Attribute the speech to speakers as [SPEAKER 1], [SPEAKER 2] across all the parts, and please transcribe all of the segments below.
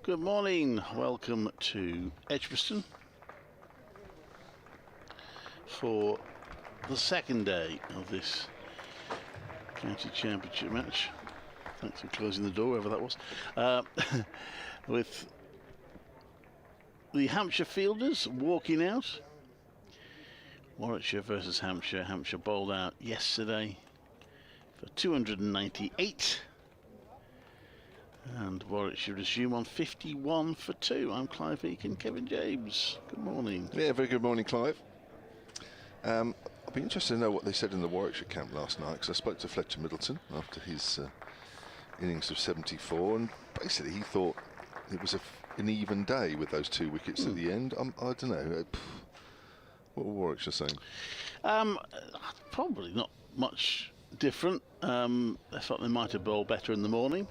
[SPEAKER 1] Good morning, welcome to Edgbaston for the second day of this county championship match. Thanks for closing the door, whoever that was. With the Hampshire fielders walking out. Warwickshire versus Hampshire. Hampshire bowled out yesterday for 298. And Warwickshire resume on 51 for 2. I'm Clive Eakin, Kevin James. Good morning.
[SPEAKER 2] Yeah, very good morning, Clive. I'd be interested to know what they said in the Warwickshire camp last night, because I spoke to Fletcher Middleton after his innings of 74, and basically he thought it was an even day with those 2 wickets at the end. I don't know. What were Warwickshire saying?
[SPEAKER 1] Probably not much different. I thought they might have bowled better in the morning.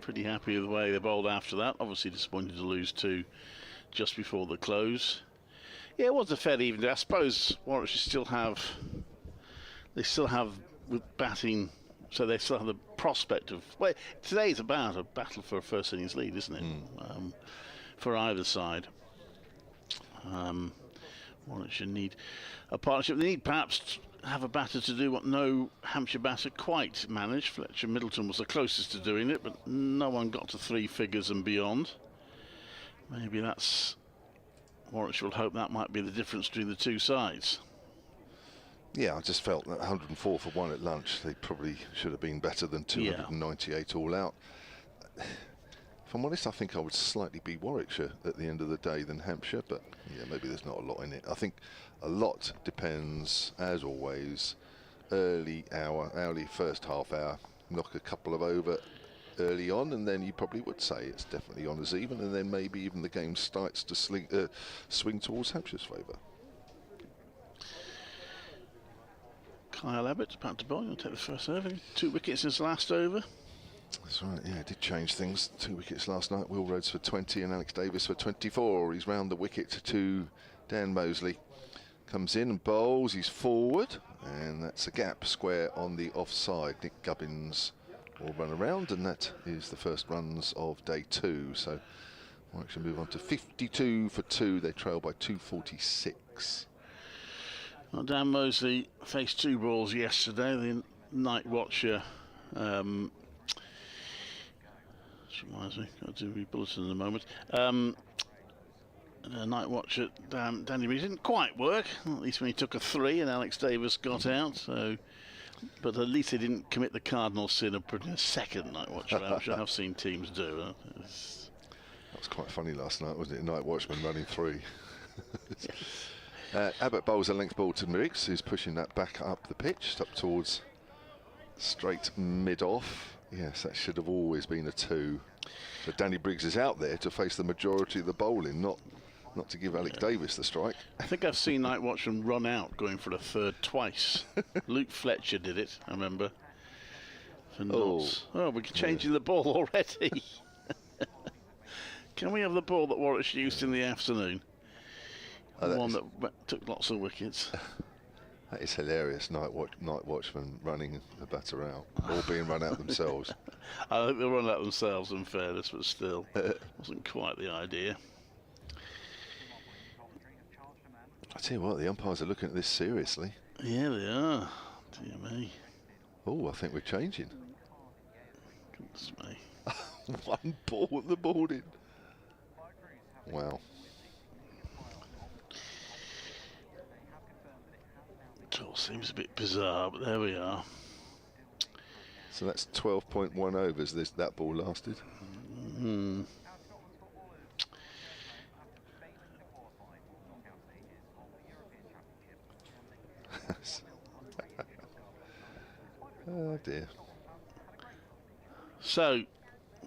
[SPEAKER 1] Pretty happy with the way they bowled after that. Obviously disappointed to lose 2 just before the close. Yeah, it was a fair even day. I suppose Warwickshire still have with batting, so they still have the prospect of. Well, today's about a battle for a first innings lead, isn't it? For either side. Warwickshire need a partnership. They need perhaps have a batter to do what no Hampshire batter quite managed. Fletcher Middleton was the closest to doing it, but no one got to 3 figures and beyond. Maybe that's Warwickshire will hope that might be the difference between the 2 sides. Yeah,
[SPEAKER 2] I just felt that 104 for 1 at lunch, they probably should have been better than 298 all out. If I'm honest, I think I would slightly be Warwickshire at the end of the day than Hampshire, but yeah, maybe there's not a lot in it. I think a lot depends, as always, early first half hour, knock a couple of over early on, and then you probably would say it's definitely on as even, and then maybe even the game starts to swing towards Hampshire's favour.
[SPEAKER 1] Kyle Abbott about to bowl. He'll take the first over. 2 wickets since last over.
[SPEAKER 2] That's right, yeah, it did change things. 2 wickets last night. Will Rhodes for 20 and Alex Davis for 24. He's round the wicket to Dan Mosley. Comes in and bowls, he's forward, and that's a gap square on the offside. Nick Gubbins will run around, and that is the first runs of day 2. So we'll actually move on to 52 for 2. They trail by 246.
[SPEAKER 1] Well, Dan Mosley faced 2 balls yesterday. The night watcher. Reminds me, got to do a bulletin in a moment. Night watch at Danny Reed didn't quite work, at least when he took a 3 and Alex Davis got out. So, but at least they didn't commit the cardinal sin of putting a second night watch out, which I have seen teams do. That
[SPEAKER 2] was quite funny last night, wasn't it? Night watchman running 3. Abbott bowls a length ball to Briggs, who's pushing that back up the pitch, up towards straight mid-off. Yes, that should have always been a 2. So Danny Briggs is out there to face the majority of the bowling, not to give Alex Davis the strike.
[SPEAKER 1] I think I've seen Night Watchman run out going for a 3rd twice. Luke Fletcher did it, I remember. For knots. Oh, we're changing the ball already. Can we have the ball that Warwickshire used in the afternoon? The one that took lots of wickets.
[SPEAKER 2] That is hilarious, night watchman running the batter out, or being run out themselves.
[SPEAKER 1] I think they'll run out themselves, in fairness, but still, wasn't quite the idea.
[SPEAKER 2] I tell you what, the umpires are looking at this seriously.
[SPEAKER 1] Yeah, they are. Dear me.
[SPEAKER 2] Oh, I think we're changing.
[SPEAKER 1] Goodness me.
[SPEAKER 2] 1 ball at the boarding. Wow.
[SPEAKER 1] It all seems a bit bizarre, but there we are.
[SPEAKER 2] So that's 12.1 overs that ball lasted. Oh dear.
[SPEAKER 1] So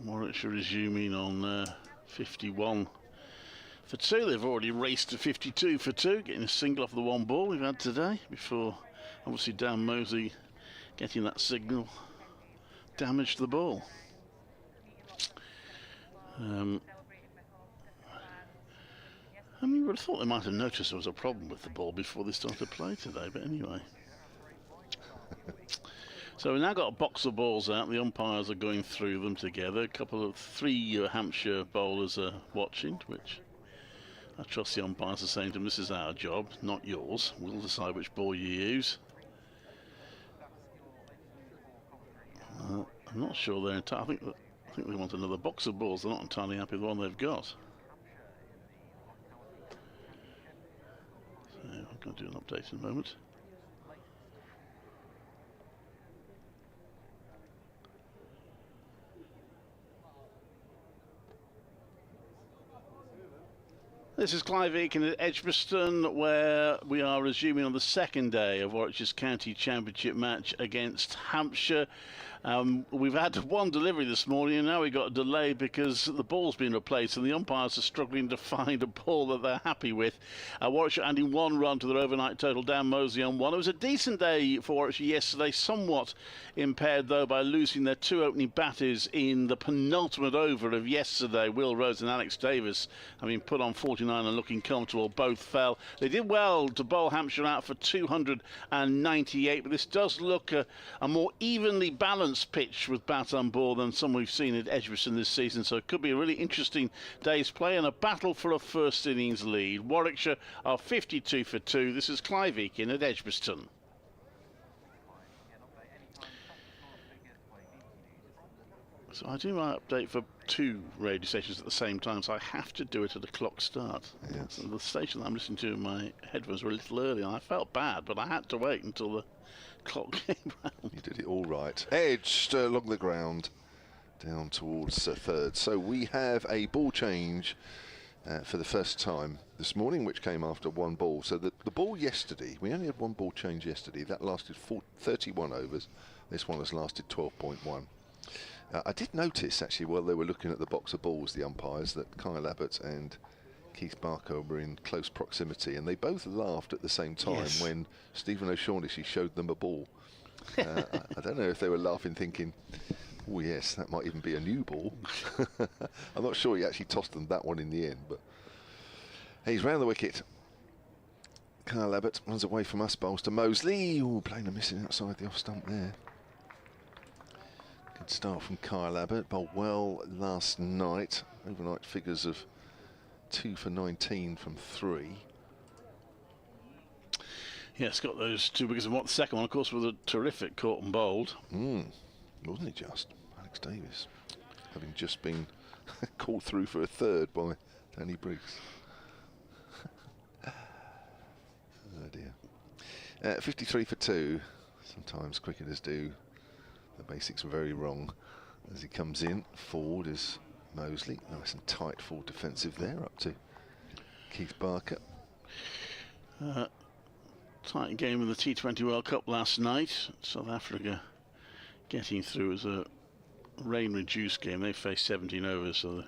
[SPEAKER 1] Warwickshire resuming on 51 for 2. They've already raced to 52 for 2, getting a single off the 1 ball we've had today, before obviously Dan Mosley getting that signal damaged the ball. I mean, you would have thought they might have noticed there was a problem with the ball before they started play today, but anyway. So we've now got a box of balls out. The umpires are going through them together. Three Hampshire bowlers are watching, which I trust the umpires are saying to them, this is our job, not yours. We'll decide which ball you use. I'm not sure they're entirely... I think they want another box of balls. They're not entirely happy with the one they've got. So I'm going to do an update in a moment. This is Clive Eakin at Edgbaston, where we are resuming on the second day of Warwickshire's County Championship match against Hampshire. We've had one delivery this morning, and now we've got a delay because the ball's been replaced and the umpires are struggling to find a ball that they're happy with. Warwickshire adding 1 run to their overnight total. Dan Mosley on 1. It was a decent day for Warwickshire yesterday, somewhat impaired though by losing their 2 opening batters in the penultimate over of yesterday. Will Rose and Alex Davis having put on 49 and looking comfortable, both fell. They did well to bowl Hampshire out for 298, but this does look a more evenly balanced pitch with bat on ball than some we've seen at Edgbaston this season, so it could be a really interesting day's play and a battle for a first innings lead. Warwickshire are 52 for 2. This is Clive Eakin at Edgbaston. So I do my update for 2 radio stations at the same time, so I have to do it at a clock start.
[SPEAKER 2] Yes.
[SPEAKER 1] The station that I'm listening to in my headphones were a little early, and I felt bad, but I had to wait until the clock came round.
[SPEAKER 2] You did it all right. Edged along the ground, down towards third. So we have a ball change for the first time this morning, which came after 1 ball. So the ball yesterday, we only had 1 ball change yesterday. That lasted 31 overs. This one has lasted 12.1. I did notice, actually, while they were looking at the box of balls, the umpires, that Kyle Abbott and Keith Barker were in close proximity, and they both laughed at the same time when Stephen O'Shaughnessy showed them a ball. I don't know if they were laughing thinking, oh yes, that might even be a new ball. I'm not sure he actually tossed them that one in the end, but he's round the wicket. Kyle Abbott runs away from us, bowls to Mosley. Ooh, playing a missing outside the off stump there. Good start from Kyle Abbott, bowled well last night. Overnight figures of 2 for 19 from 3.
[SPEAKER 1] Yes, got those 2 wickets, and what the second one, of course, was a terrific caught and bowled.
[SPEAKER 2] Wasn't it just? Alex Davis, having just been called through for a third by Danny Briggs. Oh dear. 53 for 2. Sometimes cricketers do the basics very wrong. As he comes in, forward is Mosley. Nice and tight full defensive there, up to Keith Barker.
[SPEAKER 1] Tight game in the T20 World Cup last night. South Africa getting through as a rain-reduced game. They faced 17 overs, so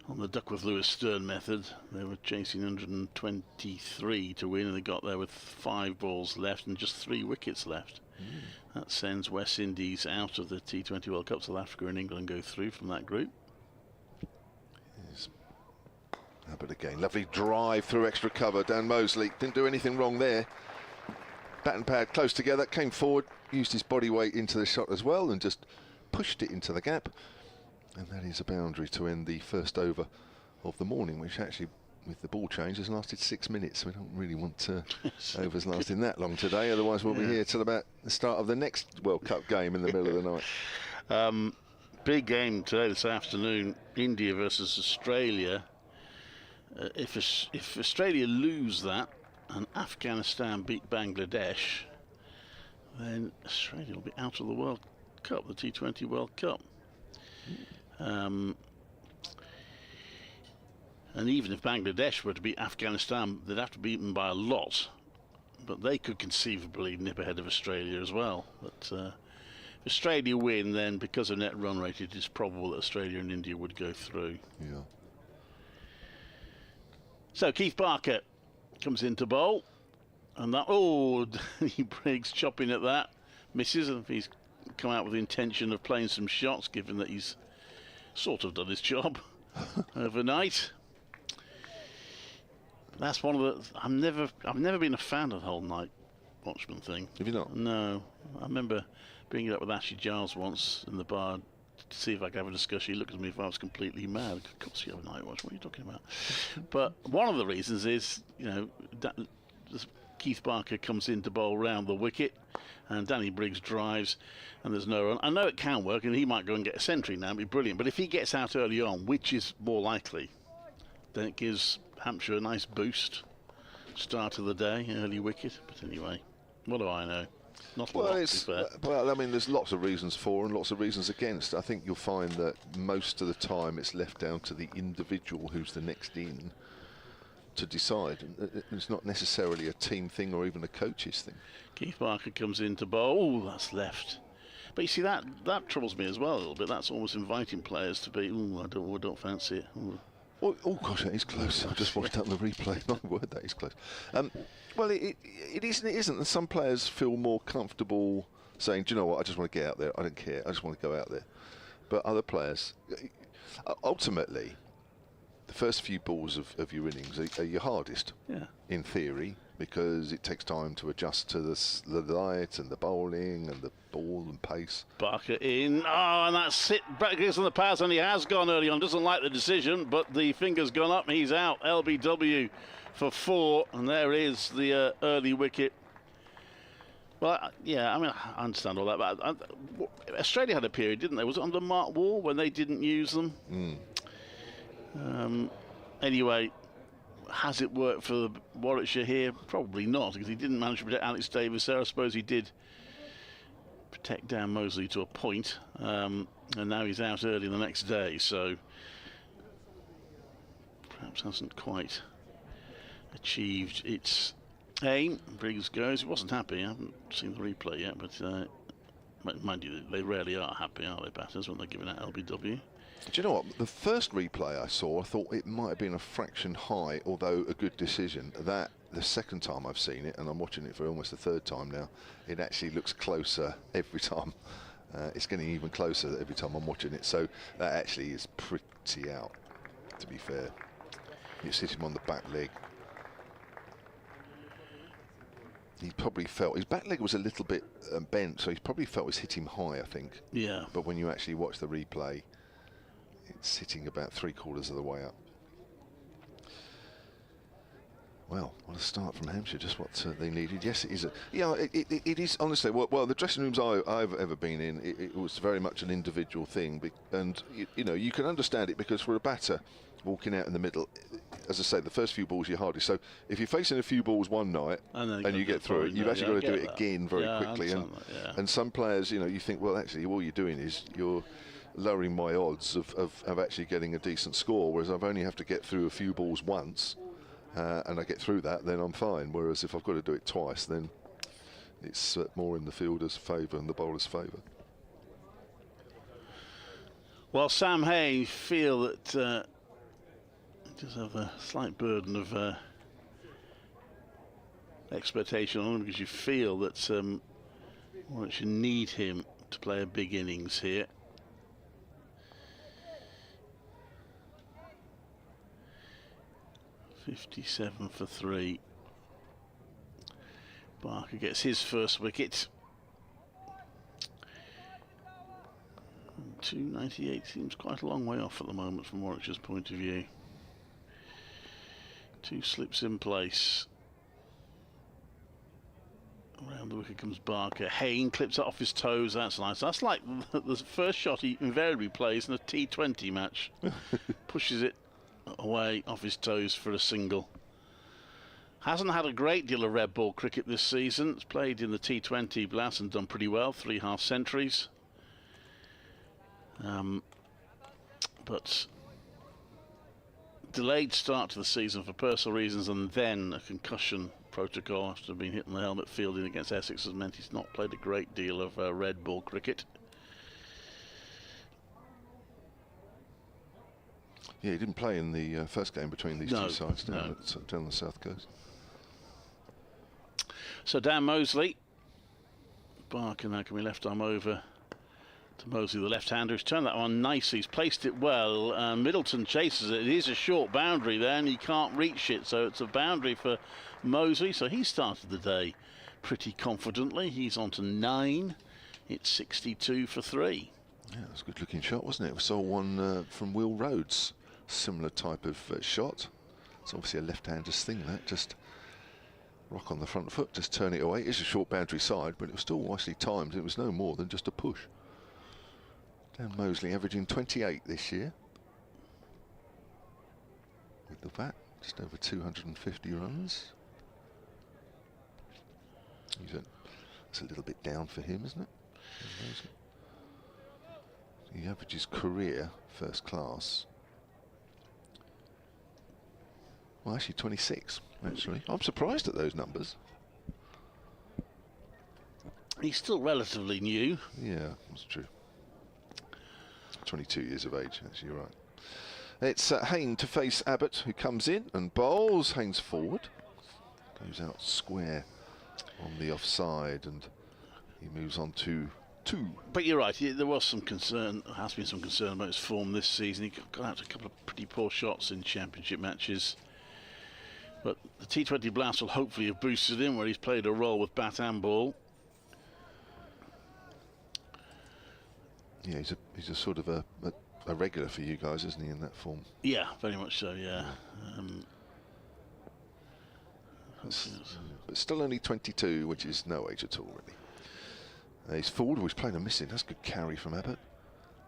[SPEAKER 1] on the Duckworth-Lewis Stern method, they were chasing 123 to win, and they got there with 5 balls left and just 3 wickets left. That sends West Indies out of the T20 World Cup. South Africa and England go through from that group.
[SPEAKER 2] Yes. But again, lovely drive through extra cover. Dan Mosley didn't do anything wrong there. Bat and pad close together, came forward, used his body weight into the shot as well, and just pushed it into the gap. And that is a boundary to end the first over of the morning, which actually, with the ball change, has lasted 6 minutes. We don't really want overs lasting that long today, otherwise we'll be here till about the start of the next World Cup game in the middle of the night.
[SPEAKER 1] Big game today, this afternoon, India versus Australia. If Australia lose that and Afghanistan beat Bangladesh, then Australia will be out of the World Cup, the T20 World Cup. And even if Bangladesh were to beat Afghanistan, they'd have to beat them by a lot. But they could conceivably nip ahead of Australia as well. But if Australia win, then because of net run rate, it is probable that Australia and India would go through.
[SPEAKER 2] Yeah.
[SPEAKER 1] So Keith Barker comes into bowl. And that, Danny Briggs chopping at that. Misses, and he's come out with the intention of playing some shots, given that he's sort of done his job overnight. That's one of the... I've never been a fan of the whole night watchman thing.
[SPEAKER 2] Have you not?
[SPEAKER 1] No. I remember bringing it up with Ashley Giles once in the bar to see if I could have a discussion. He looked at me if I was completely mad. Of course you have a night watch. What are you talking about? But one of the reasons is, you know, Keith Barker comes in to bowl round the wicket, and Danny Briggs drives, and there's no run. I know it can work, and he might go and get a century now, it'd be brilliant. But if he gets out early on, which is more likely, then it gives Hampshire a nice boost. Start of the day, early wicket. But anyway, what do I know? Not a lot, to be fair.
[SPEAKER 2] Well, I mean, there's lots of reasons for and lots of reasons against. I think you'll find that most of the time it's left down to the individual who's the next in to decide. It's not necessarily a team thing or even a coach's thing.
[SPEAKER 1] Keith Barker comes in to bowl. Oh, that's left. But you see, that troubles me as well a little bit. That's almost inviting players to be, oh, I don't fancy it. Ooh.
[SPEAKER 2] Oh gosh, that is close. I just watched out the replay. My word, that is close. Well, it isn't. It isn't. And some players feel more comfortable saying, "Do you know what? I just want to get out there. I don't care. I just want to go out there." But other players, ultimately, the first few balls of your innings are your hardest, in theory, because it takes time to adjust to the light and the bowling and the ball and pace.
[SPEAKER 1] Barker in. Oh, and that's it. Back goes on the pass, and he has gone early on. Doesn't like the decision, but the finger's gone up. He's out. LBW for 4, and there is the early wicket. Well, yeah, I mean, I understand all that, but Australia had a period, didn't they? Was it under Mark Wall when they didn't use them? Anyway, has it worked for Warwickshire here? Probably not, because he didn't manage to protect Alex Davis there. I suppose he did protect Dan Mosley to a point, and now he's out early the next day, so perhaps hasn't quite achieved its aim. Briggs goes. He wasn't happy. I haven't seen the replay yet, but mind you, they rarely are happy, are they, batters, when they're giving out LBW?
[SPEAKER 2] Do you know what? The first replay I saw, I thought it might have been a fraction high, although a good decision. That, the second time I've seen it, and I'm watching it for almost the third time now, it actually looks closer every time. It's getting even closer every time I'm watching it. So that actually is pretty out, to be fair. It's hit him on the back leg. He probably felt his back leg was a little bit bent, so he probably felt it's hit him high, I think.
[SPEAKER 1] Yeah.
[SPEAKER 2] But when you actually watch the replay, it's hitting about 3/4 of the way up. Well, what a start from Hampshire, just what they needed. Yes, it is. It is, honestly. Well, the dressing rooms I've ever been in, it was very much an individual thing. And, you know, you can understand it because for a batter, walking out in the middle, as I say, the first few balls you're hardest. So if you're facing a few balls one night and you get through it, you've actually got to do it again very quickly. And some players, you know, you think, well, actually, all you're doing is you're lowering my odds of actually getting a decent score, whereas I've only have to get through a few balls once, and I get through that, then I'm fine. Whereas if I've got to do it twice, then it's more in the fielder's favour and the bowler's favour.
[SPEAKER 1] Well, Sam Hay feel that just have a slight burden of expectation on him, because you feel that you need him to play a big innings here. .57 for 3. Barker gets his first wicket. 298 seems quite a long way off at the moment from Warwickshire's point of view. 2 slips in place. Around the wicket comes Barker. Hayne clips it off his toes. That's nice. That's like the first shot he invariably plays in a T20 match. Pushes it away off his toes for a single. Hasn't had a great deal of red ball cricket this season. It's played in the T20 blast and done pretty well, 3 half centuries. But delayed start to the season for personal reasons, and then a concussion protocol after being hit in the helmet fielding against Essex has meant he's not played a great deal of red ball cricket.
[SPEAKER 2] Yeah, he didn't play in the first game between these two sides down the south coast.
[SPEAKER 1] So Dan Mosley. Barker now can be left arm over to Mosley, the left-hander. He's turned that one nicely. He's placed it well. Middleton chases it. It is a short boundary there, and he can't reach it. So it's a boundary for Mosley. So he started the day pretty confidently. He's on to 9. It's 62 for 3.
[SPEAKER 2] Yeah, it was a good-looking shot, wasn't it? We saw one from Will Rhodes, similar type of shot. It's obviously a left-hander's thing, that. Just rock on the front foot, just turn it away. It's a short boundary side, but it was still nicely timed. It was no more than just a push. Dan Mosley averaging 28 this year. With the bat, just over 250 runs. It's a little bit down for him, isn't it? He averages career first class. Well, actually 26, actually. I'm surprised at those numbers.
[SPEAKER 1] He's still relatively new.
[SPEAKER 2] Yeah, that's true. 22 years of age, actually, you're right. It's Hayne to face Abbott, who comes in and bowls. Haynes forward. Goes out square on the offside, and he moves on to 2.
[SPEAKER 1] But you're right, there was some concern, has been some concern about his form this season. He got out a couple of pretty poor shots in championship matches. But the T20 Blast will hopefully have boosted him, where he's played a role with bat and ball.
[SPEAKER 2] Yeah, he's a sort of a regular for you guys, isn't he, in that form?
[SPEAKER 1] Yeah, very much so, yeah.
[SPEAKER 2] But still only 22, which is no age at all, really. He's forward, he's playing a missing. That's good carry from Abbott.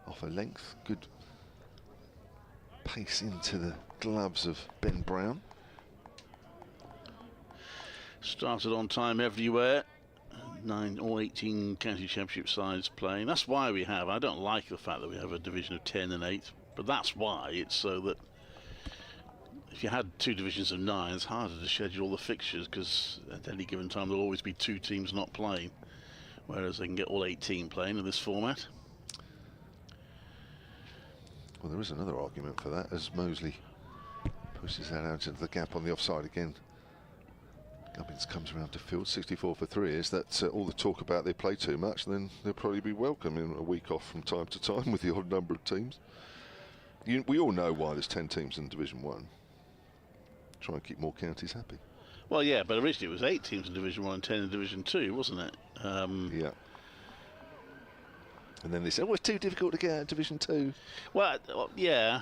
[SPEAKER 2] Off a length, good pace into the gloves of Ben Brown.
[SPEAKER 1] Started on time everywhere. 9 or 18 county championship sides playing. That's why we have. I don't like the fact that we have a division of 10 and 8, but that's why. It's so that if you had 2 divisions of 9, it's harder to schedule the fixtures, because at any given time there'll always be 2 teams not playing, whereas they can get all 18 playing in this format.
[SPEAKER 2] Well, there is another argument for that, as Mosley pushes that out into the gap on the offside again. Gubbins comes around to field. 64 for 3 is that all the talk about they play too much, then they'll probably be welcome in a week off from time to time with the odd number of teams. We all know why there's 10 teams in Division 1. Try and keep more counties happy.
[SPEAKER 1] Well, yeah, but originally it was 8 teams in Division 1 and 10 in Division 2, wasn't it?
[SPEAKER 2] Yeah. And then they said, oh, it's too difficult to get out of Division 2.
[SPEAKER 1] Well, yeah.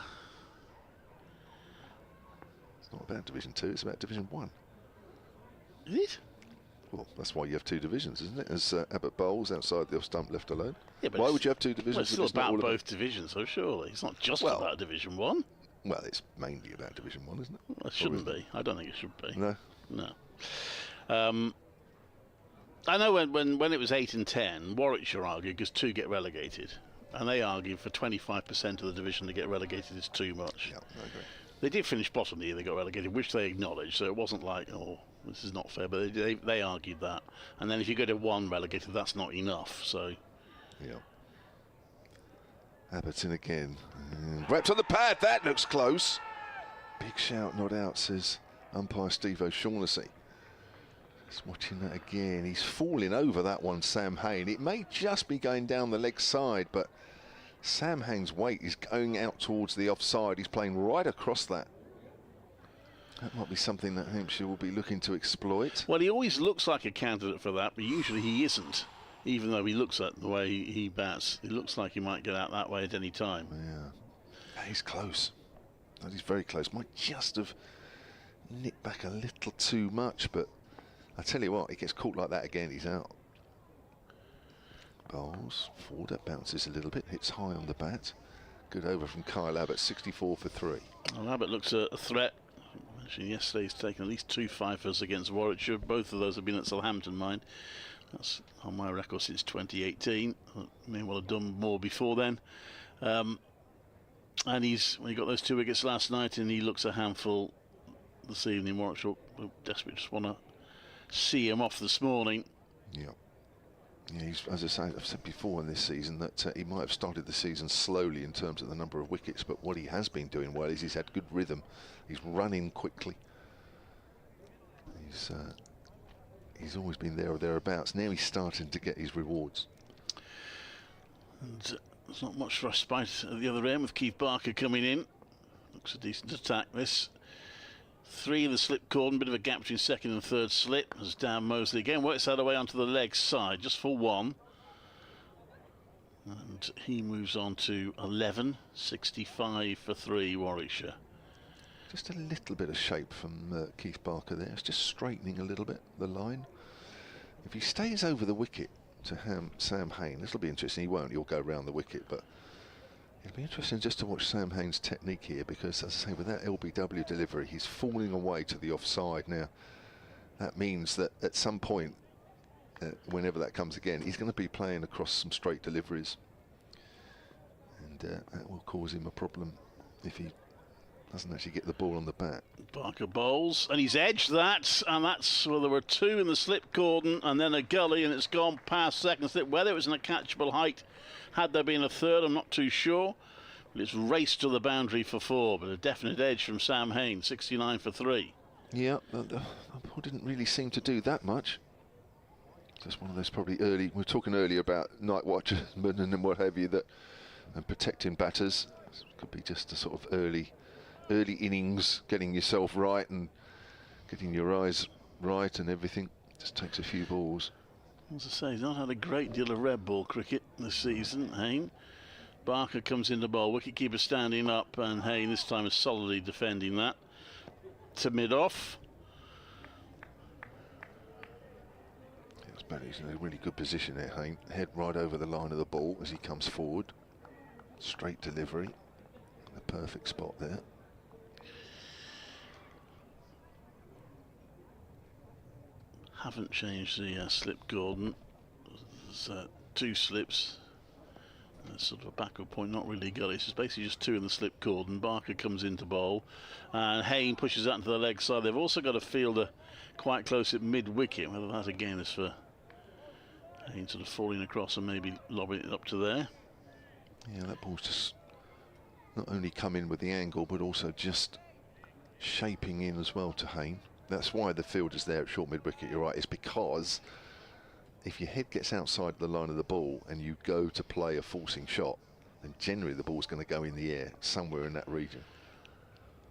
[SPEAKER 2] It's not about Division 2, it's about Division 1.
[SPEAKER 1] Is it?
[SPEAKER 2] Well, that's why you have 2 divisions, isn't it? As Abbott bowls outside the off stump left alone.
[SPEAKER 1] Yeah, but
[SPEAKER 2] why would you have 2 divisions?
[SPEAKER 1] Well, it's still about both divisions, though, surely. It's not just about Division 1.
[SPEAKER 2] Well, it's mainly about Division 1, isn't it?
[SPEAKER 1] Well, it shouldn't be. I don't think it should be.
[SPEAKER 2] No?
[SPEAKER 1] No. I know when it was 8 and 10, Warwickshire argued because 2 get relegated. And they argued for 25% of the division to get relegated is too much.
[SPEAKER 2] Yeah, I agree.
[SPEAKER 1] They did finish bottom of the year, they got relegated, which they acknowledged, so it wasn't like, oh, this is not fair, but they argued that. And then if you go to 1 relegated, that's not enough, so...
[SPEAKER 2] Yeah. Abbott's in again. Wrapped on the pad, that looks close. Big shout, not out, says umpire Steve O'Shaughnessy. Just watching that again. He's falling over that one, Sam Hain. It may just be going down the leg side, but Sam Hain's weight is going out towards the offside. He's playing right across that. That might be something that Hampshire will be looking to exploit.
[SPEAKER 1] Well, he always looks like a candidate for that, but usually he isn't. Even though he looks at the way he bats, it looks like he might get out that way at any time.
[SPEAKER 2] Yeah, he's close. That is very close. Might just have nipped back a little too much, but I tell you what, he gets caught like that again, he's out. Bowls forward, that bounces a little bit, hits high on the bat. Good over from Kyle Abbott, 64 for 3.
[SPEAKER 1] Well, Abbott looks a threat. Actually, yesterday he's taken at least 2 fifers against Warwickshire. Both of those have been at Southampton, mind. That's on my record since 2018. May well have done more before then. And he got those 2 wickets last night, and he looks a handful this evening. Warwickshire will desperately just want to see him off this morning.
[SPEAKER 2] Yeah. Yeah, he's, as I say, I've said before in this season that he might have started the season slowly in terms of the number of wickets, but what he has been doing well is he's had good rhythm. He's running quickly. He's always been there or thereabouts. Now he's starting to get his rewards.
[SPEAKER 1] And there's not much respite at the other end with Keith Barker coming in. Looks a decent attack, this. 3 in the slip cordon, bit of a gap between second and third slip as down Mosley again works that away onto the leg side just for 1. And he moves on to 11, 65 for 3, Warwickshire.
[SPEAKER 2] Just a little bit of shape from Keith Barker there. It's just straightening a little bit, the line. If he stays over the wicket to Sam Hain, this will be interesting. He won't, he'll go round the wicket, but it'll be interesting just to watch Sam Hain's technique here, because, as I say, with that LBW delivery, he's falling away to the offside. Now, that means that at some point, whenever that comes again, he's going to be playing across some straight deliveries, and that will cause him a problem if he doesn't actually get the ball on the bat.
[SPEAKER 1] Barker bowls, and he's edged that, and that's, well, there were 2 in the slip cordon and then a gully, and it's gone past second slip. Whether it was in a catchable height, had there been a third, I'm not too sure. But it's raced to the boundary for 4, but a definite edge from Sam Hain, 69 for 3.
[SPEAKER 2] Yeah, the ball didn't really seem to do that much. Just one of those probably early, we were talking earlier about night watchers and what have you, that and protecting batters. Could be just a sort of early innings, getting yourself right and getting your eyes right and everything. Just takes a few balls.
[SPEAKER 1] As I say, he's not had a great deal of red ball cricket this season, Hain. Barker comes into bowl, wicketkeeper standing up, and Hain this time is solidly defending that. To mid-off.
[SPEAKER 2] He's in a really good position there, Hain. Head right over the line of the ball as he comes forward. Straight delivery. A perfect spot there.
[SPEAKER 1] Haven't changed the slip cordon. There's 2 slips. There's sort of a backward point, not really gully. It's basically just 2 in the slip cordon. Barker comes into bowl, and Hain pushes that into the leg side. They've also got a fielder quite close at mid-wicket. Whether that again is for Hain sort of falling across and maybe lobbing it up to there.
[SPEAKER 2] Yeah, that ball's just not only come in with the angle, but also just shaping in as well to Hain. That's why the fielder's there at short mid-wicket, you're right. It's because if your head gets outside the line of the ball and you go to play a forcing shot, then generally the ball's going to go in the air somewhere in that region.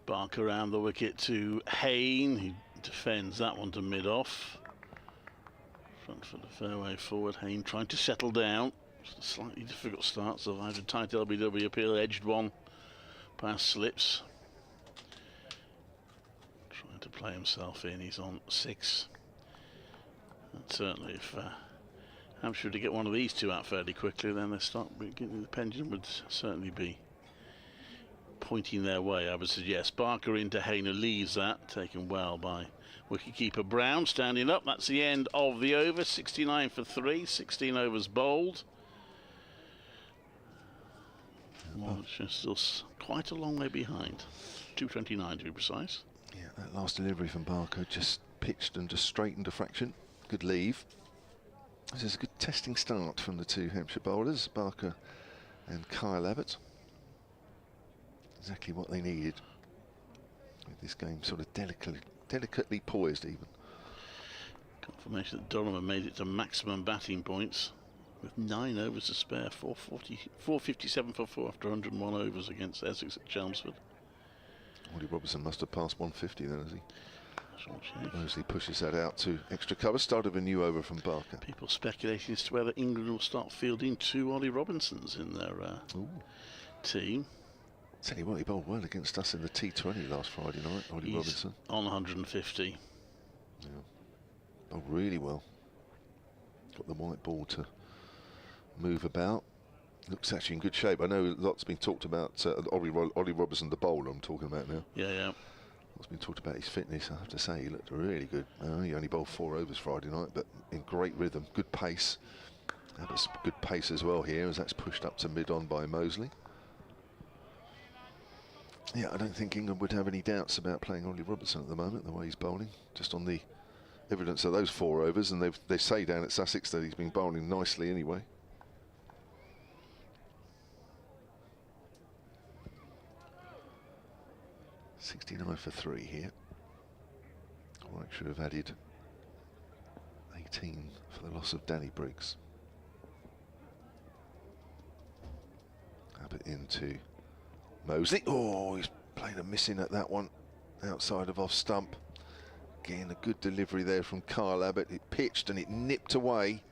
[SPEAKER 1] Barker around the wicket to Hain, who defends that one to mid-off. Front for the fairway forward, Hain trying to settle down. It's a slightly difficult start, so I've had a tight LBW appeal, edged one past slips. Trying to play himself in, he's on 6. And certainly if Hampshire to get one of these 2 out fairly quickly, then they start, the pendulum would certainly be pointing their way, I would suggest. Barker into Hain, who leaves that, taken well by wicketkeeper Brown, standing up. That's the end of the over, 69 for 3, 16 overs bowled. Warwickshire still quite a long way behind, 229 to be precise.
[SPEAKER 2] Yeah, that last delivery from Barker just pitched and just straightened a fraction. Good leave. This is a good testing start from the 2 Hampshire bowlers, Barker and Kyle Abbott. Exactly what they needed. With this game sort of delicately poised even.
[SPEAKER 1] Confirmation that Durham have made it to maximum batting points with 9 overs to spare, 457 for 4 after 101 overs against Essex at Chelmsford.
[SPEAKER 2] Ollie Robertson must have passed 150 then, has he?
[SPEAKER 1] Sure,
[SPEAKER 2] Mosley pushes that out to extra cover. Started a new over from Barker.
[SPEAKER 1] People speculating as to whether England will start fielding 2 Ollie Robinsons in their team.
[SPEAKER 2] Tell you what, he bowled well against us in the T20 last Friday night, Ollie Robinson.
[SPEAKER 1] On 150.
[SPEAKER 2] Yeah. Bowled really well. Got the white ball to move about. Looks actually in good shape. I know lots been talked about Ollie Robertson, the bowler I'm talking about now.
[SPEAKER 1] Yeah.
[SPEAKER 2] Lots been talked about his fitness. I have to say, he looked really good. He only bowled 4 overs Friday night, but in great rhythm, good pace. Abbott's good pace as well here, as that's pushed up to mid-on by Mosley. Yeah, I don't think England would have any doubts about playing Ollie Robertson at the moment, the way he's bowling. Just on the evidence of those 4 overs, and they say down at Sussex that he's been bowling nicely anyway. .69 for 3 here. Warwickshire have added 18 for the loss of Danny Briggs. Abbott into Mosley. Oh, he's played a missing at that one. outside of off stump. Again, a good delivery there from Kyle Abbott. It pitched and it nipped away.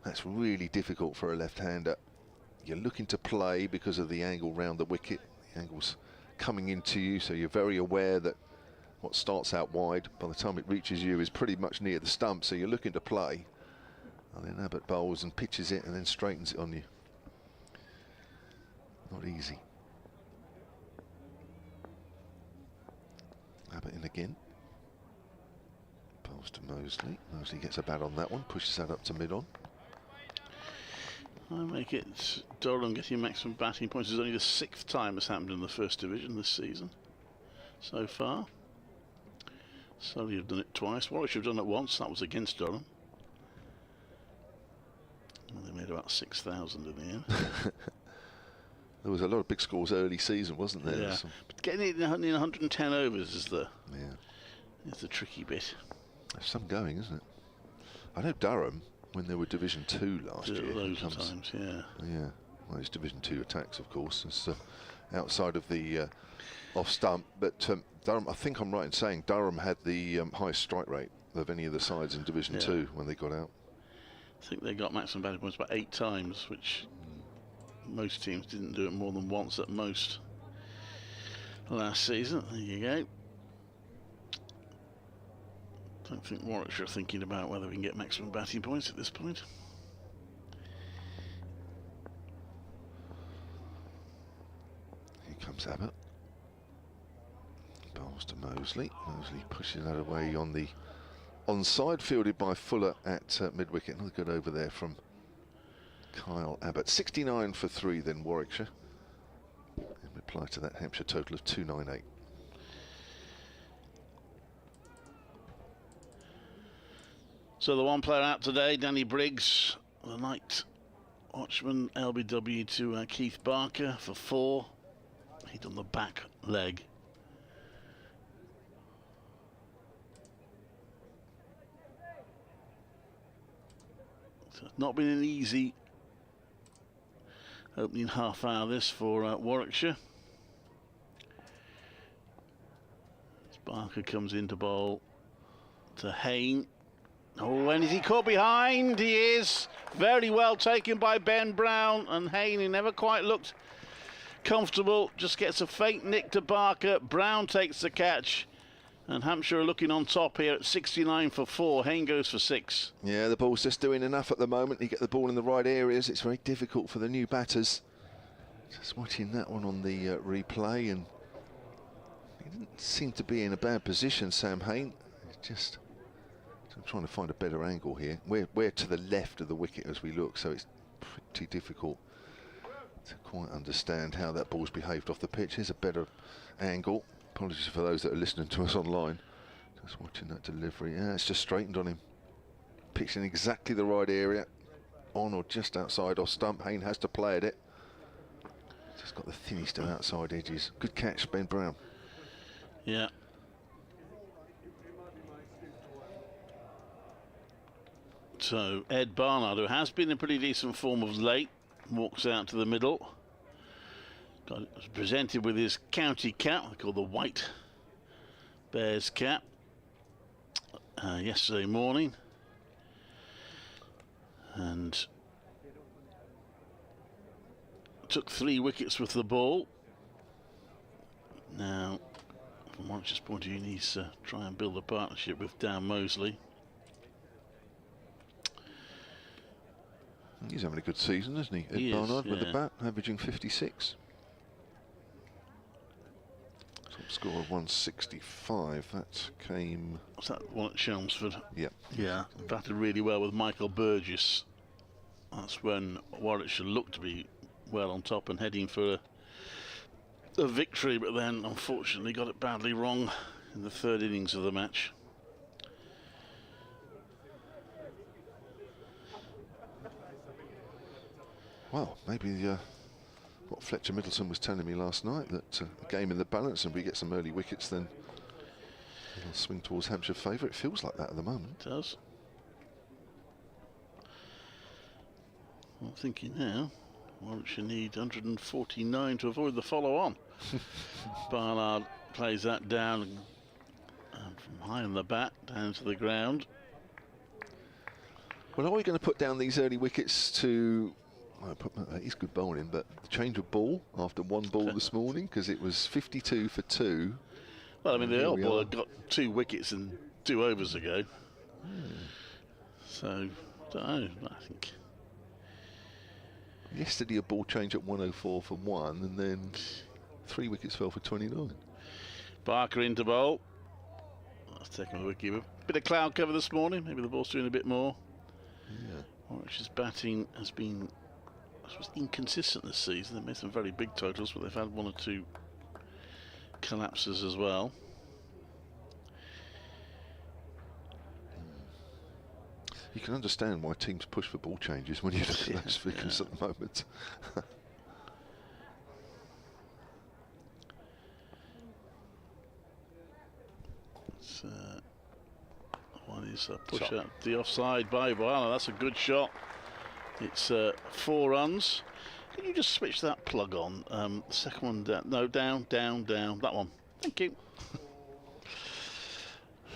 [SPEAKER 2] That's really difficult for a left-hander. You're looking to play because of the angle round the wicket. The angle's coming into you, so you're very aware that what starts out wide, by the time it reaches you, is pretty much near the stump, so you're looking to play. And then Abbott bowls and pitches it and then straightens it on you. Not easy. Abbott in again. Bowls to Mosley. Mosley gets a bat on that one, pushes that up to mid-on.
[SPEAKER 1] I make it Durham getting maximum batting points. It's only the 6th time it's happened in the First Division this season so far. Surrey have done it twice. Warwickshire have done it once. That was against Durham. Well, they made about 6,000 in the end.
[SPEAKER 2] There was a lot of big scores early season, wasn't there?
[SPEAKER 1] Yeah, but getting it in 110 overs is the tricky bit.
[SPEAKER 2] There's some going, isn't it? I know Durham, when they were Division 2 last year.
[SPEAKER 1] Loads of times, yeah.
[SPEAKER 2] Yeah, well, it's Division 2 attacks, of course. It's outside of the off stump. But Durham, I think I'm right in saying Durham had the highest strike rate of any of the sides in Division 2 when they got out.
[SPEAKER 1] I think they got maximum batting points about 8 times, which most teams didn't do it more than once at most last season. There you go. Don't think Warwickshire are thinking about whether we can get maximum batting points at this point.
[SPEAKER 2] Here comes Abbott. Bowls to Mosley. Mosley pushing that away on the onside, fielded by Fuller at mid-wicket. Another good over there from Kyle Abbott. 69 for 3 then, Warwickshire. In reply to that Hampshire total of 298.
[SPEAKER 1] So the one player out today, Danny Briggs, the night watchman, LBW to Keith Barker for 4. He done the back leg. So it's not been an easy opening half hour this for Warwickshire. As Barker comes into bowl to Hayne. Oh, and is he caught behind? He is. Very well taken by Ben Brown, and Hayne, he never quite looked comfortable, just gets a faint nick to Barker. Brown takes the catch, and Hampshire are looking on top here at 69 for 4. Hayne goes for 6.
[SPEAKER 2] Yeah, the ball's just doing enough at the moment. You get the ball in the right areas. It's very difficult for the new batters. Just watching that one on the replay, and he didn't seem to be in a bad position, Sam Hayne. It's just... I'm trying to find a better angle here. We're to the left of the wicket as we look, so it's pretty difficult to quite understand how that ball's behaved off the pitch. Here's a better angle. Apologies for those that are listening to us online. Just watching that delivery. Yeah, it's just straightened on him. Pitched in exactly the right area. On or just outside off stump. Hayne has to play at it. Just got the thinnest of outside edges. Good catch, Ben Brown.
[SPEAKER 1] Yeah. So Ed Barnard, who has been in pretty decent form of late, walks out to the middle. Was presented with his county cap, called the White Bears cap, yesterday morning. And took 3 wickets with the ball. Now, from Warwickshire's point of view, he needs to try and build a partnership with Dan Mosley.
[SPEAKER 2] He's having a good season, isn't he? Ed Barnard with the bat, averaging 56. Top score of 165. That came...
[SPEAKER 1] What's that one at Chelmsford?
[SPEAKER 2] Yeah.
[SPEAKER 1] Yeah, batted really well with Michael Burgess. That's when Warwickshire looked to be well on top and heading for a victory, but then unfortunately got it badly wrong in the 3rd innings of the match.
[SPEAKER 2] Well, maybe what Fletcher Middleton was telling me last night, that a game in the balance and we get some early wickets, then it'll swing towards Hampshire favour. It feels like that at the moment.
[SPEAKER 1] It does. I'm thinking now, Warwickshire need 149 to avoid the follow-on. Barnard plays that down from high on the bat down to the ground.
[SPEAKER 2] Well, are we going to put down these early wickets to... he's good bowling, but the change of ball after one ball this morning, because it was 52 for 2.
[SPEAKER 1] Well, I mean, the old ball had got 2 wickets in 2 overs ago. So, I don't know, I think...
[SPEAKER 2] Yesterday a ball change at 104 for 1, and then 3 wickets fell for 29.
[SPEAKER 1] Barker into bowl. That's taking the wicket. Bit of cloud cover this morning. Maybe the ball's doing a bit more.
[SPEAKER 2] Yeah.
[SPEAKER 1] Warwickshire's batting has been, I suppose, inconsistent this season. They've made some very big totals, but they've had 1 or 2 collapses as well.
[SPEAKER 2] You can understand why teams push for ball changes when you look at those figures at the moment.
[SPEAKER 1] One is a push out the offside by Barnard. That's a good shot. It's 4 runs. Can you just switch that plug on? The second one down. No, down. That one. Thank you.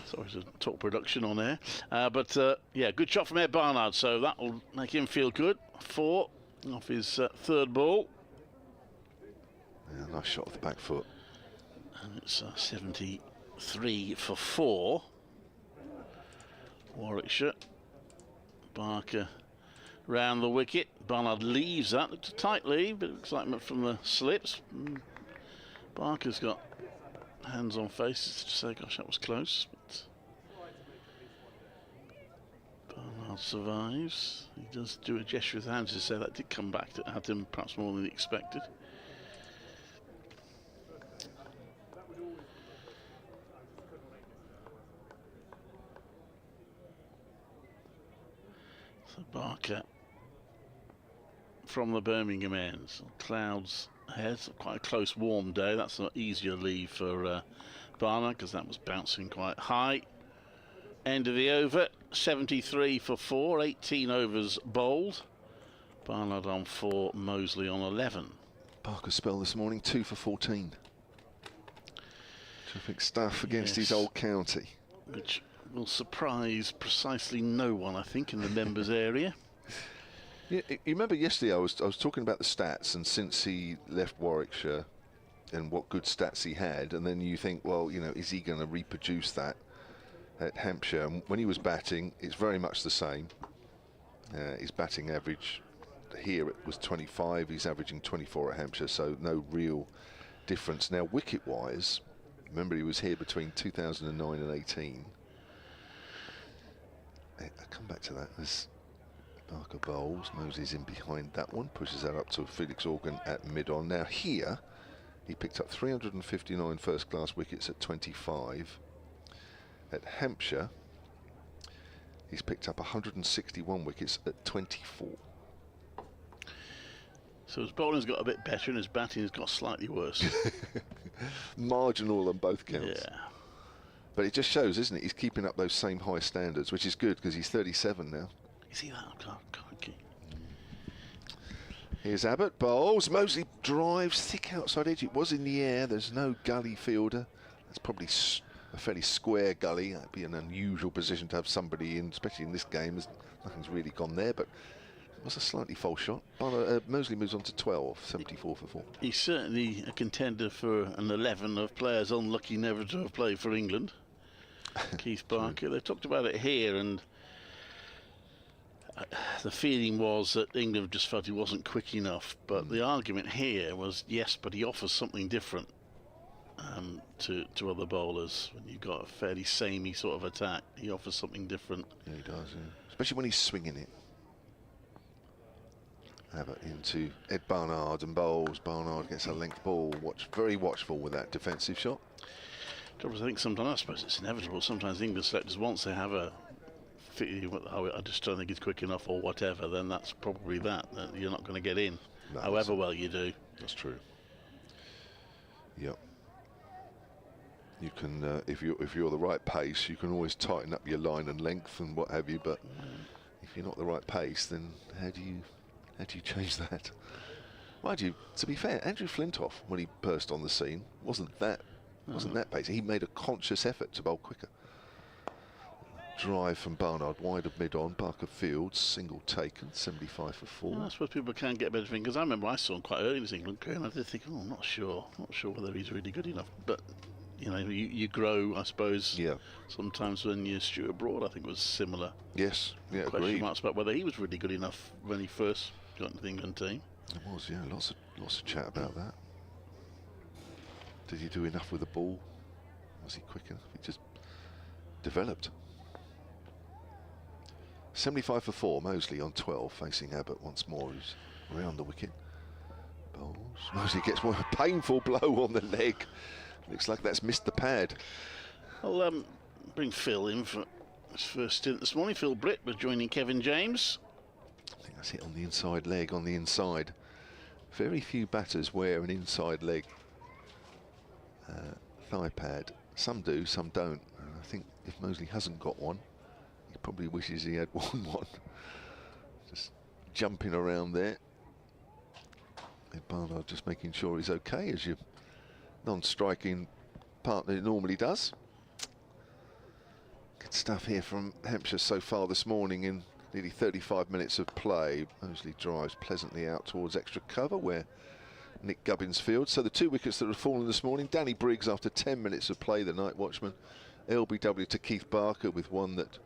[SPEAKER 1] Sorry to talk production on air. But yeah, good shot from Ed Barnard. So that will make him feel good. 4 off his 3rd ball.
[SPEAKER 2] Yeah, nice shot off the back foot.
[SPEAKER 1] And it's 73 for 4. Warwickshire. Barker round the wicket. Barnard leaves that. It's a tight leave, but excitement from the slips. Barker's got hands on faces to say, gosh, that was close. But Barnard survives. He does do a gesture with the hands to say that did come back at him perhaps more than he expected. Barker from the Birmingham ends. Clouds ahead, quite a close warm day. That's an easier leave for Barnard because that was bouncing quite high. End of the over, 73 for 4, 18 overs bowled. Barnard on 4, Mosley on 11.
[SPEAKER 2] Barker's spell this morning, 2 for 14. Terrific stuff against his old county.
[SPEAKER 1] Which will surprise precisely no one, I think, in the members area.
[SPEAKER 2] Yeah, you remember yesterday I was talking about the stats, and since he left Warwickshire and what good stats he had, and then you think, well, you know, is he going to reproduce that at Hampshire? And when he was batting, it's very much the same. His batting average here it was 25. He's averaging 24 at Hampshire, so no real difference. Now, wicket-wise, remember he was here between 2009 and 18. I'll come back to that as Barker bowls. Mosley's in behind that one, pushes that up to Felix Organ at mid-on. Now here, he picked up 359 first-class wickets at 25. At Hampshire, he's picked up 161 wickets at 24.
[SPEAKER 1] So his bowling's got a bit better and his batting has got slightly worse.
[SPEAKER 2] Marginal on both counts.
[SPEAKER 1] Yeah.
[SPEAKER 2] But it just shows, isn't it? He's keeping up those same high standards, which is good because he's 37 now.
[SPEAKER 1] You see that? Okay.
[SPEAKER 2] Here's Abbott, bowls. Mosley drives, thick outside edge. It was in the air. There's no gully fielder. That's probably a fairly square gully. That'd be an unusual position to have somebody in, especially in this game. Nothing's really gone there, but it was a slightly false shot. Mosley moves on to 12, 74 for 4.
[SPEAKER 1] He's certainly a contender for an 11 of players unlucky never to have played for England. Keith Barker. They talked about it here, and the feeling was that England just felt he wasn't quick enough. But the argument here was, yes, but he offers something different to other bowlers. When you've got a fairly samey sort of attack, he offers something different.
[SPEAKER 2] Yeah, he does, yeah. Especially when he's swinging it. Abbott into Ed Barnard and bowls. Barnard gets a length ball. Very watchful with that defensive shot.
[SPEAKER 1] I think sometimes, I suppose it's inevitable, sometimes English selectors, once they have I just don't think he's quick enough or whatever, then that's probably that you're not going to get in, no, however well you do.
[SPEAKER 2] That's true. Yep. You can, if you're the right pace, you can always tighten up your line and length and what have you, but if you're not the right pace, then how do you change that? To be fair, Andrew Flintoff, when he burst on the scene, wasn't that Wasn't that pace? He made a conscious effort to bowl quicker. Drive from Barnard, wide of mid-on, Barker Fields, single taken, 75 for 4.
[SPEAKER 1] I suppose people can get better fingers. I remember I saw him quite early in his England career, and I did think, oh, I'm not sure whether he's really good enough. But you know, you grow, I suppose. Yeah. Sometimes when you Stuart Broad, I think it was similar.
[SPEAKER 2] Yes. Yeah.
[SPEAKER 1] Question marks about whether he was really good enough when he first got into the England team.
[SPEAKER 2] There was, yeah, lots of chat about that. Did he do enough with the ball? Was he quick enough? He just developed. 75 for 4, Mosley on 12, facing Abbott once more, who's around the wicket. Bowls. Mosley gets one painful blow on the leg. Looks like that's missed the pad.
[SPEAKER 1] I'll bring Phil in for his first stint this morning. Phil Britt was joining Kevin James.
[SPEAKER 2] I think that's hit on the inside leg, on the inside. Very few batters wear an inside leg thigh pad. Some do, some don't. And I think if Mosley hasn't got one, he probably wishes he had one. Just jumping around there. And Barnard just making sure he's okay, as your non-striking partner normally does. Good stuff here from Hampshire so far this morning in nearly 35 minutes of play. Mosley drives pleasantly out towards extra cover where Nick Gubbins fields. So the 2 wickets that have fallen this morning, Danny Briggs after 10 minutes of play, the night watchman. LBW to Keith Barker with one that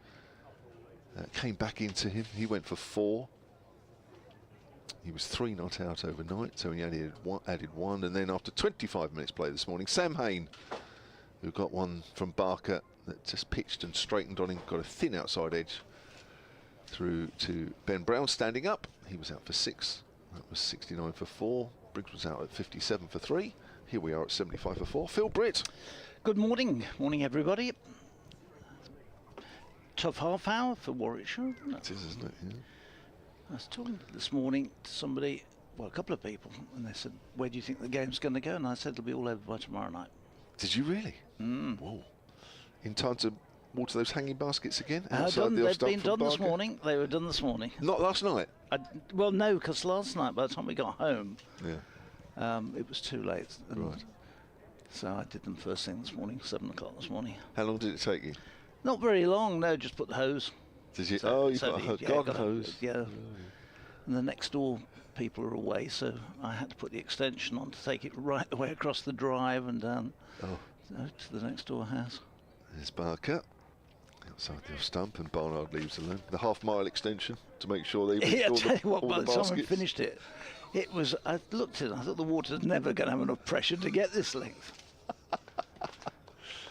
[SPEAKER 2] came back into him. He went for 4. He was 3 not out overnight, so he added one. And then after 25 minutes play this morning, Sam Hain, who got one from Barker that just pitched and straightened on him, got a thin outside edge through to Ben Brown standing up. He was out for 6. That was 69 for 4. Briggs was out at 57 for 3. Here we are at 75 for 4. Phil Britt.
[SPEAKER 3] Good morning. Morning, everybody. Tough half hour for Warwickshire.
[SPEAKER 2] It is, isn't it? Yeah.
[SPEAKER 3] I was talking this morning to somebody, well, a couple of people, and they said, where do you think the game's going to go? And I said, it'll be all over by tomorrow night.
[SPEAKER 2] Did you really?
[SPEAKER 3] Whoa.
[SPEAKER 2] In time to water those hanging baskets again?
[SPEAKER 3] They've been done this morning. They were done this morning.
[SPEAKER 2] Not last night?
[SPEAKER 3] Well, no, because last night, by the time we got home, it was too late.
[SPEAKER 2] Right.
[SPEAKER 3] So I did them first thing this morning, 7 o'clock this morning.
[SPEAKER 2] How long did it take you?
[SPEAKER 3] Not very long, no, just put the hose.
[SPEAKER 2] Did you? So, you've got a garden hose?
[SPEAKER 3] Yeah. Oh. And the next door people are away, so I had to put the extension on to take it right the way across the drive and down to the next door house.
[SPEAKER 2] There's Barker outside the off stump, and Barnard leaves alone. The half-mile extension to make sure they reach all
[SPEAKER 3] tell you what,
[SPEAKER 2] all
[SPEAKER 3] by
[SPEAKER 2] the
[SPEAKER 3] the time
[SPEAKER 2] baskets.
[SPEAKER 3] we finished it, it was. I looked at it. I thought the water's never going to have enough pressure to get this length.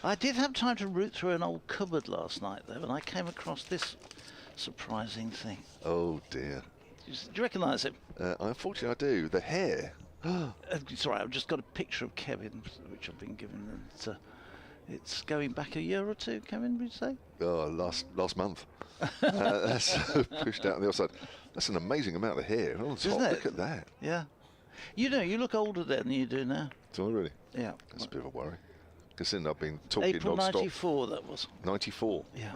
[SPEAKER 3] I did have time to root through an old cupboard last night, though, and I came across this surprising thing.
[SPEAKER 2] Oh dear.
[SPEAKER 3] Do you recognise it?
[SPEAKER 2] Unfortunately, I do. The hair.
[SPEAKER 3] Sorry, I've just got a picture of Kevin, which I've been given. And, it's going back a year or two, Kevin, would you say?
[SPEAKER 2] Oh, last month. That's pushed out on the other side. That's an amazing amount of hair. Oh,
[SPEAKER 3] Isn't it?
[SPEAKER 2] Look at that.
[SPEAKER 3] Yeah. You know, you look older then than you do now.
[SPEAKER 2] Do I really?
[SPEAKER 3] Yeah.
[SPEAKER 2] That's a bit of a worry. Considering I've been talking
[SPEAKER 3] April
[SPEAKER 2] non-stop.
[SPEAKER 3] 94, that was.
[SPEAKER 2] 94?
[SPEAKER 3] Yeah.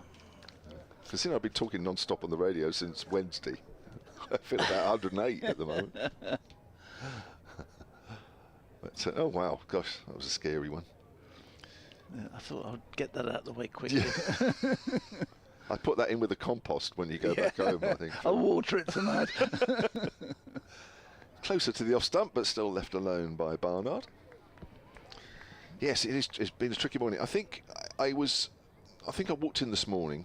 [SPEAKER 2] Considering I've been talking non-stop on the radio since Wednesday. I feel about 108 at the moment. But, oh, wow. Gosh, that was a scary one.
[SPEAKER 3] Yeah, I thought I'd get that out of the way quickly.
[SPEAKER 2] Yeah. I put that in with the compost when you go back home, I think.
[SPEAKER 3] I'll water it tonight.
[SPEAKER 2] Closer to the off stump, but still left alone by Barnard. Yes, it's been a tricky morning. I think I walked in this morning,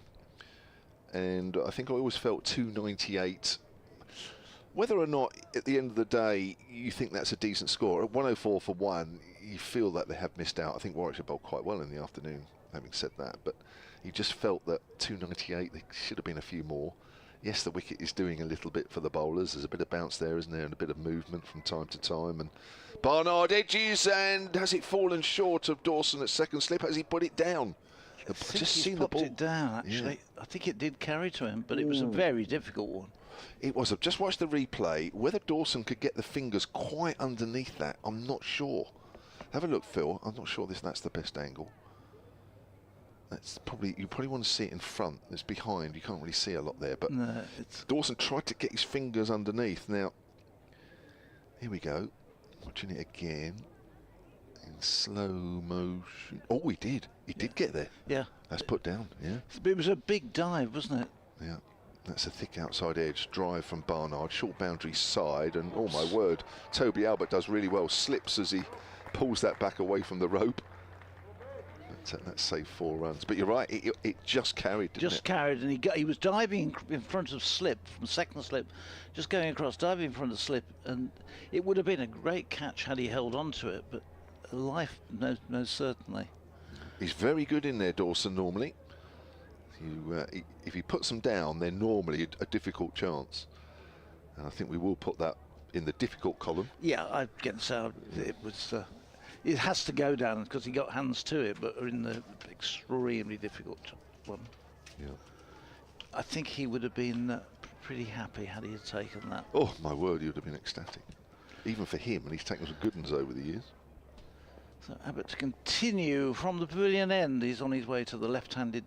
[SPEAKER 2] and I think I always felt 298. Whether or not at the end of the day you think that's a decent score, at 104 for 1, you feel that they have missed out. I think Warwickshire bowled quite well in the afternoon, having said that, but you just felt that 298, there should have been a few more. Yes, the wicket is doing a little bit for the bowlers. There's a bit of bounce there, isn't there, and a bit of movement from time to time. And Barnard edges, and has it fallen short of Dawson at second slip? Has he put it down?
[SPEAKER 3] I think just seen the ball. It down, actually. Yeah. I think it did carry to him, but it was a very difficult one.
[SPEAKER 2] It was. I've just watched the replay. Whether Dawson could get the fingers quite underneath that, I'm not sure. Have a look, Phil. I'm not sure that's the best angle. That's probably, you probably want to see it in front. It's behind. You can't really see a lot there. But
[SPEAKER 3] no,
[SPEAKER 2] Dawson tried to get his fingers underneath. Now, here we go. Watching it again. In slow motion. Oh, he did. He did get there.
[SPEAKER 3] Yeah.
[SPEAKER 2] That's put down, yeah.
[SPEAKER 3] It was a big dive, wasn't it?
[SPEAKER 2] Yeah. That's a thick outside edge drive from Barnard, short boundary side, and oh my word, Toby Albert does really well, slips as he pulls that back away from the rope. That's saved 4 runs. But you're right, it just carried, didn't it?
[SPEAKER 3] Just carried, and he was diving in front of slip, from second slip, just going across, diving in front of slip, and it would have been a great catch had he held on to it, but life, no certainly.
[SPEAKER 2] He's very good in there, Dawson, normally. If he puts them down, they're normally a difficult chance. And I think we will put that in the difficult column.
[SPEAKER 3] Yeah, I get so it was. It has to go down because he got hands to it, but in the extremely difficult one.
[SPEAKER 2] Yeah.
[SPEAKER 3] I think he would have been pretty happy had he had taken that.
[SPEAKER 2] Oh my word, he would have been ecstatic. Even for him, and he's taken some good ones over the years.
[SPEAKER 3] So Abbott to continue from the pavilion end. He's on his way to the left-handed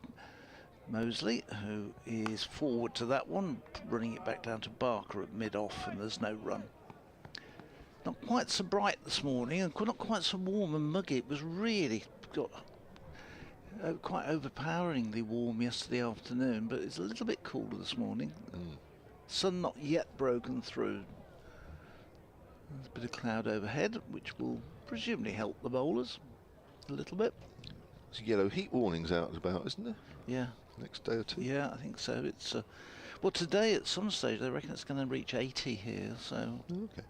[SPEAKER 3] Mosley, who is forward to that one, running it back down to Barker at mid-off, and there's no run. Not quite so bright this morning, and not quite so warm and muggy. It was really got quite overpoweringly warm yesterday afternoon, but it's a little bit cooler this morning. Sun not yet broken through. There's a bit of cloud overhead, which will presumably help the bowlers a little bit.
[SPEAKER 2] There's yellow heat warnings out and about, isn't there?
[SPEAKER 3] Yeah.
[SPEAKER 2] Next day or two.
[SPEAKER 3] Yeah, I think so. It's well, today at some stage they reckon it's going to reach 80 here. So
[SPEAKER 2] Okay.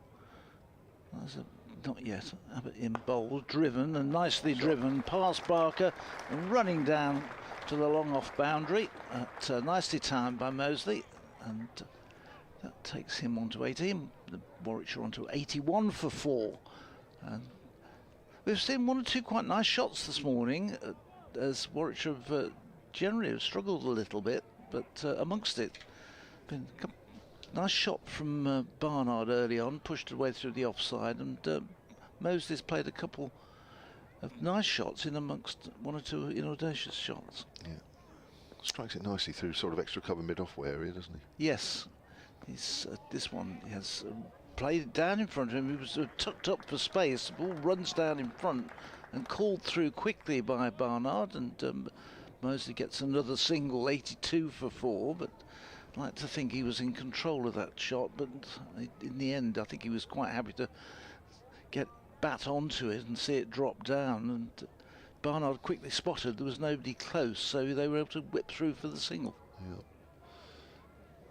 [SPEAKER 3] there's not yet. Abbott in bowl, driven and nicely driven past Barker and running down to the long off boundary. Nicely timed by Mosley, and that takes him on to 18. The Warwickshire on to 81 for 4. And we've seen 1 or 2 quite nice shots this morning, as Warwickshire have generally have struggled a little bit, but amongst it, been a nice shot from Barnard early on, pushed away through the offside, and Mosley's played a couple of nice shots in amongst 1 or 2 inaudacious shots.
[SPEAKER 2] Yeah. Strikes it nicely through sort of extra cover mid-off area, doesn't he?
[SPEAKER 3] Yes. He's, this one he has played it down in front of him. He was tucked up for space. The ball runs down in front and called through quickly by Barnard, and Mosley gets another single, 82 for 4, but I'd like to think he was in control of that shot, but in the end I think he was quite happy to get bat onto it and see it drop down, and Barnard quickly spotted there was nobody close, so they were able to whip through for the single.
[SPEAKER 2] Yeah.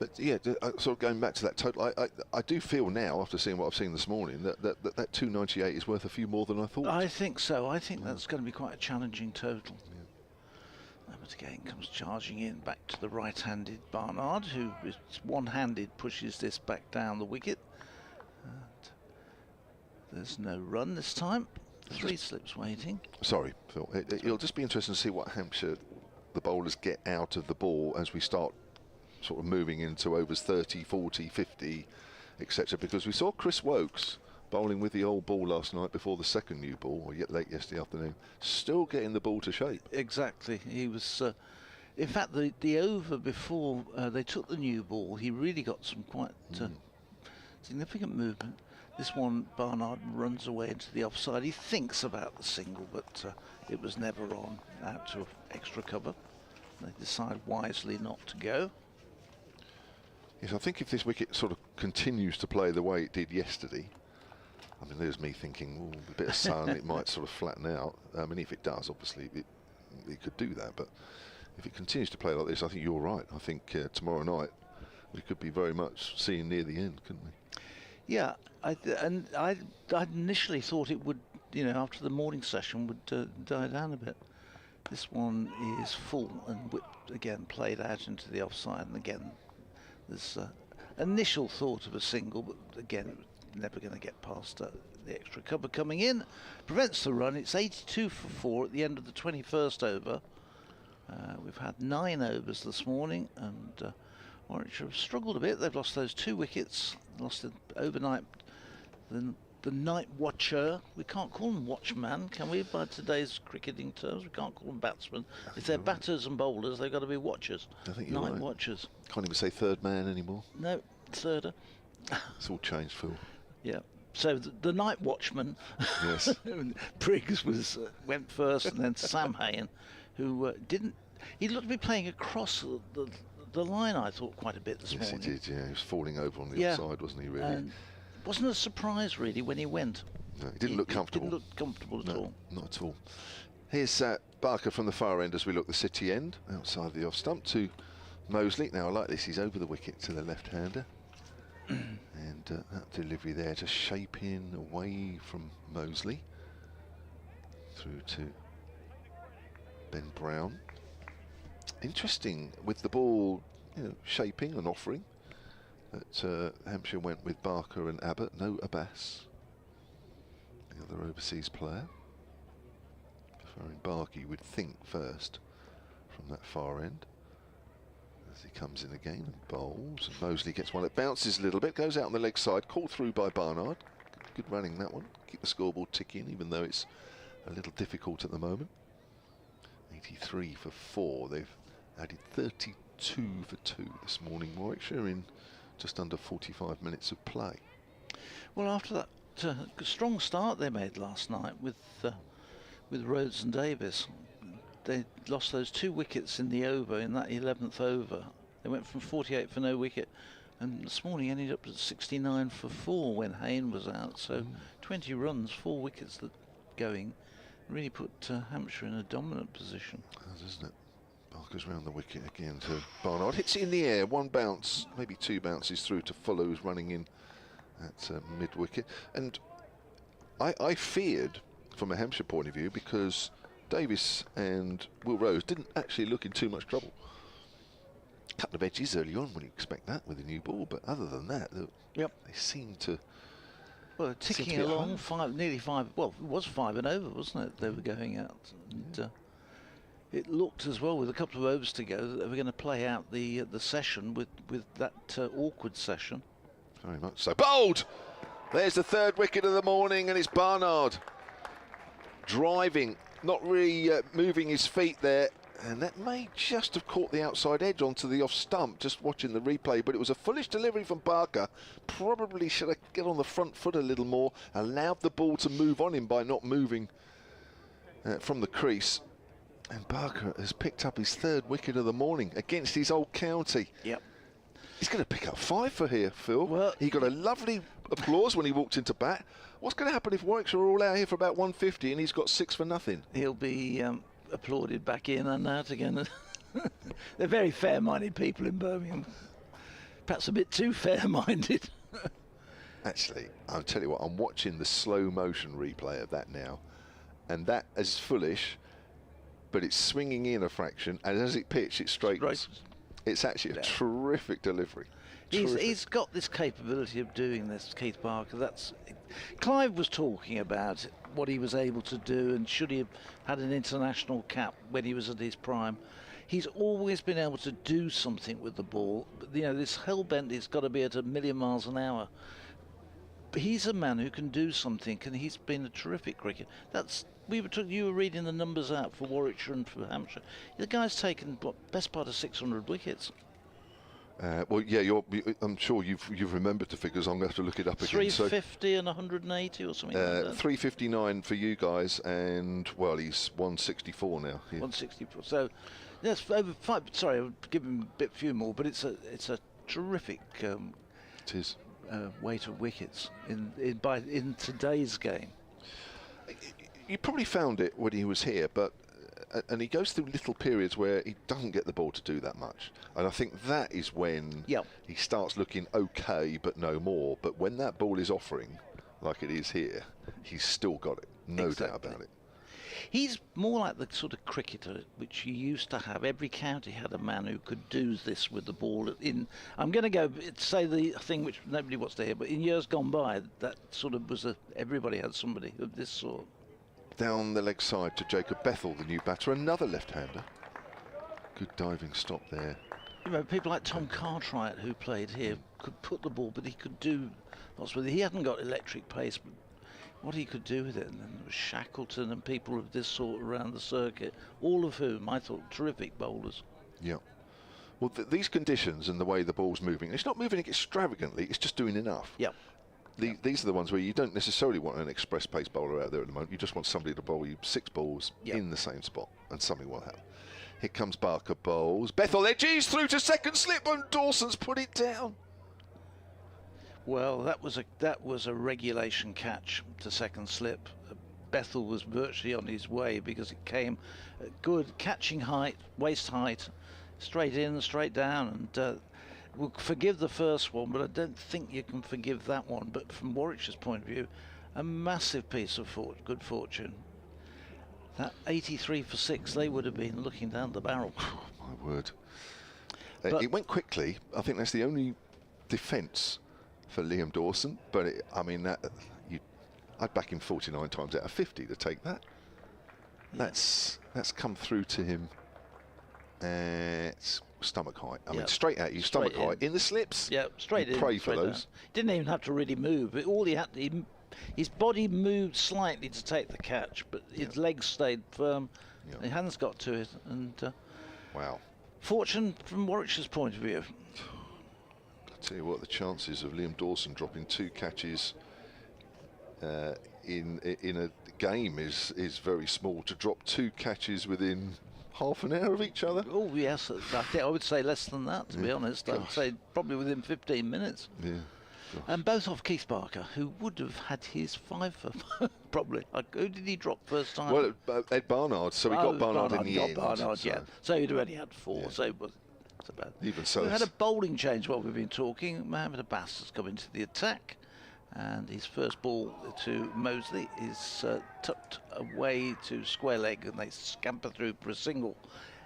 [SPEAKER 2] But yeah, sort of going back to that total, I do feel now, after seeing what I've seen this morning, that 298 is worth a few more than I thought.
[SPEAKER 3] I think so. I think that's going to be quite a challenging total. Abbott again comes charging in back to the right-handed Barnard, who is one-handed, pushes this back down the wicket. And there's no run this time. 3 slips waiting.
[SPEAKER 2] Sorry, Phil. It'll just be interesting to see what Hampshire, the bowlers, get out of the ball as we start sort of moving into overs 30, 40, 50, etc. Because we saw Chris Wokes bowling with the old ball last night before the second new ball, or yet late yesterday afternoon, still getting the ball to shape.
[SPEAKER 3] Exactly. He was, in fact, the over before they took the new ball, he really got some quite significant movement. This one, Barnard runs away into the offside. He thinks about the single, but it was never on, out to extra cover. They decide wisely not to go.
[SPEAKER 2] Yes, I think if this wicket sort of continues to play the way it did yesterday, I mean, there's me thinking, ooh, a bit of sun, it might sort of flatten out. I mean, if it does, obviously, it could do that. But if it continues to play like this, I think you're right. I think tomorrow night we could be very much seeing near the end, couldn't we?
[SPEAKER 3] Yeah, I initially thought it would, after the morning session, would die down a bit. This one is full and whipped again, played out into the offside, and again, there's initial thought of a single, but again, never going to get past the extra cover coming in. Prevents the run. It's 82 for 4 at the end of the 21st over. We've had 9 overs this morning, and Warwickshire have struggled a bit. They've lost those 2 wickets, lost it overnight. The night watcher, we can't call them watchman, can we, by today's cricketing terms? We can't call them batsmen. If they're batters and bowlers, they've got to be watchers.
[SPEAKER 2] I think you're
[SPEAKER 3] night
[SPEAKER 2] right.
[SPEAKER 3] watchers.
[SPEAKER 2] Can't even say third man anymore.
[SPEAKER 3] No, thirder.
[SPEAKER 2] It's all changed, Phil.
[SPEAKER 3] Yeah, So the night watchman,
[SPEAKER 2] Yes.
[SPEAKER 3] Briggs went first, and then Sam Hayen, who didn't. He looked to be playing across the line, I thought, quite a bit this morning.
[SPEAKER 2] Yes, he did. Yeah, he was falling over on the offside, wasn't he? Really.
[SPEAKER 3] And wasn't a surprise really when he went.
[SPEAKER 2] No, he didn't look comfortable.
[SPEAKER 3] Didn't look comfortable at all.
[SPEAKER 2] Not at all. Here's Barker from the far end as we look the city end, outside the off stump to Mosley. Now I like this, he's over the wicket to the left-hander. And that delivery there, just shaping away from Mosley. Through to Ben Brown. Interesting with the ball, shaping and offering. That Hampshire went with Barker and Abbott, no Abbas, the other overseas player. Preferring Barker, you would think, first from that far end. As he comes in again and bowls, and Mosley gets one that bounces a little bit, goes out on the leg side, called through by Barnard. Good running that one. Keep the scoreboard ticking, even though it's a little difficult at the moment. 83 for 4. They've added 32 for 2 this morning, Warwickshire, in just under 45 minutes of play.
[SPEAKER 3] Well, after that strong start they made last night with Rhodes and Davis, they lost those 2 wickets in the over, in that 11th over. They went from 48 for no wicket, and this morning ended up at 69 for 4 when Hayen was out. So 20 runs, 4 wickets that going, really put Hampshire in a dominant position.
[SPEAKER 2] Doesn't it? Barker's round the wicket again to Barnard. Hits it in the air, 1 bounce, maybe 2 bounces through to Fuller, who's running in at mid-wicket. And I feared, from a Hampshire point of view, because Davis and Will Rose didn't actually look in too much trouble. A couple of edges early on, when you expect that with a new ball, but other than that, they seemed to...
[SPEAKER 3] Well, ticking along, nearly 5, well, it was 5 and over, wasn't it? They were going out. And, it looked as well, with a couple of overs to go, that they were going to play out the session with that awkward session.
[SPEAKER 2] Very much so. Bowled! There's the 3rd wicket of the morning, and it's Barnard driving, not really moving his feet there, and that may just have caught the outside edge onto the off stump, just watching the replay, but it was a foolish delivery from Barker. Probably should have get on the front foot a little more, allowed the ball to move on him by not moving from the crease. And Barker has picked up his 3rd wicket of the morning against his old county.
[SPEAKER 3] Yep.
[SPEAKER 2] He's going to pick up 5 for here, Phil.
[SPEAKER 3] Well,
[SPEAKER 2] he got a lovely applause when he walked into bat. What's going to happen if Warwickshire are all out here for about 150 and he's got 6 for nothing?
[SPEAKER 3] He'll be applauded back in and out again. They're very fair-minded people in Birmingham. Perhaps a bit too fair-minded.
[SPEAKER 2] Actually, I'll tell you what, I'm watching the slow motion replay of that now, and that is foolish, but it's swinging in a fraction, and as it pitched, it straightens. It's actually a terrific delivery.
[SPEAKER 3] He's got this capability of doing this, Keith Barker. Clive was talking about what he was able to do, and should he have had an international cap when he was at his prime. He's always been able to do something with the ball. But, this hell-bent, it's got to be at 1,000,000 miles an hour. But he's a man who can do something, and he's been a terrific cricketer. You were reading the numbers out for Warwickshire and for Hampshire. The guy's taken best part of 600 wickets.
[SPEAKER 2] Well, yeah, I'm sure you've remembered the figures. I'm going to have to look it up again.
[SPEAKER 3] 350 and 180 or something like that.
[SPEAKER 2] 359 for you guys, and well, he's 164 now. Yeah.
[SPEAKER 3] 164. So, yes, over 5. Sorry, I'll give him a few more, but it's a terrific.
[SPEAKER 2] It is.
[SPEAKER 3] Weight of wickets in today's game.
[SPEAKER 2] You probably found it when he was here, but and he goes through little periods where he doesn't get the ball to do that much, and I think that is when he starts looking okay, but no more. But when that ball is offering, like it is here, he's still got it, no doubt about it.
[SPEAKER 3] He's more like the sort of cricketer which you used to have. Every county had a man who could do this with the ball. I'm going to go say the thing which nobody wants to hear, but in years gone by, that sort of was everybody had somebody of this sort.
[SPEAKER 2] Down the leg side to Jacob Bethel, the new batter, another left-hander. Good diving stop there.
[SPEAKER 3] People like Tom Cartwright, who played here, could put the ball, but he could do lots with it. He hadn't got electric pace, but what he could do with it. And then there was Shackleton and people of this sort around the circuit, all of whom I thought terrific bowlers.
[SPEAKER 2] Yeah. Well, these conditions and the way the ball's moving, it's not moving extravagantly, it's just doing enough.
[SPEAKER 3] Yeah.
[SPEAKER 2] These are the ones where you don't necessarily want an express pace bowler out there at the moment. You just want somebody to bowl you 6 balls in the same spot, and something will happen. Here comes Barker bowls. Bethel edges through to second slip, and Dawson's put it down.
[SPEAKER 3] Well, that was a regulation catch to second slip. Bethel was virtually on his way because it came good catching height, waist height, straight in, straight down, and we'll forgive the first one, but I don't think you can forgive that one. But from Warwickshire's point of view, a massive piece of good fortune. That 83 for 6, they would have been looking down the barrel.
[SPEAKER 2] My word. It went quickly. I think that's the only defence for Liam Dawson. But I'd back him 49 times out of 50 to take that. That's come through to him at stomach height. I mean, straight at you, stomach height in the slips.
[SPEAKER 3] Yeah, straight in.
[SPEAKER 2] Pray for those.
[SPEAKER 3] Down. Didn't even have to really move. All he had to, his body moved slightly to take the catch, but his legs stayed firm. His hands got to it, and
[SPEAKER 2] wow.
[SPEAKER 3] Fortune from Warwickshire's point of view.
[SPEAKER 2] I'll tell you what, the chances of Liam Dawson dropping 2 catches in a game is very small. To drop 2 catches within half an hour of each other.
[SPEAKER 3] Oh yes, I would say less than that, to be honest. I'd say probably within 15 minutes.
[SPEAKER 2] Yeah.
[SPEAKER 3] And both off Keith Barker, who would have had his 5 for probably. Who did he drop first time?
[SPEAKER 2] Well, Ed Barnard. So he got Barnard in the end.
[SPEAKER 3] Barnard, so he'd already had 4. So it wasn't so bad.
[SPEAKER 2] Even so,
[SPEAKER 3] we had a bowling change while we've been talking. Mohammed Abbas has come into the attack, and his first ball to Mosley is tucked away to square leg, and they scamper through for a single.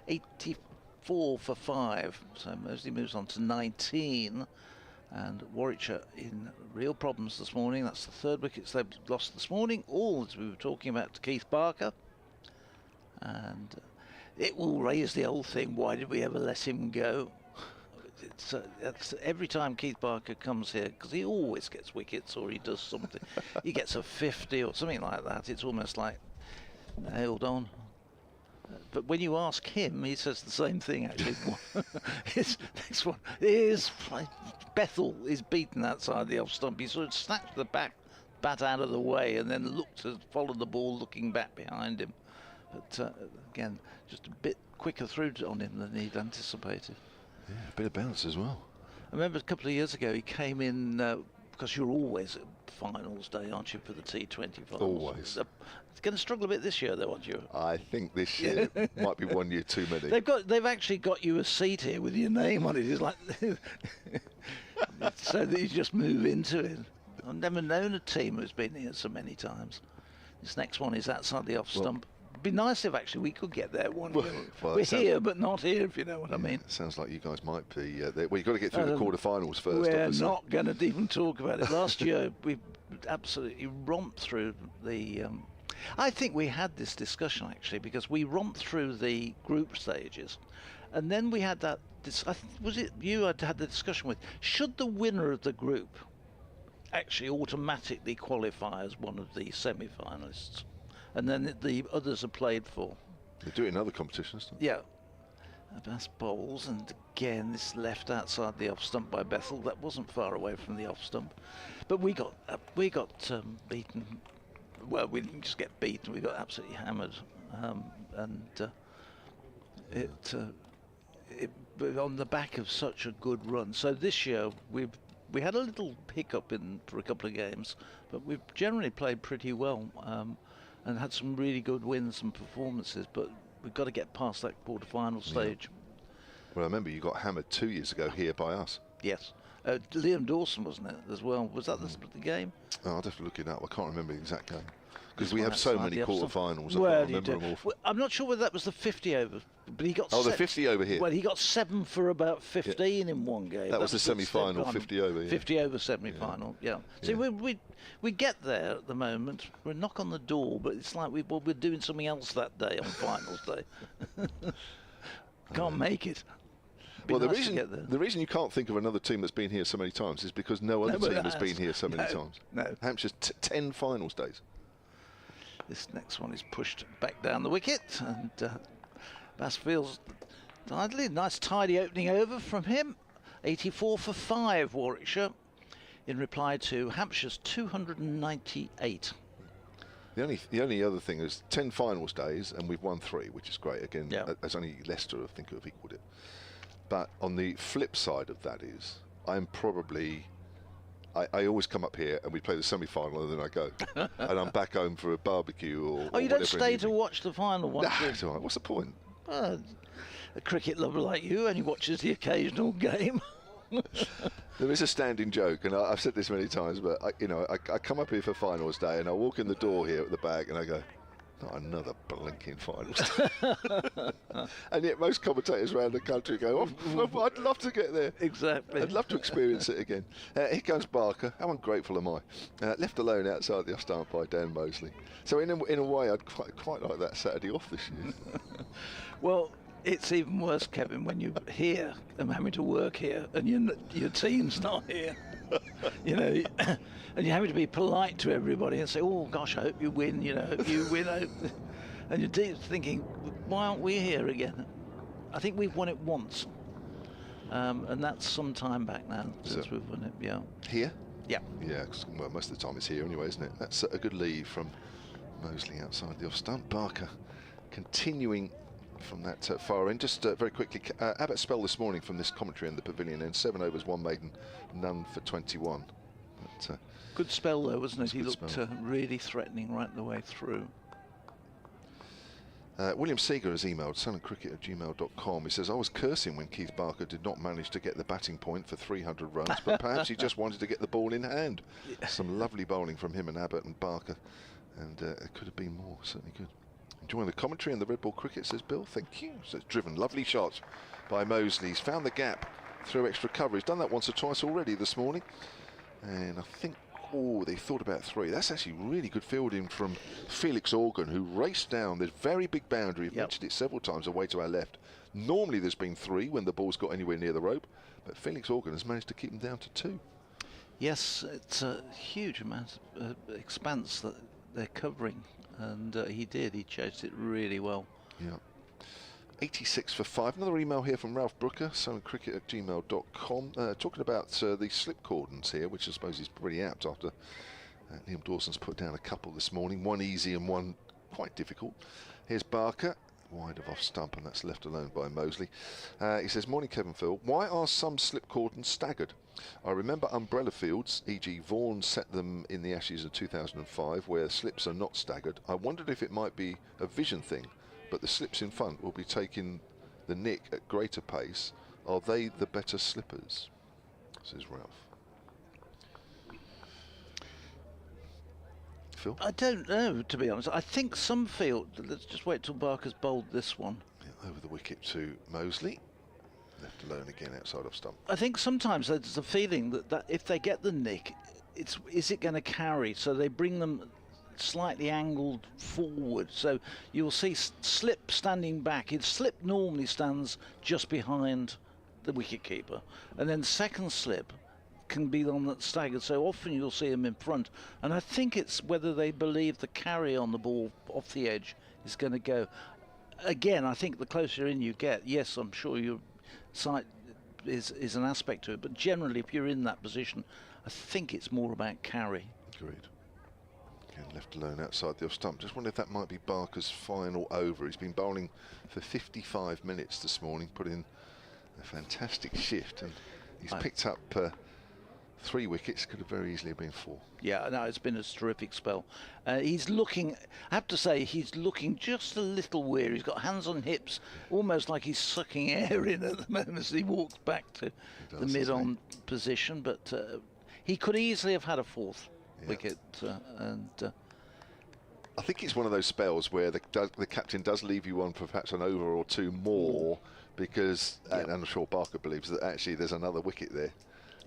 [SPEAKER 3] 84 for 5. So Mosley moves on to 19. And Warwickshire in real problems this morning. That's the 3rd wickets they've lost this morning, all as we were talking about to Keith Barker. And it will raise the old thing, why did we ever let him go? It's every time Keith Barker comes here, because he always gets wickets or he does something. He gets a 50 or something like that. It's almost like, hold on. But when you ask him, he says the same thing, actually. His next one is Bethel is beaten outside the off stump. He sort of snatched the bat out of the way and then looked to follow the ball, looking back behind him. But again, just a bit quicker through on him than he'd anticipated.
[SPEAKER 2] Yeah, a bit of bounce as well.
[SPEAKER 3] I remember a couple of years ago he came in, because you're always at finals day, aren't you, for the T20 finals?
[SPEAKER 2] Always.
[SPEAKER 3] It's going to struggle a bit this year, though, aren't you?
[SPEAKER 2] I think this year might be 1 year too many.
[SPEAKER 3] They've actually got you a seat here with your name on it. It's like so that you just move into it. I've never known a team who's been here so many times. This next one is outside the off stump. It'd be nice if actually we could get there one. We're here, but not here, if you know what I mean.
[SPEAKER 2] It sounds like you guys might be. Well, you've got to get through the quarterfinals first.
[SPEAKER 3] We're
[SPEAKER 2] obviously.
[SPEAKER 3] not going to even talk about it. Last year we absolutely romped through the. I think we had this discussion actually because we romped through the group stages, and then we had that. Was it you I'd had the discussion with? Should the winner of the group actually automatically qualify as one of the semi-finalists, and then the others are played for?
[SPEAKER 2] They do it in other competitions, don't they?
[SPEAKER 3] Yeah. Abbas bowls, and again this left outside the off stump by Bethel. That wasn't far away from the off stump, but we got beaten. Well, we didn't just get beaten; we got absolutely hammered, but on the back of such a good run. So this year we had a little hiccup for a couple of games, but we've generally played pretty well and had some really good wins and performances. But we've got to get past that quarter-final stage.
[SPEAKER 2] Well, I remember you got hammered 2 years ago here by us.
[SPEAKER 3] Yes. Liam Dawson, wasn't it, as well? Was that the game?
[SPEAKER 2] Oh, I'd have to look it up. I can't remember the exact game. Because we have so many quarter-finals, I can't remember them all.
[SPEAKER 3] Well, I'm not sure whether that was the 50 over, but he got...
[SPEAKER 2] Oh, the 50 over here.
[SPEAKER 3] Well, he got 7 for about 15 in one game.
[SPEAKER 2] That was the semi-final, 50 over, yeah.
[SPEAKER 3] 50 over semi-final, yeah. See, we get there at the moment. We're knock on the door, but it's like we're doing something else that day on finals day. Can't make it.
[SPEAKER 2] Well, the reason you can't think of another team that's been here so many times is because no other team has been here so many times.
[SPEAKER 3] No.
[SPEAKER 2] Hampshire's 10 finals days.
[SPEAKER 3] This next one is pushed back down the wicket, and Bass feels idly. Nice tidy opening over from him. 84 for 5, Warwickshire. in reply to Hampshire's 298.
[SPEAKER 2] The only other thing is 10 finals days, and we've won 3, which is great. Again, there's only Leicester, I think, who have equalled it. But on the flip side of that is, I'm probably... I always come up here and we play the semi-final and then I go. And I'm back home for a barbecue or
[SPEAKER 3] Oh, you don't stay to watch the final one?
[SPEAKER 2] Nah, it's all right. What's the point?
[SPEAKER 3] A cricket lover like you only watches the occasional game.
[SPEAKER 2] There is a standing joke, and I've said this many times, but I come up here for finals day and I walk in the door here at the back and I go, not another blinking finals day. And yet most commentators around the country go, oh, I'd love to get there.
[SPEAKER 3] Exactly.
[SPEAKER 2] I'd love to experience it again. Here comes Barker. How ungrateful am I? Left alone outside the off stump by Dan Mosley. So in a way, I'd quite like that Saturday off this year.
[SPEAKER 3] Well, it's even worse, Kevin, when you're here and having to work here and your team's not here. You know, and you're having to be polite to everybody and say, oh gosh, I hope you win, hope you win. And you're thinking, why aren't we here again? I think we've won it once. And that's some time back now since we've won it, yeah.
[SPEAKER 2] Here?
[SPEAKER 3] Yeah.
[SPEAKER 2] Yeah, well, most of the time it's here anyway, isn't it? That's a good lead from Mosley outside the off stump. Barker continuing from that far end. Just very quickly, Abbott's spell this morning from this commentary in the pavilion, and 7 overs, 1 maiden, none for 21. But,
[SPEAKER 3] good spell though, wasn't it? He looked really threatening right the way through.
[SPEAKER 2] William Seeger has emailed sunandcricket@gmail.com. He says, I was cursing when Keith Barker did not manage to get the batting point for 300 runs, but perhaps he just wanted to get the ball in hand. Yeah. Some lovely bowling from him and Abbott and Barker, and it could have been more, certainly good. Enjoying the commentary and the red ball cricket, says Bill. Thank you. So it's driven. Lovely shot by Mosley. He's found the gap through extra cover. He's done that once or twice already this morning. And I think, they thought about 3. That's actually really good fielding from Felix Organ, who raced down this very big boundary. We've mentioned it several times away to our left. Normally there's been 3 when the ball's got anywhere near the rope, but Felix Organ has managed to keep them down to 2. Yes,
[SPEAKER 3] it's a huge amount of expanse that they're covering. And he chased it really well.
[SPEAKER 2] Yeah. 86 for 5. Another email here from Ralph Brooker, sunandcricket@gmail.com, talking about the slip cordons here, which I suppose is pretty apt after Liam Dawson's put down a couple this morning, one easy and one quite difficult. Here's Barker, wide of off stump, and that's left alone by Mosley. He says, morning Kevin Phil, why are some slip cordons staggered? I remember umbrella fields, e.g. Vaughan set them in the Ashes of 2005, where slips are not staggered. I wondered if it might be a vision thing, but the slips in front will be taking the nick at greater pace. Are they the better slippers? Says Ralph. Phil?
[SPEAKER 3] I don't know, to be honest. I think some field, let's just wait till Barker's bowled this one.
[SPEAKER 2] Yeah, over the wicket to Mosley. Left alone again outside off stump.
[SPEAKER 3] I think sometimes there's a feeling that if they get the nick, is it going to carry? So they bring them slightly angled forward. So you'll see slip standing back. Slip normally stands just behind the wicket keeper, and then second slip can be the one that's staggered. So often you'll see them in front, and I think it's whether they believe the carry on the ball off the edge is going to go. Again, I think the closer in you get, yes, I'm sure your sight is an aspect to it, but generally if you're in that position, I think it's more about carry.
[SPEAKER 2] Agreed. Again, left alone outside the off stump. Just wonder if that might be Barker's final over. He's been bowling for 55 minutes this morning, put in a fantastic shift, and he's picked up 3 wickets. Could have very easily been 4.
[SPEAKER 3] Yeah, no, it's been a terrific spell. He's looking, I have to say, he's looking just a little weary. He's got hands on hips, almost like he's sucking air in at the moment as he walks back to the mid-on position. But he could easily have had a 4th wicket.
[SPEAKER 2] I think it's one of those spells where the captain does leave you on for perhaps an over or 2 more, because, and I'm sure Barker believes that actually there's another wicket there.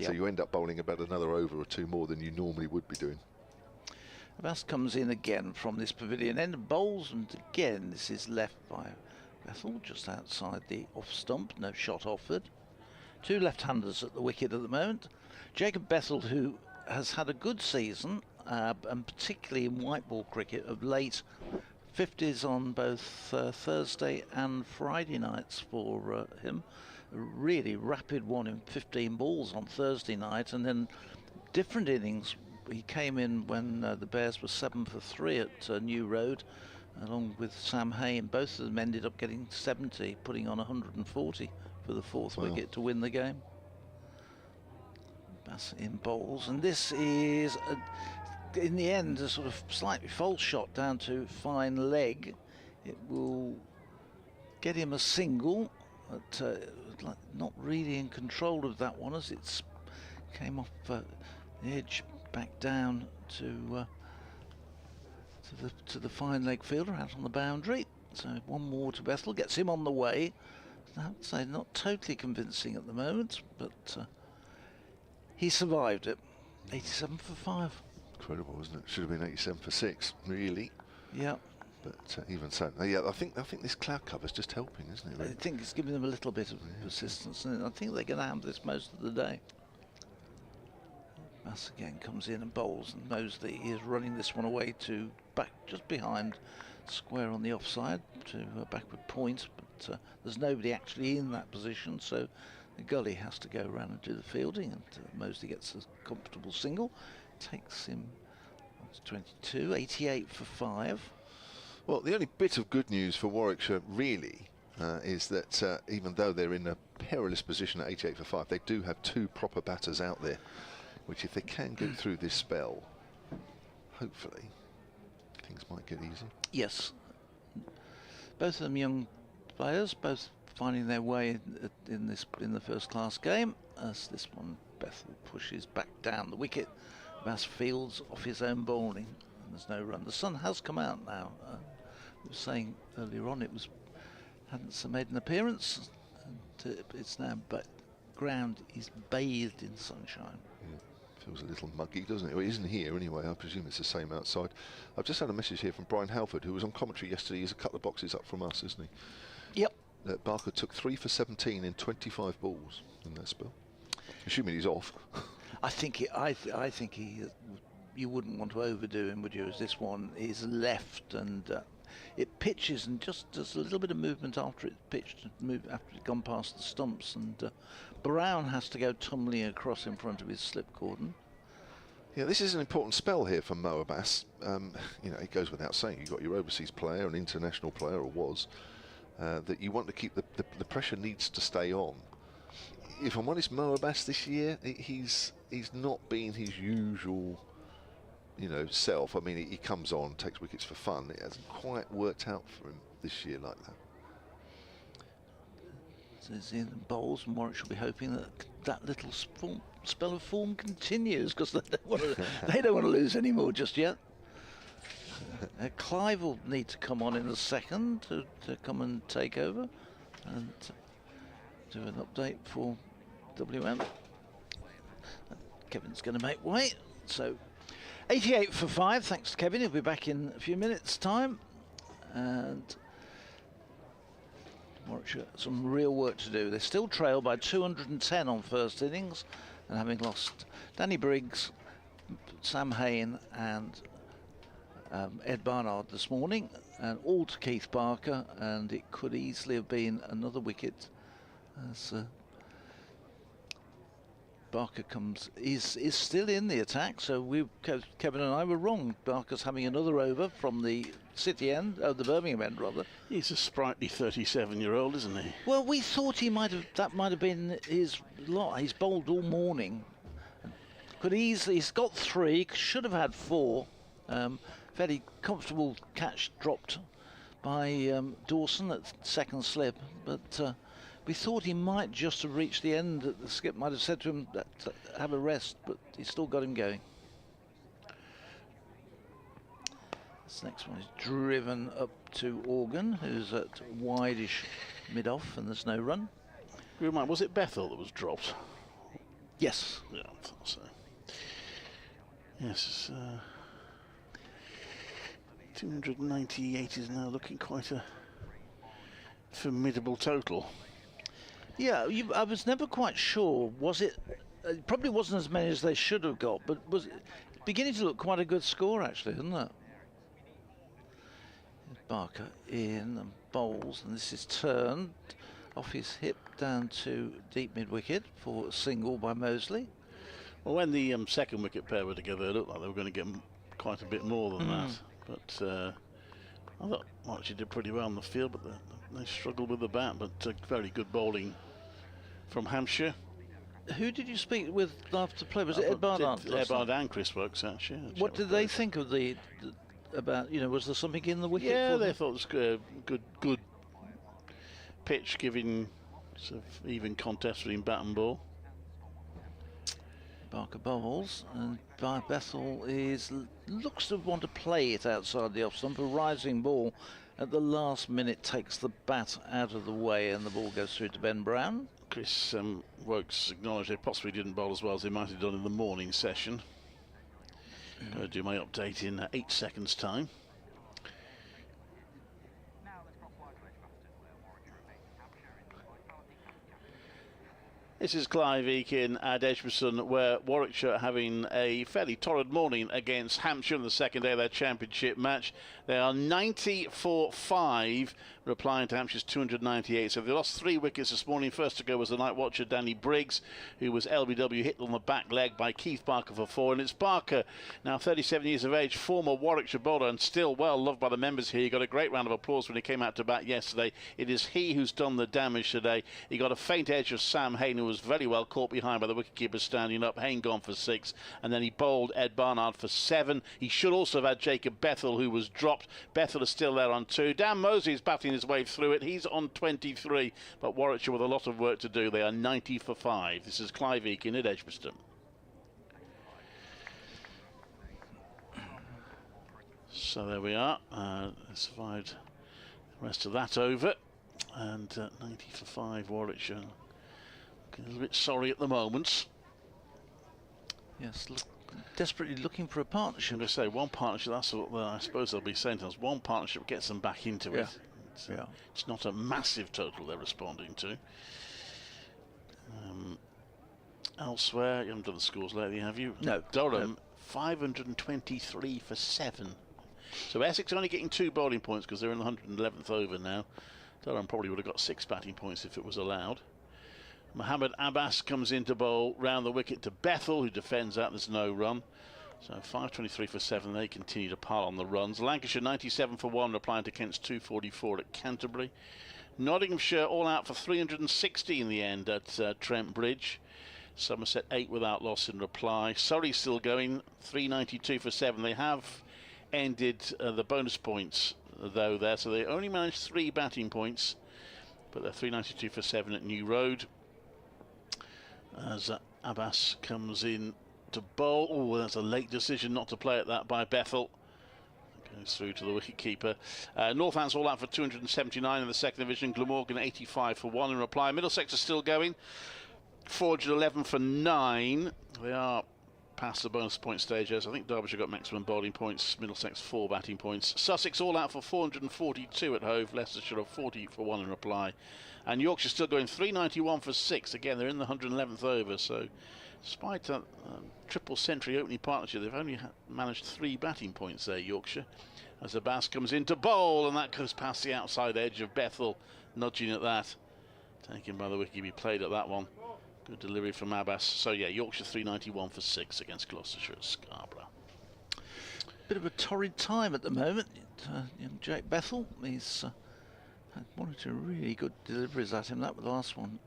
[SPEAKER 2] So you end up bowling about another over or 2 more than you normally would be doing.
[SPEAKER 3] Abbas comes in again from this pavilion end of bowls, and again this is left by Bethel just outside the off stump. No shot offered. 2 left-handers at the wicket at the moment. Jacob Bethel, who has had a good season, and particularly in white ball cricket of late. 50s on both Thursday and Friday nights for him. A really rapid one in 15 balls on Thursday night, and then different innings. He came in when the Bears were 7 for 3 at New Road, along with Sam Hay, and both of them ended up getting 70, putting on 140 for the fourth wicket to win the game. Bassett in bowls, and this is, in the end, a sort of slightly false shot down to fine leg. It will get him a single, but not really in control of that one, as it came off the edge back down to the fine leg fielder out on the boundary. So one more to Bethel, gets him on the way. I would say not totally convincing at the moment, but he survived it. 87 for 5.
[SPEAKER 2] Incredible, isn't it? Should have been 87 for 6, really.
[SPEAKER 3] Yeah.
[SPEAKER 2] But even so, yeah, I think this cloud cover's just helping, isn't it? Really?
[SPEAKER 3] I think it's giving them a little bit of persistence, and I think they're going to have this most of the day. Bass again comes in and bowls, and Mosley is running this one away to back just behind square on the offside to a backward point, but there's nobody actually in that position, so the gully has to go around and do the fielding, and Mosley gets a comfortable single, takes him to 22, 88 for 5.
[SPEAKER 2] Well, the only bit of good news for Warwickshire really is that even though they're in a perilous position at 88 for 5, they do have 2 proper batters out there, which if they can get through this spell, hopefully things might get easy.
[SPEAKER 3] Yes, both of them young players, both finding their way in the first class game, as this one Bethel pushes back down the wicket. Bass fields off his own bowling, and there's no run. The sun has come out now. I was saying earlier on it hadn't made an appearance, and it's now, but ground is bathed in sunshine.
[SPEAKER 2] Feels a little muggy, doesn't it? Well, it isn't here anyway. I presume it's the same outside. I've just had a message here from Brian Halford, who was on commentary yesterday. He's a couple of boxes up from us, isn't he?
[SPEAKER 3] Yep.
[SPEAKER 2] That Barker took 3 for 17 in 25 balls in that spell. Assuming he's off.
[SPEAKER 3] I think he. You wouldn't want to overdo him, would you? As this one is left, and it pitches and just does a little bit of movement after it's pitched, after it's gone past the stumps, and Brown has to go tumbling across in front of his slip cordon.
[SPEAKER 2] Yeah, this is an important spell here for Mo Abbas. You know, it goes without saying, you've got your overseas player, an international player, or was, that you want to keep the pressure needs to stay on. If I'm honest, Mo Abbas this year, he's not been his usual, you know, self. I mean, he comes on, takes wickets for fun. It hasn't quite worked out for him this year like that.
[SPEAKER 3] So he's in bowls, and Warwick should be hoping that little spell of form continues, because they don't want to lose any more just yet. Clive will need to come on in a second to come and take over and do an update for WM. Kevin's going to make way. So 88 for 5, thanks to Kevin. He'll be back in a few minutes' time. And Warwickshire, some real work to do. They still trail by 210 on first innings, and having lost Danny Briggs, Sam Hain and Ed Barnard this morning, and all to Keith Barker, and it could easily have been another wicket as Barker is still in the attack. So Kevin and I were wrong. Barker's having another over from the City end, the Birmingham end rather.
[SPEAKER 1] He's a sprightly 37-year-old, isn't he?
[SPEAKER 3] Well, we thought that might have been his lot. He's bowled all morning. He's got 3, should have had 4. Very comfortable catch dropped by Dawson at second slip, but we thought he might just have reached the end. The skip might have said to him that have a rest, but he still got him going. This next one is driven up to Organ, who's at wide-ish mid-off, and there's no run.
[SPEAKER 1] Was it Bethel that was dropped?
[SPEAKER 3] Yes.
[SPEAKER 1] Yeah, I thought so. Yes, 298 is now looking quite a formidable total.
[SPEAKER 3] Yeah, I was never quite sure. Was it? It probably wasn't as many as they should have got, but was it beginning to look quite a good score actually, isn't it? Barker in and bowls, and this is turned off his hip down to deep mid wicket for a single by Mosley.
[SPEAKER 1] Well, when the second wicket pair were together, it looked like they were going to get quite a bit more than that. But I thought Warwickshire did pretty well on the field, but they struggled with the bat. But very good bowling from Hampshire.
[SPEAKER 3] Who did you speak with after play? Was it Barnard?
[SPEAKER 1] Barnard and Chris Wokes, actually.
[SPEAKER 3] What did they think of about, was there something in the wicket?
[SPEAKER 1] Yeah, they thought it was a good pitch, giving sort of even contest between bat and ball.
[SPEAKER 3] Barker bowls, and Bethel looks to want to play it outside the off stump. A rising ball at the last minute takes the bat out of the way, and the ball goes through to Ben Brown.
[SPEAKER 1] Chris Wokes acknowledged they possibly didn't bowl as well as they might have done in the morning session. I'll do my update in 8 seconds' time. This is Clive Eakin at Edgbaston, where Warwickshire are having a fairly torrid morning against Hampshire in the second day of their championship match. They are 90 for 5, replying to Hampshire's 298. So they lost 3 wickets this morning. First to go was the night watcher, Danny Briggs, who was LBW hit on the back leg by Keith Barker for 4. And it's Barker, now 37 years of age, former Warwickshire bowler, and still well loved by the members here. He got a great round of applause when he came out to bat yesterday. It is he who's done the damage today. He got a faint edge of Sam Hayne, who was very well caught behind by the wicketkeeper standing up. Hayne gone for 6, and then he bowled Ed Barnard for 7. He should also have had Jacob Bethel, who was dropped. Bethel is still there on 2. Dan Mosley is batting his way through it. He's on 23, but Warwickshire with a lot of work to do. They are 90 for 5. This is Clive Eakin at Edgbaston. So there we are. Survived the rest of that over, and 90 for 5 Warwickshire. A little bit sorry at the moment.
[SPEAKER 3] Yes, desperately looking for a partnership.
[SPEAKER 1] I'm going to say one partnership, that's what I suppose they'll be saying to us. One partnership gets them back into it. It's not a massive total they're responding to. Elsewhere, you haven't done the scores lately, have you?
[SPEAKER 3] No.
[SPEAKER 1] Durham,
[SPEAKER 3] no.
[SPEAKER 1] 523 for 7. So Essex only getting 2 bowling points because they're in the 111th over now. Durham probably would have got 6 batting points if it was allowed. Mohammed Abbas comes in to bowl round the wicket to Bethel, who defends that. There's no run. So 523 for 7. They continue to pile on the runs. Lancashire 97 for 1, replying to Kent's 244 at Canterbury. Nottinghamshire all out for 360 in the end at Trent Bridge. Somerset 8 without loss in reply. Surrey still going, 392 for 7. They have ended the bonus points though there, so they only managed 3 batting points, but they're 392 for 7 at New Road. As Abbas comes in to bowl. Oh, that's a late decision not to play at that by Bethel. Goes through to the wicket-keeper. Northants all out for 279 in the second division. Glamorgan 85 for 1 in reply. Middlesex are still going. 411 for 9. They are past the bonus point stage, as I think Derbyshire got maximum bowling points. Middlesex 4 batting points. Sussex all out for 442 at Hove. Leicestershire are 40 for 1 in reply. And Yorkshire still going 391 for 6. Again, they're in the 111th over. So, despite a triple century opening partnership, they've only managed 3 batting points there, Yorkshire. As Abbas comes in to bowl, and that goes past the outside edge of Bethel, nudging at that. Taken by the wicket, he played at that one. Good delivery from Abbas. So, yeah, Yorkshire 391 for 6 against Gloucestershire at Scarborough.
[SPEAKER 3] Bit of a torrid time at the moment. Young Jake Bethel, he's had 1 or 2 really good deliveries at him. That last one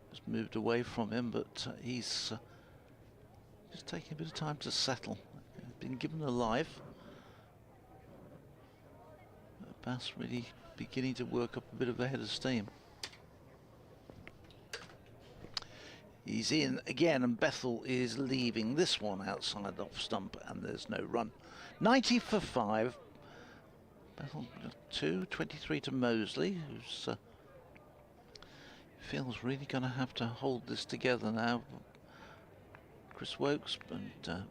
[SPEAKER 3] was moved away from him, but he's just taking a bit of time to settle. He's been given a live. Abbas really beginning to work up a bit of a head of steam. He's in again, and Bethel is leaving this one outside off stump, and there's no run. 90 for 5. Bethel 2, 23 to Mosley, who's feels really going to have to hold this together now. Chris Wokes and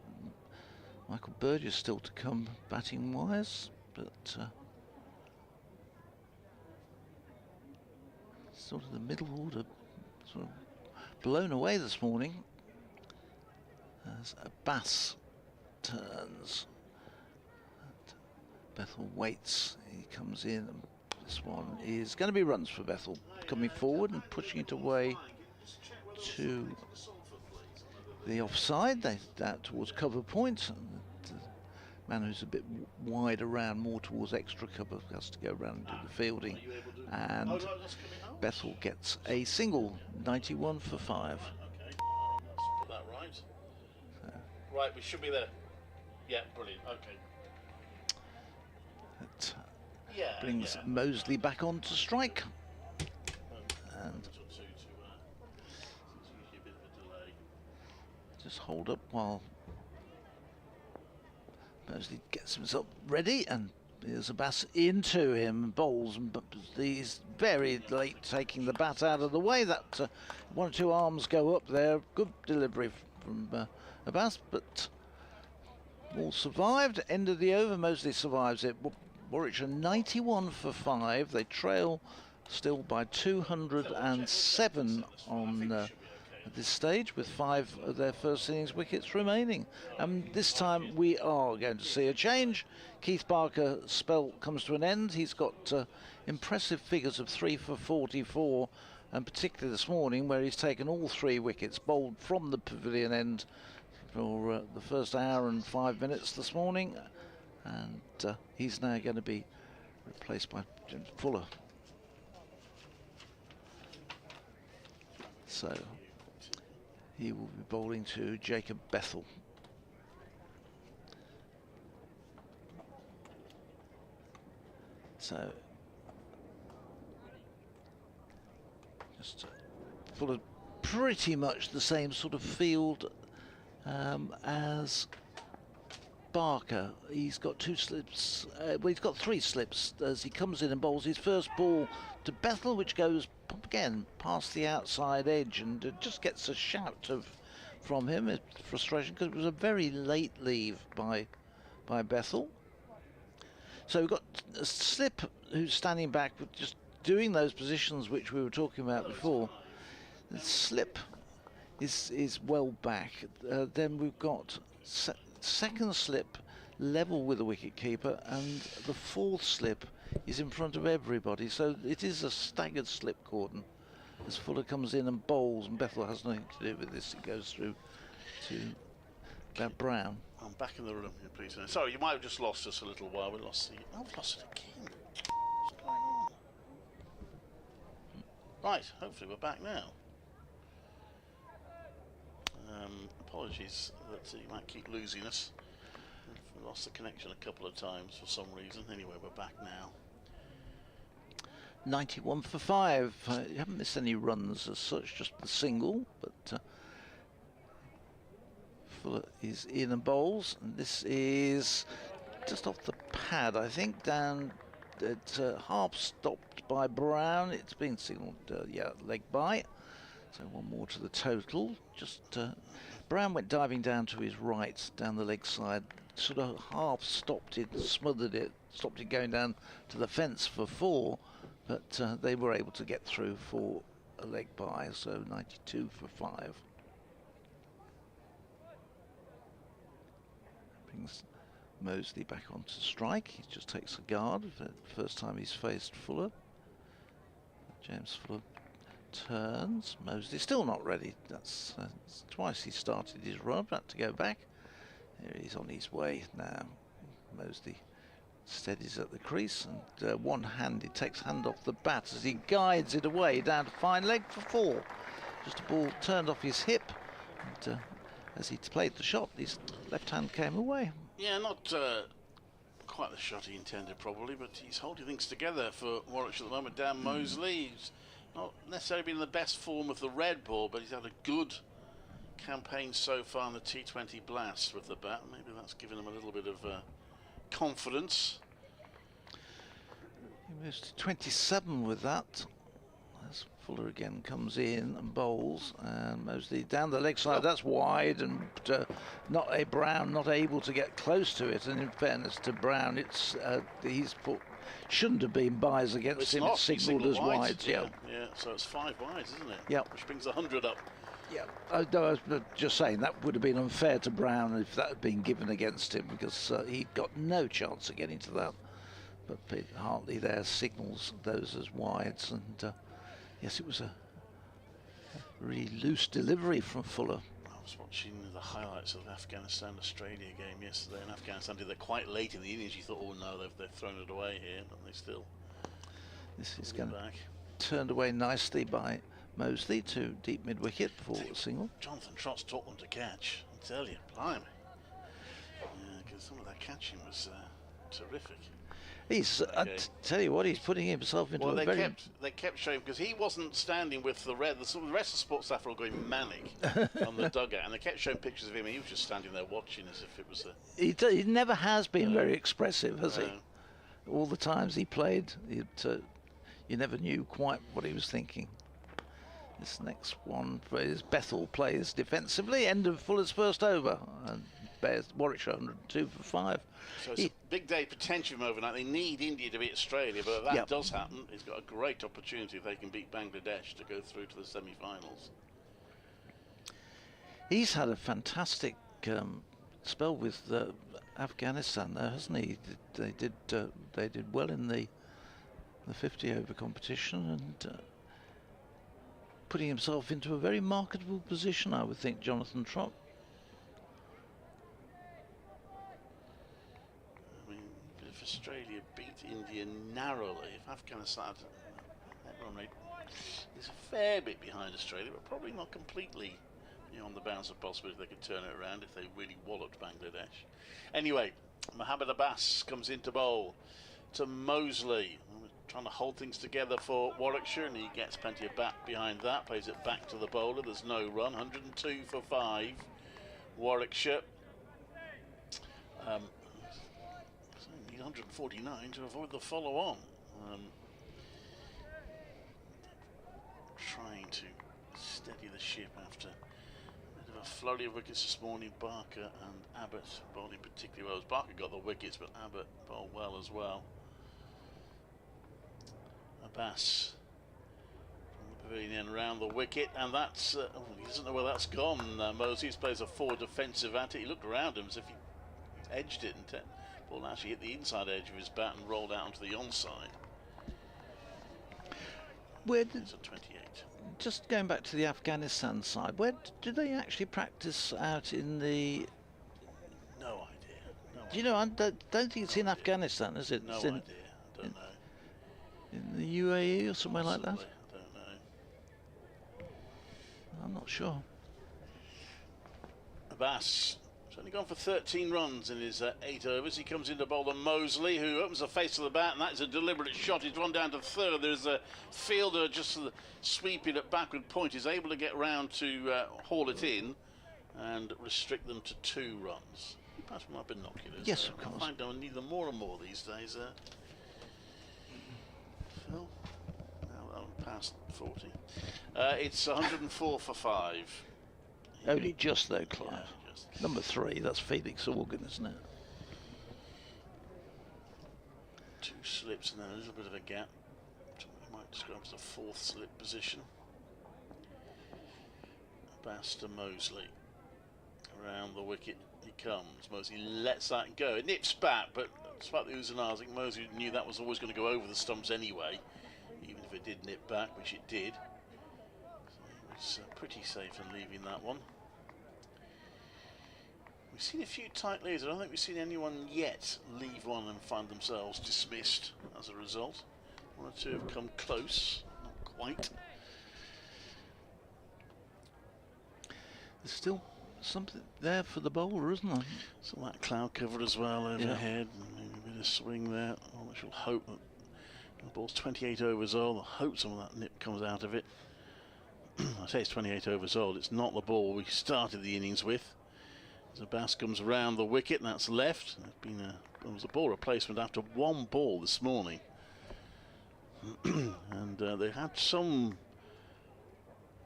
[SPEAKER 3] Michael Burgess still to come batting wise, but sort of the middle order sort of blown away this morning as Abbas turns. Bethel waits, he comes in, and this one is going to be runs for Bethel, coming forward and pushing it away to the offside. They out towards cover point. And the man who's a bit wide around, more towards extra cover, has to go around and do the fielding. And Bethel gets a single, 91 for 5.
[SPEAKER 1] Okay, let's put that right. Right, we should be there. Yeah, brilliant. Okay.
[SPEAKER 3] That brings Mosley back on to strike. And just hold up while Mosley gets himself ready, and there's a bat into him, bowls, but he's very late taking the bat out of the way. That one or two arms go up there. Good delivery from Abbas, but all survived. End of the over, Mosley survives it. Warwickshire 91 for 5. They trail still by 207 on at this stage, with 5 of their first innings wickets remaining. And this time we are going to see a change. Keith Barker's spell comes to an end. He's got impressive figures of 3 for 44, and particularly this morning where he's taken all 3 wickets, bowled from the pavilion end for the first hour and 5 minutes this morning. And he's now going to be replaced by James Fuller. So he will be bowling to Jacob Bethel. So just Fuller, pretty much the same sort of field as Barker. He's got 2 slips, well, he's got 3 slips as he comes in and bowls his first ball to Bethel, which goes again past the outside edge, and just gets a shout from him. It's frustration because it was a very late leave by Bethel. So we've got a slip who's standing back, just doing those positions which we were talking about before. The slip is well back. Then we've got second slip level with the wicket keeper, and the 4th slip is in front of everybody. So it is a staggered slip cordon as Fuller comes in and bowls, and Bethel has nothing to do with this. It goes through to Brown.
[SPEAKER 1] I'm back in the room here, please. Sorry, you might have just lost us a little while. We lost the... Oh, we've lost it again. What's going on? Right, hopefully we're back now. Apologies that you might keep losing us. We've lost the connection a couple of times for some reason. Anyway, we're back now.
[SPEAKER 3] 91 for 5. You haven't missed any runs as such, just the single, but Fuller is in and bowls, and this is just off the pad, I think, down at half stopped by Brown. It's been signalled, leg by. So 1 more to the total. Just Brown went diving down to his right, down the leg side, sort of half stopped it, smothered it, stopped it going down to the fence for 4, but they were able to get through for a leg by, so 92 for 5. Brings Mosley back onto strike. He just takes a guard. The first time he's faced Fuller. James Fuller turns. Mosley still not ready. That's twice he started his run. Had to go back. Here he's on his way now. Mosley steadies at the crease, and one-handed takes hand off the bat as he guides it away down to fine leg for 4. Just a ball turned off his hip, and as he played the shot, his left hand came away.
[SPEAKER 1] Yeah, not quite the shot he intended probably, but he's holding things together for Warwickshire at the moment. Dan Mosley, he's not necessarily been in the best form of the red ball, but he's had a good campaign so far in the T20 Blast with the bat. Maybe that's given him a little bit of confidence.
[SPEAKER 3] He moves to 27 with that. As Fuller again comes in and bowls, and Mosley down the leg side. That's wide, and Brown not able to get close to it. And in fairness to Brown, it's he's put shouldn't have been buys against him. It's signalled as wides. Yeah,
[SPEAKER 1] so it's 5 wides, isn't it?
[SPEAKER 3] Yeah,
[SPEAKER 1] which brings 100 up.
[SPEAKER 3] Yeah, I was just saying that would have been unfair to Brown if that had been given against him, because he'd got no chance of getting to that. But Hartley there signals those as wides, and yes, it was a really loose delivery from Fuller.
[SPEAKER 1] Well, was watching the highlights of the Afghanistan-Australia game yesterday, and Afghanistan did that quite late in the innings. You thought, oh no, they've thrown it away here, but they still.
[SPEAKER 3] This is going back. Turned away nicely by Mosley to deep mid-wicket for a single.
[SPEAKER 1] Jonathan Trott's taught them to catch. I tell you, blimey. Yeah, because some of that catching was terrific.
[SPEAKER 3] He's, I tell you what, he's putting himself into a very...
[SPEAKER 1] They kept showing, because he wasn't standing with the rest of the sports staff were all going manic on the dugout, and they kept showing pictures of him, and he was just standing there watching as if it was a...
[SPEAKER 3] He never has been very expressive, has he? All the times he played, you never knew quite what he was thinking. This next one is Bethel plays defensively, end of Fuller's first over, and bears Warwickshire 102 for 5.
[SPEAKER 1] So it's a big day potential overnight. They need India to beat Australia, but if that does happen, he's got a great opportunity if they can beat Bangladesh to go through to the semi-finals.
[SPEAKER 3] He's had a fantastic spell with Afghanistan, though, hasn't he? They did well in the 50 over competition, and putting himself into a very marketable position, I would think, Jonathan Trott.
[SPEAKER 1] I mean, if Australia beat India narrowly, if Afghanistan, that run rate is a fair bit behind Australia, but probably not completely, on the bounds of possibility they could turn it around if they really walloped Bangladesh. Anyway, Mohammed Abbas comes into bowl to Mosley, trying to hold things together for Warwickshire, and he gets plenty of bat behind that, plays it back to the bowler. There's no run. 102 for 5 Warwickshire. Need 149 to avoid the follow on. Trying to steady the ship after a bit of a flurry of wickets this morning. Barker and Abbott bowling particularly well. Barker got the wickets, but Abbott bowled well as well. Abbas from the pavilion around the wicket, and that's he doesn't know where that's gone. Moses plays a forward defensive at it. He looked around him as if he edged it, and ball actually hit the inside edge of his bat and rolled out onto the onside.
[SPEAKER 3] Where did,
[SPEAKER 1] it's a 28.
[SPEAKER 3] Just going back to the Afghanistan side, where do they actually practice out in the?
[SPEAKER 1] No idea.
[SPEAKER 3] Do you know? I don't think it's in Afghanistan, is it?
[SPEAKER 1] No
[SPEAKER 3] it's
[SPEAKER 1] idea. I don't know.
[SPEAKER 3] In the UAE or somewhere like that?
[SPEAKER 1] I don't know.
[SPEAKER 3] I'm not sure.
[SPEAKER 1] Abbas has only gone for 13 runs in his 8 overs. He comes into bowler Mosley, who opens the face of the bat, and that is a deliberate shot. He's run down to third. There's a fielder just sweeping at backward point. He's able to get round to haul it in and restrict them to 2 runs. Pass my binoculars.
[SPEAKER 3] Yes, of course.
[SPEAKER 1] I find I need them more and more these days. Phil? No, I'm past 40. It's 104 for 5.
[SPEAKER 3] Only just though, Clive.
[SPEAKER 1] Yeah, just.
[SPEAKER 3] Number 3, that's Felix Organ, isn't it?
[SPEAKER 1] 2 slips and then a little bit of a gap. We might describe as a 4th slip position. Abbas to Mosley. Around the wicket he comes. Mosley lets that go. It nips back, but despite the oohs and ahs, I think Mosley knew that was always going to go over the stumps anyway, even if it did nip back, which it did. So he was pretty safe in leaving that one. We've seen a few tight leads. I don't think we've seen anyone yet leave one and find themselves dismissed as a result. 1 or 2 have come close, not quite.
[SPEAKER 3] There's still something there for the bowler, isn't there?
[SPEAKER 1] Some of that cloud cover as well overhead, and maybe a bit of swing there. Oh, I shall hope that the ball's 28 overs old. I hope some of that nip comes out of it. I say it's 28 overs old. It's not the ball we started the innings with. As Abbas comes around the wicket, and that's left. There was a ball replacement after 1 ball this morning, and they had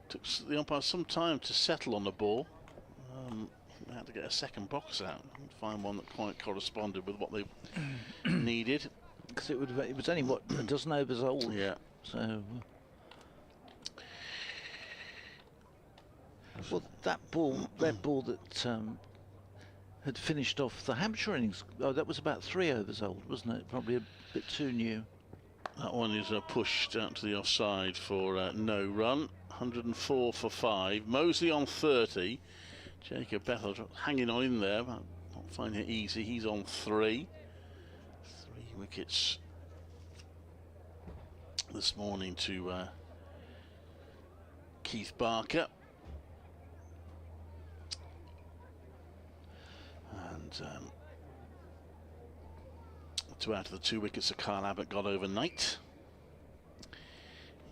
[SPEAKER 1] took the umpire some time to settle on the ball. They had to get a second box out and find one that quite corresponded with what they needed.
[SPEAKER 3] Because it was only, what, a dozen overs old?
[SPEAKER 1] Yeah.
[SPEAKER 3] So, well, that ball that had finished off the Hampshire innings, that was about 3 overs old, wasn't it? Probably a bit too new.
[SPEAKER 1] That one is pushed out to the offside for no run. 104 for 5. Mosley on 30. Jacob Bethel hanging on in there, but not finding it easy. He's on 3. 3 wickets this morning to Keith Barker. And 2 out of the 2 wickets that Kyle Abbott got overnight.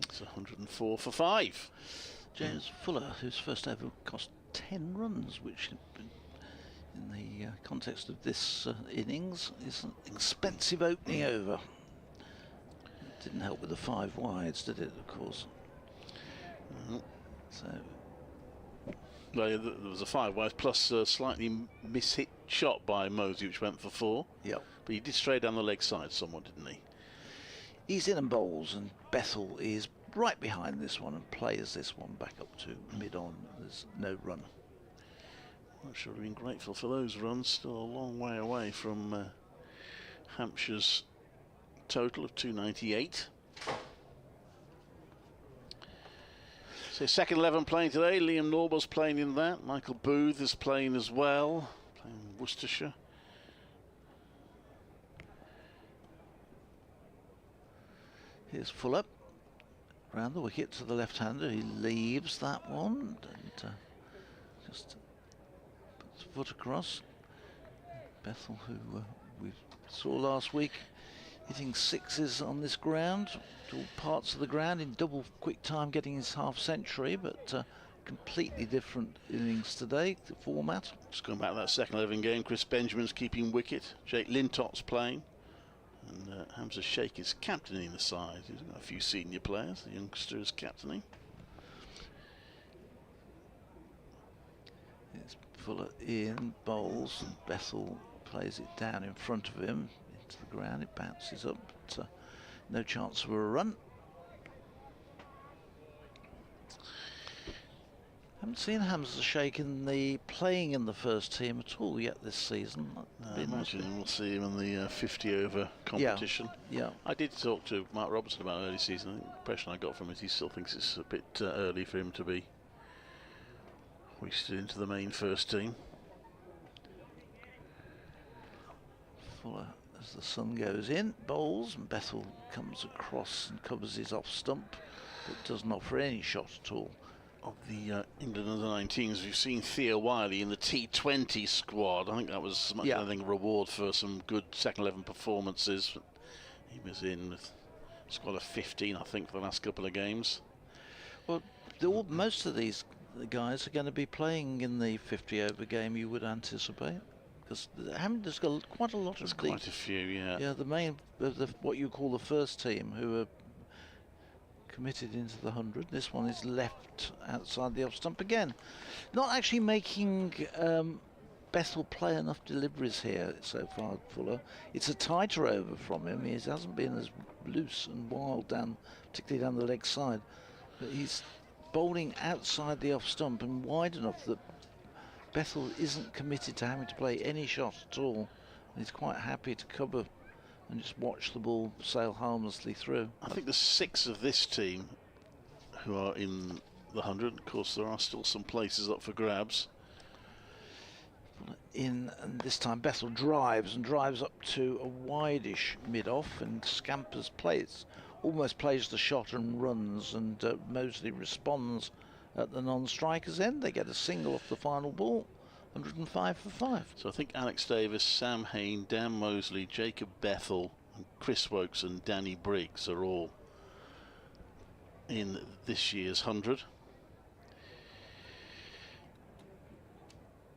[SPEAKER 1] It's 104 for 5.
[SPEAKER 3] James Fuller, whose first over cost 10 runs, which in the context of this innings is an expensive opening over. It didn't help with the 5 wides, did it, of course? So.
[SPEAKER 1] Well, there was a 5 wides plus a slightly mishit shot by Mosley, which went for 4.
[SPEAKER 3] Yep.
[SPEAKER 1] But he did stray down the leg side somewhat, didn't he?
[SPEAKER 3] He's in and bowls, and Bethel is right behind this one and plays this one back up to mid-on. There's no run.
[SPEAKER 1] I'm sure we've been grateful for those runs. Still a long way away from Hampshire's total of 298. So second 11 playing today. Liam Norble's playing in that. Michael Booth is playing as well, playing Worcestershire.
[SPEAKER 3] Here's Fuller round the wicket to the left-hander. He leaves that one and just puts the foot across. Bethel, who we saw last week, hitting 6s on this ground, all parts of the ground in double quick time, getting his half-century, but completely different innings today, the format.
[SPEAKER 1] Just going back to that second 11 game, Chris Benjamin's keeping wicket, Jake Lintot's playing, and Hamza Sheikh is captaining the side. He's got a few senior players, the youngster is captaining.
[SPEAKER 3] It's Fuller in, bowls, and Bethel plays it down in front of him into the ground. It bounces up, but no chance for a run. Haven't seen Hamza Sheikh playing in the first team at all yet this season.
[SPEAKER 1] I imagine we'll see him in the 50 over competition.
[SPEAKER 3] Yeah.
[SPEAKER 1] I did talk to Mark Robertson about early season. I think the impression I got from it, he still thinks it's a bit early for him to be hoisted into the main first team.
[SPEAKER 3] Fuller, as the sun goes in, bowls, and Bethel comes across and covers his off stump, but doesn't offer any shot at all.
[SPEAKER 1] Of the England under-19s, we've seen Theo Wiley in the T20 squad. I think that was much I think reward for some good second 11 performances. He was in with a squad of 15, I think, for the last couple of games.
[SPEAKER 3] Well, most of these guys are going to be playing in the 50 over game, you would anticipate, because there's got quite a lot
[SPEAKER 1] There's
[SPEAKER 3] of
[SPEAKER 1] quite a few, yeah.
[SPEAKER 3] Yeah, the main, what you call the first team, who are committed into the 100. This one is left outside the off stump again. Not actually making Bethel play enough deliveries here so far, Fuller. It's a tighter over from him. He hasn't been as loose and wild down, particularly down the leg side. But he's bowling outside the off stump and wide enough that Bethel isn't committed to having to play any shot at all. He's quite happy to cover and just watch the ball sail harmlessly through.
[SPEAKER 1] I think there's 6 of this team who are in the 100. Of course, there are still some places up for grabs.
[SPEAKER 3] In, and this time Bethel drives up to a wide-ish mid-off and scampers almost plays the shot and runs, and Mosley responds at the non-striker's end. They get a single off the final ball. 105 for 5.
[SPEAKER 1] So I think Alex Davis, Sam Hain, Dan Mosley, Jacob Bethel, and Chris Wokes and Danny Briggs are all in this year's 100.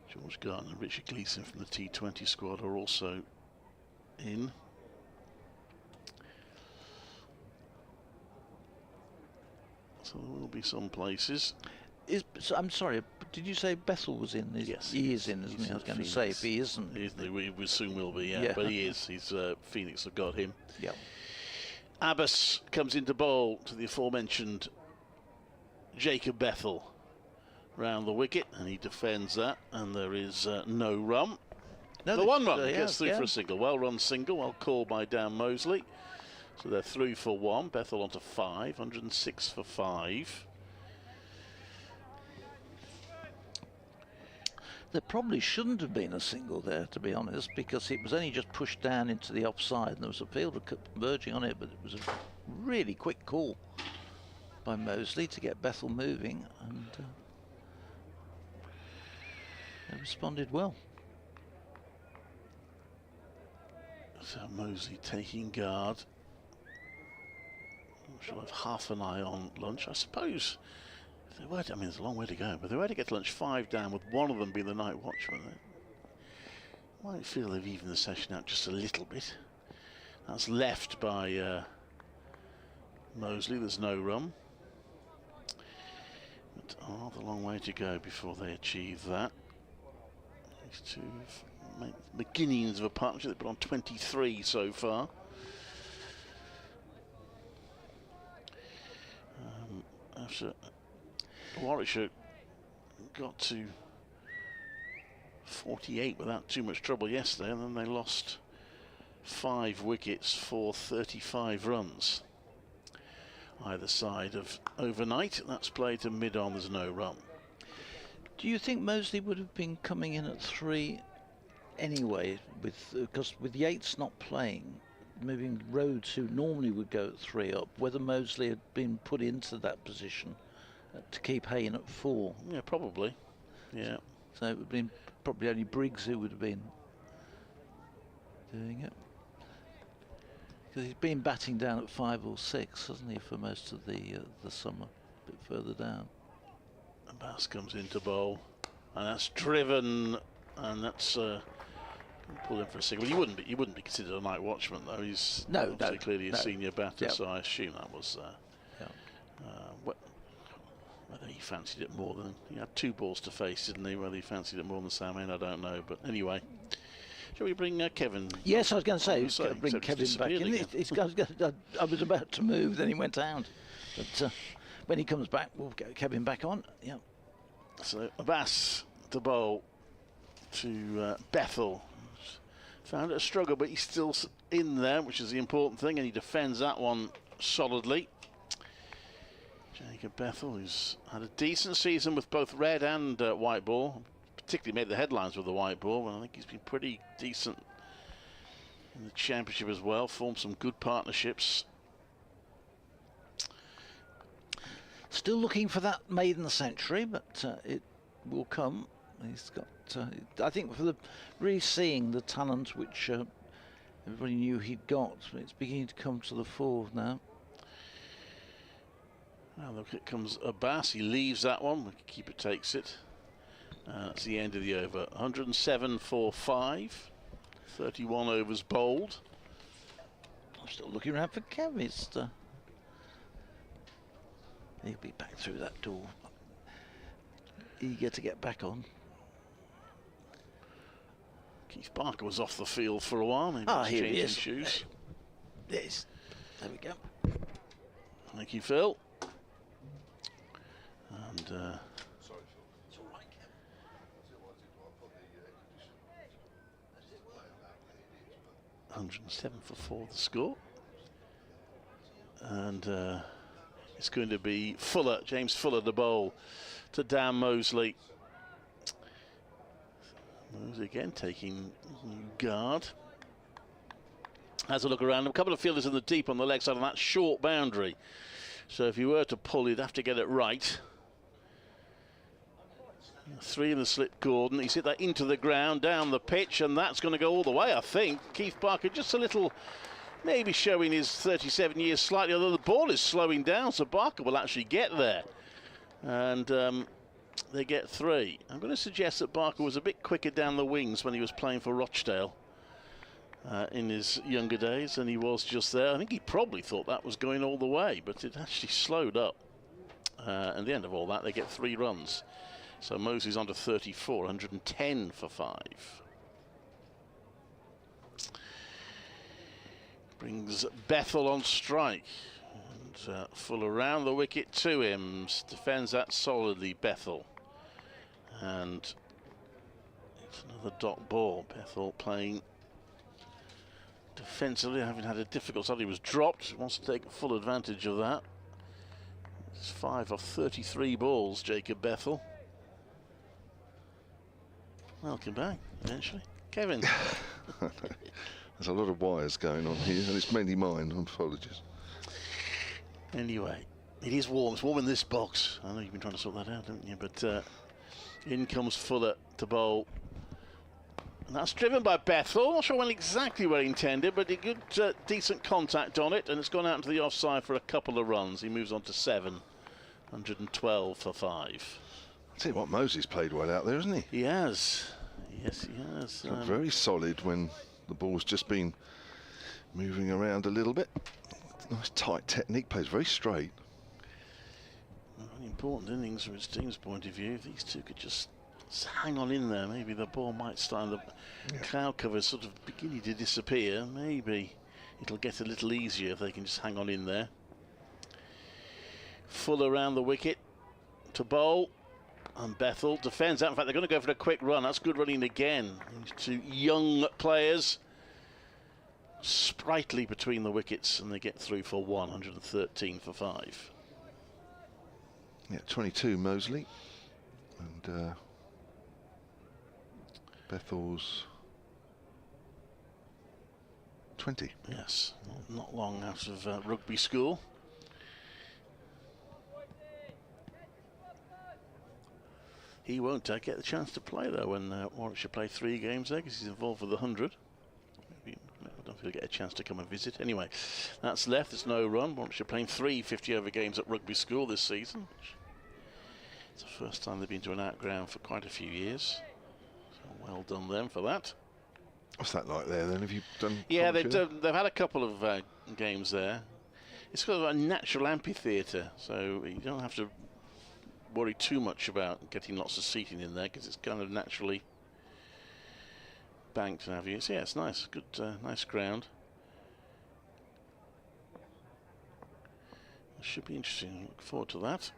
[SPEAKER 1] George Gardner and Richard Gleeson from the T20 squad are also in. So there will be some places.
[SPEAKER 3] I'm sorry, did you say Bethel was in?
[SPEAKER 1] Yes.
[SPEAKER 3] He is in, isn't he? I was going to say, if he isn't.
[SPEAKER 1] We soon will be, yeah. But he is. He's Phoenix have got him.
[SPEAKER 3] Yep.
[SPEAKER 1] Abbas comes into bowl to the aforementioned Jacob Bethel round the wicket, and he defends that, and there is no run.
[SPEAKER 3] No,
[SPEAKER 1] the one run gets through for a single. Well run single, well called by Dan Mosley. So they're through for 1. Bethel onto 5, 106 for 5.
[SPEAKER 3] There probably shouldn't have been a single there, to be honest, because it was only just pushed down into the offside and there was a fielder converging on it, but it was a really quick call by Mosley to get Bethel moving, and they responded well.
[SPEAKER 1] So Mosley taking guard. She'll have half an eye on Lunch, I suppose. If they were to, I mean, there's a long way to go, but if they were to get Lunch 5 down, with one of them being the night watchman, they might feel they've evened the session out just a little bit. That's left by Mosley. There's no run. But the long way to go before they achieve that. These two make the beginnings of a partnership. They've put on 23 so far. After Warwickshire got to 48 without too much trouble yesterday, and then they lost 5 wickets for 35 runs either side of overnight. That's played to mid-on. There's no run.
[SPEAKER 3] Do you think Mosley would have been coming in at 3 anyway, because with Yates not playing, moving Rhodes, who normally would go at 3 up, whether Mosley had been put into that position to keep Hayne at 4?
[SPEAKER 1] Yeah, probably. Yeah.
[SPEAKER 3] So it would have been probably only Briggs who would have been doing it. Because he's been batting down at 5 or 6, hasn't he, for most of the summer, a bit further down.
[SPEAKER 1] And Bass comes into bowl, and that's driven, and that's pulled in for a single. He wouldn't be considered a night watchman, though. He's clearly a senior batter, so I assume that was whether he fancied it more than, he had 2 balls to face, didn't he? Whether he fancied it more than Sam Hain, I don't know. But anyway, shall we bring Kevin?
[SPEAKER 3] Yes, I was going to say, bring Kevin back in. I was about to move, then he went out. But when he comes back, we'll get Kevin back on. Yeah.
[SPEAKER 1] So Abbas to bowl to Bethel. Found it a struggle, but he's still in there, which is the important thing, and he defends that one solidly. Jacob Bethel, who's had a decent season with both red and white ball, particularly made the headlines with the white ball, and I think he's been pretty decent in the championship as well, formed some good partnerships.
[SPEAKER 3] Still looking for that maiden century, but it will come. He's got, I think, for really seeing the talent which everybody knew he'd got, it's beginning to come to the fore now.
[SPEAKER 1] Now look, it comes Abbas. He leaves that one. The keeper takes it. That's the end of the over. 107 for 5. 31 overs bowled.
[SPEAKER 3] I'm still looking around for Kevin. He'll be back through that door. Eager to get back on.
[SPEAKER 1] Keith Barker was off the field for a while. Maybe
[SPEAKER 3] Here he
[SPEAKER 1] changing
[SPEAKER 3] is.
[SPEAKER 1] shoes.
[SPEAKER 3] Yes. There we go.
[SPEAKER 1] Thank you, Phil. And 107 for 4 the score. And it's going to be Fuller, James Fuller, the bowl to Dan Mosley. Mosley again taking guard. Has a look around. A couple of fielders in the deep on the leg side on that short boundary. So if you were to pull, you'd have to get it right. 3 in the slip, Gordon. He's hit that into the ground, down the pitch, and that's going to go all the way, I think. Keith Barker just a little, maybe showing his 37 years slightly, although the ball is slowing down, so Barker will actually get there. And they get 3. I'm going to suggest that Barker was a bit quicker down the wings when he was playing for Rochdale in his younger days, and he was just there. I think he probably thought that was going all the way, but it actually slowed up. And the end of all that, they get 3 runs. So Mosley's on to 34, 110 for 5. Brings Bethel on strike. And full around the wicket to him. Defends that solidly, Bethel. And it's another dot ball. Bethel playing defensively, having had a difficult start. He was dropped. Wants to take full advantage of that. It's 5 off 33 balls, Jacob Bethel. Welcome back, eventually. Kevin.
[SPEAKER 2] There's a lot of wires going on here, and it's mainly mine. Apologies.
[SPEAKER 1] Anyway, it is warm. It's warm in this box. I know you've been trying to sort that out, haven't you? But in comes Fuller to bowl. And that's driven by Bethel. Not sure when exactly where he intended, but a good, decent contact on it, and it's gone out into the offside for a couple of runs. He moves on to 7. 112 for 5.
[SPEAKER 2] I'll tell you what, Mosey's played well out there, hasn't he?
[SPEAKER 1] He has. Yes, he has.
[SPEAKER 2] Very solid when the ball's just been moving around a little bit. Nice tight technique, plays very straight.
[SPEAKER 1] Very important innings from his team's point of view. If these two could just hang on in there, maybe the ball might start. The cloud cover's sort of beginning to disappear. Maybe it'll get a little easier if they can just hang on in there. Full around the wicket to bowl, and Bethel defends that. In fact, they're going to go for a quick run. That's good running again. These two young players, sprightly between the wickets, and they get through for 113 for 5.
[SPEAKER 2] Yeah, 22 Mosley, and Bethel's 20.
[SPEAKER 1] Yes, not long out of rugby school. He won't get the chance to play though when Warwickshire play 3 games there, because he's involved with the 100. Maybe, I don't know if he'll get a chance to come and visit. Anyway, that's left. There's no run. Warwickshire playing 3 50-over games at rugby school this season. It's the first time they've been to an out ground for quite a few years. So well done them for that.
[SPEAKER 2] What's that like there then? Have you done?
[SPEAKER 1] Yeah, they've had a couple of games there. It's sort of a natural amphitheatre, so you don't have to worry too much about getting lots of seating in there, because it's kind of naturally banked and have you. So yeah, it's nice, good, nice ground. It should be interesting. Look forward to that.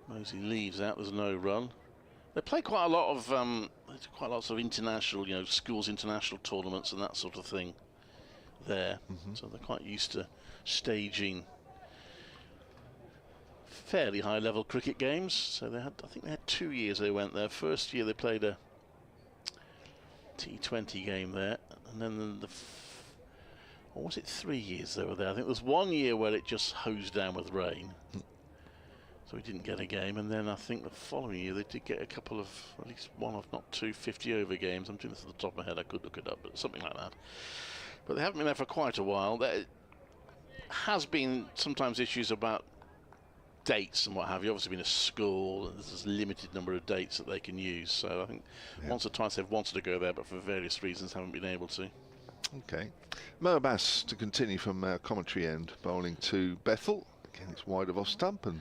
[SPEAKER 1] Mosey leaves out. There's no run. They play quite a lot of lots of international, schools international tournaments and that sort of thing there. So they're quite used to staging fairly high-level cricket games. So I think they had 2 years they went there. First year they played a T20 game there, and then or was it 3 years they were there? I think there was 1 year where it just hosed down with rain, so we didn't get a game. And then I think the following year they did get a couple of, at least one of not 2 50-over games. I'm doing this at the top of my head. I could look it up, but something like that. But they haven't been there for quite a while. There has been sometimes issues about dates and what have you. Obviously been a school, and there's a limited number of dates that they can use, so I think once or twice they've wanted to go there, but for various reasons haven't been able to.
[SPEAKER 2] Okay, Mo Abbas to continue from our commentary end, bowling to Bethel. Again, it's wide of off stump, and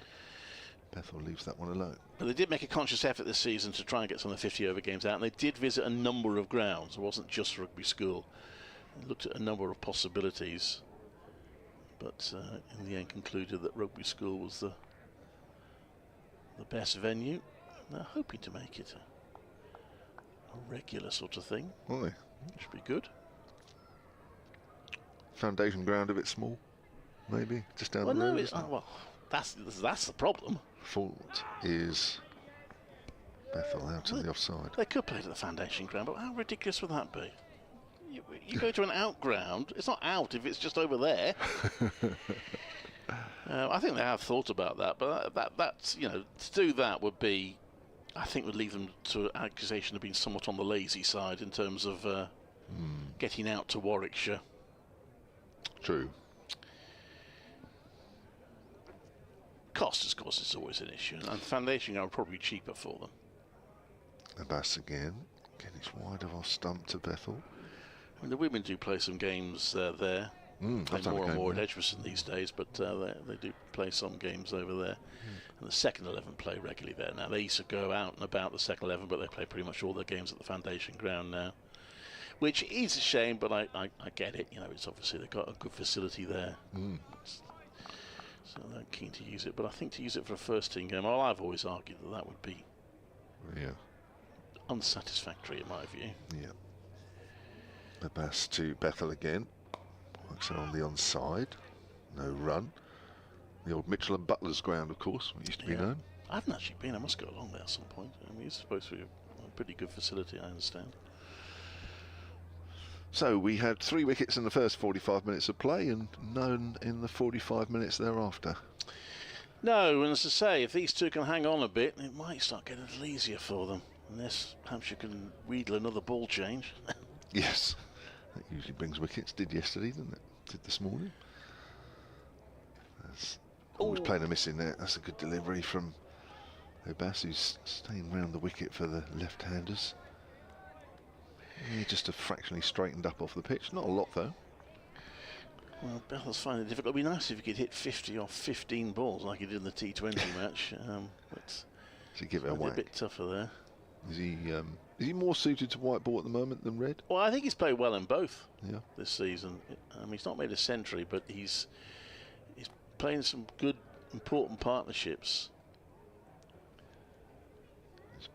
[SPEAKER 2] Bethel leaves that one alone.
[SPEAKER 1] But they did make a conscious effort this season to try and get some of the 50-over games out, and they did visit a number of grounds. It wasn't just rugby school. They looked at a number of possibilities, but in the end concluded that rugby school was the best venue. They're hoping to make it a regular sort of thing.
[SPEAKER 2] Will they?
[SPEAKER 1] Should be good.
[SPEAKER 2] Foundation ground a bit small, maybe just down the road.
[SPEAKER 1] Well, that's the problem.
[SPEAKER 2] Fault is Bethel out to the offside.
[SPEAKER 1] They could play to the foundation ground, but how ridiculous would that be? You go to an out ground, it's not out if it's just over there. I think they have thought about that, but that's to do that would be, I think, would leave them to an accusation of being somewhat on the lazy side in terms of getting out to Warwickshire.
[SPEAKER 2] True.
[SPEAKER 1] Cost, of course, is always an issue, and foundation are probably cheaper for them.
[SPEAKER 2] Abbas again. Again, it's wide of our stump to Bethel.
[SPEAKER 1] I mean, the women do play some games there. Play more and more at Edgbaston these days, but they do play some games over there. And the second 11 play regularly there now. They used to go out and about the second 11, but they play pretty much all their games at the foundation ground now, which is a shame, but I get it. It's obviously they've got a good facility there, so they're keen to use it. But I think to use it for a first-team game, well, I've always argued that would be unsatisfactory in my view.
[SPEAKER 2] Yeah. Abbas to Bethel again. Works on the onside. No run. The old Mitchell and Butler's ground, of course, what used to be known.
[SPEAKER 1] I haven't actually been. I must go along there at some point. I mean, it's supposed to be pretty good facility, I understand.
[SPEAKER 2] So we had 3 wickets in the first 45 minutes of play and none in the 45 minutes thereafter.
[SPEAKER 1] No, and as I say, if these two can hang on a bit, it might start getting a little easier for them. Unless Hampshire can wheedle another ball change.
[SPEAKER 2] Yes, that usually brings wickets. Did yesterday, didn't it? Did this morning. That's always playing a miss in there. That's a good delivery from Edgbaston, who's staying round the wicket for the left-handers. Yeah, just a fractionally straightened up off the pitch. Not a lot, though.
[SPEAKER 1] Well, Bethel's finding it difficult. It'd be nice if he could hit 50 off 15 balls like he did in the T20 match. But
[SPEAKER 2] to give it a whack.
[SPEAKER 1] A bit tougher there.
[SPEAKER 2] Is he more suited to white ball at the moment than red?
[SPEAKER 1] Well, I think he's played well in both
[SPEAKER 2] this
[SPEAKER 1] season. He's not made a century, but he's playing some good, important partnerships.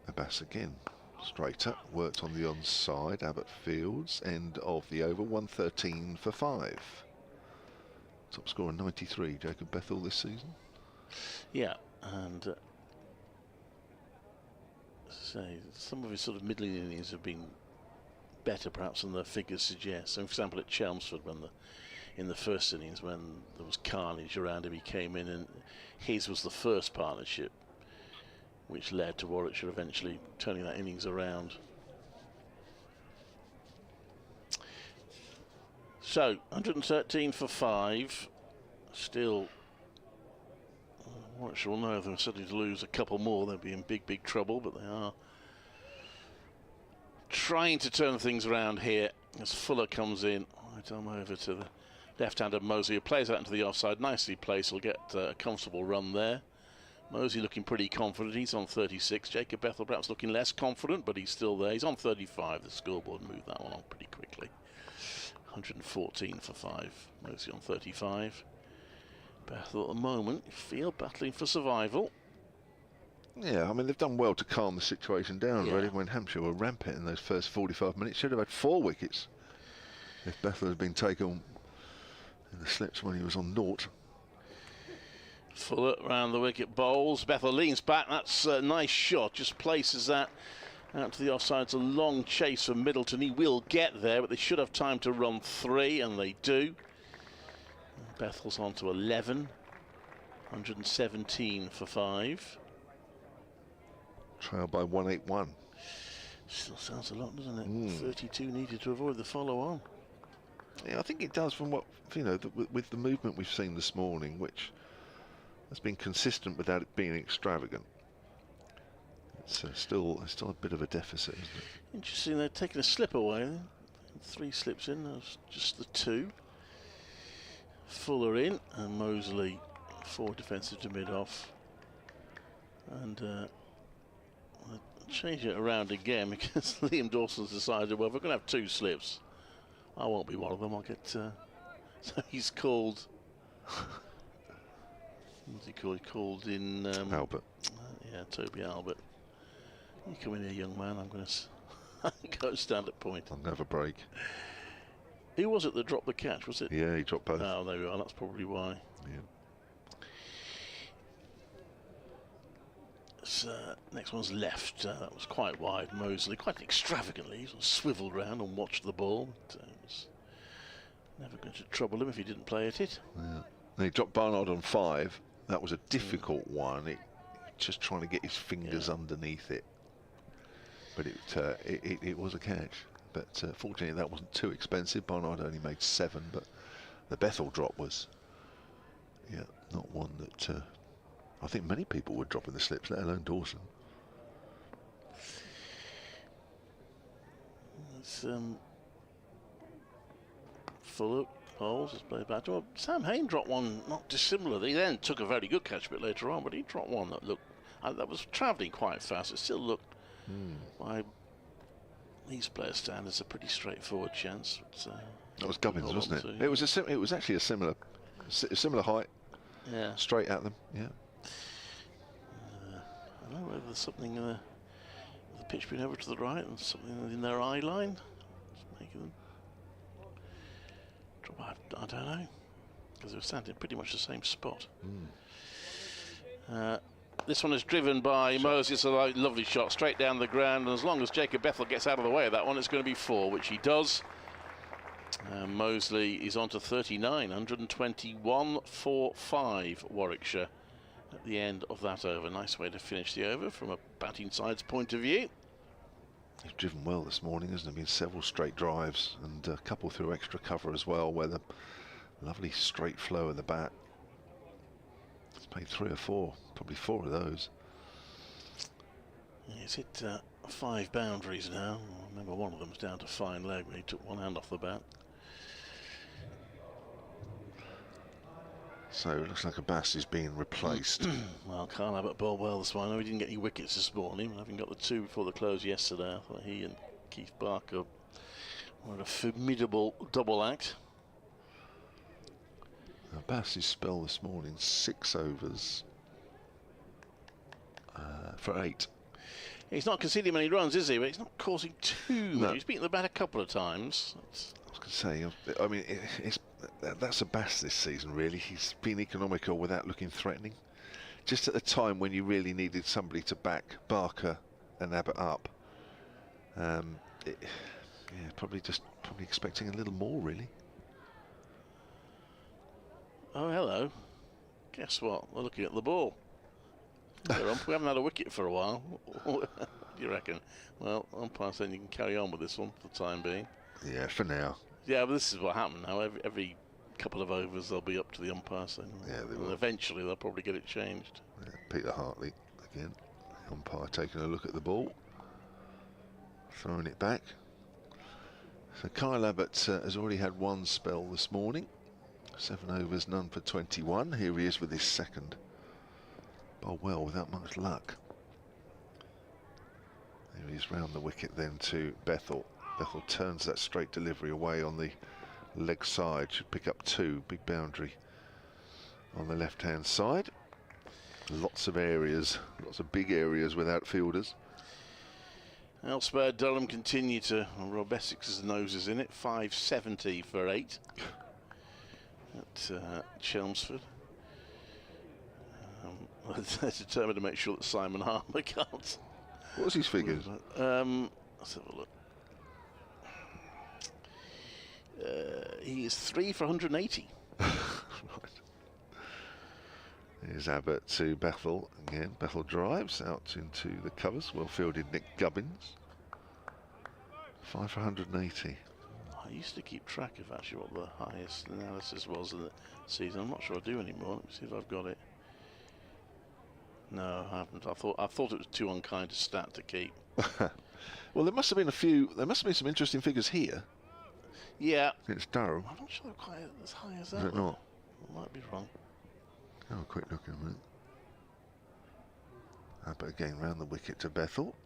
[SPEAKER 2] Abbas again. Straight up, worked on the onside. Abbott Fields, end of the over, 113 for 5. Top scorer 93, Jacob Bethel this season.
[SPEAKER 1] Yeah, and say some of his sort of middling innings have been better perhaps than the figures suggest. So for example at Chelmsford, when in the first innings when there was carnage around him, he came in and his was the first partnership which led to Warwickshire eventually turning that innings around. So 113 for 5. Still, Warwickshire will know if they're suddenly to lose a couple more, they'll be in big trouble, but they are trying to turn things around here as Fuller comes in. Right arm over to the left-hander Mosley, who plays out into the offside, nicely placed, will get a comfortable run there. Mosley looking pretty confident, he's on 36. Jacob Bethel perhaps looking less confident, but he's still there. He's on 35, the scoreboard moved that one on pretty quickly. 114 for 5, Mosley on 35. Bethel at the moment, you feel, battling for survival.
[SPEAKER 2] Yeah, I mean, they've done well to calm the situation down, really, when Hampshire were rampant in those first 45 minutes. Should have had 4 wickets if Bethel had been taken in the slips when he was on naught.
[SPEAKER 1] Fuller round the wicket, bowls. Bethel leans back. That's a nice shot. Just places that out to the offside. It's a long chase for Middleton. He will get there, but they should have time to run 3, and they do. Bethel's on to 11. 117 for 5.
[SPEAKER 2] Trailed by 181.
[SPEAKER 1] Still sounds a lot, doesn't it? 32 needed to avoid the follow-on.
[SPEAKER 2] Yeah, I think it does from what, you know, with the movement we've seen this morning, which has been consistent without it being extravagant. It's still a bit of a deficit, isn't it?
[SPEAKER 1] Interesting, they're taking a slip away then. 3 slips in, that's just the 2. Fuller in, and Mosley 4 defensive to mid-off. And I'll change it around again because Liam Dawson's decided, well, if we're going to have 2 slips, I won't be one of them. I'll get... so he's called... What's he called? He called in...
[SPEAKER 2] Albert.
[SPEAKER 1] Yeah, Toby Albert. You come in here, young man. I'm going to go stand at point.
[SPEAKER 2] I'll never break.
[SPEAKER 1] Who was it that dropped the catch? Was it?
[SPEAKER 2] Yeah, he dropped both.
[SPEAKER 1] Oh, there we are. That's probably why.
[SPEAKER 2] Yeah.
[SPEAKER 1] So, next one's left. That was quite wide. Mosley, quite extravagantly, sort of swiveled round and watched the ball. But, it was never going to trouble him if he didn't play at it.
[SPEAKER 2] Yeah. And he dropped Barnard on 5. That was a difficult one. Just trying to get his fingers underneath it. But it was a catch. But fortunately, that wasn't too expensive. Barnard only made 7, but the Bethel drop was, not one that I think many people would drop in the slips, let alone Dawson.
[SPEAKER 1] It's Fuller, Bowles has played back. Well, Sam Hain dropped one not dissimilar. He then took a very good catch a bit later on, but he dropped one that looked that was travelling quite fast. It still looked, by these players' standards, a pretty straightforward chance.
[SPEAKER 2] That was Gubbins, wasn't it? It was actually a similar height.
[SPEAKER 1] Yeah.
[SPEAKER 2] Straight at them. Yeah.
[SPEAKER 1] I don't know whether there's something in the pitch being over to the right and something in their eye line. Just making them drop. I don't know, because they were standing pretty much the same spot. This one is driven by Moses. It's a lovely shot straight down the ground, and as long as Jacob Bethel gets out of the way of that one, it's going to be 4, which he does. Mosley is on to 39, 121 for 5 Warwickshire at the end of that over. Nice way to finish the over from a batting side's point of view.
[SPEAKER 2] He's driven well this morning, hasn't he? Been several straight drives and a couple through extra cover as well, where the lovely straight flow of the bat. He's played 3 or 4, probably 4 of those.
[SPEAKER 1] He's hit 5 boundaries now. I remember one of them was down to fine leg when he took one hand off the bat.
[SPEAKER 2] So it looks like Abbas is being replaced.
[SPEAKER 1] Well, Kyle Abbott bowled well this morning. We didn't get any wickets this morning. Having got the 2 before the close yesterday, I thought he and Keith Barker were a formidable double act.
[SPEAKER 2] Abbas's spell this morning, 6 overs for 8.
[SPEAKER 1] He's not conceding many runs, is he? But he's not causing too much.
[SPEAKER 2] No.
[SPEAKER 1] He's beaten the bat a couple of times.
[SPEAKER 2] I was going to say, I mean, that's Abbas this season, really. He's been economical without looking threatening. Just at the time when you really needed somebody to back Barker and Abbott up. Probably expecting a little more, really.
[SPEAKER 1] Oh, hello. Guess what? We're looking at the ball. We haven't had a wicket for a while. What do you reckon? Well, umpire saying you can carry on with this one for the time being.
[SPEAKER 2] Yeah, for now.
[SPEAKER 1] Yeah, but this is what happened now. Every couple of overs they'll be up to the umpire saying,
[SPEAKER 2] Yeah, they
[SPEAKER 1] and
[SPEAKER 2] will.
[SPEAKER 1] Eventually they'll probably get it changed.
[SPEAKER 2] Yeah, Peter Hartley again. Umpire taking a look at the ball, throwing it back. So Kyle Abbott has already had 1 spell this morning. 7 overs, none for 21. Here he is with his second. Bowled well without much luck. There he is round the wicket then to Bethel. Bethel turns that straight delivery away on the leg side. Should pick up 2. Big boundary on the left hand side. Lots of areas, lots of big areas with outfielders.
[SPEAKER 1] Elsewhere, Durham continue to. Rob Essex's nose is in it. 570 for 8 at Chelmsford. They're determined to make sure that Simon Harmer can't.
[SPEAKER 2] What was his figures?
[SPEAKER 1] Let's have a look. He is 3 for 180.
[SPEAKER 2] Right. Here's Abbott to Bethel again. Bethel drives out into the covers. Well fielded Nick Gubbins. 5 for 180.
[SPEAKER 1] I used to keep track of actually what the highest analysis was in the season. I'm not sure I do anymore. Let me see if I've got it. No, I haven't. I thought it was too unkind a stat to keep.
[SPEAKER 2] Well, there must have been a few. There must have been some interesting figures here.
[SPEAKER 1] Yeah.
[SPEAKER 2] It's Durham.
[SPEAKER 1] I'm not sure they're quite as high as that.
[SPEAKER 2] Is it not?
[SPEAKER 1] I might be wrong.
[SPEAKER 2] Have a quick look in a minute. Abbott again round the wicket to Bethel.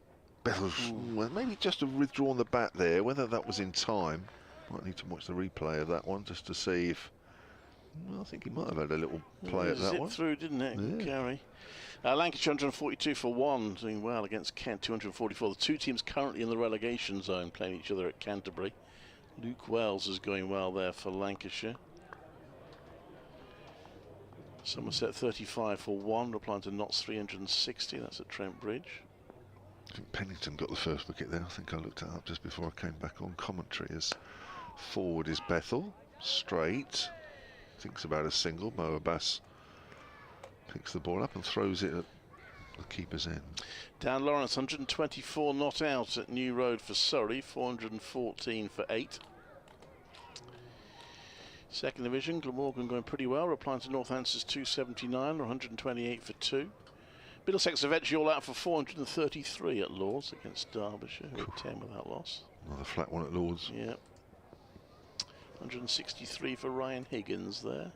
[SPEAKER 2] Bethel's well, maybe just have withdrawn the bat there. Whether that was in time, might need to watch the replay of that one just to see if. Well, I think he might have had a little play at that
[SPEAKER 1] Zipped
[SPEAKER 2] one.
[SPEAKER 1] through, didn't it?
[SPEAKER 2] Yeah.
[SPEAKER 1] Carry. Lancashire 142 for 1, doing well against Kent 244. The 2 teams currently in the relegation zone playing each other at Canterbury. Luke Wells is going well there for Lancashire. Somerset 35 for 1, replying to Notts 360. That's at Trent Bridge.
[SPEAKER 2] I think Pennington got the first wicket there. I think I looked it up just before I came back on commentary. As forward is Bethel, straight. Thinks about a single. Mo Abbas picks the ball up and throws it at the keeper's end.
[SPEAKER 1] Dan Lawrence 124 not out at New Road for Surrey, 414 for 8. Second division, Glamorgan going pretty well, replying to Northampton's 279 or 128 for 2. Middlesex eventually all out for 433 at Lords against Derbyshire, who had 10 without loss.
[SPEAKER 2] Another flat one at Lords.
[SPEAKER 1] Yeah. 163 for Ryan Higgins there.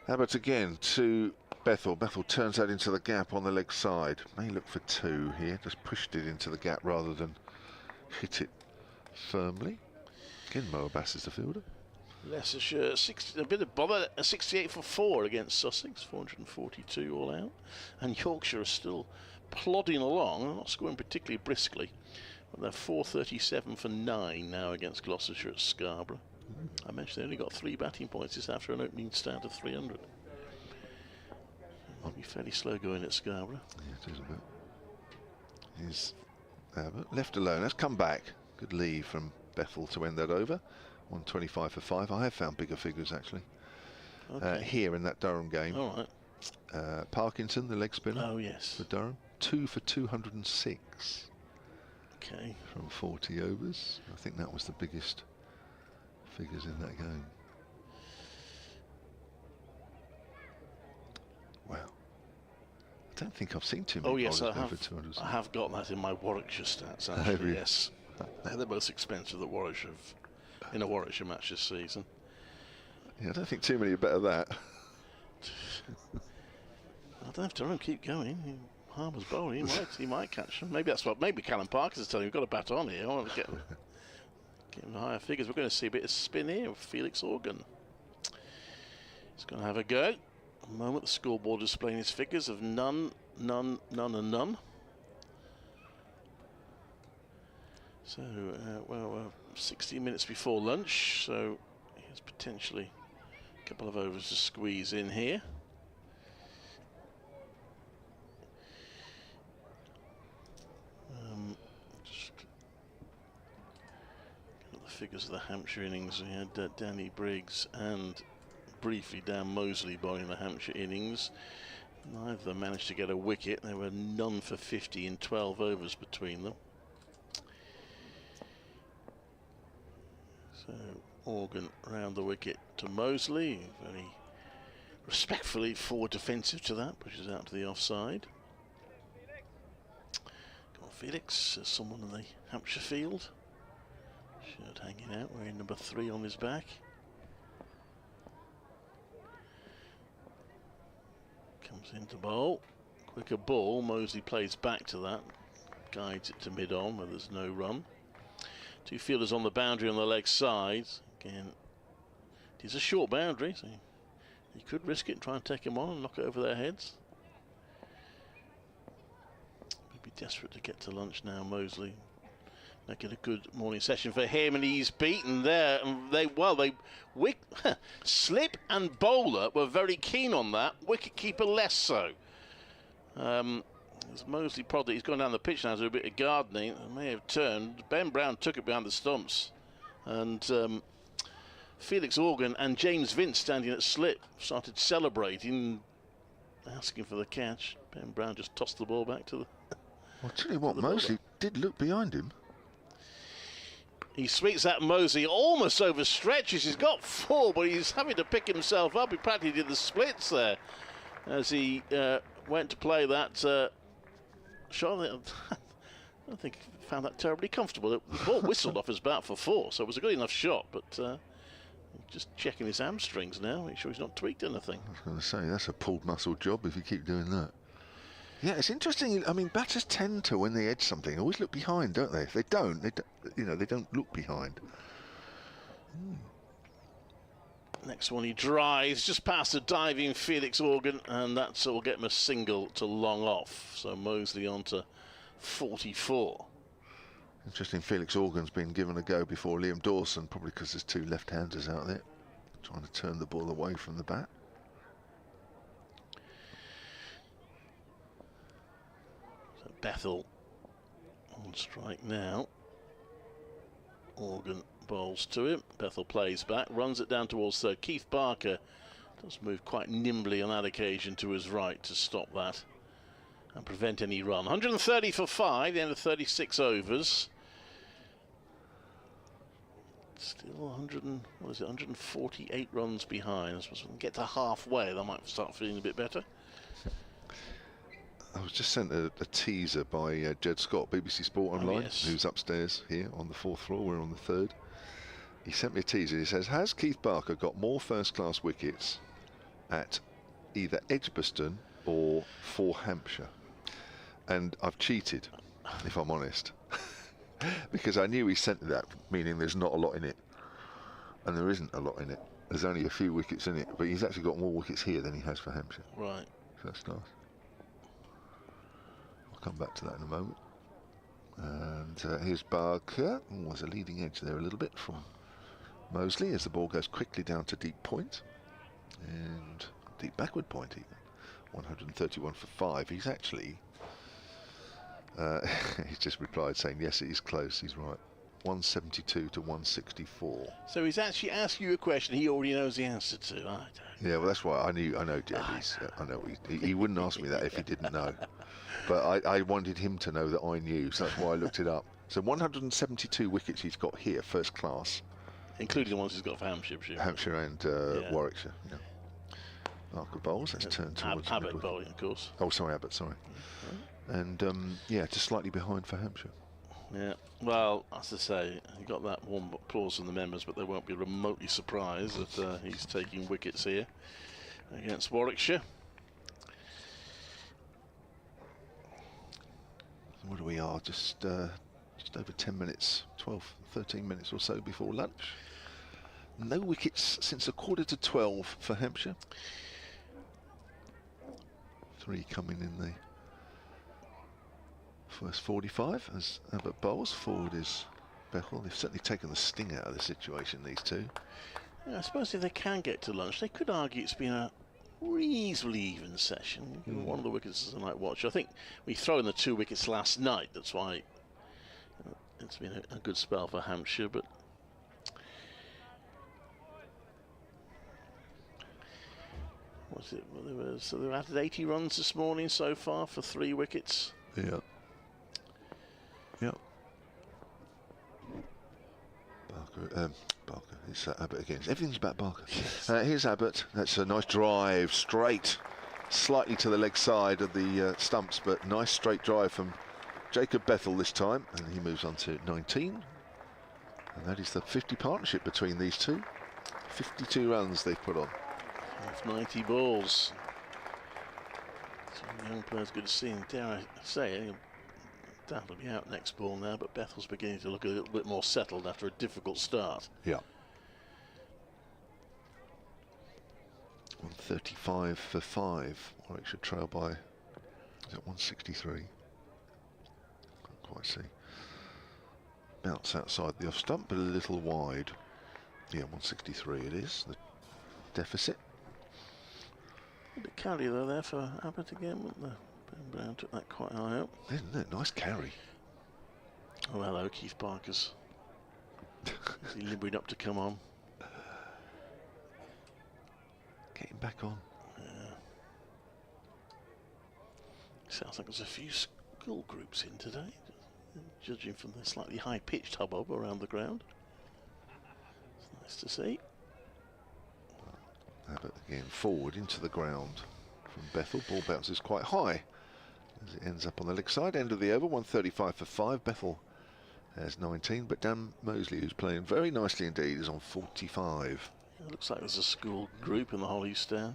[SPEAKER 2] Abbott again to Bethel. Bethel turns that into the gap on the leg side. May look for 2 here. Just pushed it into the gap rather than hit it firmly. Again, Mo Abbas is the fielder.
[SPEAKER 1] Leicestershire, a bit of bother, 68 for 4 against Sussex, 442 all out. And Yorkshire are still plodding along, not scoring particularly briskly. But they're 437 for 9 now against Gloucestershire at Scarborough. I mentioned they only got 3 batting points just after an opening start of 300. Might be fairly slow going at Scarborough.
[SPEAKER 2] Yeah, it is a bit. He's left alone. Has come back. Good lead from Bethel to end that over. 125 for 5. I have found bigger figures actually.
[SPEAKER 1] Okay.
[SPEAKER 2] Here in that Durham game.
[SPEAKER 1] All right.
[SPEAKER 2] Parkinson, the leg spinner.
[SPEAKER 1] Oh yes.
[SPEAKER 2] For Durham. 2 for 206.
[SPEAKER 1] Okay.
[SPEAKER 2] From 40 overs. I think that was the biggest figures in that game. Wow. I don't think I've seen too many.
[SPEAKER 1] Oh yes,
[SPEAKER 2] bowlers
[SPEAKER 1] I
[SPEAKER 2] go
[SPEAKER 1] have.
[SPEAKER 2] for 200.
[SPEAKER 1] I have got that in my Warwickshire stats. Actually, yes. They're the most expensive that Warwickshire in a Warwickshire match this season.
[SPEAKER 2] Yeah, I don't think too many are better than that.
[SPEAKER 1] I don't have to keep going. Harmer's bowling. He might catch them. Maybe that's what. Maybe Callum Parkinson is telling him we've got to bat on here. I want to get him higher figures. We're going to see a bit of spin here with Felix Organ. He's going to have a go. A moment, the scoreboard displaying his figures of none, none, none, and none. So, we're 16 minutes before lunch. So, here's potentially a couple of overs to squeeze in here. Just got the figures of the Hampshire innings. We had Danny Briggs and briefly Dan Mosley bowling the Hampshire innings. Neither of them managed to get a wicket. There were none for 50 in 12 overs between them. So Organ round the wicket to Mosley, very respectfully forward defensive to that, pushes out to the offside. Got Felix, someone in the Hampshire field. Shirt hanging out, wearing number 3 on his back. Comes into bowl, quicker ball, Mosley plays back to that, guides it to mid-on where there's no run. Two fielders on the boundary on the leg side. Again, it is a short boundary, so you could risk it and try and take him on and knock it over their heads. Maybe desperate to get to lunch now, Mosley. Making a good morning session for him, and he's beaten there. And Slip and Bowler were very keen on that. Wicketkeeper less so. As Mosley prodded, he's gone down the pitch now to do a bit of gardening. It may have turned. Ben Brown took it behind the stumps, and Felix Organ and James Vince standing at slip started celebrating, asking for the catch. Ben Brown just tossed the ball back to the.
[SPEAKER 2] I'll tell you what, Mosley did look behind him.
[SPEAKER 1] He sweeps that Mosley, almost overstretches. He's got 4, but he's having to pick himself up. He practically did the splits there as he went to play that shot. I don't think he found that terribly comfortable. The ball whistled off his bat for 4, so it was a good enough shot, but just checking his hamstrings now, make sure he's not tweaked anything.
[SPEAKER 2] I was going to say, that's a pulled muscle job if you keep doing that. Yeah, it's interesting. I mean, batters tend to, when they edge something, always look behind, don't they? If they don't, they don't look behind.
[SPEAKER 1] Next one, he drives just past the diving Felix Organ, and that's will get him a single to long off. So Mosley on to 44.
[SPEAKER 2] Interesting, Felix Organ's been given a go before Liam Dawson, probably because there's 2 left-handers out there trying to turn the ball away from the bat.
[SPEAKER 1] Bethel on strike now. Organ bowls to him. Bethel plays back, runs it down towards third. Keith Barker does move quite nimbly on that occasion to his right to stop that and prevent any run. 130 for 5, the end of 36 overs. Still 148 runs behind. I suppose when we get to halfway, they might start feeling a bit better.
[SPEAKER 2] I was just sent a teaser by Jed Scott, BBC Sport Online,
[SPEAKER 1] yes.
[SPEAKER 2] who's upstairs here on the 4th floor. We're on the 3rd. He sent me a teaser. He says, has Keith Barker got more first-class wickets at either Edgbaston or for Hampshire? And I've cheated, if I'm honest, because I knew he sent that, meaning there's not a lot in it. And there isn't a lot in it. There's only a few wickets in it, but he's actually got more wickets here than he has for Hampshire.
[SPEAKER 1] Right.
[SPEAKER 2] So that's nice. Come back to that in a moment. And here's Barker. There's a leading edge there a little bit from Mosley as the ball goes quickly down to deep point and deep backward point even. 131 for 5. He's actually, he's just replied saying, yes, it is close, he's right. 172 to 164.
[SPEAKER 1] So he's actually asking you a question he already knows the answer to. I don't.
[SPEAKER 2] Yeah, well, that's why I know Jed. I know he wouldn't ask me that if he didn't know. But I wanted him to know that I knew, so that's why I looked it up. So 172 wickets he's got here, first class.
[SPEAKER 1] Including the ones he's got for Hampshire.
[SPEAKER 2] Hampshire and Warwickshire. Yeah. Barker bowls, let's turn towards
[SPEAKER 1] Abbott bowling, of course.
[SPEAKER 2] Oh, sorry, Abbott, sorry. And, yeah, just slightly behind for Hampshire.
[SPEAKER 1] Yeah, well, as I say, he got that warm applause from the members, but they won't be remotely surprised that he's taking wickets here against Warwickshire.
[SPEAKER 2] So what do we are? Just over 10 minutes, 12, 13 minutes or so before lunch. No wickets since 11:45 for Hampshire. 3 coming in the first 45 as Abbott bowls. Forward is Bethel. They've certainly taken the sting out of the situation, these two.
[SPEAKER 1] Yeah, I suppose if they can get to lunch, they could argue it's been a reasonably even session. One of the wickets is a night watch. I think we throw in the 2 wickets last night. That's why it's been a good spell for Hampshire. But what's it? Well, so they've added 80 runs this morning so far for 3 wickets.
[SPEAKER 2] Yeah. Yep. Barker. It's Abbott again. Everything's about Barker. Here's Abbott. That's a nice drive, straight, slightly to the leg side of the stumps, but nice straight drive from Jacob Bethel this time, and he moves on to 19. And that is the 50 partnership between these two. 52 runs they've put on.
[SPEAKER 1] 90 balls. Some young players good to see him. Dare I say, he'll definitely be out next ball now, but Bethel's beginning to look a little bit more settled after a difficult start.
[SPEAKER 2] Yeah. 135 for 5. Warwickshire trail by, is it 163? Can't quite see. Bounce outside the off stump, but a little wide. Yeah, 163 it is, the deficit.
[SPEAKER 1] A bit carry though there for Abbott again, wouldn't there? Ben Brown took that quite high up.
[SPEAKER 2] Isn't it? Nice carry.
[SPEAKER 1] Oh, hello, Keith Parker's. Is he limbering up to come on?
[SPEAKER 2] Getting back on.
[SPEAKER 1] Yeah. Sounds like there's a few school groups in today, judging from the slightly high-pitched hubbub around the ground. It's nice to see.
[SPEAKER 2] Abbott again forward into the ground from Bethel. Ball bounces quite high as it ends up on the leg side. End of the over, 135 for 5. Bethel has 19, but Dan Mosley, who's playing very nicely indeed, is on 45.
[SPEAKER 1] It looks like there's a school group in the Holly stand.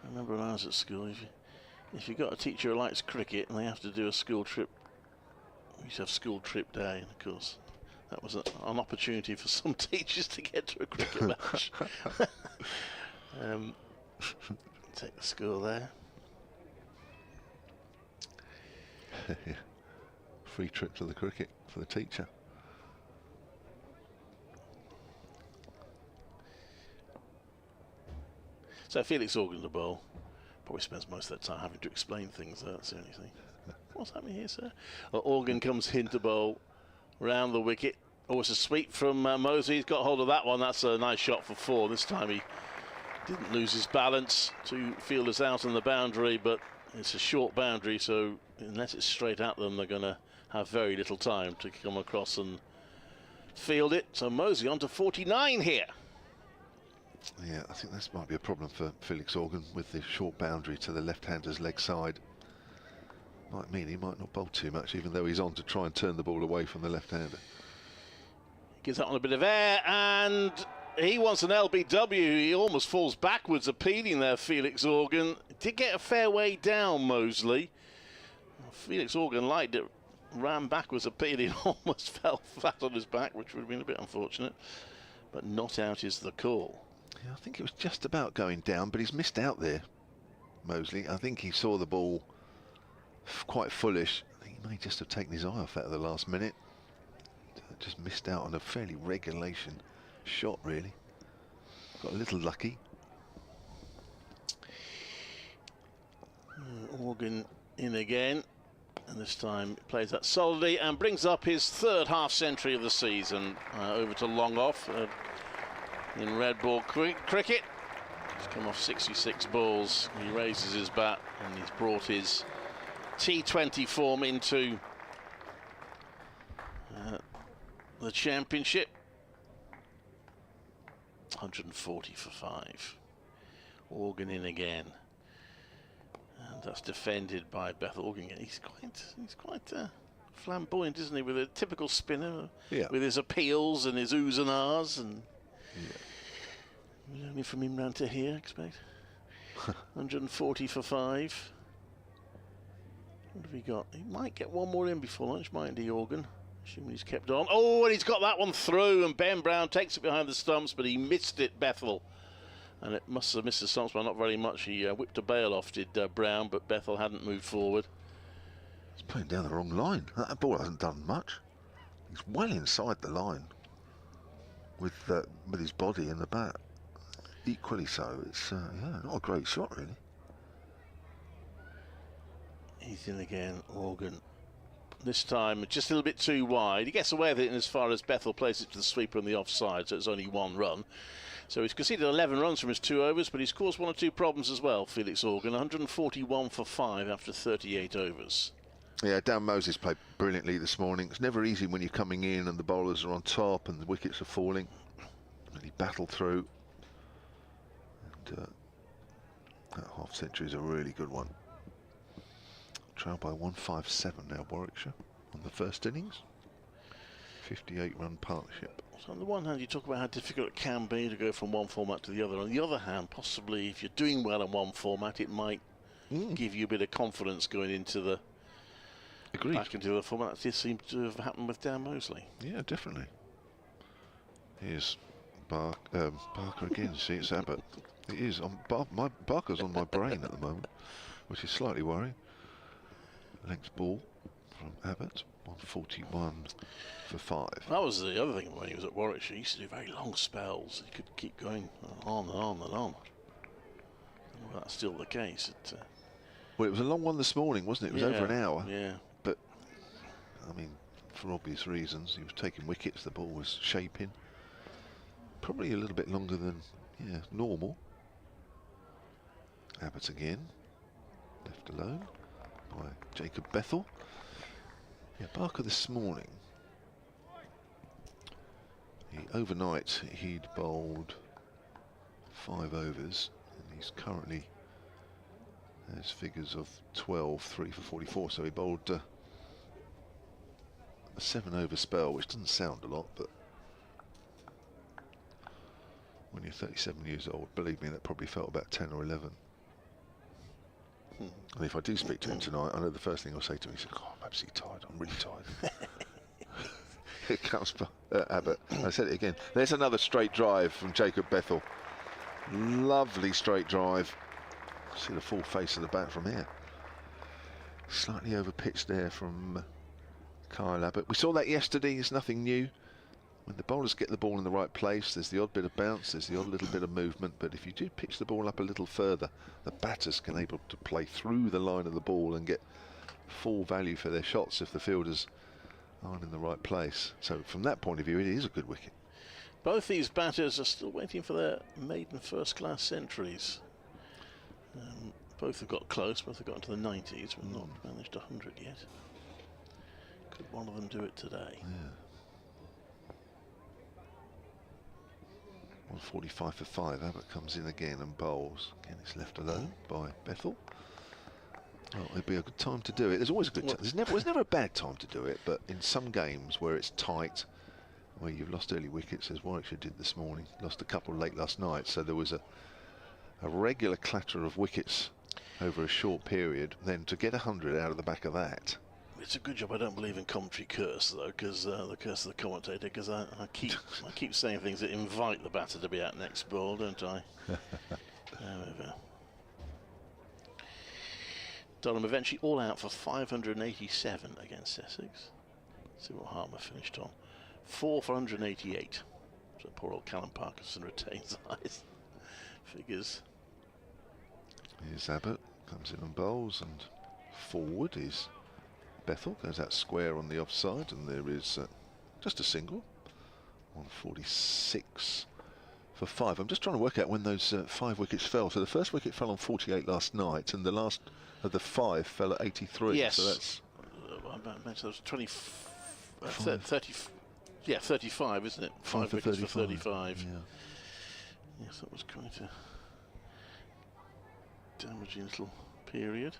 [SPEAKER 1] I remember when I was at school, if you've got a teacher who likes cricket and they have to do a school trip, we used to have school trip day, and of course that was an opportunity for some teachers to get to a cricket match. Take the school there.
[SPEAKER 2] Yeah. Free trip to the cricket for the teacher.
[SPEAKER 1] So Felix Organ the bowl. Probably spends most of that time having to explain things. That's the only thing. What's happening here, sir? Organ comes in to bowl round the wicket. Oh, it's a sweep from Mosley. He's got hold of that one. That's a nice shot for 4. This time he didn't lose his balance. 2 fielders out on the boundary, but it's a short boundary, so unless it's straight at them, they're going to have very little time to come across and field it. So Mosley on to 49 here.
[SPEAKER 2] Yeah, I think this might be a problem for Felix Organ with the short boundary to the left-hander's leg side. Might mean he might not bowl too much, even though he's on to try and turn the ball away from the left-hander.
[SPEAKER 1] Gives that one a bit of air, and he wants an LBW. He almost falls backwards, appealing there, Felix Organ. Did get a fair way down, Mosley. Felix Organ liked it, ran backwards, appealing, almost fell flat on his back, which would have been a bit unfortunate. But not out is the call.
[SPEAKER 2] Yeah, I think it was just about going down, but he's missed out there, Mosley. I think he saw the ball quite foolish. I think he may just have taken his eye off that at the last minute. Just missed out on a fairly regulation shot, really. Got a little lucky.
[SPEAKER 1] Organ in again, and this time plays that solidly and brings up his third half century of the season. Over to long off in red ball cricket. He's come off 66 balls. He raises his bat and he's brought his T20 form into the championship. 140 for 5. Organ in again. And that's defended by Bethel Organ. He's quite flamboyant, isn't he? With a typical spinner, with his appeals and his oohs and ahs, and only from him round to here, I expect. 140 for 5. What have we got? He might get one more in before lunch, mightn't he, Organ? Assuming he's kept on. Oh, and he's got that one through, and Ben Brown takes it behind the stumps, but he missed it, Bethel. And it must have missed the stumps, but not very much. He whipped a bail off, did Brown, but Bethel hadn't moved forward.
[SPEAKER 2] He's playing down the wrong line. That ball hasn't done much. He's well inside the line with his body and the bat. Equally so. It's not a great shot, really.
[SPEAKER 1] He's in again, Organ. This time just a little bit too wide. He gets away with it in as far as Bethel plays it to the sweeper on the offside, so it's only 1 run. So he's conceded 11 runs from his 2 overs, but he's caused 1 or 2 problems as well, Felix Organ. 141 for 5 after 38 overs.
[SPEAKER 2] Yeah, Dan Moses played brilliantly this morning. It's never easy when you're coming in and the bowlers are on top and the wickets are falling. And he battled through. And that half century is a really good one. Trailed by 157 now, Warwickshire, on the first innings. 58-run partnership.
[SPEAKER 1] So on the one hand, you talk about how difficult it can be to go from one format to the other. On the other hand, possibly if you're doing well in one format, it might give you a bit of confidence going into the back into the format. That just seems to have happened with Dan Mosley.
[SPEAKER 2] Yeah, definitely. Here's Barker again. See, it's Abbott. It is. Barker's on my brain at the moment, which is slightly worrying. Length ball from Abbott. 141 for 5.
[SPEAKER 1] That was the other thing when he was at Warwickshire. He used to do very long spells. He could keep going on and on and on. I don't know if that's still the case.
[SPEAKER 2] Well, it was a long one this morning, wasn't it? It was over an hour.
[SPEAKER 1] Yeah.
[SPEAKER 2] But, I mean, for obvious reasons, he was taking wickets. The ball was shaping. Probably a little bit longer than, normal. Abbott again. Left alone by Jacob Bethel. Yeah, Barker this morning, overnight he'd bowled 5 overs, and he's currently has figures of 12, 3 for 44, so he bowled a 7-over spell, which doesn't sound a lot, but when you're 37 years old, believe me, that probably felt about 10 or 11. And if I do speak to him tonight, I know the first thing I'll say to him is, "Oh, I'm absolutely tired. I'm really tired." Here comes Abbott. I said it again. There's another straight drive from Jacob Bethel. Lovely straight drive. See the full face of the bat from here. Slightly over pitched there from Kyle Abbott. We saw that yesterday. It's nothing new. When the bowlers get the ball in the right place, there's the odd bit of bounce, there's the odd little bit of movement, but if you do pitch the ball up a little further, the batters can able to play through the line of the ball and get full value for their shots if the fielders aren't in the right place. So from that point of view, it is a good wicket.
[SPEAKER 1] Both these batters are still waiting for their maiden first-class centuries. Both have got close, both have got into the 90s, but not managed 100 yet. Could one of them do it today?
[SPEAKER 2] Yeah. 145 for 5. Abbott comes in again and bowls. Again, it's left alone by Bethel. Oh, it'd be a good time to do it. There's always a good time. There's never a bad time to do it, but in some games where it's tight, where you've lost early wickets, as Warwickshire did this morning, lost a couple late last night, so there was a regular clatter of wickets over a short period. Then to get 100 out of the back of that.
[SPEAKER 1] It's a good job I don't believe in commentary curse, though, because the curse of the commentator, because I keep saying things that invite the batter to be out next ball, don't I? However, Durham eventually all out for 587 against Essex. Let's see what Harmer finished on. 4 for 188. So poor old Callum Parkinson retains eyes. Figures.
[SPEAKER 2] Here's Abbott Comes in and bowls, and forward is Bethel. Goes out square on the offside, and there is just a single. 146 for 5. I'm just trying to work out when those 5 wickets fell. So the first wicket fell on 48 last night, and the last of the 5 fell at 83.
[SPEAKER 1] Yes.
[SPEAKER 2] So that's
[SPEAKER 1] that was 30. Yeah, 35, isn't it? 5 wickets for 35.
[SPEAKER 2] Yeah.
[SPEAKER 1] Yes, that was quite a damaging little period.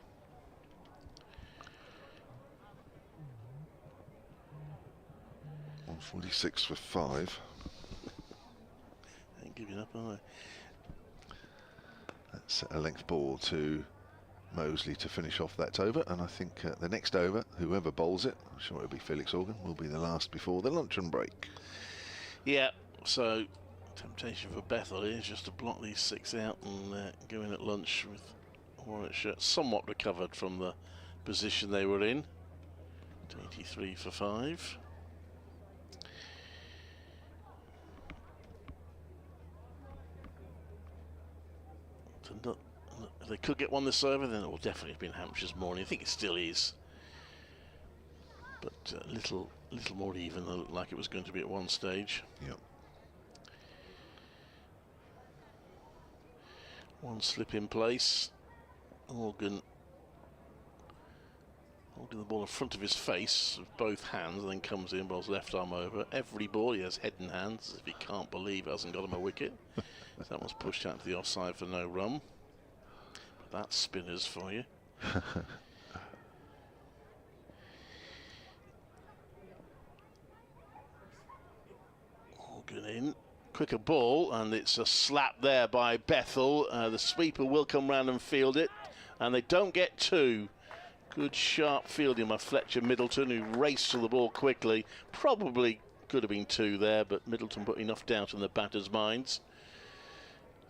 [SPEAKER 2] .146 for 5.
[SPEAKER 1] Ain't giving up, are they?
[SPEAKER 2] That's a length ball to Mosley to finish off that over, and I think the next over, whoever bowls it, I'm sure it'll be Felix Organ, will be the last before the luncheon break.
[SPEAKER 1] Yeah, so temptation for Bethel is just to block these 6 out and go in at lunch with Warwickshire somewhat recovered from the position they were in. 83 for 5. If they could get one this over, then it will definitely have been Hampshire's morning. I think it still is, but a little more even than it looked like it was going to be at one stage.
[SPEAKER 2] Yep.
[SPEAKER 1] One slip in place. Organ holding the ball in front of his face with both hands, and then comes in, bowls left arm over. Every ball he has head and hands, as if he can't believe it hasn't got him a wicket. So that was pushed out to the offside for no run. But that's spinners for you. Organ in. Quicker ball, and it's a slap there by Bethel. The sweeper will come round and field it, and they don't get 2. Good sharp fielding by Fletcher Middleton, who raced to the ball quickly. Probably could have been 2 there, but Middleton put enough doubt in the batters' minds.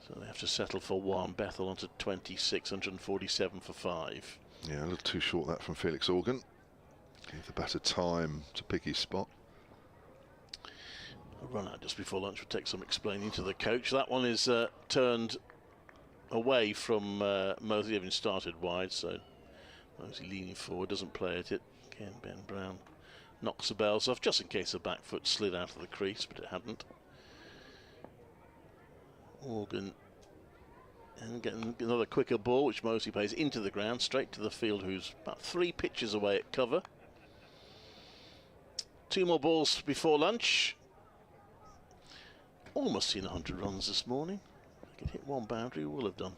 [SPEAKER 1] So they have to settle for 1. Bethel onto 26, 147 for 5.
[SPEAKER 2] Yeah, a little too short that from Felix Organ. Give the batter time to pick his spot.
[SPEAKER 1] A run out just before lunch would take some explaining to the coach. That one is turned away from Mosley, having started wide, so Mosley leaning forward, doesn't play at it. Again, Ben Brown knocks the bells off, just in case the back foot slid out of the crease, but it hadn't. Organ and getting another quicker ball, which Mosley plays into the ground, straight to the field, who's about 3 pitches away at cover. 2 more balls before lunch. Almost seen 100 runs this morning. If I could hit 1 boundary, we will have done.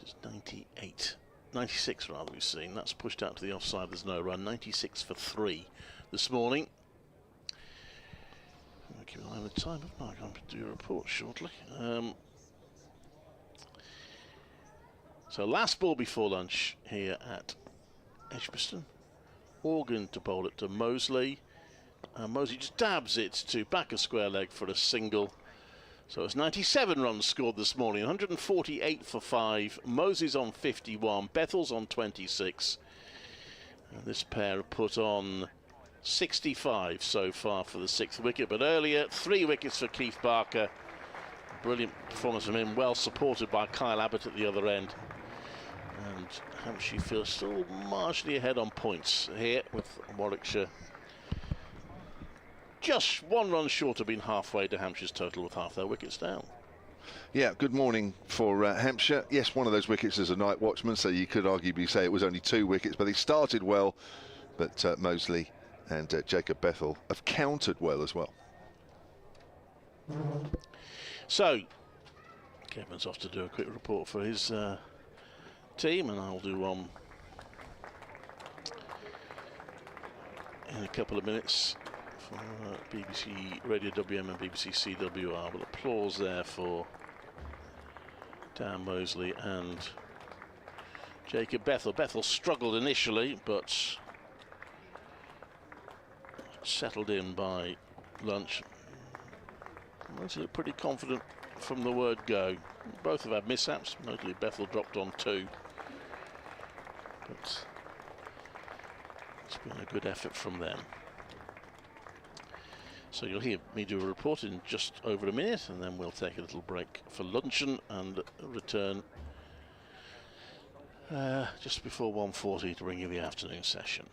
[SPEAKER 1] It's 98. 96 rather we've seen. That's pushed out to the offside, there's no run. 96 for 3 this morning. I'll keep an eye on the time, I'm going to do a report shortly. So last ball before lunch here at Edgbaston. Organ to bowl it to Mosley. Mosley just dabs it to back a square leg for a single. So it's 97 runs scored this morning, 148 for 5. Mosley's on 51, Bethel's on 26. And this pair have put on 65 so far for the 6th wicket. But earlier, 3 wickets for Keith Barker. Brilliant performance from him, well supported by Kyle Abbott at the other end. And Hampshire feels still marginally ahead on points here with Warwickshire. Just 1 run short of being halfway to Hampshire's total with half their wickets down.
[SPEAKER 2] Yeah, good morning for Hampshire. Yes, one of those wickets is a night watchman, so you could arguably say it was only 2 wickets, but they started well. But Mosley and Jacob Bethel have countered well as well.
[SPEAKER 1] So, Kevin's off to do a quick report for his team, and I'll do one in a couple of minutes for BBC Radio WM and BBC CWR. But applause there for Dan Mosley and Jacob Bethel. Bethel struggled initially, but settled in by lunch. Mosley looked pretty confident from the word go. Both have had mishaps, notably Bethel dropped on 2. But it's been a good effort from them. So you'll hear me do a report in just over a minute, and then we'll take a little break for luncheon and return
[SPEAKER 4] Just before 1:40 to bring you the afternoon session.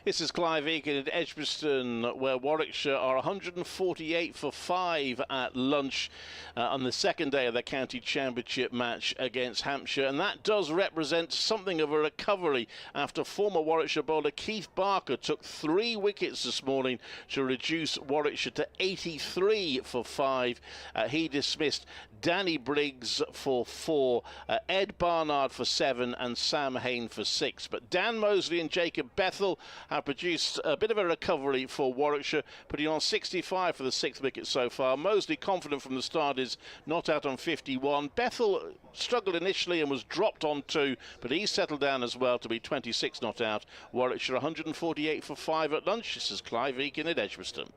[SPEAKER 4] This is Clive Egan at Edgbaston, where Warwickshire are 148 for 5 at lunch on the second day of the county championship match against Hampshire, and that does represent something of a recovery after former Warwickshire bowler Keith Barker took 3 wickets this morning to reduce Warwickshire to 83 for 5. He dismissed Danny Briggs for 4, Ed Barnard for 7 and Sam Hain for 6. But Dan Mosley and Jacob Bethell have produced a bit of a recovery for Warwickshire, putting on 65 for the 6th wicket so far. Mosley, confident from the start, is not out on 51. Bethell struggled initially and was dropped on 2, but he's settled down as well to be 26 not out. Warwickshire 148 for 5 at lunch. This is Clive Egan at Edgbaston.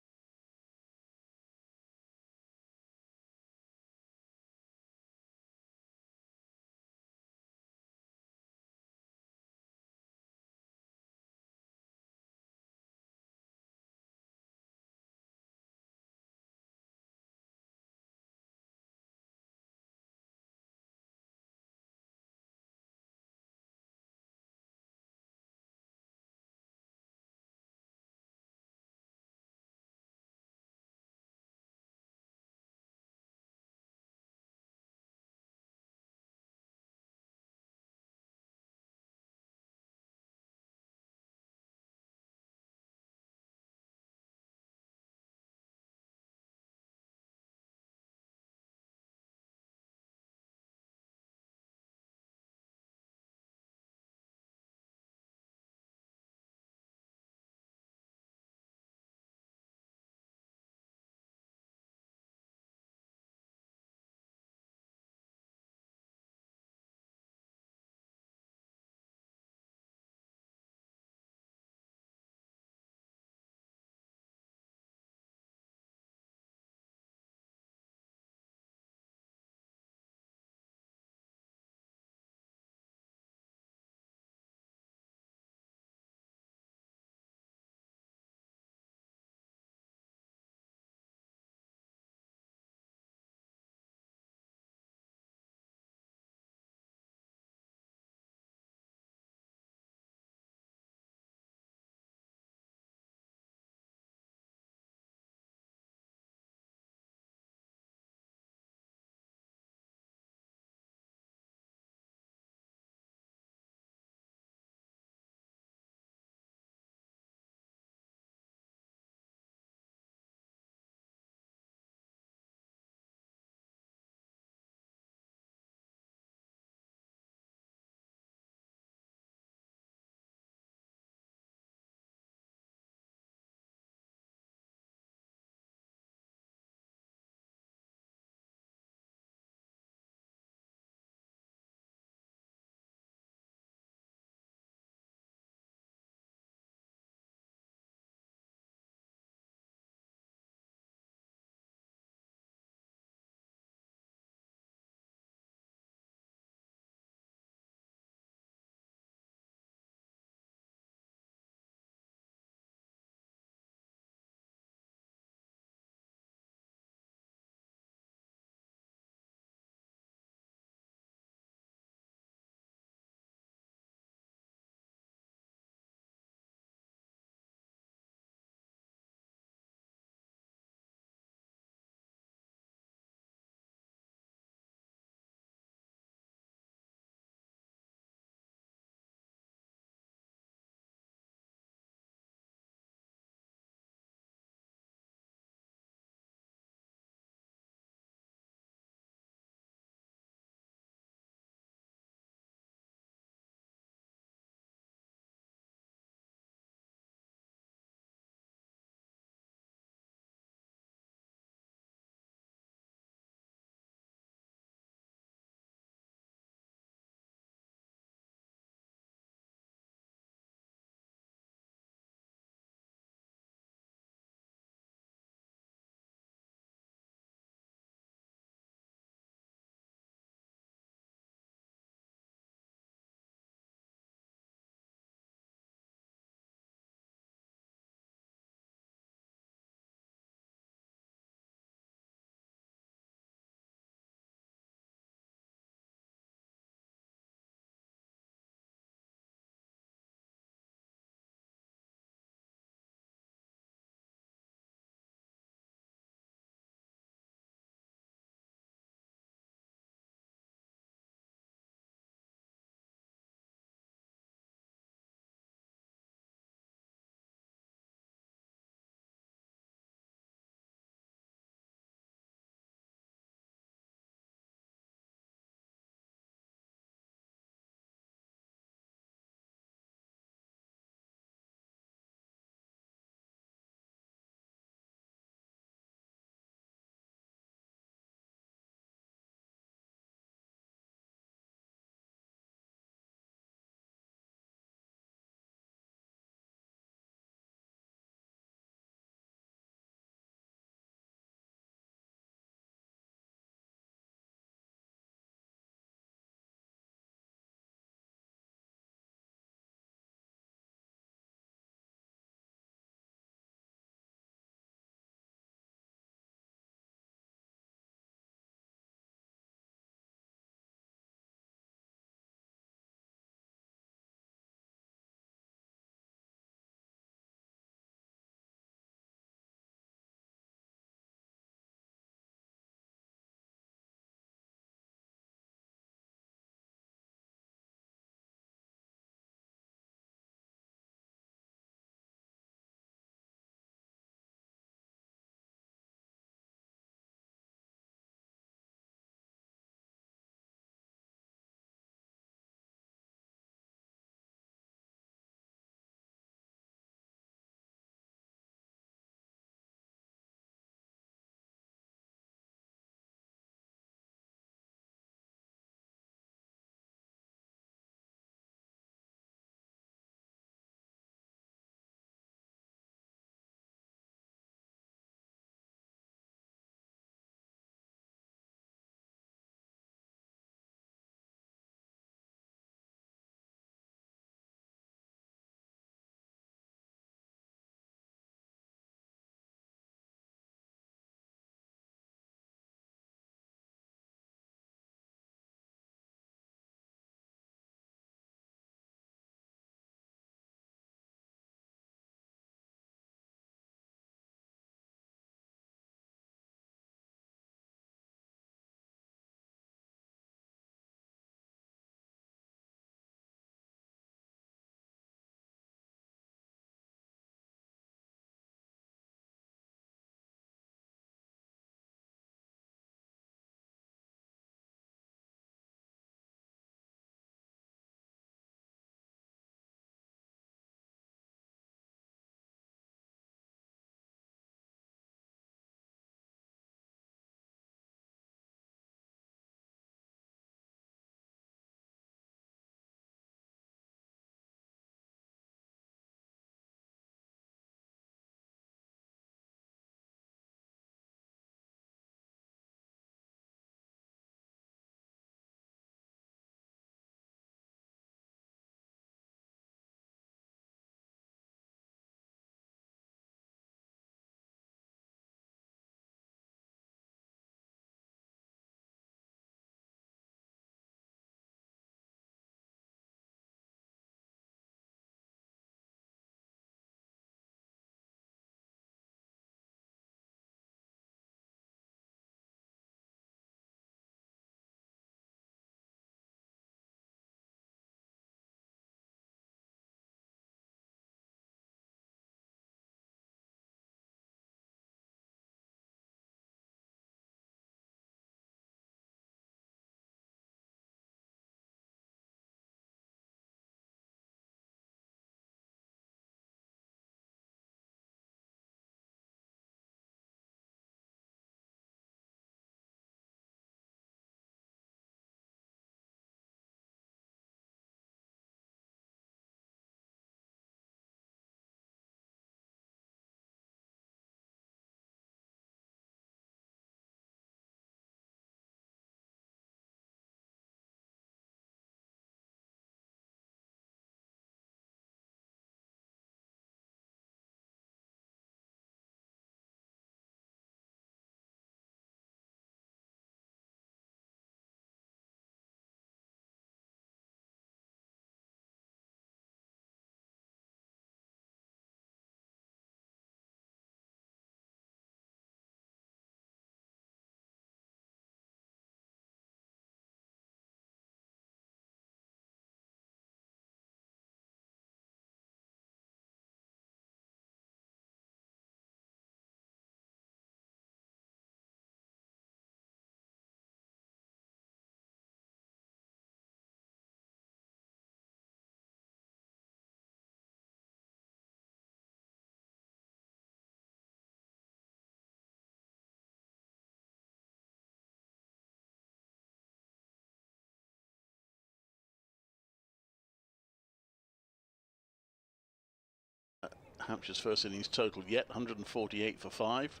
[SPEAKER 1] Hampshire's first innings total yet, 148 for 5.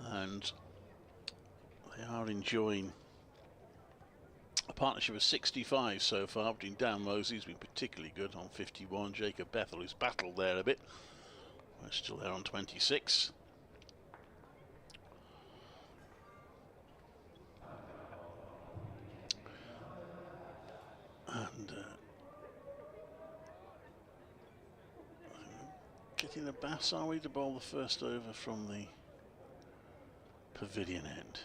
[SPEAKER 1] And they are enjoying a partnership of 65 so far between Dan Mosley, who's been particularly good on 51, Jacob Bethel, who's battled there a bit. We're still there on 26. And getting the Bass, are we, to bowl the first over from the pavilion end?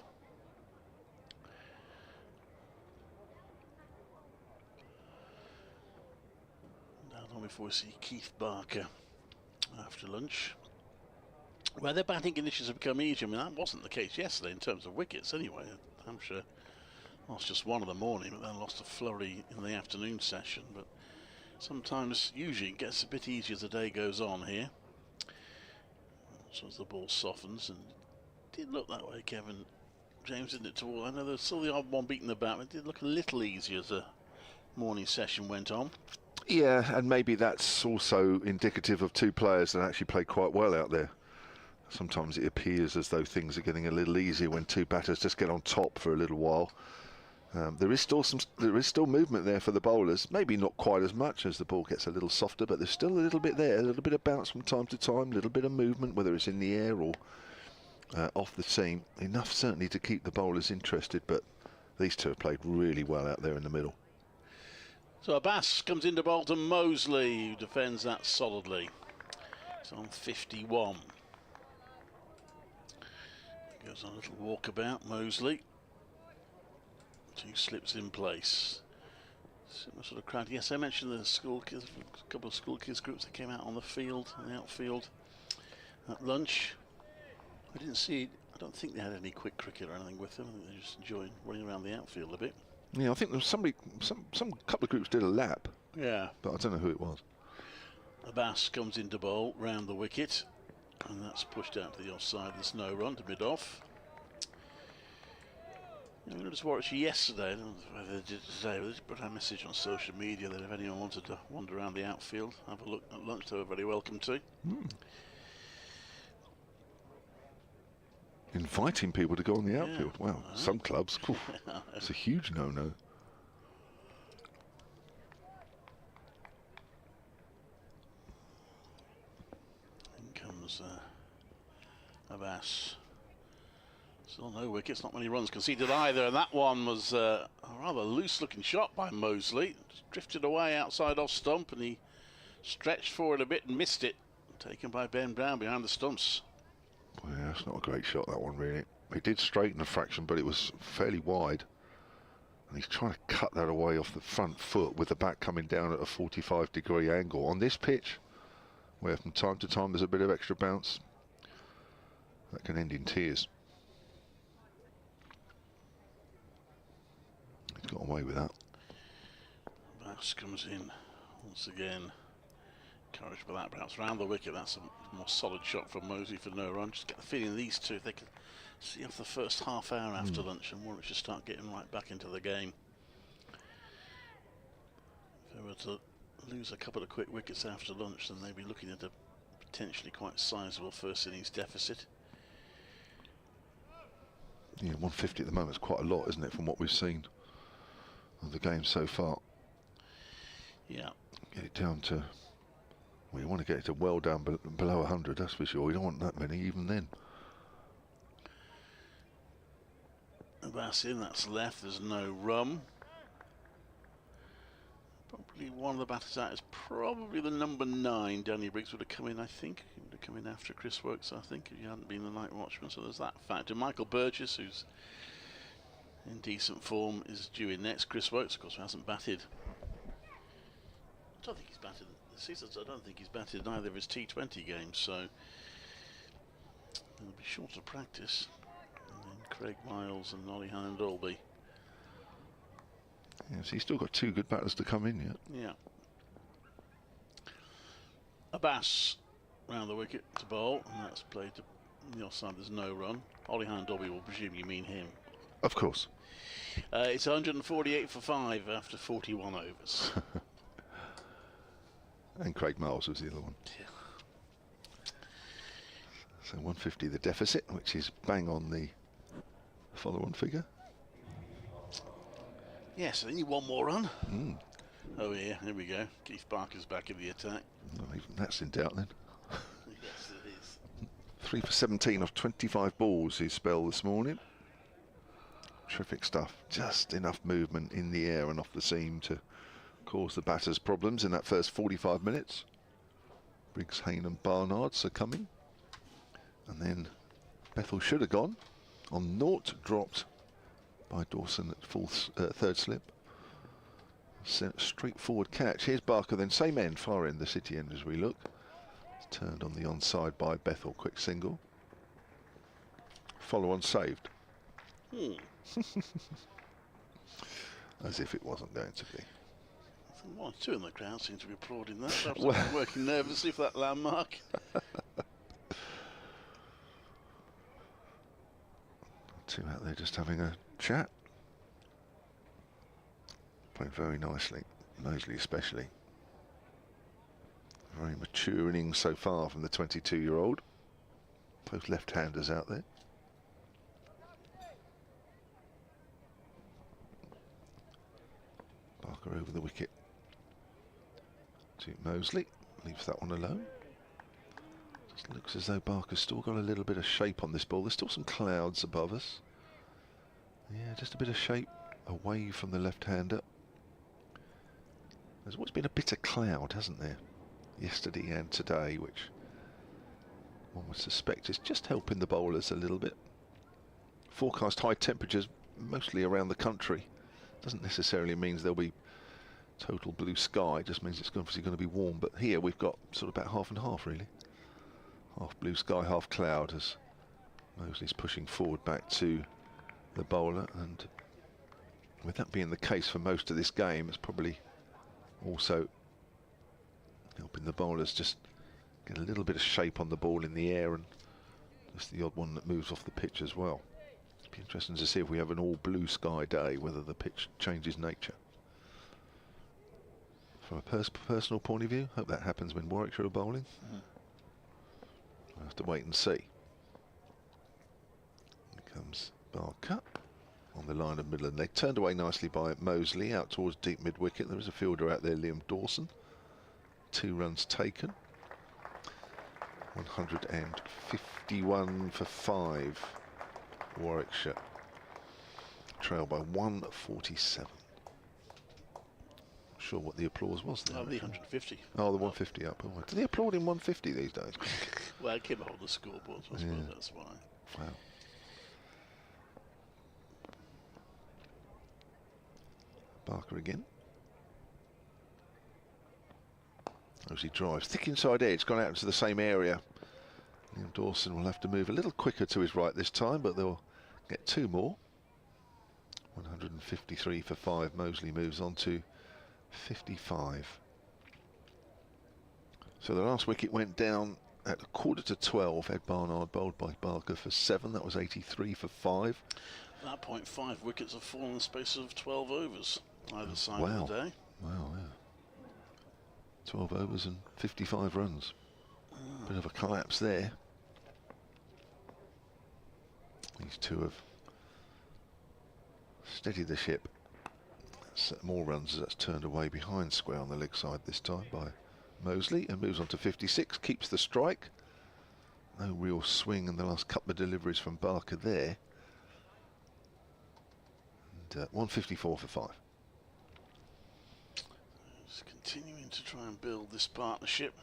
[SPEAKER 1] Now, long before we see Keith Barker after lunch, where their batting conditions have become easier. I mean, that wasn't the case yesterday in terms of wickets anyway. Hampshire lost just one in the morning, but then lost a flurry in the afternoon session. But sometimes, usually, it gets a bit easier as the day goes on here. So as the ball softens, and it did look that way, Kevin James, didn't it? Toward, I know there's still the odd one beating the bat, but it did look a little easier as the morning session went on.
[SPEAKER 2] Yeah, and maybe that's also indicative of two players that actually played quite well out there. Sometimes it appears as though things are getting a little easier when two batters just get on top for a little while. There is still movement there for the bowlers. Maybe not quite as much as the ball gets a little softer, but there's still a little bit there, a little bit of bounce from time to time, a little bit of movement, whether it's in the air or off the seam. Enough certainly to keep the bowlers interested, but these two have played really well out there in the middle.
[SPEAKER 1] So Abbas comes into bowl to Mosley, who defends that solidly. It's on 51. Goes on a little walkabout, Mosley. Two slips in place. Similar sort of crowd. Yes, I mentioned the school kids, a couple of school kids groups that came out on the field, on the outfield at lunch. I didn't see, I don't think they had any quick cricket or anything with them. I think they just enjoyed running around the outfield a bit.
[SPEAKER 2] Yeah, I think there was some couple of groups did a lap.
[SPEAKER 1] Yeah.
[SPEAKER 2] But I don't know who it was.
[SPEAKER 1] Abbas comes into bowl round the wicket, and that's pushed out to the offside. There's no run to mid-off. I noticed Warwickshire yesterday, I don't know whether they did today, but they put a message on social media that if anyone wanted to wander around the outfield, have a look at lunch, they were very welcome to.
[SPEAKER 2] Inviting people to go on the outfield. Wow, some clubs, it's a huge no-no.
[SPEAKER 1] In comes Abbas. Still no wickets, not many runs conceded either, and that one was a rather loose-looking shot by Mosley. Just drifted away outside off stump, and he stretched forward a bit and missed it. Taken by Ben Brown behind the stumps.
[SPEAKER 2] Well, yeah, that's not a great shot, that one, really. He did straighten a fraction, but it was fairly wide. And he's trying to cut that away off the front foot with the bat coming down at a 45-degree angle. On this pitch, where from time to time there's a bit of extra bounce, that can end in tears. He's got away with that.
[SPEAKER 1] Bass comes in once again. Encouraged by that, perhaps round the wicket. That's a more solid shot from Mosley for no run. Just get the feeling these two, if they can see off the first half hour after lunch, and Warwickshire start getting right back into the game. If they were to lose a couple of quick wickets after lunch, then they'd be looking at a potentially quite sizable first innings deficit.
[SPEAKER 2] Yeah, 150 at the moment is quite a lot, isn't it, from what we've seen of the game so far?
[SPEAKER 1] Yeah.
[SPEAKER 2] Get it down to, well, you want to get it to well down below 100, that's for sure. You don't want that many even then.
[SPEAKER 1] That's in, that's left, there's no run. Probably one of the batters out is probably the number 9. Danny Briggs would have come in, I think. He would have come in after Chris Woakes, I think, if he hadn't been the night watchman. So there's that factor. Michael Burgess, who's in decent form, is due in next. Chris Woakes, of course, who hasn't batted. I don't think he's batted this season. I don't think he's batted in either of his T20 games, so it'll be short of practice. And then Craig Miles and Ollie Hine-Dolby.
[SPEAKER 2] Yes, he's still got 2 good batters to come in yet.
[SPEAKER 1] Yeah. Abbas round the wicket to bowl, and that's played to the offside. There's no run. Ollie Hine-Dolby, will presume you mean him.
[SPEAKER 2] Of course.
[SPEAKER 1] It's 148 for 5 after 41 overs.
[SPEAKER 2] And Craig Miles was the other one.
[SPEAKER 1] Yeah.
[SPEAKER 2] So 150 the deficit, which is bang on the follow-on figure.
[SPEAKER 1] Yes, I need one more run. Oh yeah, here we go. Keith Barker's back in the attack.
[SPEAKER 2] Not even that's in doubt then.
[SPEAKER 1] Yes, it is.
[SPEAKER 2] 3 for 17 off 25 balls his spell this morning. Terrific stuff. Just enough movement in the air and off the seam to cause the batters problems in that first 45 minutes. Briggs, Hayne and Barnard succumbing. And then Bethel should have gone on naught, dropped by Dawson at third slip. Straightforward catch. Here's Barker then, same end, far end, the city end as we look. It's turned on the onside by Bethel, quick single. Follow on saved. As if it wasn't going to be.
[SPEAKER 1] I think 1 or 2 in the crowd seem to be applauding that. Perhaps they're working nervously for that landmark.
[SPEAKER 2] Two out there just having a chat. Playing very nicely, Mosley especially. Very mature innings so far from the 22-year-old. Both left-handers out there. Barker over the wicket to Mosley, leaves that one alone. Just looks as though Barker's still got a little bit of shape on this ball. There's still some clouds above us. Yeah, just a bit of shape away from the left-hander. There's always been a bit of cloud, hasn't there? Yesterday and today, which one would suspect is just helping the bowlers a little bit. Forecast high temperatures mostly around the country. Doesn't necessarily mean there'll be total blue sky, just means it's obviously going to be warm. But here we've got sort of about half and half, really. Half blue sky, half cloud, as Mosley's pushing forward back to the bowler. And with that being the case for most of this game, it's probably also helping the bowlers just get a little bit of shape on the ball in the air, and just the odd one that moves off the pitch as well. It'll be interesting to see if we have an all blue sky day, whether the pitch changes nature. From a personal point of view, hope that happens when Warwickshire are bowling. We'll have to wait and see. Here comes Barker on the line of middle and leg, turned away nicely by Mosley out towards deep mid wicket. There is a fielder out there, Liam Dawson. 2 runs taken. 151 for 5. Warwickshire trail by 147. Not sure what the applause was there.
[SPEAKER 1] Oh, the 150.
[SPEAKER 2] Oh, the 150 up. Oh, do they applaud in 150 these days?
[SPEAKER 1] Well, I can't hold the scoreboard, so I suppose that's why.
[SPEAKER 2] Wow. Barker again. As he drives, thick inside edge, gone out into the same area. Liam Dawson will have to move a little quicker to his right this time, but they'll get 2 more. 153 for 5. Mosley moves on to 55. So the last wicket went down at 11:45. Ed Barnard bowled by Barker for 7. That was 83 for 5.
[SPEAKER 1] At that point, 5 wickets have fallen in the space of 12 overs either side
[SPEAKER 2] Wow.
[SPEAKER 1] of the day.
[SPEAKER 2] Wow, yeah. 12 overs and 55 runs. Bit of a collapse there. These two have steadied the ship. That's more runs as that's turned away behind square on the leg side this time by Mosley, and moves on to 56, keeps the strike. No real swing in the last couple of deliveries from Barker there. And 154 for 5.
[SPEAKER 1] Just continuing to try and build this partnership.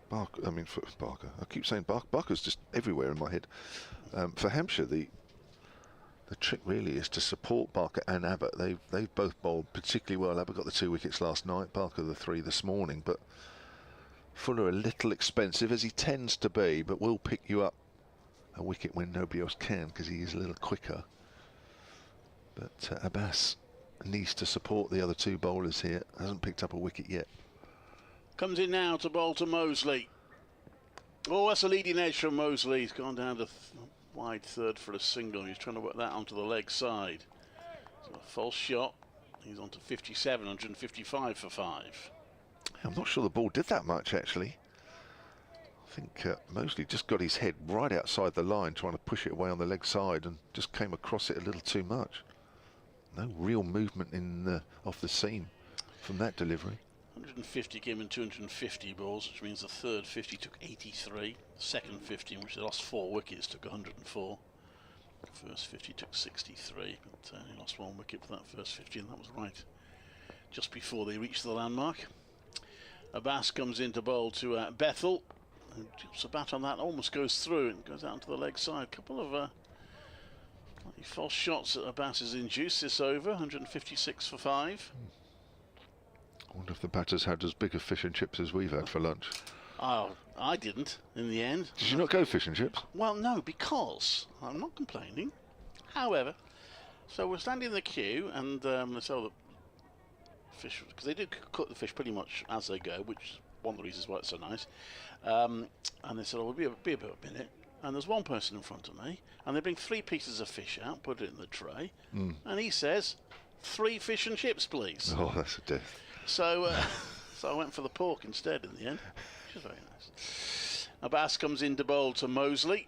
[SPEAKER 2] Barker, I mean, for Barker, I keep saying Barker's just everywhere in my head. For Hampshire, the trick really is to support Barker and Abbott. They've both bowled particularly well. Abbott got the 2 wickets last night, Barker the 3 this morning. But Fuller a little expensive, as he tends to be, but will pick you up a wicket when nobody else can, because he is a little quicker. But Abbas needs to support the other 2 bowlers here. Hasn't picked up a wicket yet.
[SPEAKER 1] Comes in now to bowl to Mosley. Oh, that's a leading edge from Mosley. He's gone down to wide third for a single. He's trying to work that onto the leg side. So a false shot.
[SPEAKER 4] He's on to 57, 155 for 5.
[SPEAKER 2] I'm not sure the ball did that much, actually. I think Mosley just got his head right outside the line, trying to push it away on the leg side, and just came across it a little too much. No real movement in off the seam from that delivery.
[SPEAKER 4] 150 came in 250 balls, which means the third 50 took 83. The second 50, in which they lost 4 wickets, took 104. The first 50 took 63, but he lost 1 wicket for that first 50, and that was right just before they reached the landmark. Abbas comes in to bowl to Bethel, and drops a bat on that, almost goes through and goes out to the leg side. Couple of false shots that Abbas has induced this over. 156 for 5.
[SPEAKER 2] I wonder if the batters had as big a fish and chips as we've had for lunch.
[SPEAKER 4] Oh, I didn't in the end.
[SPEAKER 2] Did you not go fish and chips?
[SPEAKER 4] Well, no, because I'm not complaining. However, so we're standing in the queue, and they sell the fish, because they do cook the fish pretty much as they go, which is one of the reasons why it's so nice. And they said, "Oh, we'll be about a minute." And there's one person in front of me, and they bring 3 pieces of fish out, put it in the tray, and he says, 3 fish and chips, please.
[SPEAKER 2] Oh, that's a death.
[SPEAKER 4] So, so I went for the pork instead in the end, which is very nice. Abbas comes in to bowl to Mosley,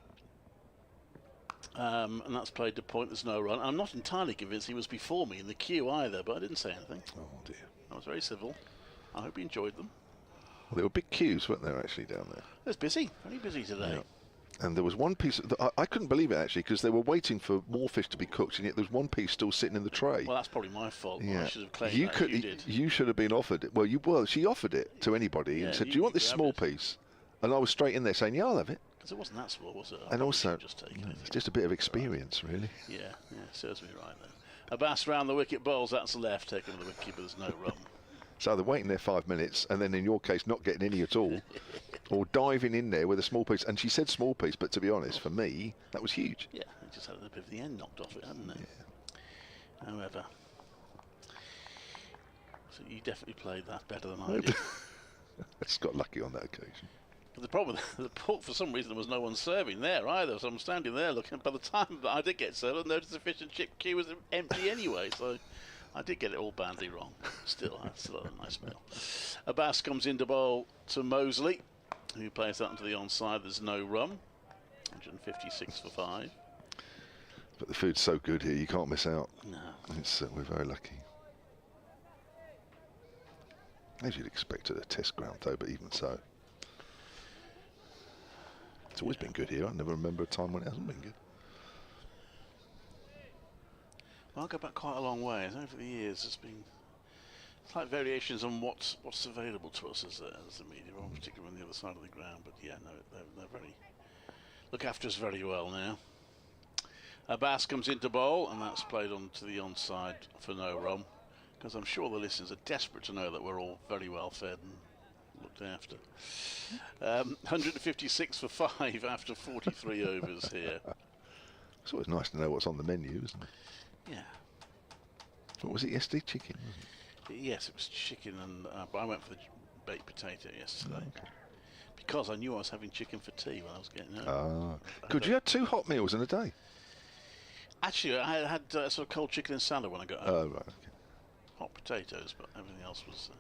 [SPEAKER 4] and that's played to point. There's no run. I'm not entirely convinced he was before me in the queue either, but I didn't say anything.
[SPEAKER 2] Oh dear.
[SPEAKER 4] I was very civil. I hope he enjoyed them.
[SPEAKER 2] Well, there were big queues, weren't there, actually, down there?
[SPEAKER 4] It was busy, very busy today.
[SPEAKER 2] Yeah. And there was one piece, I couldn't believe it actually, because they were waiting for more fish to be cooked, and yet there was one piece still sitting in the tray.
[SPEAKER 4] Well, that's probably my fault.
[SPEAKER 2] Yeah.
[SPEAKER 4] I should have claimed that, you did.
[SPEAKER 2] You should have been offered it. Well, she offered it to anybody and said, "Do you want this small piece?" And I was straight in there saying, "Yeah, I'll have it."
[SPEAKER 4] Because it wasn't that small, was it?
[SPEAKER 2] And also,
[SPEAKER 4] take
[SPEAKER 2] it's just a bit of experience, really.
[SPEAKER 4] Yeah, serves me right then. Abbas round the wicket bowls, that's left, taken to the wicket, but there's no run.
[SPEAKER 2] So they're waiting there 5 minutes, and then in your case, not getting any at all, or diving in there with a small piece. And she said small piece, but to be honest, for me, that was huge.
[SPEAKER 4] Yeah, it just had a bit of the end knocked off it, hadn't it? Yeah. However, so you definitely played that better than I did.
[SPEAKER 2] I just got lucky on that occasion.
[SPEAKER 4] But the problem, the pork, for some reason, there was no one serving there either. So I'm standing there looking. By the time that I did get served, I noticed the fish and chip queue was empty anyway. So I did get it all badly wrong. Still had a nice meal. Abbas comes in to bowl to Mosley, who plays that into the onside. There's no run. 156 for 5.
[SPEAKER 2] But the food's so good here, you can't miss out.
[SPEAKER 4] No.
[SPEAKER 2] We're very lucky. As you'd expect at a test ground, though, but even so. It's always been good here. I never remember a time when it hasn't been good.
[SPEAKER 4] Well, I'll go back quite a long way. Over the years, there's been slight variations on what's available to us as the media, particularly on the other side of the ground. But yeah, no, they're very look after us very well now. Abbas comes into bowl, and that's played on to the onside for no run, because I'm sure the listeners are desperate to know that we're all very well fed and looked after. 156 for 5 after 43 overs here.
[SPEAKER 2] It's always nice to know what's on the menu, isn't it?
[SPEAKER 4] Yeah.
[SPEAKER 2] What was it yesterday? Chicken, wasn't it?
[SPEAKER 4] Yes, it was chicken, and I went for the baked potato yesterday.
[SPEAKER 2] Oh, okay.
[SPEAKER 4] Because I knew I was having chicken for tea when I was getting home.
[SPEAKER 2] Ah, good. You had 2 hot meals in a day?
[SPEAKER 4] Actually, I had sort of cold chicken and salad when I got home.
[SPEAKER 2] Oh, right. Okay.
[SPEAKER 4] Hot potatoes, but everything else was...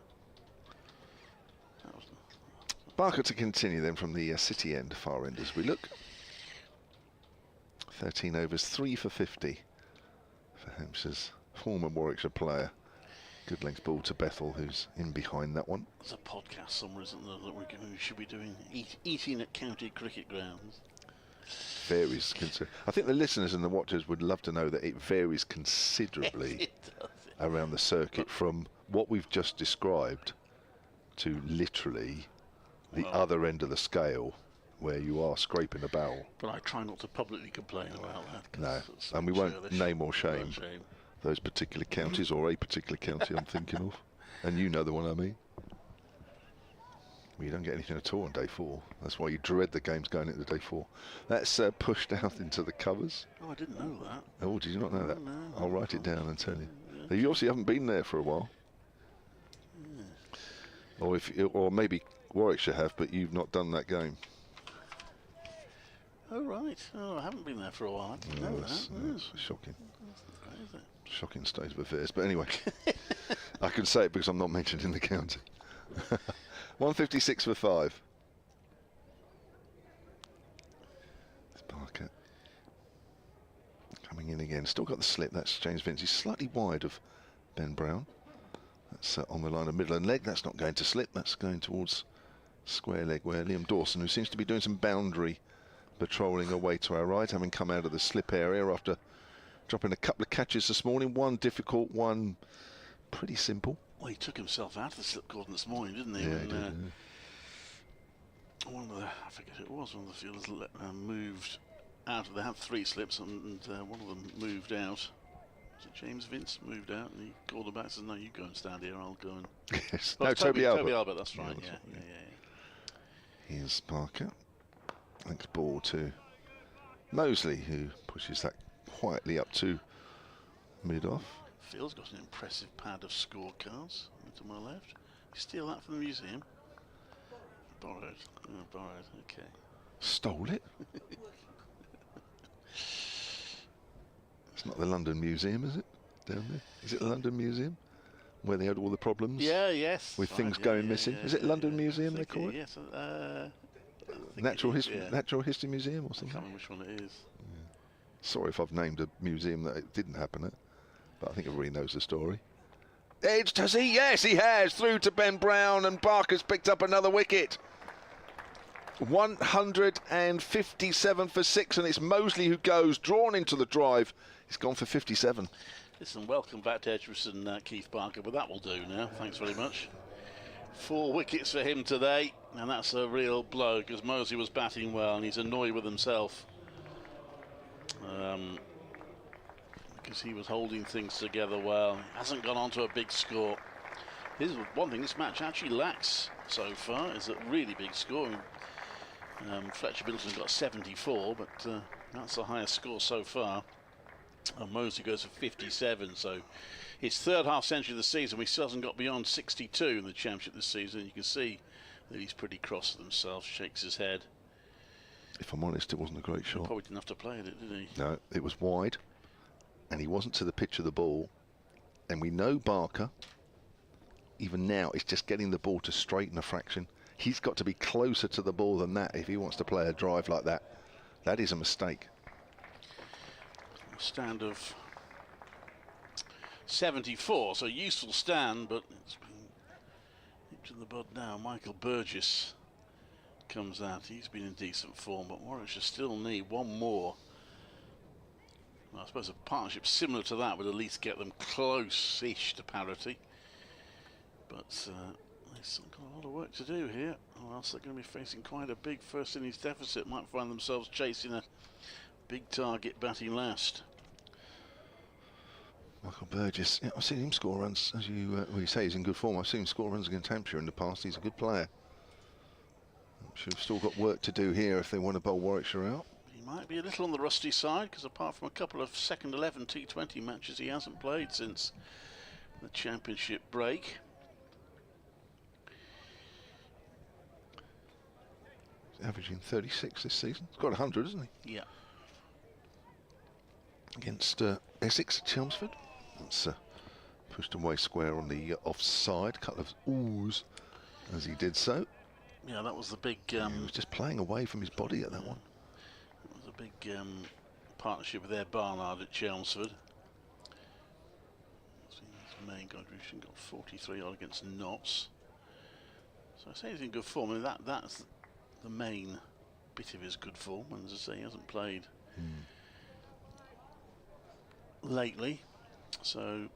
[SPEAKER 2] Barker to continue then from the city end, far end as we look. 13 overs, 3 for 50 for Hampshire's former Warwickshire player. Good length ball to Bethel, who's in behind that one.
[SPEAKER 4] There's a podcast somewhere, isn't there, that we should be doing, eating at county cricket grounds.
[SPEAKER 2] Varies. I think the listeners and the watchers would love to know that it varies considerably
[SPEAKER 4] It does.
[SPEAKER 2] around the circuit from what we've just described to literally the other end of the scale, where you are scraping a barrel.
[SPEAKER 4] But I try not to publicly complain about that.
[SPEAKER 2] No, and we won't name or shame those particular counties, or a particular county I'm thinking of. And you know the one I mean. Well, you don't get anything at all on day 4. That's why you dread the games going into day 4. That's pushed out into the covers.
[SPEAKER 4] Oh, I didn't know that.
[SPEAKER 2] Oh, did you not know that?
[SPEAKER 4] No,
[SPEAKER 2] I'll write it down and tell you.
[SPEAKER 4] Yeah.
[SPEAKER 2] You obviously haven't been there for a while. Or maybe Warwickshire have, but you've not done that game.
[SPEAKER 1] Oh, right. Oh, I haven't been there for a while. I didn't know that.
[SPEAKER 2] That's shocking.
[SPEAKER 1] Is it?
[SPEAKER 2] Shocking state of affairs. But anyway, I can say it because I'm not mentioned in the county. 156 for 5. It's Barker. Coming in again. Still got the slip. That's James Vince. He's slightly wide of Ben Brown. That's on the line of middle and leg. That's not going to slip. That's going towards square leg, where Liam Dawson, who seems to be doing some boundary patrolling away to our right, having come out of the slip area after dropping a couple of catches this morning. One difficult, one pretty simple.
[SPEAKER 1] Well, he took himself out of the slip cordon this morning, didn't he?
[SPEAKER 2] Yeah,
[SPEAKER 1] When,
[SPEAKER 2] he did,
[SPEAKER 1] one of the, I forget who it was, one of the fielders moved out. They had 3 slips, and one of them moved out. Was it James Vince moved out, and he called him back and said, "No, you go and stand here, I'll go and..."
[SPEAKER 2] Yes.
[SPEAKER 1] Oh,
[SPEAKER 2] No, Toby Albert.
[SPEAKER 1] Toby Albert, that's right,
[SPEAKER 2] Yeah,
[SPEAKER 1] yeah.
[SPEAKER 2] Here's Barker. Thanks ball to Mosley, who pushes that quietly up to mid-off.
[SPEAKER 1] Phil's got an impressive pad of scorecards to my left. You steal that from the museum? Borrowed. Oh, borrowed, okay.
[SPEAKER 2] Stole it? It's not the London Museum, is it? Down there? Is it the London Museum? Where they had all the problems?
[SPEAKER 1] Yeah, yes.
[SPEAKER 2] With
[SPEAKER 1] right,
[SPEAKER 2] things
[SPEAKER 1] yeah,
[SPEAKER 2] going
[SPEAKER 1] yeah,
[SPEAKER 2] missing?
[SPEAKER 1] yeah,
[SPEAKER 2] Is it London
[SPEAKER 1] yeah,
[SPEAKER 2] Museum
[SPEAKER 1] I
[SPEAKER 2] they
[SPEAKER 1] think
[SPEAKER 2] call it?
[SPEAKER 1] Yes.
[SPEAKER 2] Natural History Museum or
[SPEAKER 1] I
[SPEAKER 2] something?
[SPEAKER 1] can't remember which one it is.
[SPEAKER 2] Sorry if I've named a museum that it didn't happen at, but I think everybody knows the story. Edged, has he? Yes, he has. Through to Ben Brown, and Barker's picked up another wicket. 157 for 6, and it's Mosley who goes, drawn into the drive. He's gone for 57.
[SPEAKER 1] Listen, welcome back to Edgbaston, Keith Barker, but that will do now. Thanks very much. 4 wickets for him today, and that's a real blow because Mosley was batting well, and he's annoyed with himself. Because he was holding things together well. He hasn't gone on to a big score. Here's one thing this match actually lacks so far, is a really big score. Fletcher Middleton got 74, but that's the highest score so far. And Mosley goes for 57, so his 3rd half century of the season. He still hasn't got beyond 62 in the championship this season. You can see that he's pretty cross with himself, shakes his head.
[SPEAKER 2] If I'm honest, it wasn't a great shot.
[SPEAKER 1] Probably didn't have to play it, did he?
[SPEAKER 2] No, it was wide, and he wasn't to the pitch of the ball. And we know Barker, even now, is just getting the ball to straighten a fraction. He's got to be closer to the ball than that if he wants to play a drive like that. That is a mistake.
[SPEAKER 1] A stand of 74, so useful stand, but it's been nipped in the bud now. Michael Burgess comes out. He's been in decent form, but Warwickshire still need one more. Well, I suppose a partnership similar to that would at least get them close-ish to parity. But they've still got a lot of work to do here, or else they're going to be facing quite a big first innings deficit. Might find themselves chasing a big target batting last.
[SPEAKER 2] Michael Burgess, yeah, I've seen him score runs, as you say he's in good form. I've seen him score runs against Hampshire in the past. He's a good player. I'm sure we've still got work to do here if they want to bowl Warwickshire out.
[SPEAKER 1] He might be a little on the rusty side, because apart from a couple of second 11 T20 matches, he hasn't played since the championship break.
[SPEAKER 2] He's averaging 36 this season. He's got 100, hasn't he?
[SPEAKER 1] Yeah.
[SPEAKER 2] Against Essex at Chelmsford. That's pushed away square on the offside. Couple of oohs as he did so.
[SPEAKER 1] Yeah, that was the big...
[SPEAKER 2] he was just playing away from his body at that one.
[SPEAKER 1] It was a big partnership with their Barnard at Chelmsford. His main contribution got 43 odd against Notts. So I say he's in good form. I mean, that's the main bit of his good form. And as I say, he hasn't played lately. So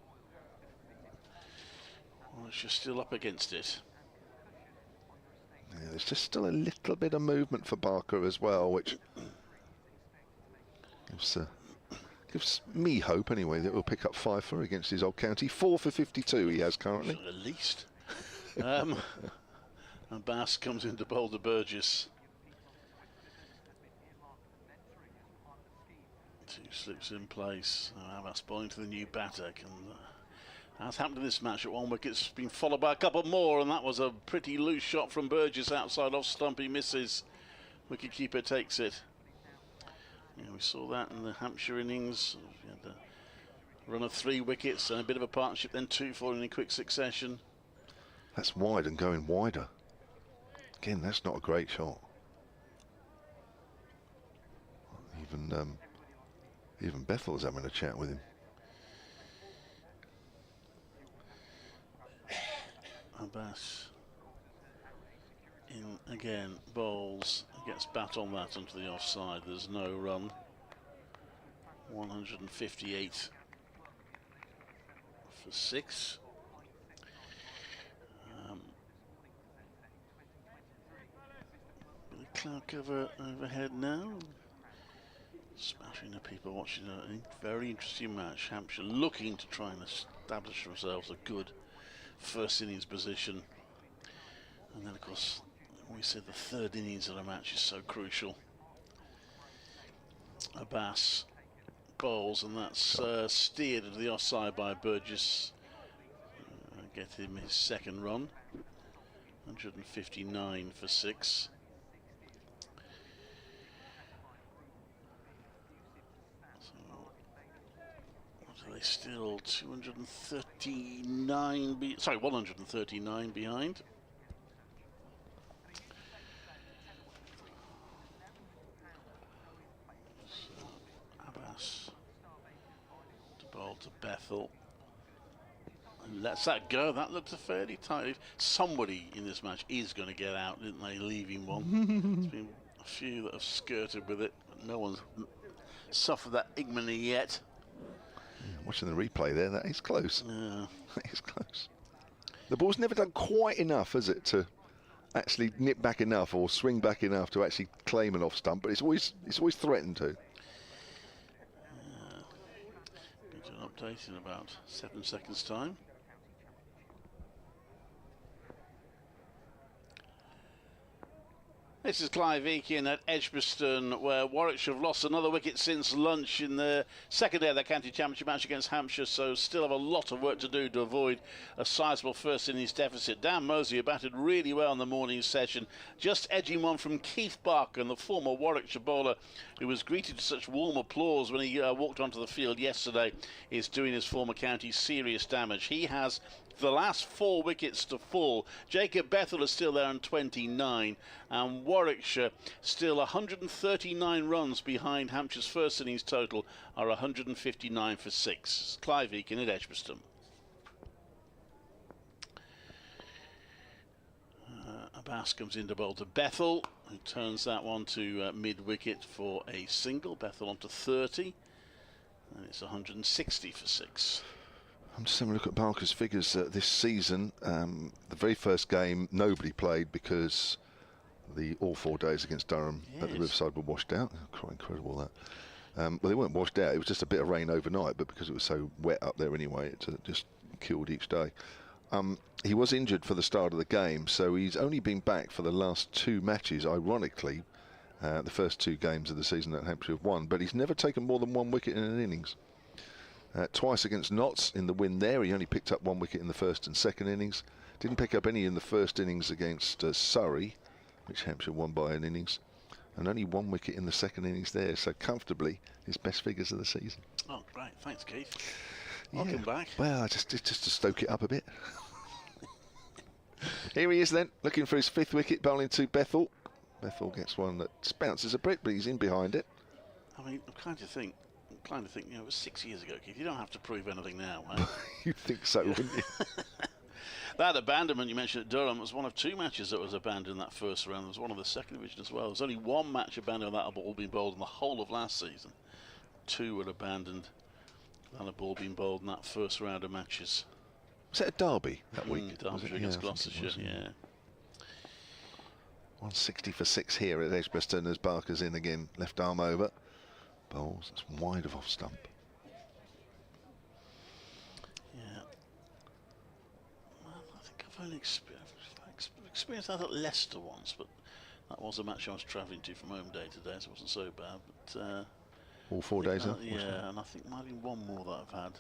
[SPEAKER 1] Warwickshire still up against it.
[SPEAKER 2] Yeah, there's just still a little bit of movement for Barker as well, which gives me hope anyway that we'll pick up 5 for against his old county. 4 for 52 he has currently.
[SPEAKER 1] At least. And Bass comes into Boulder Burgess. 2 slips in place. Bass bowling to the new batter. As happened in this match, at 1 wicket's been followed by a couple more, and that was a pretty loose shot from Burgess outside off stump. He misses. Wicketkeeper takes it. Yeah, we saw that in the Hampshire innings. We had a run of 3 wickets and a bit of a partnership, then 2 falling in quick succession.
[SPEAKER 2] That's wide and going wider. Again, that's not a great shot. Even Bethel was having a chat with him.
[SPEAKER 1] Abbas in again, bowls, gets bat on that onto the offside. There's no run. 158 for 6. Bit of cloud cover overhead now. Smashing the people watching a very interesting match. Hampshire looking to try and establish themselves a good first innings position. And then, of course, we said the third innings of the match is so crucial. Abbas bowls, and that's steered into the offside by Burgess. Get him his second run. 159 for 6. They still 139 behind. So, Abbas to bowl to Bethel. And lets that go. That looked a fairly tight. Somebody in this match is going to get out, didn't they? Leaving one. There's been a few that have skirted with it, but no one's suffered that ignominy yet.
[SPEAKER 2] Watching the replay there, that is close.
[SPEAKER 1] Yeah.
[SPEAKER 2] That is close. The ball's never done quite enough, has it, to actually nip back enough or swing back enough to actually claim an off stump, but it's always threatened to.
[SPEAKER 1] Going to an update in about 7 seconds' time. This is Clive Eakin at Edgbaston, where Warwickshire have lost another wicket since lunch in the second day of their county championship match against Hampshire, so still have a lot of work to do to avoid a sizable first innings deficit. Dan Mosey, who batted really well in the morning session, just edging one from Keith Barker, the former Warwickshire bowler, who was greeted to such warm applause when he walked onto the field yesterday, is doing his former county serious damage. He has the last 4 wickets to fall. Jacob Bethel is still there on 29, and Warwickshire still 139 runs behind Hampshire's first innings total, are 159 for 6. Clive Eakin at Edgbaston. Abbas comes in to bowl to Bethel, who turns that one to mid-wicket for a single. Bethel on to 30, and it's 160 for 6.
[SPEAKER 2] I'm just having a look at Barker's figures this season. The very first game, nobody played because all 4 days against Durham at the Riverside were washed out. Quite incredible that. Well, they weren't washed out. It was just a bit of rain overnight, but because it was so wet up there anyway, it just killed each day. He was injured for the start of the game, so he's only been back for the last 2 matches, ironically. The first 2 games of the season that Hampshire have won, but he's never taken more than 1 wicket in an innings. Twice against Notts in the win there. He only picked up 1 wicket in the first and second innings. Didn't pick up any in the first innings against Surrey, which Hampshire won by an innings. And only 1 wicket in the second innings there. So comfortably his best figures of the season.
[SPEAKER 1] Oh, great. Thanks, Keith.
[SPEAKER 2] Yeah.
[SPEAKER 1] Welcome back.
[SPEAKER 2] Well, just to stoke it up a bit. Here he is then, looking for his 5th wicket, bowling to Bethel. Bethel gets one that bounces a bit, but he's in behind it.
[SPEAKER 1] I mean, I'm trying to think, it was 6 years ago, Keith. You don't have to prove anything now, eh?
[SPEAKER 2] You'd think so, wouldn't you?
[SPEAKER 1] That abandonment you mentioned at Durham was one of 2 matches that was abandoned in that first round. There was one of the second division as well. There's only 1 match abandoned with that ball being bowled in the whole of last season. 2 were abandoned and a ball being bowled in that first round of matches.
[SPEAKER 2] Was it a derby that week?
[SPEAKER 1] Derby against Gloucestershire, yeah.
[SPEAKER 2] 160 for 6 here at Edgbaston as Barker's in again, left arm over. Bowls, it's wide of off stump.
[SPEAKER 1] Yeah. Well, I think I've only experienced that at Leicester once, but that was a match I was travelling to from home day today, so it wasn't so bad. But
[SPEAKER 2] all 4 days up?
[SPEAKER 1] Yeah, and I think might be 1 more that I've had.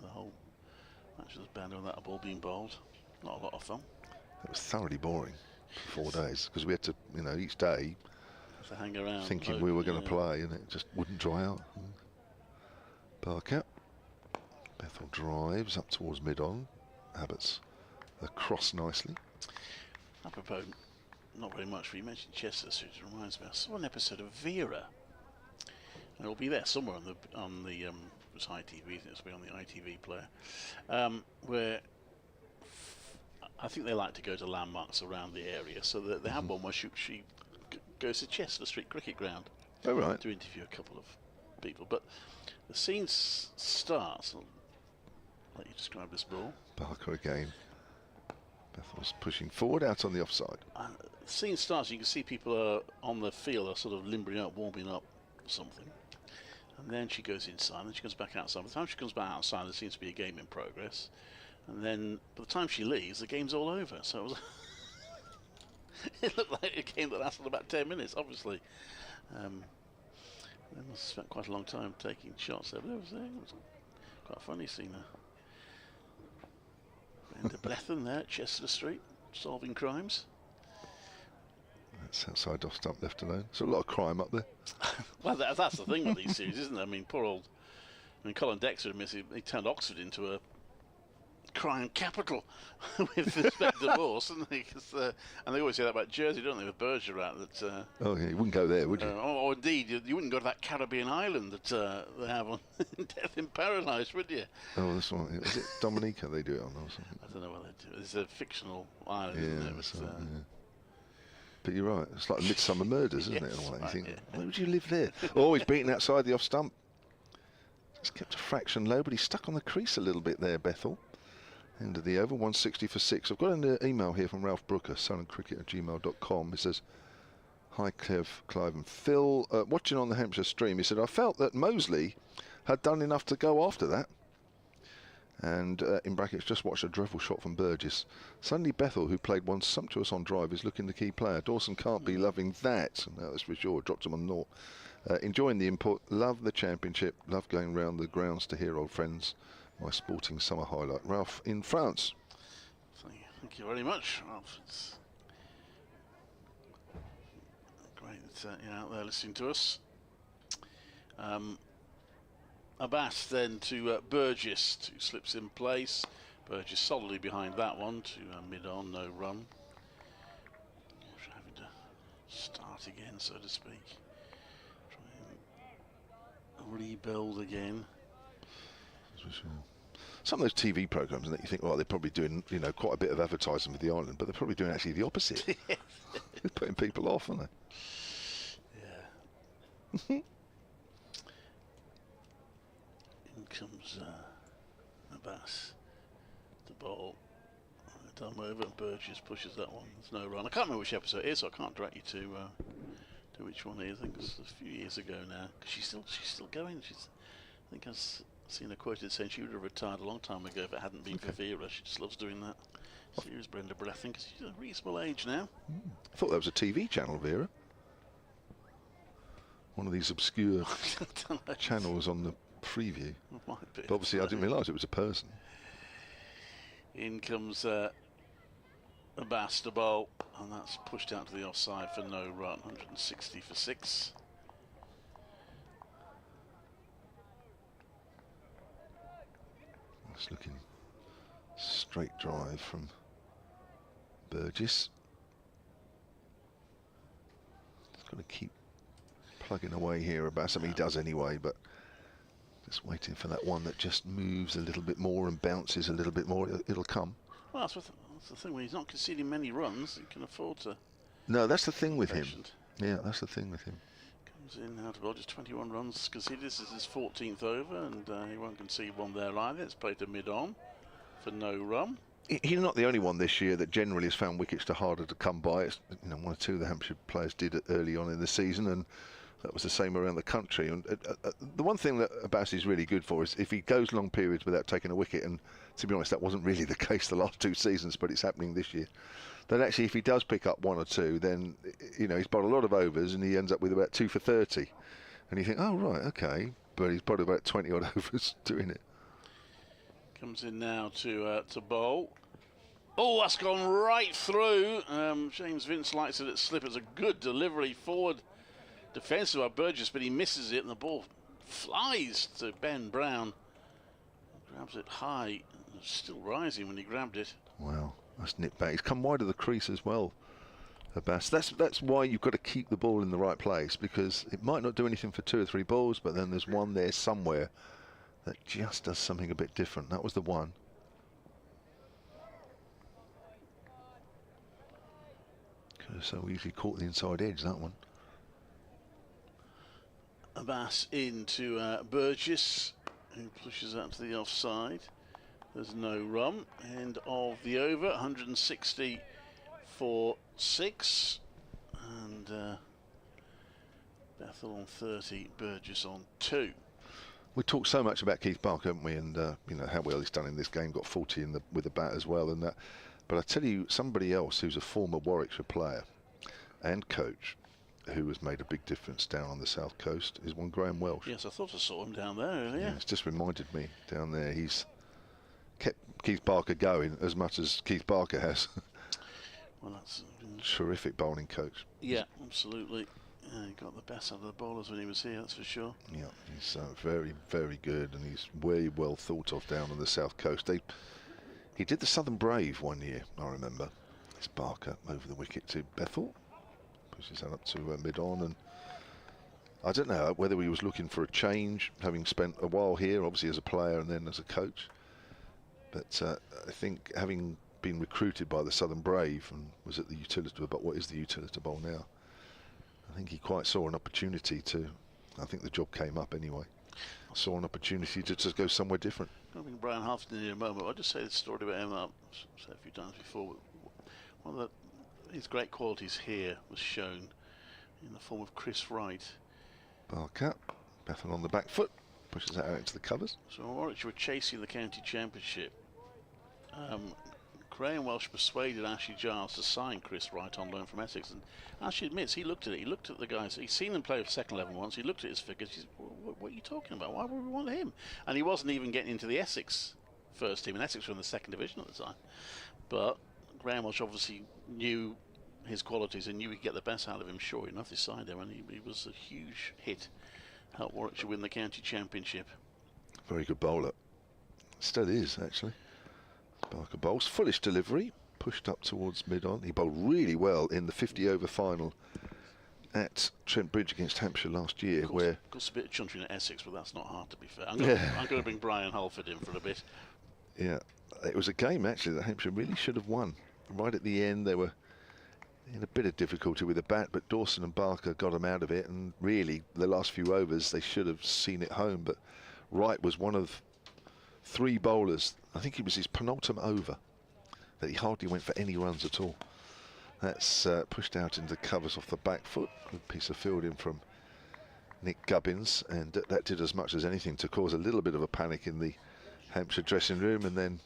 [SPEAKER 1] The whole match was banned with that ball being bowled. Not a lot of fun.
[SPEAKER 2] It was thoroughly boring for 4 days because we had to, each day
[SPEAKER 1] to hang around.
[SPEAKER 2] Thinking we were going to play, and it just wouldn't dry out. Barker. Bethel drives up towards mid-on. Abbott's across nicely.
[SPEAKER 1] Apropos, not very much, but you mentioned Chester, so it reminds me. I saw an episode of Vera. And it'll be there somewhere on the it was ITV, it'll be on the ITV player, where I think they like to go to landmarks around the area. So that they have one where she goes to Chester Street Cricket Ground
[SPEAKER 2] Oh, right.
[SPEAKER 1] to interview a couple of people. But the scene starts. I'll let you describe this ball.
[SPEAKER 2] Barker again. Bethel's pushing forward out on the offside.
[SPEAKER 1] The scene starts. You can see people are on the field, are sort of limbering up, warming up, something. And then she goes inside, and she comes back outside. By the time she comes back outside, there seems to be a game in progress. And then, by the time she leaves, the game's all over. So it was it looked like a game that lasted about 10 minutes, obviously. They must have spent quite a long time taking shots there. But it was quite funny seeing her. Brenda Blethen there at Chester Street, solving crimes.
[SPEAKER 2] That's outside off stump left alone. There's a lot of crime up there.
[SPEAKER 1] Well, that's the thing with these series, isn't it? I mean, Colin Dexter admits he turned Oxford into a crime capital with respect to divorce, and they always say that about Jersey, don't they, with Bergerac, that
[SPEAKER 2] Oh, yeah, you wouldn't go there, would you?
[SPEAKER 1] or indeed you wouldn't go to that Caribbean island that they have on Death in Paradise, would you?
[SPEAKER 2] Oh, that's right. Is it Dominica they do it on or something?
[SPEAKER 1] I don't know what they do. It's a fictional island,
[SPEAKER 2] Yeah,
[SPEAKER 1] isn't it?
[SPEAKER 2] that's
[SPEAKER 1] But,
[SPEAKER 2] right, yeah. But you're right. It's like Midsummer Murders, isn't it?
[SPEAKER 1] Yes,
[SPEAKER 2] In a way. You
[SPEAKER 1] right,
[SPEAKER 2] think,
[SPEAKER 1] yeah.
[SPEAKER 2] why would you live there? Always beaten outside the off stump. Just kept a fraction low, but he's stuck on the crease a little bit there, Bethel. End of the over, 160 for 6. I've got an email here from Ralph Brooker, sunandcricket@gmail.com. He says, hi, Clive and Phil. Watching on the Hampshire stream, he said, I felt that Mosley had done enough to go after that. And in brackets, just watched a dreadful shot from Burgess. Suddenly Bethel, who played one sumptuous on drive, is looking the key player. Dawson can't be loving that. No, that's for sure. Dropped him on naught. Enjoying the input. Love the championship. Love going round the grounds to hear old friends. My sporting summer highlight. Ralph in France.
[SPEAKER 1] Thank you very much, Ralph. It's great that you're out there listening to us. Abbas then to Burgess, who slips in place. Burgess solidly behind that one to mid-on, no run. Having to start again, so to speak. Try and rebuild again.
[SPEAKER 2] Some of those TV programmes that you think, well, they're probably doing, quite a bit of advertising for the island, but they're probably doing actually the opposite. They're putting people off, aren't they?
[SPEAKER 1] Yeah. In comes Abbas. The ball done over, and Burgess pushes that one. There's no run. I can't remember which episode it is, so I can't direct you to which one it is. I think it's a few years ago now. Because she's still going. I think I've seen her quoted saying she would have retired a long time ago if it hadn't been for Vera. She just loves doing that. Serious Brenda Blethen, because she's a reasonable age now.
[SPEAKER 2] I thought that was a TV channel, Vera. One of these obscure channels on the preview.
[SPEAKER 1] Might be.
[SPEAKER 2] But obviously, I didn't realise it was a person.
[SPEAKER 1] In comes Abbas to bowl, and that's pushed out to the offside for no run. 160 for 6.
[SPEAKER 2] It's looking straight drive from Burgess. He's got to keep plugging away here, Abbas. I mean, he does anyway, but just waiting for that one that just moves a little bit more and bounces a little bit more. It'll come.
[SPEAKER 1] Well, that's the thing. When he's not conceding many runs, he can afford to.
[SPEAKER 2] No, that's the thing with him.
[SPEAKER 1] Patient.
[SPEAKER 2] Yeah, that's the thing with him.
[SPEAKER 1] Comes in now to bowl, just 21 runs conceded. This is his 14th over, and he won't concede one there either. It's played to mid-on for no run.
[SPEAKER 2] He's not the only one this year that generally has found wickets harder to come by. It's, one or two of the Hampshire players did it early on in the season, and that was the same around the country. And the one thing that Abbas is really good for is if he goes long periods without taking a wicket, and to be honest, that wasn't really the case the last 2 seasons, but it's happening this year. Then actually, if he does pick up 1 or 2, then he's bowled a lot of overs, and he ends up with about 2 for 30. And you think, oh right, okay, but he's bowled about 20 odd overs doing it.
[SPEAKER 1] Comes in now to bowl. Oh, that's gone right through. James Vince likes it at slip. It's a good delivery forward defensive by Burgess, but he misses it and the ball flies to Ben Brown. Grabs it high, it's still rising when he grabbed it.
[SPEAKER 2] Wow, that's nipped back. He's come wide of the crease as well, Abbas. That's why you've got to keep the ball in the right place, because it might not do anything for 2 or 3 balls, but then there's one there somewhere that just does something a bit different. That was the one. Could have so easily caught the inside edge, that one.
[SPEAKER 1] Abbas into Burgess, who pushes that to the offside. There's no run. End of the over, 160 for 6. And Bethel on 30, Burgess on 2.
[SPEAKER 2] We talked so much about Keith Barker, haven't we? And you know how well he's done in this game. Got 40 with the bat as well, and that. But I tell you, somebody else who's a former Warwickshire player and coach, who has made a big difference down on the south coast, is one Graham Welsh.
[SPEAKER 1] Yes, I thought I saw him down there earlier.
[SPEAKER 2] Yeah, it's just reminded me down there. He's kept Keith Barker going as much as Keith Barker has.
[SPEAKER 1] Well, that's
[SPEAKER 2] terrific bowling coach.
[SPEAKER 1] Yeah, absolutely. He got the best out of the bowlers when he was here, that's for sure.
[SPEAKER 2] Yeah, he's very, very good, and he's very well thought of down on the south coast. He did the Southern Brave one year, I remember. It's Barker over the wicket to Bethel. Pushes that up to mid-on, and I don't know whether he was looking for a change, having spent a while here, obviously as a player and then as a coach. But I think having been recruited by the Southern Brave and was at the Utilita, but what is the Utilita Bowl now? I think he quite saw an opportunity to, I think the job came up anyway, saw an opportunity to just go somewhere different.
[SPEAKER 1] I'll bring Brian Halfton in a moment. I'll just say this story about him I've said a few times before. One of his great qualities here was shown in the form of Chris Wright.
[SPEAKER 2] Barker, Bethel on the back foot, pushes that out into the covers.
[SPEAKER 1] So Warwickshire were chasing the county championship. Graham Welsh persuaded Ashley Giles to sign Chris Wright on loan from Essex, and Ashley admits he looked at it. He looked at the guys. He's seen them play with second 11 once. He looked at his figures. He said, what are you talking about? Why would we want him? And he wasn't even getting into the Essex first team, and Essex were in the second division at the time. But Graham Welsh obviously knew his qualities and knew he'd get the best out of him. Sure enough, he signed him, and he was a huge hit. Helped Warwickshire win the county championship.
[SPEAKER 2] Very good bowler. Still is, actually. Barker bowls, foolish delivery, pushed up towards mid-on. He bowled really well in the 50-over final at Trent Bridge against Hampshire last year, where...
[SPEAKER 1] Got a bit of chuntering at Essex, but that's not hard, to be fair. I'm going to bring Brian Halford in for a bit.
[SPEAKER 2] Yeah, it was a game, actually, that Hampshire really should have won. Right at the end, they were in a bit of difficulty with the bat, but Dawson and Barker got them out of it, and really, the last few overs, they should have seen it home, but Wright was one of 3 bowlers, I think it was his penultimate over, that he hardly went for any runs at all. That's pushed out into covers off the back foot. Good piece of fielding from Nick Gubbins, and that did as much as anything to cause a little bit of a panic in the Hampshire dressing room, and then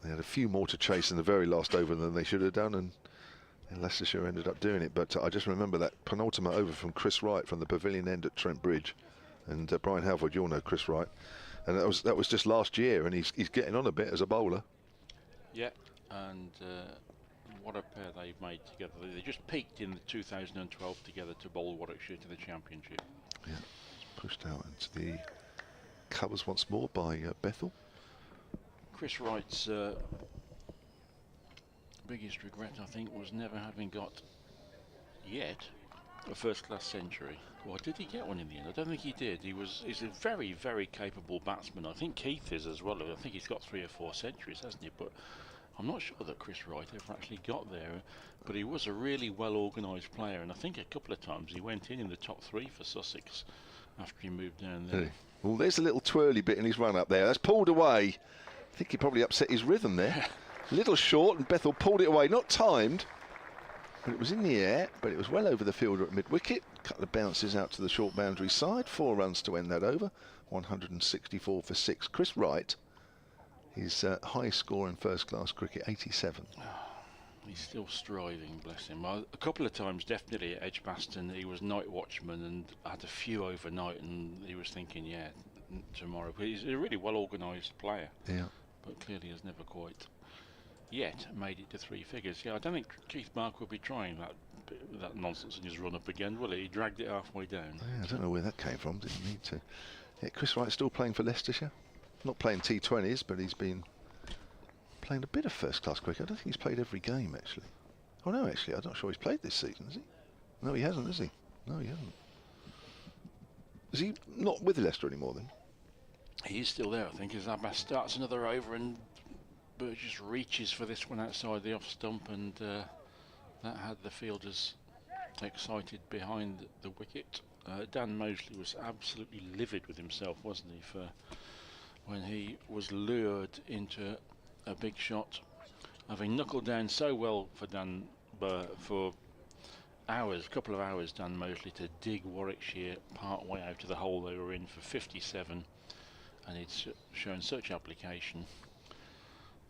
[SPEAKER 2] they had a few more to chase in the very last over than they should have done, and Leicestershire ended up doing it. But I just remember that penultimate over from Chris Wright from the pavilion end at Trent Bridge, and Brian Halford, you'll know Chris Wright. And that was just last year, and he's getting on a bit as a bowler.
[SPEAKER 5] Yeah, and what a pair they've made together. They just peaked in the 2012 together to bowl Warwickshire to the championship.
[SPEAKER 2] Yeah, pushed out into the covers once more by Bethel.
[SPEAKER 5] Chris Wright's biggest regret, I think, was never having got yet a first-class century. Well, did he get one in the end? I don't think he did. He's a very, very capable batsman. I think Keith is as well. I think he's got 3 or 4 centuries, hasn't he? But I'm not sure that Chris Wright ever actually got there. But he was a really well-organised player, and I think a couple of times he went in the top 3 for Sussex after he moved down there.
[SPEAKER 2] Well, there's a little twirly bit in his run up there. That's pulled away. I think he probably upset his rhythm there. A little short, and Bethel pulled it away. Not timed, but it was in the air, but it was well over the fielder at mid-wicket. A couple of bounces out to the short boundary side. 4 runs to end that over. 164 for 6. Chris Wright, his high score in first-class cricket, 87.
[SPEAKER 5] He's still striving, bless him. A couple of times, definitely at Edgbaston, he was night watchman and had a few overnight, and he was thinking, yeah, tomorrow. But he's a really well-organised player.
[SPEAKER 2] Yeah.
[SPEAKER 5] But clearly has never quite yet made it to 3 figures. Yeah, I don't think Keith Mark will be trying that that nonsense in his run up again, will he? He dragged it halfway down.
[SPEAKER 2] Yeah, I don't know where that came from. Didn't need to. Yeah, Chris Wright still playing for Leicestershire. Not playing T20s, but he's been playing a bit of first-class cricket. I don't think he's played every game, actually. Oh, no, actually, I'm not sure he's played this season, has he? No, he hasn't, has he? No, he hasn't. Is he not with Leicester anymore, then?
[SPEAKER 5] He's still there, I think, as Abbas starts another over and Burgess reaches for this one outside the off stump, and that had the fielders excited behind the wicket. Dan Mosley was absolutely livid with himself, wasn't he, for when he was lured into a big shot, having knuckled down so well for Dan for hours, a couple of hours, Dan Mosley, to dig Warwickshire part way out of the hole they were in for 57, and he'd shown such application,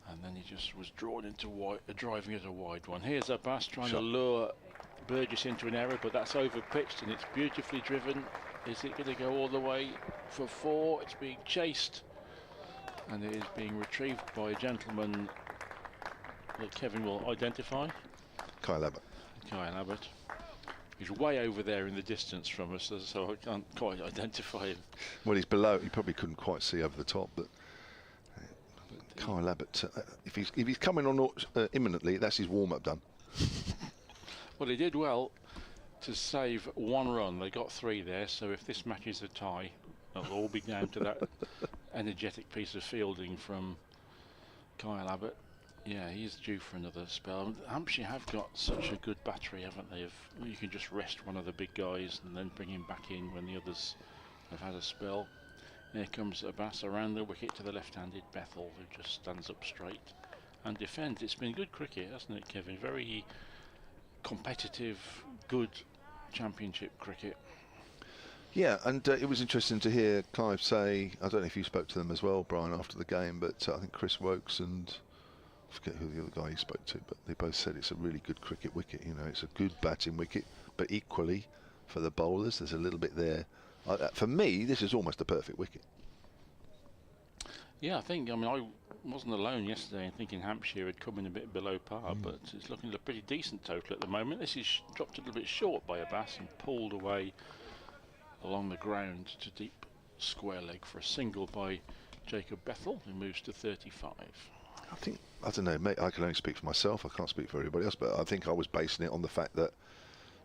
[SPEAKER 5] and then he just was drawn into driving at a wide one. Here's Abbas trying to lure Burgess into an error, but that's over pitched and it's beautifully driven. Is it going to go all the way for 4? It's being chased, and it is being retrieved by a gentleman that Kevin will identify.
[SPEAKER 2] Kyle Abbott.
[SPEAKER 5] Kyle Abbott. He's way over there in the distance from us, so I can't quite identify him.
[SPEAKER 2] Well, he's below. He probably couldn't quite see over the top, but Kyle Abbott, if he's coming on imminently, that's his warm-up done.
[SPEAKER 5] Well, he did well to save 1 run. They got 3 there, so if this match is a tie, it'll all be down to that energetic piece of fielding from Kyle Abbott. Yeah, he's due for another spell. Hampshire have got such a good battery, haven't they? You can just rest one of the big guys and then bring him back in when the others have had a spell. Here comes Abbas around the wicket to the left-handed Bethel, who just stands up straight and defends. It's been good cricket, hasn't it, Kevin? Very competitive, good championship cricket.
[SPEAKER 2] Yeah, and it was interesting to hear Clive say, I don't know if you spoke to them as well, Brian, after the game, but I think Chris Wokes and I forget who the other guy he spoke to, but they both said it's a really good cricket wicket. You know, it's a good batting wicket, but equally for the bowlers, there's a little bit there. For me, this is almost a perfect wicket.
[SPEAKER 5] Yeah, I mean, I wasn't alone yesterday in thinking Hampshire had come in a bit below par, but it's looking a pretty decent total at the moment. This is dropped a little bit short by Abbas and pulled away along the ground to deep square leg for a single by Jacob Bethel, who moves to 35.
[SPEAKER 2] I don't know, mate, I can only speak for myself, I can't speak for everybody else, but I think I was basing it on the fact that,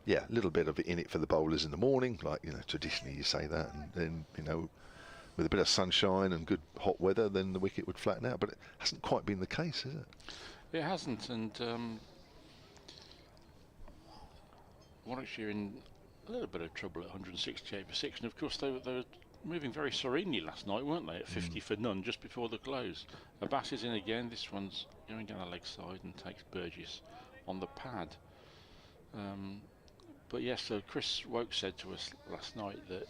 [SPEAKER 2] yeah, a little bit of it in it for the bowlers in the morning, like, you know, traditionally you say that, and then, you know, with a bit of sunshine and good hot weather, then the wicket would flatten out, but it hasn't quite been the case, has it?
[SPEAKER 5] It hasn't, and Warwickshire in a little bit of trouble at 168 for 6, and of course they were moving very serenely last night, weren't they, at 50 for none just before the close. Abbas is in again. This one's going down the leg side and takes Burgess on the pad. But yes, so Chris Woke said to us last night that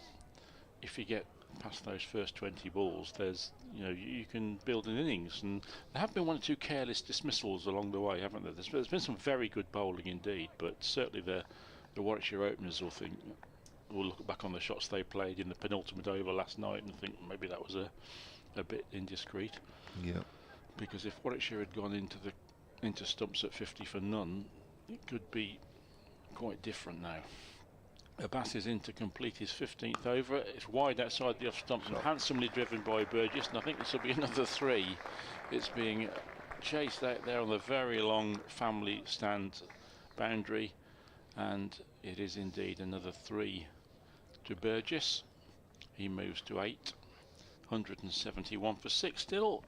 [SPEAKER 5] if you get past those first 20 balls, there's, you know, you can build an innings, and there have been 1 or 2 careless dismissals along the way, haven't there? There's been some very good bowling indeed, but certainly the Warwickshire openers will look back on the shots they played in the penultimate over last night and think maybe that was a bit indiscreet.
[SPEAKER 2] Yeah.
[SPEAKER 5] Because if Warwickshire had gone into stumps at 50 for none, it could be quite different now. Abbas is in to complete his 15th over. It's wide outside the off stump and handsomely driven by Burgess, and I think this will be another 3. It's being chased out there on the very long family stand boundary, and it is indeed another 3 to Burgess. He moves to 8, 171 for 6 still.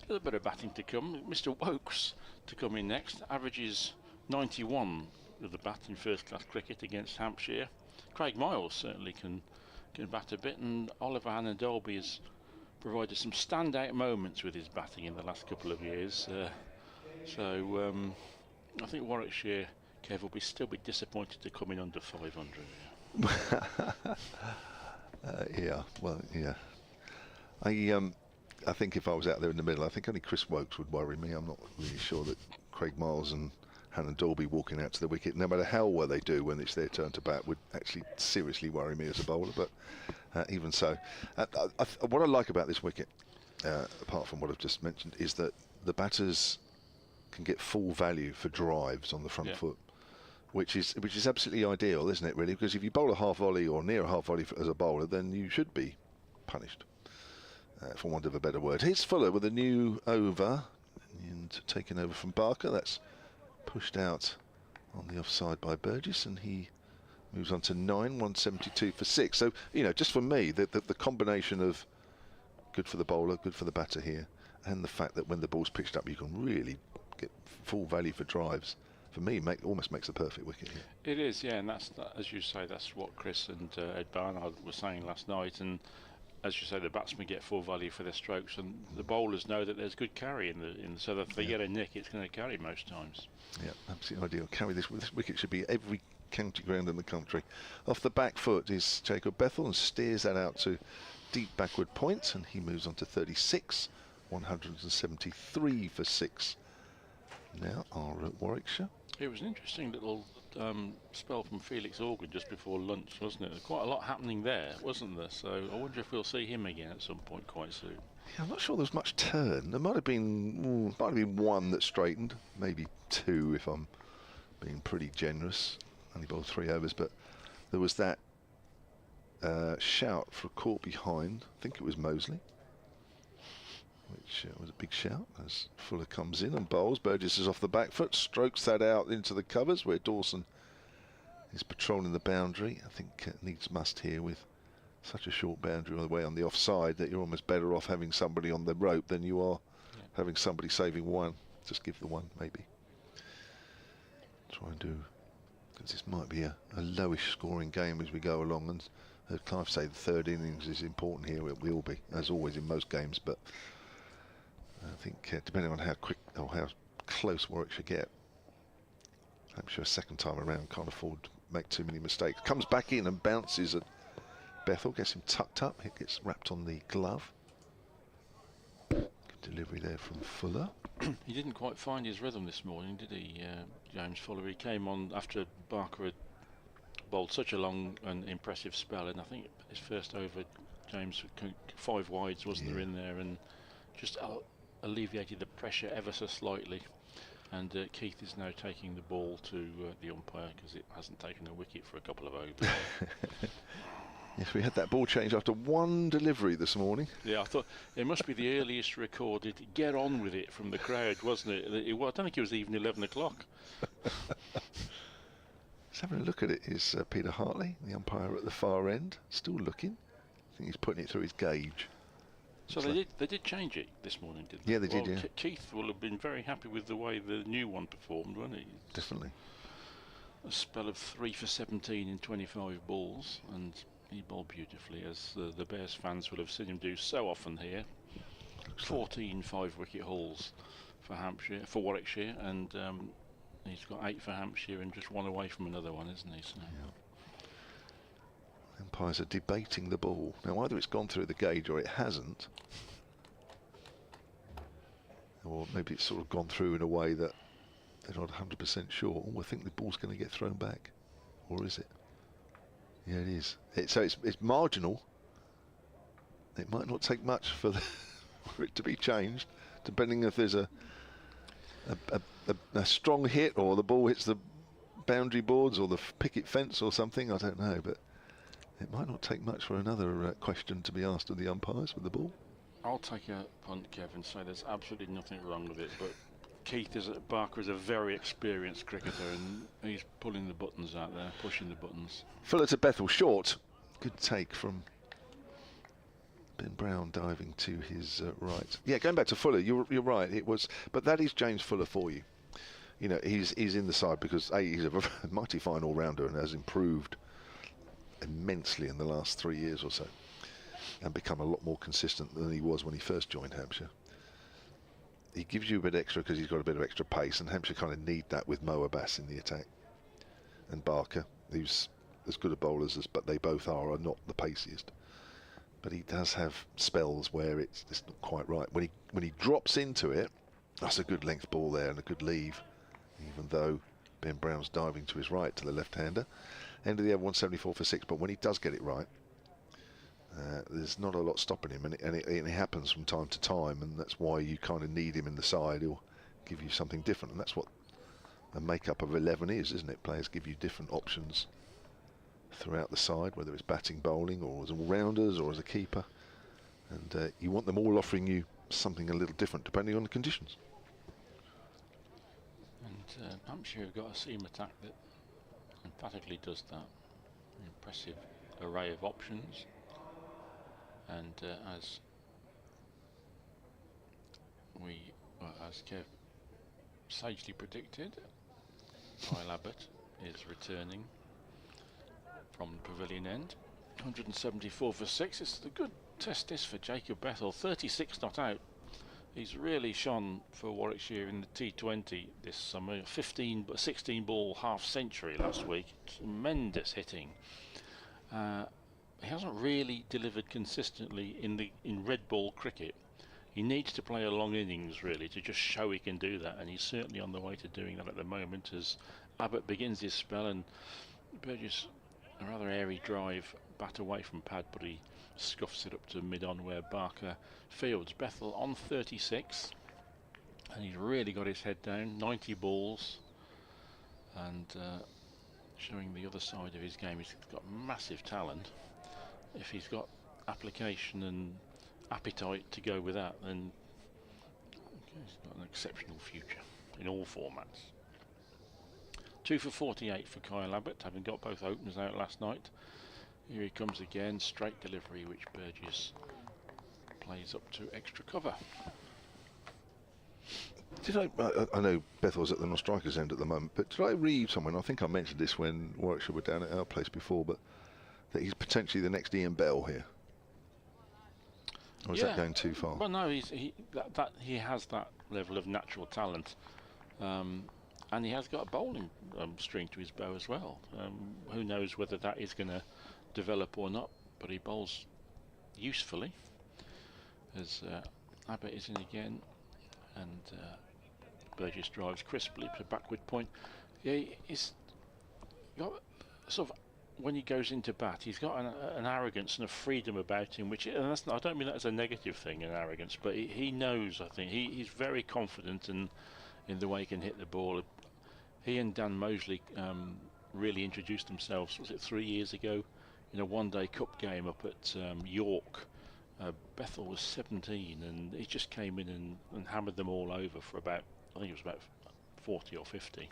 [SPEAKER 5] A little bit of batting to come. Mr. Wokes to come in next. Averages 91 with the bat in first class cricket against Hampshire. Craig Miles certainly can bat a bit, and Oliver Hannon-Dolby has provided some standout moments with his batting in the last couple of years. So I think Warwickshire, Kev, will still be disappointed to come in under 500.
[SPEAKER 2] Yeah, well, yeah. I think if I was out there in the middle, I think only Chris Wokes would worry me. I'm not really sure that Craig Miles and Hannon-Dolby walking out to the wicket, no matter how well they do when it's their turn to bat, would actually seriously worry me as a bowler. But even so, what I like about this wicket, apart from what I've just mentioned, is that the batters can get full value for drives on the front foot. which is absolutely ideal, isn't it? Really, because if you bowl a half volley or near a half volley as a bowler, then you should be punished, for want of a better word. Here's Fuller with a new over and taken over from Barker. That's pushed out on the offside by Burgess, and he moves on to 9, 172 for 6. So, you know, just for me, the combination of good for the bowler, good for the batter here, and the fact that when the ball's pitched up, you can really get full value for drives, for me, almost makes a perfect wicket here.
[SPEAKER 5] It is, yeah, and that's, as you say, that's what Chris and Ed Barnard were saying last night. And as you say, the batsmen get full value for their strokes, and the bowlers know that there's good carry so that if they get a nick, it's going to carry most times. Yeah,
[SPEAKER 2] absolutely ideal. Carry this wicket should be every county ground in the country. Off the back foot is Jacob Bethel and steers that out to deep backward point, and he moves on to 36, 173 for 6. Now are at Warwickshire.
[SPEAKER 5] It was an interesting little spell from Felix Organ just before lunch, wasn't it? There's quite a lot happening there, wasn't there? So I wonder if we'll see him again at some point quite soon.
[SPEAKER 2] Yeah, I'm not sure there was much turn. There might have been one that straightened, maybe 2 if I'm being pretty generous. Only bowled 3 overs, but there was that shout for a caught behind. I think it was Mosley, which was a big shout as Fuller comes in and bowls. Burgess is off the back foot, strokes that out into the covers where Dawson is patrolling the boundary. I think needs must here with such a short boundary all the way on the offside that you're almost better off having somebody on the rope than you are having somebody saving one. Just give the one, maybe. Try and do, because this might be a lowish scoring game as we go along, and heard Clive say the third innings is important here. It will be, as always in most games, but I think depending on how quick or how close Warwickshire get, I'm sure a second time around can't afford to make too many mistakes. Comes back in and bounces at Bethel, gets him tucked up, it gets wrapped on the glove. Good delivery there from Fuller.
[SPEAKER 5] He didn't quite find his rhythm this morning, did he, James Fuller? He came on after Barker had bowled such a long and impressive spell, and I think his first over, James, 5 wides, wasn't there, in there, and just alleviated the pressure ever so slightly. And Keith is now taking the ball to the umpire because it hasn't taken a wicket for a couple of overs.
[SPEAKER 2] Yes, we had that ball change after one delivery this morning.
[SPEAKER 5] Yeah, I thought it must be the earliest recorded get on with it from the crowd, wasn't it? I don't think it was even 11 o'clock.
[SPEAKER 2] Let's have a look at it. Is Peter Hartley, the umpire at the far end, still looking? I think he's putting it through his gauge.
[SPEAKER 5] So they did change it this morning, didn't they?
[SPEAKER 2] Yeah, they did, yeah.
[SPEAKER 5] Keith will have been very happy with the way the new one performed, won't he?
[SPEAKER 2] Definitely.
[SPEAKER 5] A spell of 3 for 17 in 25 balls, and he bowled beautifully, as the Bears fans will have seen him do so often here. 14 5-wicket hauls for Warwickshire, and he's got 8 for Hampshire and just 1 away from another one, isn't he? So.
[SPEAKER 2] Yeah. Umpires are debating the ball. Now, either it's gone through the gauge or it hasn't. Or maybe it's sort of gone through in a way that they're not 100% sure. Oh, I think the ball's going to get thrown back. Or is it? Yeah, it is. So it's marginal. It might not take much for it to be changed, depending if there's a strong hit or the ball hits the boundary boards or the picket fence or something. I don't know, but it might not take much for another question to be asked of the umpires with the ball.
[SPEAKER 5] I'll take a punt, Kevin, say there's absolutely nothing wrong with it, but Barker is a very experienced cricketer, and he's pulling the buttons out there, pushing the buttons.
[SPEAKER 2] Fuller to Bethel, short. Good take from Ben Brown, diving to his right. Yeah, going back to Fuller, you're right. It was, but that is James Fuller for you. You know, he's in the side because he's a mighty fine all-rounder and has improved immensely in the last 3 years or so, and become a lot more consistent than he was when he first joined Hampshire. He gives you a bit extra because he's got a bit of extra pace, and Hampshire kind of need that with Mo Abbas in the attack. And Barker, who's as good a bowler but they both are not the paciest. But he does have spells where it's not quite right. When he drops into it, that's a good length ball there and a good leave, even though Ben Brown's diving to his right to the left-hander. End of the over, 174 for 6, but when he does get it right, there's not a lot stopping him, and it happens from time to time, and that's why you kind of need him in the side. He'll give you something different, and that's what the makeup of 11 is, isn't it? Players give you different options throughout the side, whether it's batting, bowling, or as all-rounders, or as a keeper. And you want them all offering you something a little different depending on the conditions.
[SPEAKER 5] And Hampshire have got a seam attack that emphatically does that. An impressive array of options. And as Kev sagely predicted, Kyle Abbott is returning from the pavilion end. 174 for 6. It's a good test this for Jacob Bethell. 36 not out. He's really shone for Warwickshire in the T20 this summer. 16 ball half century last week. Tremendous hitting. He hasn't really delivered consistently in red ball cricket. He needs to play a long innings really to just show he can do that, and he's certainly on the way to doing that at the moment as Abbott begins his spell. And Burgess, a rather airy drive bat away from pad, but he scuffs it up to mid-on where Barker fields. Bethell on 36, and he's really got his head down. 90 balls, and showing the other side of his game. He's got massive talent. If he's got application and appetite to go with that, then he's got an exceptional future in all formats. 2 for 48 for Kyle Abbott, having got both openers out last night. Here he comes again, straight delivery, which Burgess plays up to extra cover.
[SPEAKER 2] Did I know Bethel's at the non-strikers end at the moment, but did I read somewhere, I think I mentioned this when Warwickshire were down at our place before, but that he's potentially the next Ian Bell here? Or is that going too far?
[SPEAKER 5] Well, no, he has that level of natural talent, and he has got a bowling string to his bow as well. Who knows whether that is going to develop or not, but he bowls usefully. As Abbott is in again, and Burgess drives crisply to backward point. Yeah, he's got sort of, when he goes into bat, he's got an arrogance and a freedom about him, which, and that's not, I don't mean that as a negative thing, an arrogance, but he knows, I think, he's very confident in the way he can hit the ball. He and Dan Mosley really introduced themselves, was it 3 years ago, in a one-day cup game up at York. Bethell was 17, and he just came in and hammered them all over for about, I think it was about 40 or 50.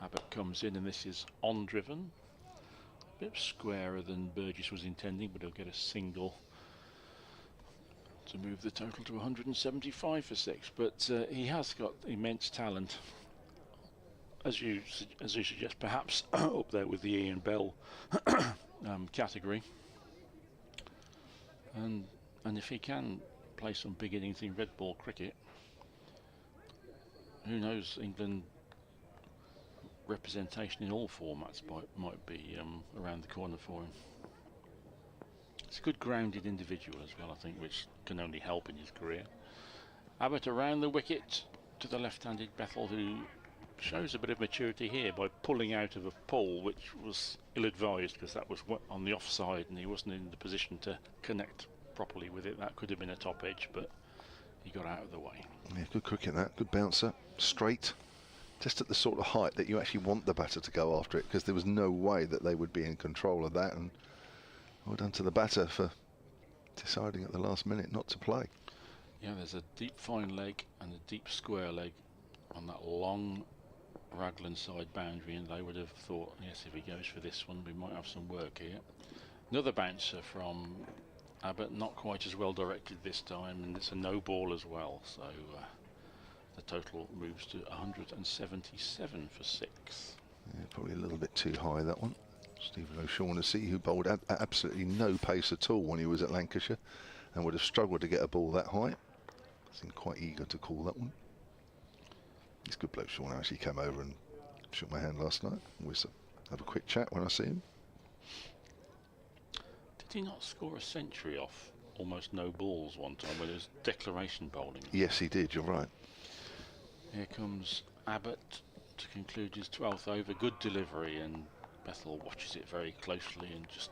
[SPEAKER 5] Abbott comes in, and this is on-driven. A bit squarer than Burgess was intending, but he'll get a single to move the total to 175 for 6. But he has got immense talent, as you suggest, perhaps up there with the Ian Bell category. And if he can play some big innings in red ball cricket, who knows, England representation in all formats might be around the corner for him. It's a good grounded individual as well, I think, which can only help in his career. Abbott around the wicket to the left-handed Bethell, who shows a bit of maturity here by pulling out of a pull which was ill-advised, because that was on the offside and he wasn't in the position to connect properly with it. That could have been a top edge, but he got out of the way.
[SPEAKER 2] Yeah, good cricket that, good bouncer, straight, just at the sort of height that you actually want the batter to go after it, because there was no way that they would be in control of that. And well done to the batter for deciding at the last minute not to play.
[SPEAKER 5] Yeah, there's a deep fine leg and a deep square leg on that long Raglan side boundary, and they would have thought, yes, if he goes for this one, we might have some work here. Another bouncer from Abbott, not quite as well directed this time, and it's a no ball as well, so the total moves to 177 for 6.
[SPEAKER 2] Yeah, probably a little bit too high, that one. Stephen O'Shaughnessy, who bowled absolutely no pace at all when he was at Lancashire, and would have struggled to get a ball that high. Seemed quite eager to call that one. He's a good bloke, Sean. Actually came over and shook my hand last night. Always have a quick chat when I see him.
[SPEAKER 5] Did he not score a century off almost no balls one time when it was declaration bowling?
[SPEAKER 2] Yes, he did, you're right.
[SPEAKER 5] Here comes Abbott to conclude his 12th over. Good delivery, and Bethell watches it very closely and just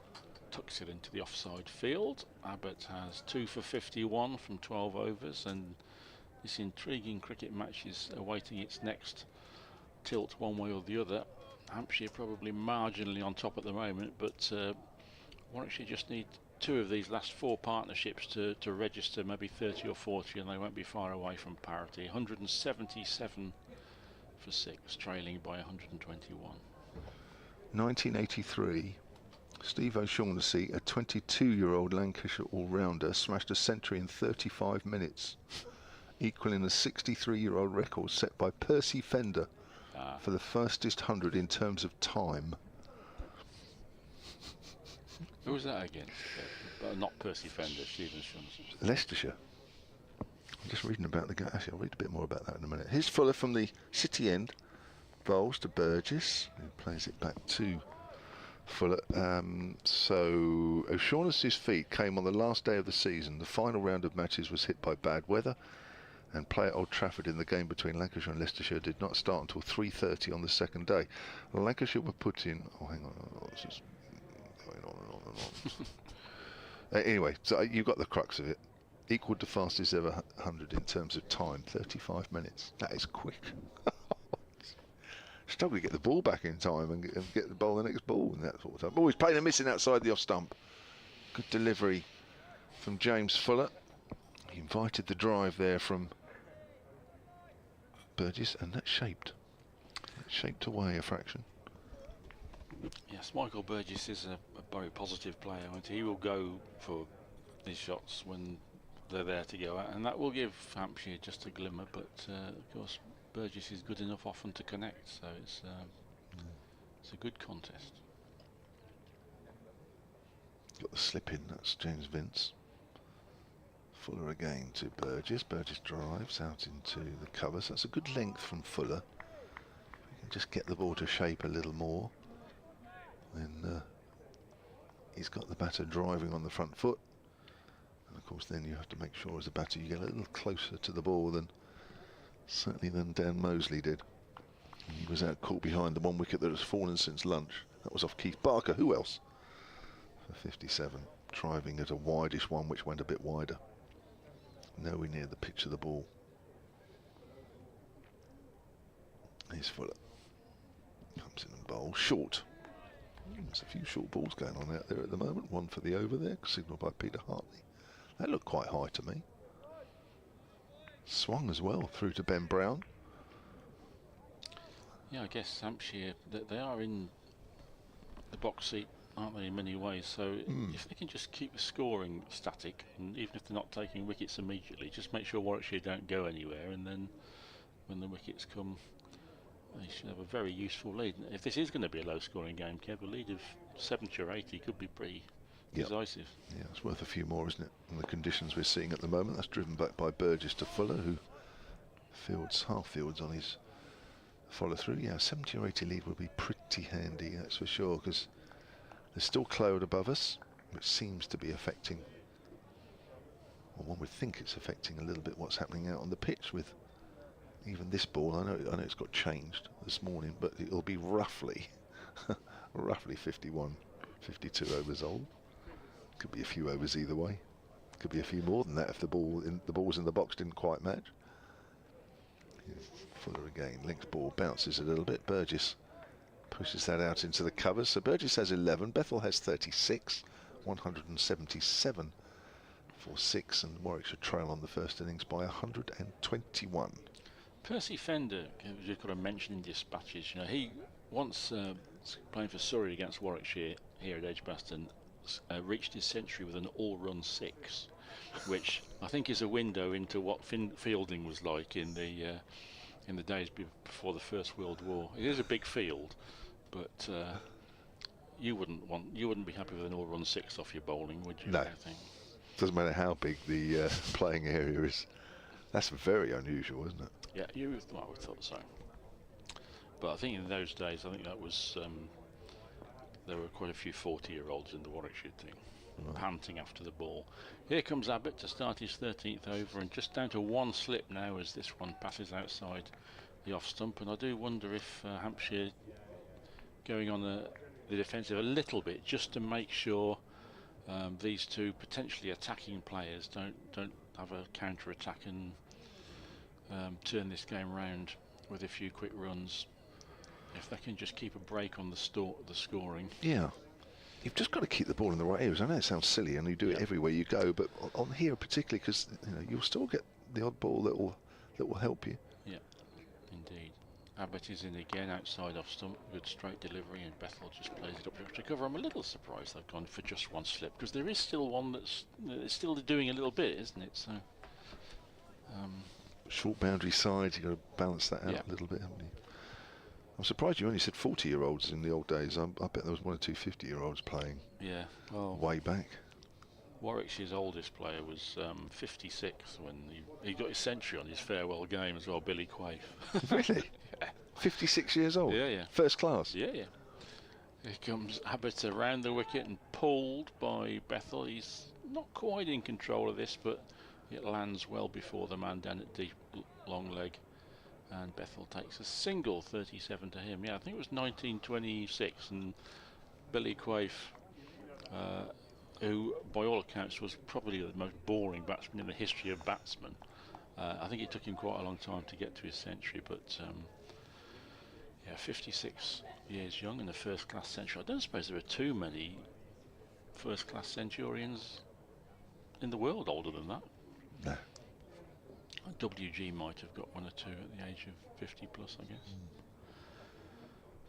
[SPEAKER 5] tucks it into the offside field. Abbott has 2 for 51 from 12 overs, and this intriguing cricket match is awaiting its next tilt one way or the other. Hampshire probably marginally on top at the moment, but Warwickshire just need 2 of these last 4 partnerships to register maybe 30 or 40, and they won't be far away from parity. 177 for 6, trailing by 121.
[SPEAKER 2] 1983, Steve O'Shaughnessy, a 22-year-old Lancashire all-rounder, smashed a century in 35 minutes, equaling a 63-year-old record set by Percy Fender for the fastest 100 in terms of time.
[SPEAKER 5] Who was that against? Not Percy Fender, Stephen Shaughnessy.
[SPEAKER 2] Leicestershire. I'm just reading about the guy. Actually, I'll read a bit more about that in a minute. Here's Fuller from the City end. Bowls to Burgess, who plays it back to Fuller. So O'Shaughnessy's feet came on the last day of the season. The final round of matches was hit by bad weather, and play at Old Trafford in the game between Lancashire and Leicestershire did not start until 3:30 on the second day. Lancashire were put in. Oh, hang on, this is going on and on and on. Anyway, so you've got the crux of it. Equalled the fastest ever 100 in terms of time, 35 minutes. That is quick. Struggle to get the ball back in time and get the ball the next ball and that sort of time. Oh, he's playing a missing outside the off stump. Good delivery from James Fuller. He invited the drive there from Burgess, and that shaped away a fraction.
[SPEAKER 5] Yes, Michael Burgess is a very positive player, and he will go for these shots when they're there to go at, and that will give Hampshire just a glimmer, but of course Burgess is good enough often to connect, so it's a good contest.
[SPEAKER 2] Got the slip in, that's James Vince. Fuller again to Burgess. Burgess drives out into the covers. That's a good length from Fuller. We can just get the ball to shape a little more. Then he's got the batter driving on the front foot. And of course then you have to make sure as a batter you get a little closer to the ball than Dan Mosley did. He was out caught behind the 1 wicket that has fallen since lunch. That was off Keith Barker. Who else? For 57. Driving at a wideish one which went a bit wider. Nowhere near the pitch of the ball. Here's Fuller. Comes in and bowls short. There's a few short balls going on out there at the moment. One for the over there, signalled by Peter Hartley. That looked quite high to me. Swung as well through to Ben Brown.
[SPEAKER 5] Yeah, I guess Hampshire, they are in the box seat, aren't they, in many ways, so if they can just keep the scoring static, and even if they're not taking wickets immediately, just make sure Warwickshire don't go anywhere, and then when the wickets come, they should have a very useful lead. If this is going to be a low scoring game, Kev, a lead of 70 or 80 could be pretty decisive.
[SPEAKER 2] Yeah, it's worth a few more, isn't it? And the conditions we're seeing at the moment, that's driven back by Burgess to Fuller, who half fields on his follow through. Yeah, 70 or 80 lead would be pretty handy, that's for sure, because there's still cloud above us, which seems to be affecting, well, one would think it's affecting a little bit what's happening out on the pitch with even this ball. I know it's got changed this morning, but it'll be roughly 51, 52 overs old. Could be a few overs either way. Could be a few more than that if the balls in the box didn't quite match. Here's Fuller again, links ball, bounces a little bit. Burgess pushes that out into the covers. So Burgess has 11, Bethel has 36, 177 for 6, and Warwickshire trail on the first innings by 121.
[SPEAKER 5] Percy Fender, you've got to mention in dispatches, you know, he once playing for Surrey against Warwickshire here at Edgbaston, reached his century with an all-run 6, which I think is a window into what fielding was like in the days before the First World War. It is a big field, but you wouldn't be happy with an all-run 6 off your bowling, would you?
[SPEAKER 2] No.
[SPEAKER 5] I think.
[SPEAKER 2] Doesn't matter how big the playing area is. That's very unusual, isn't it?
[SPEAKER 5] Yeah, we thought so. But I think in those days, I think that was there were quite a few 40-year-olds in the Warwickshire team, panting after the ball. Here comes Abbott to start his 13th over, and just down to one slip now as this one passes outside the off stump. And I do wonder if Hampshire going on the defensive a little bit, just to make sure these two potentially attacking players don't have a counter attack and turn this game round with a few quick runs. If they can just keep a break on the scoring.
[SPEAKER 2] Yeah. You've just got to keep the ball in the right areas. I know it sounds silly, and you do it everywhere you go, but on here particularly, because you'll still get the odd ball that will help you.
[SPEAKER 5] Yeah, indeed. Abbott is in again outside off stump, good straight delivery, and Bethel just plays it up to cover. I'm a little surprised they've gone for just one slip, because there is still one that's still doing a little bit, isn't it? So
[SPEAKER 2] short boundary side, you've got to balance that out a little bit, haven't you? I'm surprised you only said 40-year-olds in the old days. I bet there was 1 or 2 50-year-olds playing.
[SPEAKER 5] Yeah, well,
[SPEAKER 2] way back.
[SPEAKER 5] Warwickshire's oldest player was 56 when he got his century on his farewell game as well, Billy Quaife.
[SPEAKER 2] Really?
[SPEAKER 5] Yeah.
[SPEAKER 2] 56 years old?
[SPEAKER 5] Yeah, yeah.
[SPEAKER 2] First class?
[SPEAKER 5] Yeah, yeah. Here comes Abbott around the wicket and pulled by Bethel. He's not quite in control of this, but it lands well before the man down at deep long leg. And Bethel takes a single, 37 to him. Yeah, I think it was 1926, and Billy Quaife, who by all accounts was probably the most boring batsman in the history of batsmen. I think it took him quite a long time to get to his century, but yeah, 56 years young and a first-class century. I don't suppose there are too many first-class centurions in the world older than that.
[SPEAKER 2] No.
[SPEAKER 5] WG might have got 1 or 2 at the age of 50 plus, I guess.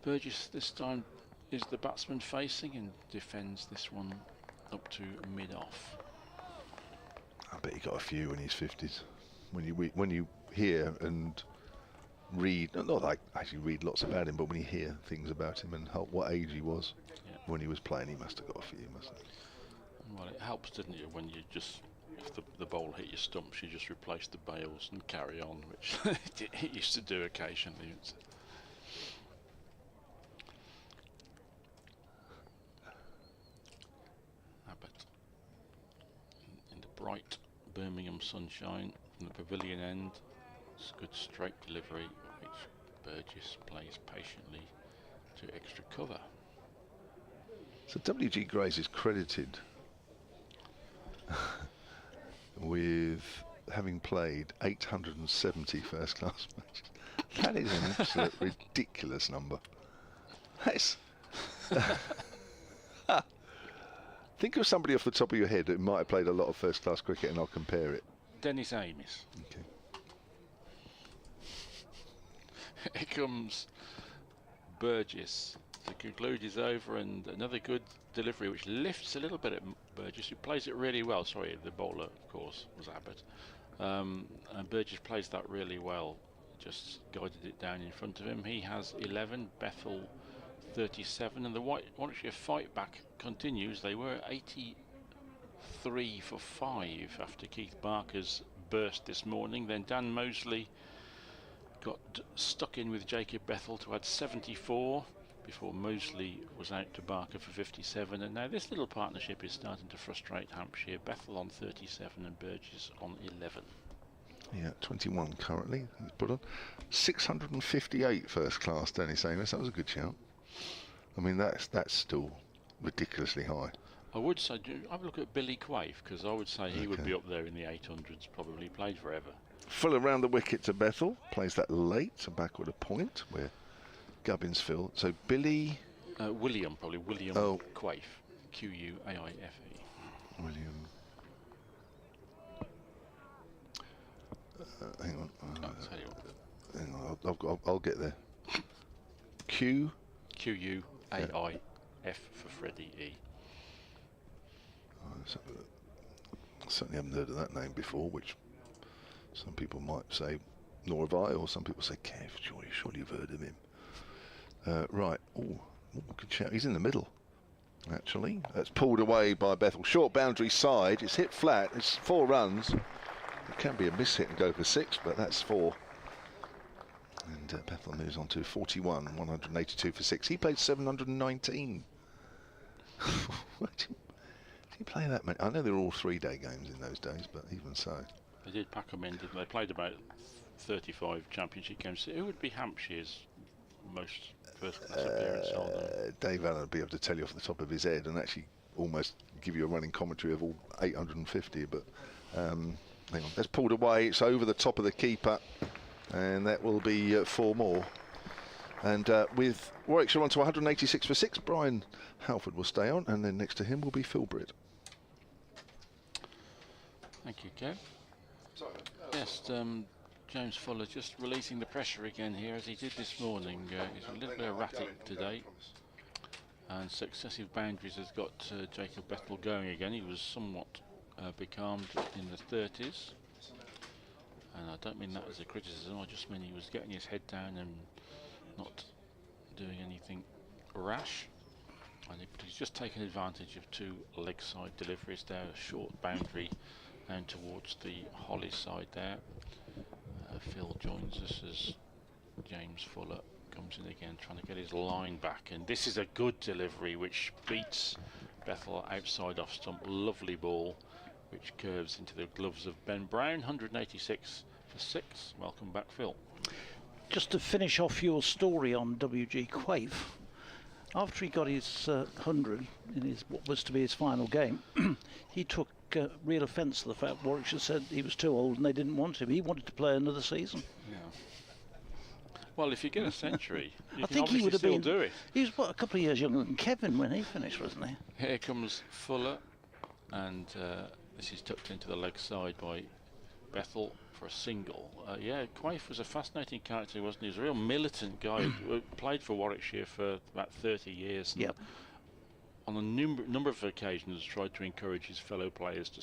[SPEAKER 5] Burgess this time is the batsman facing and defends this one up to mid-off.
[SPEAKER 2] I bet he got a few in his 50s. When you hear and read, not like actually read lots about him, but when you hear things about him and what age he was when he was playing, he must have got a few, mustn't he?
[SPEAKER 5] Well, it helps, doesn't it, when you just, if the ball hit your stumps, you just replace the bails and carry on, which it used to do occasionally. Abbott in the bright Birmingham sunshine from the pavilion end. It's a good straight delivery, which Burgess plays patiently to extra cover.
[SPEAKER 2] So W.G. Grace is credited with having played 870 first-class matches. That is an absolute ridiculous number. That's think of somebody off the top of your head that might have played a lot of first-class cricket, and I'll compare it.
[SPEAKER 5] Dennis Amis.
[SPEAKER 2] Okay.
[SPEAKER 5] Here comes Burgess to conclude his over, and another good delivery which lifts a little bit at Burgess, who plays it really well. Sorry, the bowler, of course, was Abbott. And Burgess plays that really well, just guided it down in front of him. He has 11, Bethel 37, and the Warwickshire fight back continues. They were 83 for 5 after Keith Barker's burst this morning. Then Dan Mosley got stuck in with Jacob Bethel to add 74 before Mosley was out to Barker for 57, and now this little partnership is starting to frustrate Hampshire. Bethel on 37 and Burgess on 11.
[SPEAKER 2] Yeah, 21 currently. He's put on 658 first class. Dennis Amos, that was a good shout. I mean, that's still ridiculously high.
[SPEAKER 5] I would say, have a look at Billy Quaife, because I would say he would be up there in the 800s, probably played forever.
[SPEAKER 2] Full around the wicket to Bethel, plays that late, so back with a point where Gubbins filled. So Billy...
[SPEAKER 5] William Quaife, Q-U-A-I-F-E.
[SPEAKER 2] William... hang on.
[SPEAKER 5] I'll tell you what.
[SPEAKER 2] Hang on, I'll get there.
[SPEAKER 5] Q-U-A-I-F for Freddie E.
[SPEAKER 2] Certainly haven't heard of that name before, which some people might say, nor have I, or some people say, Kev, surely you've heard of him. Right, good shout. He's in the middle, actually. That's pulled away by Bethel. Short boundary side, it's hit flat, it's 4 runs. It can be a miss hit and go for 6, but that's 4. And Bethel moves on to 41, 182 for 6. He played 719. Did he play that many? I know they were all 3-day games in those days, but even so.
[SPEAKER 5] They did pack them in, didn't they? They played about 35 championship games. Who would be Hampshire's most first-class appearance on them?
[SPEAKER 2] Dave Allen would be able to tell you off the top of his head and actually almost give you a running commentary of all 850, but Hang on, that's pulled away. It's over the top of the keeper, and that will be 4 more. And with Warwickshire on to 186 for 6, Brian Halford will stay on, and then next to him will be Phil Britt.
[SPEAKER 5] Thank you, Kev. Yes, James Fuller just releasing the pressure again here, as he did this morning. He's a little bit erratic today, and successive boundaries has got Jacob Bethel going again. He was somewhat becalmed in the 30s, and I don't mean that as a criticism, I just mean he was getting his head down and not doing anything rash. And he's just taken advantage of 2 leg side deliveries there, a short boundary and towards the Holly side there. Phil joins us as James Fuller comes in again, trying to get his line back, and this is a good delivery which beats Bethel outside off stump. Lovely ball which curves into the gloves of Ben Brown. 186 for 6. Welcome back, Phil.
[SPEAKER 3] Just to finish off your story on W.G. Quaife, after he got his 100 in his what was to be his final game, he took real offence to the fact Warwickshire said he was too old and they didn't want him. He wanted to play another season.
[SPEAKER 5] Yeah. Well, if you get a century, you
[SPEAKER 3] I
[SPEAKER 5] can
[SPEAKER 3] think he would have
[SPEAKER 5] still
[SPEAKER 3] been.
[SPEAKER 5] do it.
[SPEAKER 3] He was what, a couple of years younger than Kevin when he finished, wasn't he?
[SPEAKER 5] Here comes Fuller, and this is tucked into the leg side by Bethel for a single. Yeah, Quaife was a fascinating character, wasn't he? He was a real militant guy who played for Warwickshire for about 30 years. And
[SPEAKER 3] Yep.
[SPEAKER 5] on a number of occasions tried to encourage his fellow players to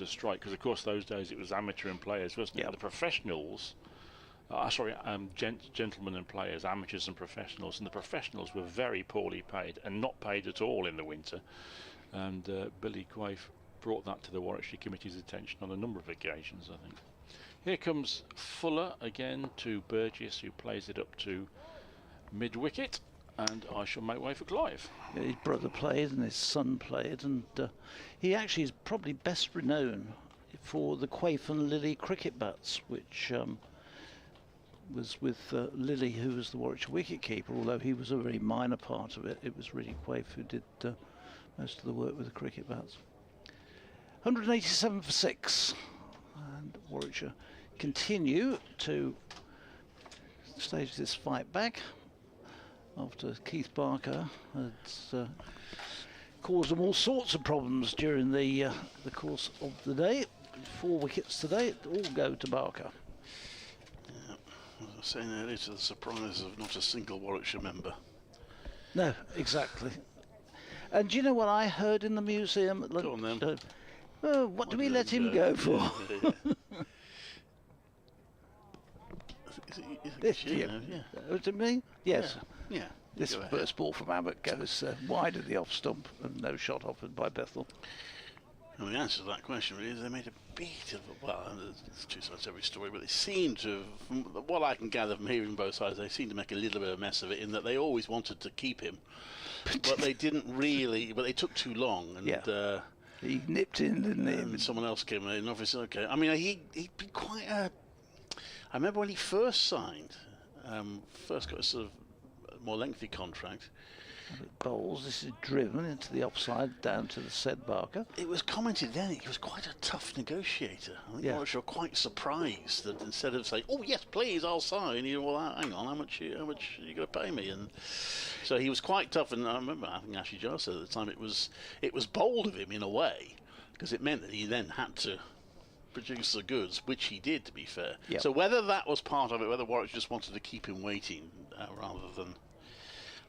[SPEAKER 5] strike, because of course those days it was amateur and players, wasn't it?
[SPEAKER 3] Yep.
[SPEAKER 5] The professionals, gentlemen and players, amateurs and professionals, and the professionals were very poorly paid and not paid at all in the winter. And Billy Quaife brought that to the Warwickshire Committee's attention on a number of occasions, I think. Here comes Fuller again to Burgess, who plays it up to mid-wicket, and I shall make way for Clive.
[SPEAKER 3] Yeah, his brother played and his son played, and he actually is probably best renowned for the Quaife and Lilly cricket bats, which was with Lilly, who was the Warwickshire wicket-keeper, although he was a very minor part of it. It was really Quaife who did most of the work with the cricket bats. 187 for 6, and Warwickshire continue to stage this fight back after Keith Barker had caused them all sorts of problems during the course of the day. 4 wickets today, all go to Barker.
[SPEAKER 1] Yeah, as I was saying earlier, to the surprise of not a single Warwickshire member.
[SPEAKER 3] No, exactly. And do you know what I heard in the museum at lunch?
[SPEAKER 1] Go on then.
[SPEAKER 3] What do we let him go for?
[SPEAKER 1] This,
[SPEAKER 3] Yeah.
[SPEAKER 1] yeah.
[SPEAKER 3] Was it me? Yes.
[SPEAKER 1] Yeah.
[SPEAKER 3] This
[SPEAKER 1] Go ahead.
[SPEAKER 3] first ball from Abbott goes wide of the off stump, and no shot offered by Bethel.
[SPEAKER 1] And the answer to that question really is they made a bit of a, well, there's 2 sides to every story, but they seem to, from what I can gather from hearing both sides, they seem to make a little bit of a mess of it, in that they always wanted to keep him, but they didn't really, but they took too long, and
[SPEAKER 3] Yeah. He nipped in, didn't he?
[SPEAKER 1] and someone else came in, and obviously, okay. I mean, he'd been quite a, I remember when he first signed, first got a sort of more lengthy contract,
[SPEAKER 3] Bowls, this is driven into the offside down to the said Barker.
[SPEAKER 1] it was commented then he was quite a tough negotiator. I think
[SPEAKER 3] Yeah.
[SPEAKER 1] Warwickshire were quite surprised that instead of saying, "Oh yes, please, I'll sign," you know, well, hang on, how much are you going to pay me? And so he was quite tough. And I remember, I think Ashley Giles said at the time, it was bold of him in a way, because it meant that he then had to produce the goods, which he did, to be fair.
[SPEAKER 3] Yep.
[SPEAKER 1] So whether that was part of it, whether Warwickshire just wanted to keep him waiting rather than,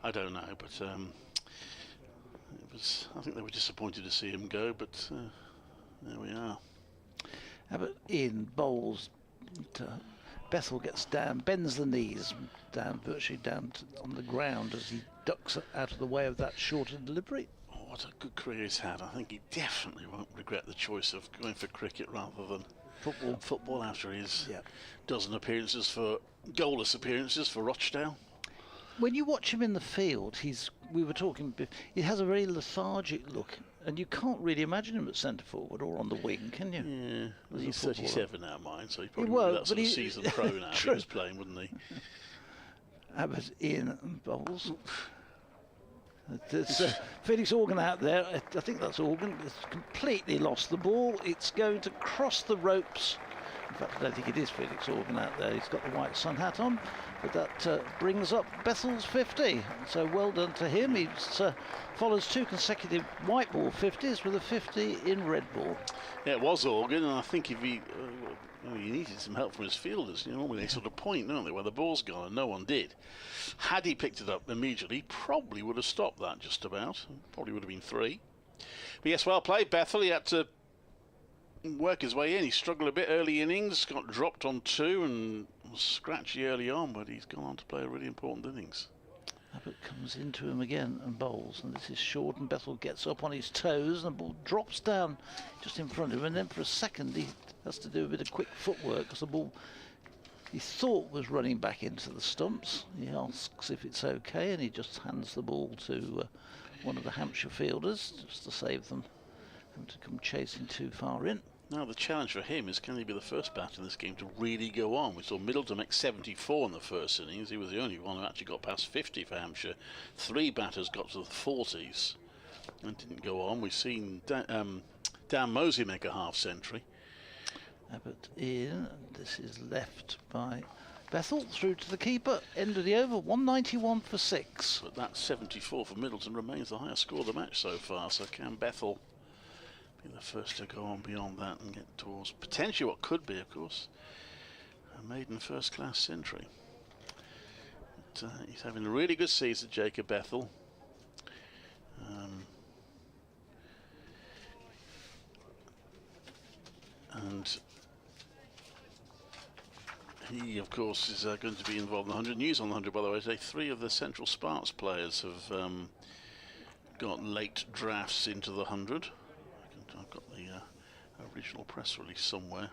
[SPEAKER 1] I don't know, but it was. I think they were disappointed to see him go, but there we are.
[SPEAKER 3] Abbott in, Bowls. Bethel gets down, bends the knees down, virtually down on the ground as he ducks out of the way of that shorter delivery.
[SPEAKER 1] Oh, what a good career he's had. I think he definitely won't regret the choice of going for cricket rather than football after his dozen appearances goalless appearances for Rochdale.
[SPEAKER 3] When you watch him in the field, we were talking, he has a very lethargic look, and you can't really imagine him at centre forward or on the wing, can you?
[SPEAKER 1] Yeah, well,
[SPEAKER 3] As a
[SPEAKER 1] he's
[SPEAKER 3] footballer.
[SPEAKER 1] 37 now, mind, so he probably
[SPEAKER 3] won't,
[SPEAKER 1] would be that
[SPEAKER 3] but
[SPEAKER 1] sort of
[SPEAKER 3] he-
[SPEAKER 1] seasoned pro now if he
[SPEAKER 3] True.
[SPEAKER 1] was playing, wouldn't he?
[SPEAKER 3] Abbott in and Bowls. There's Felix Organ out there. I think that's Organ. It's completely lost the ball. It's going to cross the ropes. In fact, I don't think it is Felix Organ out there. He's got the white sun hat on. But that brings up Bethel's 50. So well done to him. He follows 2 consecutive white ball 50s with a 50 in red ball.
[SPEAKER 1] Yeah, it was Organ, and I think if he needed some help from his fielders. Normally they sort of point, don't they, where the ball's gone, and no one did. Had he picked it up immediately, probably would have stopped that just about. Probably would have been 3. But yes, well played, Bethel. He had to work his way in. He struggled a bit early innings, got dropped on 2 and was scratchy early on, but he's gone on to play a really important innings.
[SPEAKER 3] Abbott comes into him again and bowls, and this is short, and Bethel gets up on his toes and the ball drops down just in front of him, and then for a second he has to do a bit of quick footwork because the ball he thought was running back into the stumps. He asks if it's okay, and he just hands the ball to one of the Hampshire fielders just to save them having to come chasing too far in.
[SPEAKER 1] Now the challenge for him is, can he be the first batter in this game to really go on? We saw Middleton make 74 in the first innings. He was the only one who actually got past 50 for Hampshire. 3 batters got to the 40s and didn't go on. We've seen Dan Mosey make a half century.
[SPEAKER 3] Abbott in, this is left by Bethel through to the keeper. End of the over, 191 for 6.
[SPEAKER 1] But that 74 for Middleton remains the highest score of the match so far. So can Bethel be the first to go on beyond that and get towards potentially what could be, of course, a maiden first-class century. But, he's having a really good season, Jacob Bethel. And he, of course, is going to be involved in the 100. News on the 100, by the way, today 3 of the Central Sparks players have got late drafts into the 100. I've got the original press release somewhere.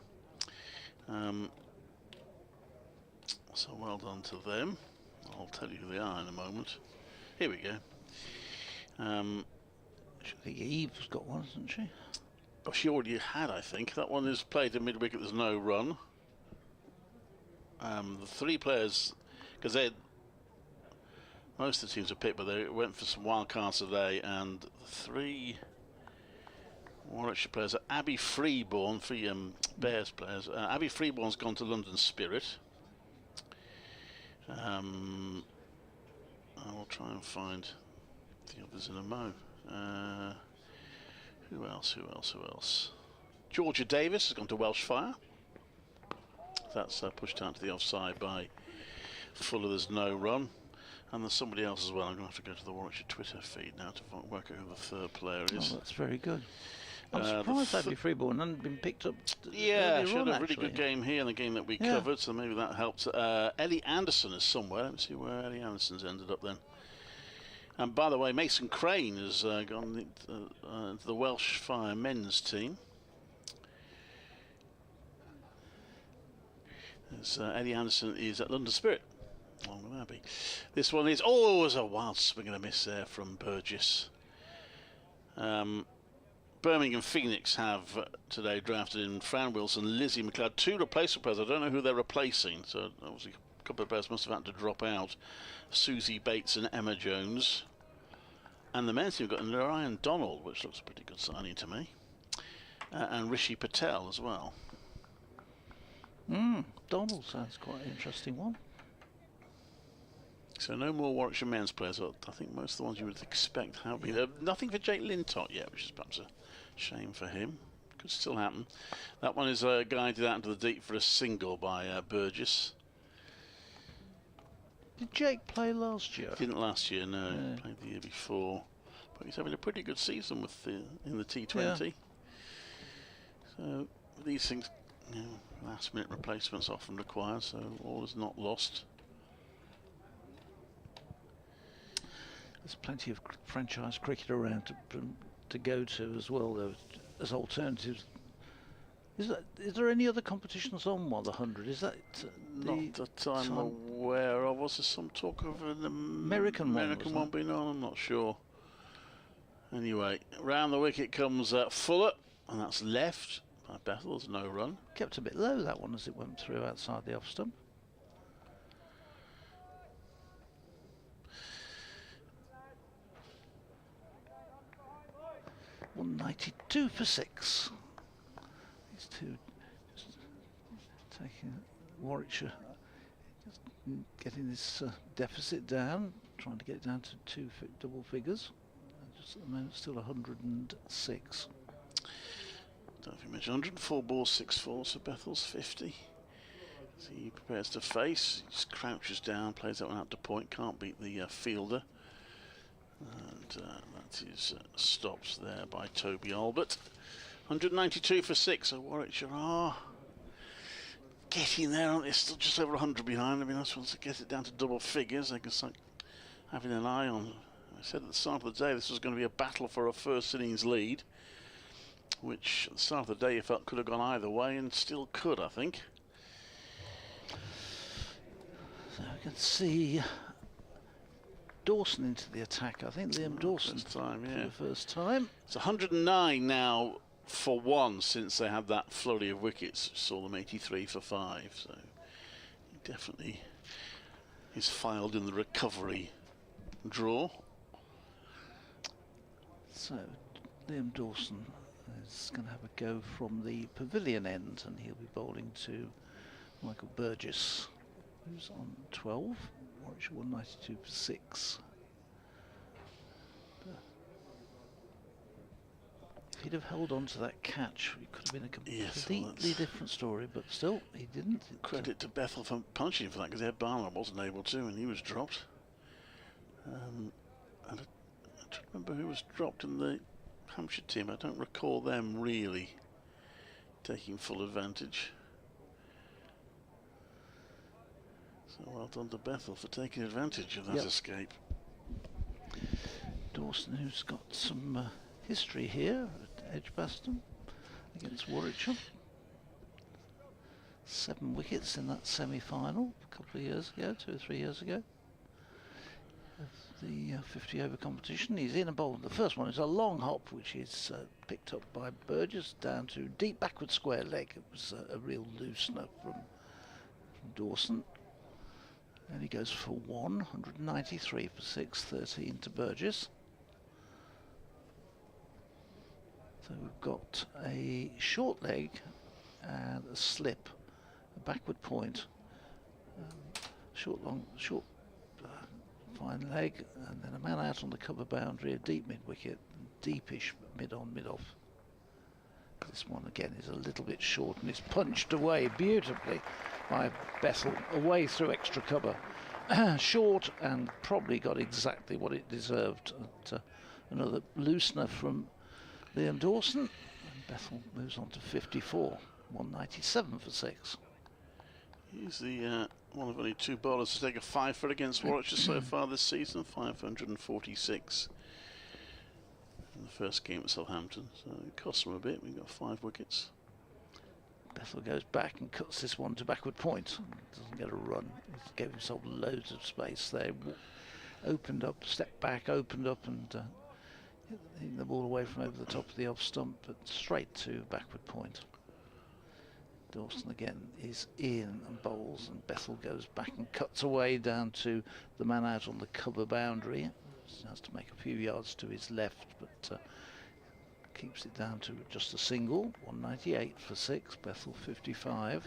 [SPEAKER 1] So well done to them. I'll tell you who they are in a moment. Here we go.
[SPEAKER 3] I think Eve's got one, hasn't she?
[SPEAKER 1] Oh, she already had, I think. That one is played in mid-wicket. There's no run. The 3 players, because most of the teams are picked, but they went for some wild cards today, and the 3 Warwickshire players are Abby Freeborn, 3 Bears players. Abby Freeborn's gone to London Spirit. I will try and find the others in a mo. Who else? Georgia Davis has gone to Welshfire. That's pushed out to the offside by Fuller. There's no run. And there's somebody else as well. I'm going to have to go to the Warwickshire Twitter feed now to work out who the 3rd player is.
[SPEAKER 3] Oh, that's very good. I'm surprised Abby Freeborn hadn't been picked up.
[SPEAKER 1] Yeah, she had a really
[SPEAKER 3] actually.
[SPEAKER 1] good game here in the game that we covered, so maybe that helped. Ellie Anderson is somewhere. Let me see where Ellie Anderson's ended up then. And by the way, Mason Crane has gone into the Welsh Fire men's team. Ellie Anderson is at London Spirit, along with Abby. This one is, it was a wild swing and a miss there from Burgess. Birmingham Phoenix have today drafted in Fran Wilson, Lizzie McLeod, 2 replacement players. I don't know who they're replacing, so obviously a couple of players must have had to drop out. Susie Bates and Emma Jones. And the men's team have got Narayan Donald, which looks a pretty good signing to me. And Rishi Patel as well.
[SPEAKER 3] Donald sounds quite an interesting one.
[SPEAKER 1] So no more Warwickshire men's players. I think most of the ones you would expect have been. Nothing for Jake Lintott yet, which is perhaps a shame for him. Could still happen. That one is guided out into the deep for a single by Burgess.
[SPEAKER 3] Did Jake play last year?
[SPEAKER 1] Didn't last year, no. Played the year before. But he's having a pretty good season with in the T20. Yeah. So these things, last minute replacements often required, so all is not lost.
[SPEAKER 3] There's plenty of franchise cricket around to go to as well, though, as alternatives. Is there any other competitions on while the 100? Is that
[SPEAKER 1] not that I'm aware of? Was there some talk of an
[SPEAKER 3] American
[SPEAKER 1] one being on? I'm not sure. Anyway, round the wicket comes Fuller, and that's left by Bethel. There's no run.
[SPEAKER 3] Kept a bit low, that one, as it went through outside the off stump. 192 for 6. These two just taking Warwickshire, just getting this deficit down, trying to get it down to double figures. Just at the moment, still 106.
[SPEAKER 1] Don't think much. 104 balls, 6-4, so Bethel's 50. So he prepares to face, he just crouches down, plays that one out to point, can't beat the fielder. And that is stopped there by Toby Albert. 192 for 6, so Warwickshire are getting there, aren't they? Still just over 100 behind. It'd be nice once they get it down to double figures. They can start having an eye on. I said at the start of the day this was going to be a battle for a first innings lead, which at the start of the day you felt could have gone either way, and still could, I think.
[SPEAKER 3] So we can see Dawson into the attack. I think Liam Dawson
[SPEAKER 1] first time,
[SPEAKER 3] for
[SPEAKER 1] yeah.
[SPEAKER 3] the first time.
[SPEAKER 1] It's 109 now for 1 since they had that flurry of wickets. Saw them 83 for 5, so he definitely is filed in the recovery draw.
[SPEAKER 3] So Liam Dawson is going to have a go from the pavilion end, and he'll be bowling to Michael Burgess, who's on 12. Warwickshire 192 for 6. If he'd have held on to that catch, it could have been a completely different story, but still, he didn't.
[SPEAKER 1] Credit to Bethel for punching for that, because their Barnard wasn't able to, and he was dropped. And I don't remember who was dropped in the Hampshire team. I don't recall them really taking full advantage. So well done to Bethel for taking advantage of that escape.
[SPEAKER 3] Dawson, who's got some history here at Edgbaston against Warwickshire. 7 wickets in that semi-final a couple of years ago, 2 or 3 years ago. The 50 over competition. He's in a bowl. The first one is a long hop, which is picked up by Burgess down to deep backward square leg. It was a real loosener from Dawson. And he goes for 193 for 6, 13 to Burgess. So we've got a short leg and a slip, a backward point, short fine leg, and then a man out on the cover boundary, a deep mid wicket, deepish mid on, mid off. This one again is a little bit short, and it's punched away beautifully by Bethel, away through extra cover. Short, and probably got exactly what it deserved. Another loosener from Liam Dawson, and Bethel moves on to 54, 197 for 6.
[SPEAKER 1] He's the one of only 2 bowlers to take a 5-foot against Warwickshire so far this season, 546 in the first game at Southampton. So it cost him a bit. We've got 5 wickets.
[SPEAKER 3] Bethel goes back and cuts this one to backward point. Doesn't get a run. He gave himself loads of space there. Opened up, stepped back, opened up, and hit the ball away from over the top of the off stump, but straight to backward point. Dawson again is in and bowls, and Bethel goes back and cuts away down to the man out on the cover boundary. He has to make a few yards to his left, but keeps it down to just a single. 198 for 6, Bethel 55.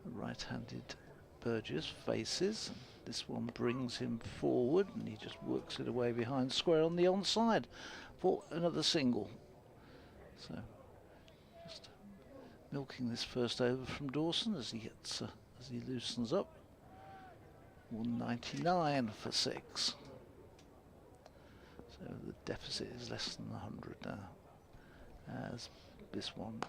[SPEAKER 3] The right-handed Burgess faces. This one brings him forward, and he just works it away behind square on the onside for another single. So just milking this first over from Dawson as he gets as he loosens up. 199 for 6. So the deficit is less than 100 now. As this one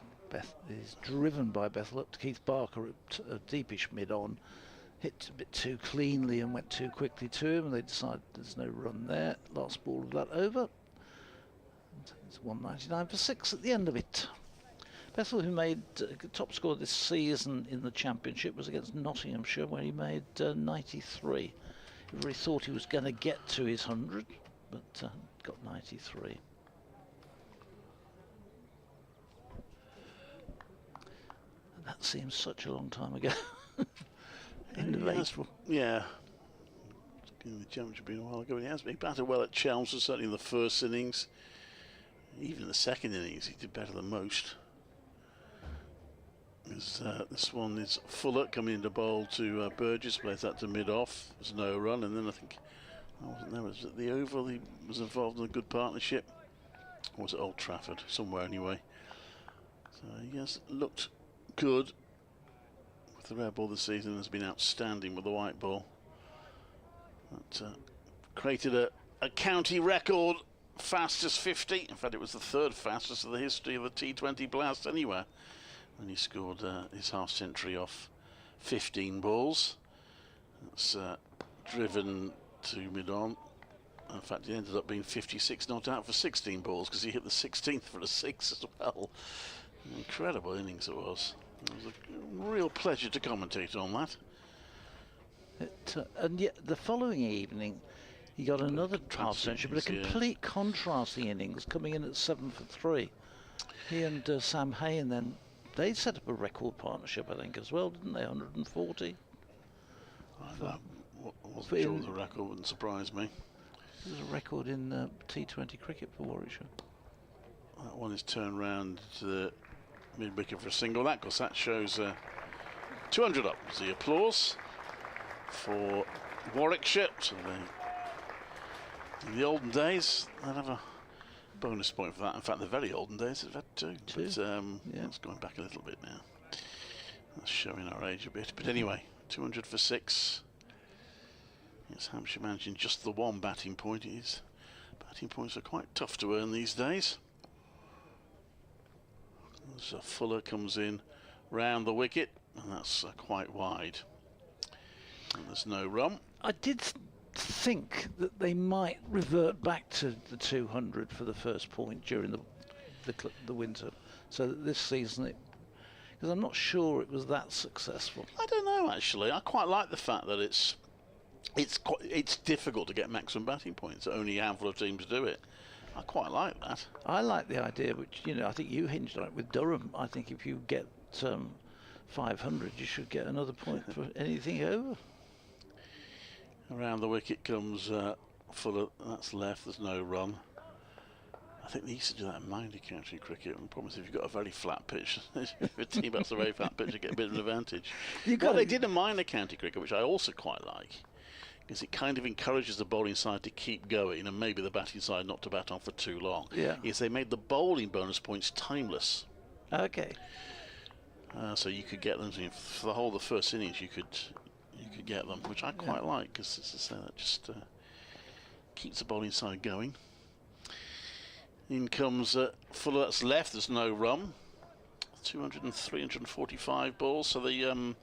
[SPEAKER 3] is driven by Bethel up to Keith Barker at a deepish mid on. Hit a bit too cleanly and went too quickly to him, and they decided there's no run there. Last ball of that over. And it's 199 for 6 at the end of it. Bethel, who made top score this season in the championship, was against Nottinghamshire, where he made 93. He really thought he was going to get to his 100, but got 93. And that seems such a long time ago. End of April.
[SPEAKER 1] Yeah. The championship been a while ago. He batted well at Chelmsford, certainly in the first innings. Even in the second innings, he did better than most. This one is Fuller coming into bowl to Burgess, plays that to mid-off. There's no run, and then I think, I wasn't there, was it the Oval he was involved in a good partnership? Or was it Old Trafford? Somewhere anyway. So he has looked good with the red ball this season, has been outstanding with the white ball. That created a county record. Fastest 50. In fact, it was the third fastest of the history of a T20 blast anywhere. And he scored his half century off 15 balls. That's driven to mid-on. In fact, it ended up being 56 not out for 16 balls because he hit the 16th for a 6 as well. An incredible innings it was. It was a real pleasure to commentate on that.
[SPEAKER 3] And yet the following evening, he got another half century, but a complete contrasting innings, coming in at 7 for 3. He and Sam Hayen then, they set up a record partnership, I think, as well, didn't they? 140.
[SPEAKER 1] That wasn't sure the record, wouldn't surprise me.
[SPEAKER 3] There's a record in T20 cricket for Warwickshire.
[SPEAKER 1] That one is turned round to the mid-wicket for a single. That, because that shows 200 up. The applause for Warwickshire. So in the olden days, they'd have a bonus point for that. In fact, the very olden days, they've had two. But that's going back a little bit now. That's showing our age a bit. But anyway, 200 for 6. Yes, Hampshire managing just the one batting point. Batting points are quite tough to earn these days. So Fuller comes in round the wicket, and that's quite wide. And there's no run.
[SPEAKER 3] I did think that they might revert back to the 200 for the first point during the winter, so that this season because I'm not sure it was that successful.
[SPEAKER 1] I don't know, actually. I quite like the fact that it's difficult to get maximum batting points. Only a handful of teams do it. I quite like that.
[SPEAKER 3] I like the idea, which I think you hinged on it with Durham. I think if you get 500, you should get another point for anything over.
[SPEAKER 1] Around the wicket comes Fuller. That's left. There's no run. I think they used to do that in minor county cricket. The problem is if you've got a very flat pitch, if a team has a very flat pitch, you get a bit of an advantage. They did in minor county cricket, which I also quite like, because it kind of encourages the bowling side to keep going and maybe the batting side not to bat on for too long.
[SPEAKER 3] Yeah.
[SPEAKER 1] Is they made the bowling bonus points timeless.
[SPEAKER 3] Okay.
[SPEAKER 1] So you could get them for the whole of the first innings. You could get them, which I quite like, because that just keeps the bowling side going. In comes Fuller. That's left. There's no run. 200 and 345 balls. So the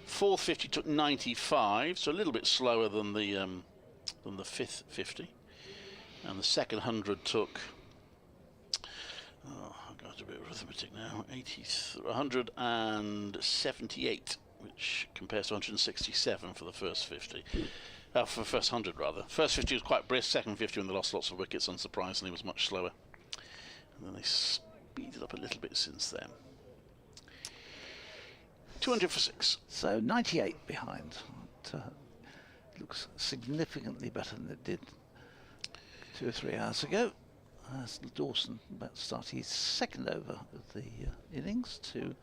[SPEAKER 1] fourth 50 took 95, so a little bit slower than the fifth 50, and the second 100 took. I've got a bit of arithmetic now. 178, which compares to 167 for the first 50. For the first 100 rather. First 50 was quite brisk. Second 50, when they lost lots of wickets, unsurprisingly, was much slower. And then they speeded up a little bit since then. 200 for 6.
[SPEAKER 3] So 98 behind. It looks significantly better than it did 2 or 3 hours ago. Dawson about to start his second over of the innings to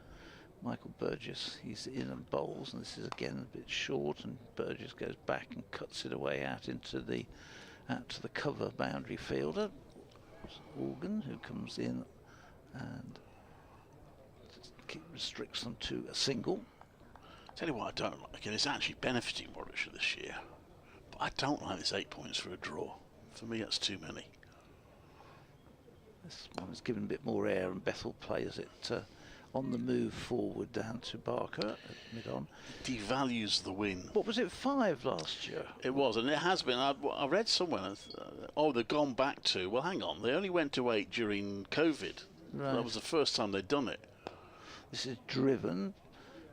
[SPEAKER 3] Michael Burgess. He's in and bowls, and this is again a bit short, and Burgess goes back and cuts it away out to the cover boundary fielder. Organ, who comes in and restricts them to a single.
[SPEAKER 1] Tell you what I don't like, and it's actually benefiting Warwickshire this year, but I don't like this 8 points for a draw. For me, that's too many.
[SPEAKER 3] This one is given a bit more air, and Bethel plays it on the move forward down to Barker at mid-on.
[SPEAKER 1] Devalues the win.
[SPEAKER 3] What was it, 5 last year?
[SPEAKER 1] It was, and it has been. I read somewhere, they've gone back to, well, hang on, they only went to 8 during COVID.
[SPEAKER 3] Right.
[SPEAKER 1] That was the first time they'd done it.
[SPEAKER 3] This is driven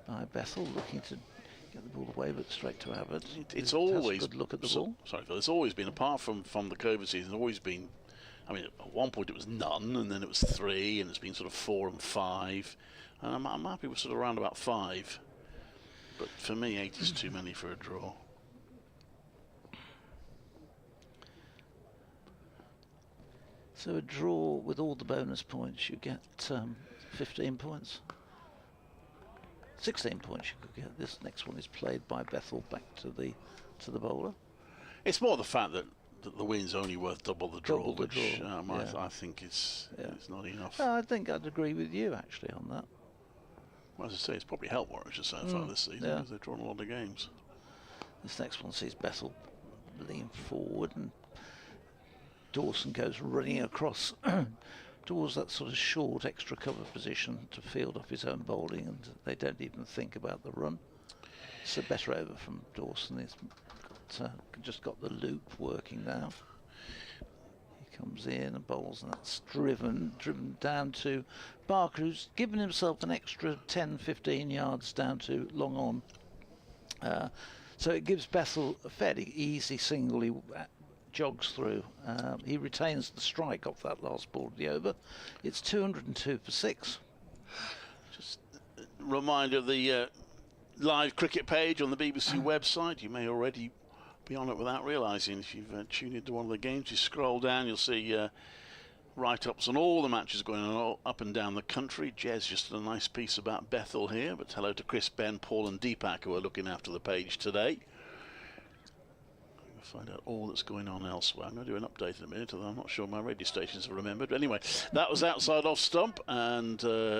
[SPEAKER 3] by Bethel, looking to get the ball away, but straight to Abbott.
[SPEAKER 1] It's always
[SPEAKER 3] a good look at the ball.
[SPEAKER 1] Sorry, Phil, it's always been, apart from the COVID season, it's always been. I mean, at one point it was none, and then it was 3, and it's been sort of 4 and 5. And I'm happy with sort of around about 5. But for me, 8 is too many for a draw.
[SPEAKER 3] So a draw with all the bonus points, you get 15 points. 16 points you could get. This next one is played by Bethel back to the bowler.
[SPEAKER 1] It's more the fact that the win's only worth double the draw,
[SPEAKER 3] Double the
[SPEAKER 1] which
[SPEAKER 3] draw,
[SPEAKER 1] I think it's not enough.
[SPEAKER 3] I think I'd agree with you actually on that.
[SPEAKER 1] Well, as I say, it's probably helped Warwickshire so far this season because they've drawn a lot of games.
[SPEAKER 3] This next one sees Bethel lean forward and Dawson goes running across towards that sort of short extra cover position to field off his own bowling, and they don't even think about the run. It's a better over from Dawson. He's just got the loop working now. He comes in and bowls, and that's driven down to Barker, who's given himself an extra 10-15 yards down to long on. So it gives Bethel a fairly easy single. He jogs through. He retains the strike off that last ball of the over. It's 202 for 6.
[SPEAKER 1] Just a reminder of the live cricket page on the BBC website. You may already be on it without realising. If you've tuned into one of the games, you scroll down, you'll see write-ups on all the matches going on all up and down the country. Jez just did a nice piece about Bethel here, but hello to Chris, Ben, Paul and Deepak who are looking after the page today. We'll find out all that's going on elsewhere. I'm going to do an update in a minute, although I'm not sure my radio stations have remembered. But anyway, that was outside off stump, and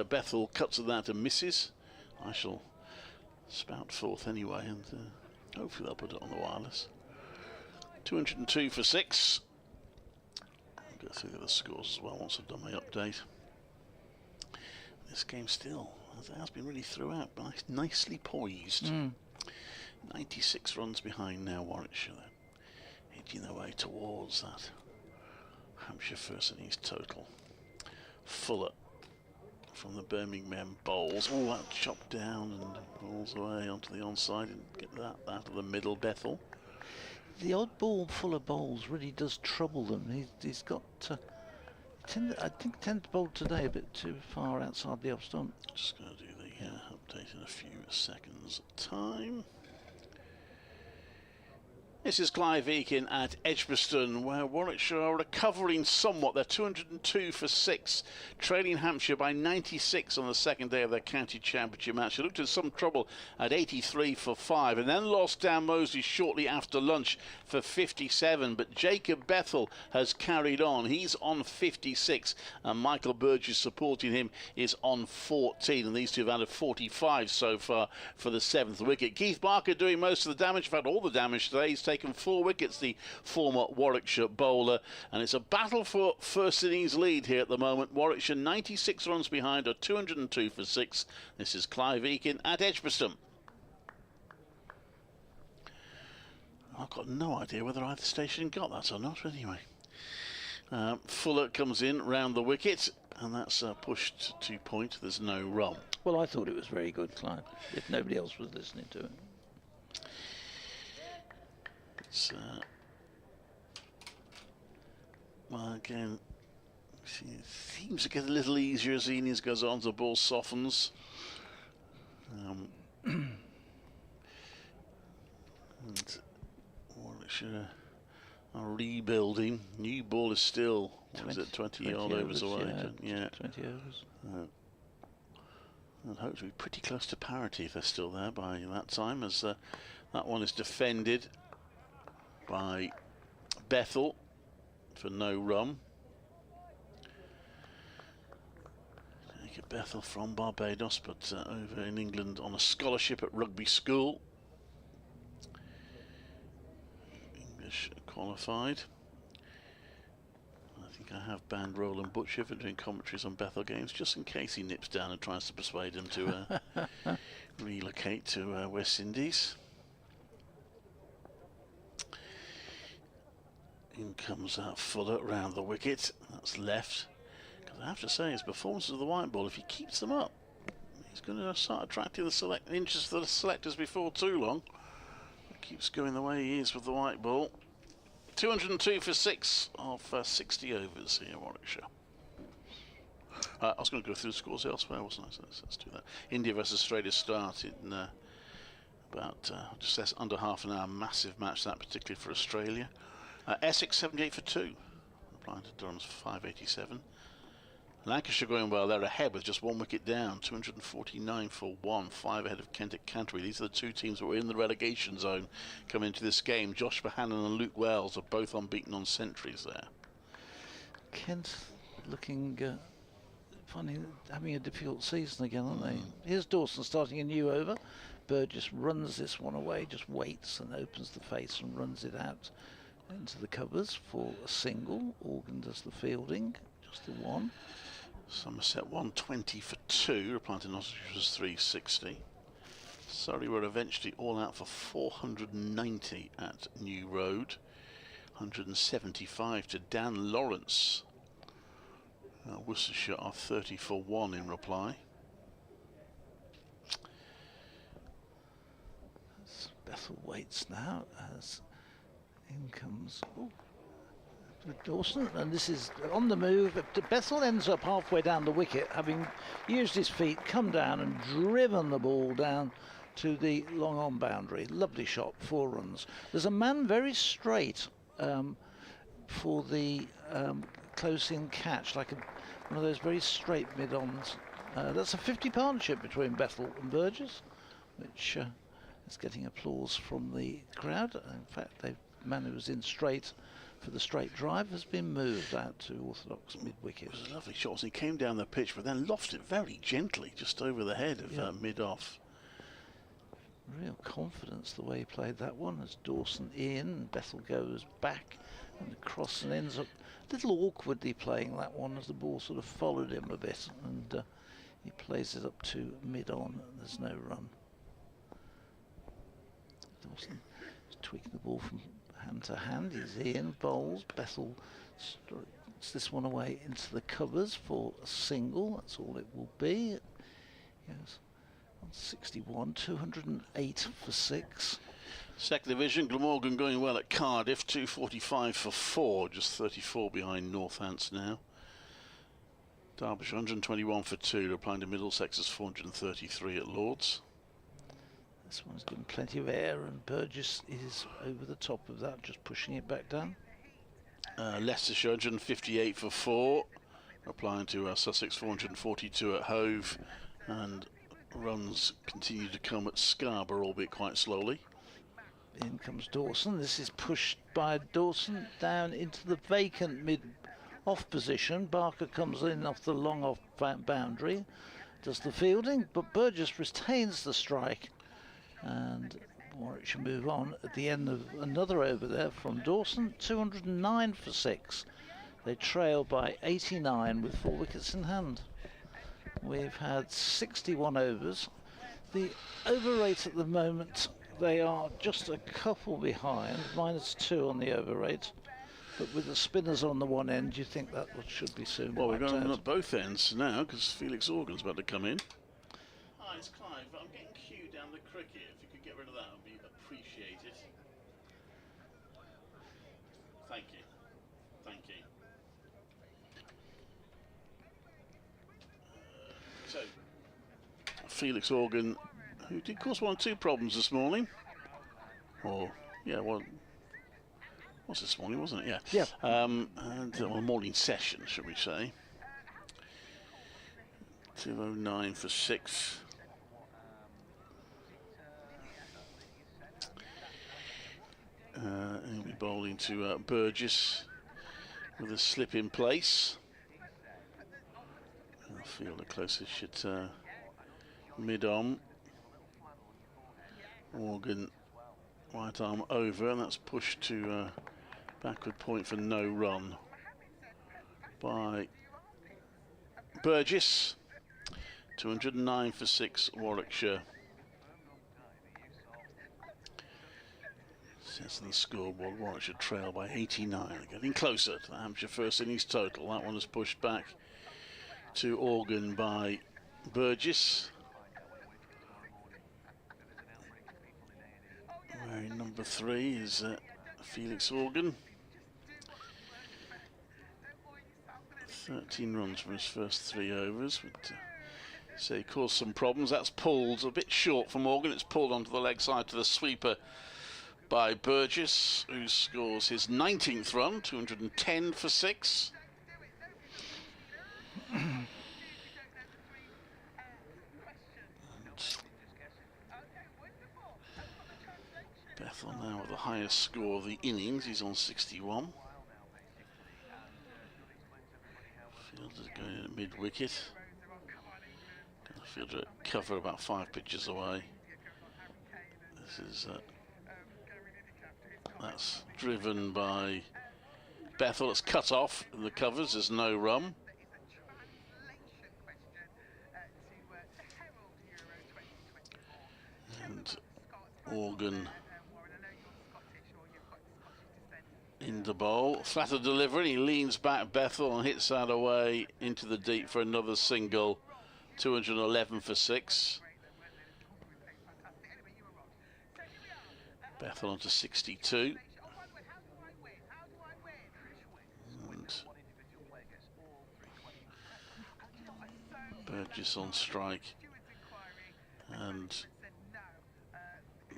[SPEAKER 1] Bethel cuts at that and misses. I shall spout forth anyway, and hopefully they'll put it on the wireless. 202 for 6. Go through the other scores as well once I've done my update. This game still, as it has been really throughout, but nicely poised. 96 runs behind now, Warwickshire. They're edging their way towards that Hampshire first innings total. Fuller from the Birmingham bowls. All that chopped down and balls away onto the onside and get that out of the middle. Bethel.
[SPEAKER 3] The odd ball Fuller bowls really does trouble them. He's got I think tends to bowl today a bit too far outside the off stump.
[SPEAKER 1] Just going to do the update in a few seconds time. This is Clive Eakin at Edgbaston, where Warwickshire are recovering somewhat. They're 202 for 6, trailing Hampshire by 96 on the second day of their county championship match. They looked in some trouble at 83 for 5, and then lost down Moseley shortly after lunch for 57. But Jacob Bethel has carried on. He's on 56, and Michael Burgess supporting him is on 14. And these two have added 45 so far for the 7th wicket. Keith Barker doing most of the damage, in fact all the damage today. He's taken 4 wickets, the former Warwickshire bowler, and it's a battle for first innings lead here at the moment. Warwickshire 96 runs behind, are 202 for 6. This is Clive Eakin at Edgbaston. I've got no idea whether either station got that or not, anyway. Fuller comes in round the wicket, and that's pushed to point. There's no run.
[SPEAKER 3] Well, I thought it was very good, Clive, if nobody else was listening to it.
[SPEAKER 1] Well, again, it seems to get a little easier as the innings goes on. The ball softens. And Warwickshire are rebuilding. New ball is still, 20 odd overs away?
[SPEAKER 3] Yeah, 20 overs.
[SPEAKER 1] And hopefully pretty close to parity if they're still there by that time, as that one is defended by Bethel for no run. Jacob Bethel from Barbados, but over in England on a scholarship at rugby school. English qualified. I think I have banned Roland Butcher for doing commentaries on Bethel games, just in case he nips down and tries to persuade him to relocate to West Indies. In comes Fuller round the wicket. That's left. Because I have to say, his performances of the white ball, if he keeps them up, he's going to start attracting the interest of the selectors before too long. He keeps going the way he is with the white ball. 202 for 6 of 60 overs here, Warwickshire. I was going to go through the scores elsewhere, wasn't I? So let's do that. India versus Australia start in about just less under half an hour. Massive match that, particularly for Australia. Essex 78 for 2. Replying to Durham's 587. Lancashire going well. They're ahead with just 1 wicket down. 249 for 1. 5 ahead of Kent at Canterbury. These are the two teams that were in the relegation zone coming into this game. Josh Bohannon and Luke Wells are both unbeaten on centuries there.
[SPEAKER 3] Kent looking having a difficult season again, aren't they? Here's Dawson starting a new over. Burgess runs this one away, just waits and opens the face and runs it out into the covers for a single. Organ does the fielding, just the one.
[SPEAKER 1] Somerset 120 for 2, replying to Nottingham's 360. Surrey were eventually all out for 490 at New Road. 175 to Dan Lawrence. Worcestershire are 30 for 1 in reply.
[SPEAKER 3] Bethel waits now as in comes Dawson, and this is on the move. Bethel ends up halfway down the wicket, having used his feet, come down and driven the ball down to the long on boundary. Lovely shot, 4 runs. There's a man very straight for the close-in catch, like one of those very straight mid-ons. That's a 50 partnership between Bethel and Burgess, which is getting applause from the crowd. In fact, the man who was in straight for the straight drive has been moved out to orthodox mid-wicket.
[SPEAKER 1] It was a lovely shot. He came down the pitch, but then lofted it very gently, just over the head of mid-off.
[SPEAKER 3] Real confidence the way he played that one, as Dawson in, Bethel goes back and across and ends up a little awkwardly playing that one as the ball sort of followed him a bit, and he plays it up to mid-on and there's no run. Dawson is tweaking the ball from hand to hand. He's in, bowls. Bethel strikes this one away into the covers for a single. That's all it will be. Yes, on 61, 208 for 6.
[SPEAKER 1] Second division, Glamorgan going well at Cardiff, 245 for 4, just 34 behind Northants now. Derbyshire 121 for 2, replying to Middlesex's 433 at Lords.
[SPEAKER 3] This one's given plenty of air, and Burgess is over the top of that, just pushing it back down.
[SPEAKER 1] Leicestershire 158 for 4, replying to Sussex 442 at Hove, and runs continue to come at Scarborough, albeit quite slowly.
[SPEAKER 3] In comes Dawson. This is pushed by Dawson down into the vacant mid-off position. Barker comes in off the long off boundary, does the fielding, but Burgess retains the strike. And Warwickshire move on at the end of another over there from Dawson, 209 for 6. They trail by 89 with 4 wickets in hand. We've had 61 overs. The over rate at the moment, they are just a couple behind, -2 on the over rate. But with the spinners on the one end, you think that should be soon.
[SPEAKER 1] Well, we're going at both ends now because Felix Organ's about to come in. Hi, it's Clive. I'm getting cued down the cricket. If you could get rid of that, it would be appreciated. Thank you. Thank you. So, Felix Organ, who did cause 1 or 2 problems this morning. Or, yeah, well, was this morning, wasn't it? Yeah. And well, morning session, should we say. 209 for 6. He'll be bowling to Burgess with a slip in place. I'll field the closest at mid-on. Organ right arm over, and that's pushed to backward point for no run by Burgess. 209 for 6, Warwickshire. Says the scoreboard, Warwickshire trail by 89, getting closer to the Hampshire first innings total. That one is pushed back to Organ by Burgess. Wearing number 3 is Felix Organ. 13 runs from his first 3 overs. But, so he caused some problems. That's pulled a bit short from Organ. It's pulled onto the leg side to the sweeper by Burgess, who scores his 19th run, 210 for 6. Bethel now with the highest score of the innings. He's on 61. Fielder's going in at mid-wicket. Fielder at cover about 5 pitches away. This is that's driven by Bethel. It's cut off in the covers. There's no run. And Organ in the bowl. Flatter delivery. He leans back Bethel and hits that away into the deep for another single. 211 for 6. Bethel on to 62. And Burgess on strike. And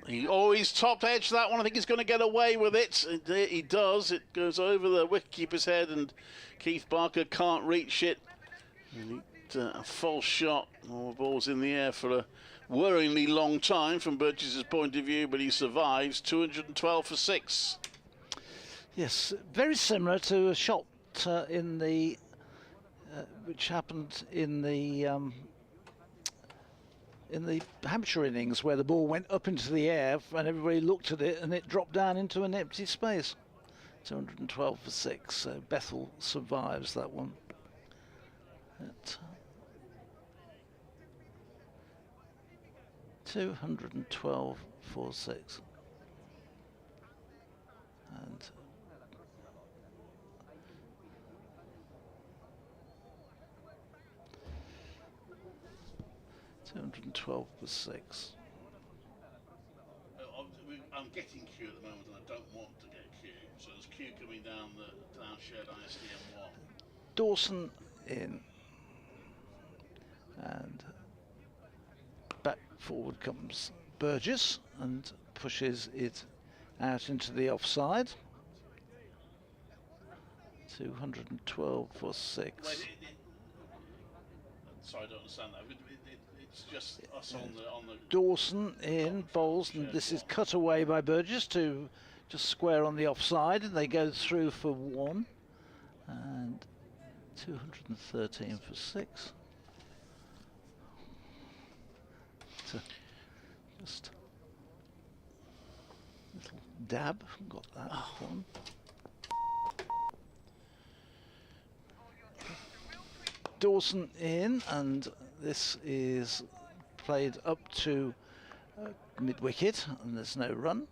[SPEAKER 1] he always top edge that one. I think he's going to get away with it. He does. It goes over the wicketkeeper's head, and Keith Barker can't reach it. And a false shot. All the ball's in the air for a worryingly long time from Burgess's point of view, but he survives. 212 for 6.
[SPEAKER 3] Yes, very similar to a shot in the which happened in the Hampshire innings, where the ball went up into the air and everybody looked at it and it dropped down into an empty space. 212 for 6. So Bethel survives that one. 212 for 6. And 212 for 6.
[SPEAKER 1] I'm getting Q at the moment, and I don't want to get Q. So there's Q coming down the shared ISDM1.
[SPEAKER 3] Dawson in. And back forward comes Burgess and pushes it out into the offside. 212 for 6.
[SPEAKER 1] Sorry, I don't understand that. It's just us on the
[SPEAKER 3] Dawson in, bowls, and this is cut away by Burgess to just square on the offside, and they go through for 1. And 213 for 6. So just a little dab, got that one. Dawson in, and this is played up to mid-wicket, and there's no run.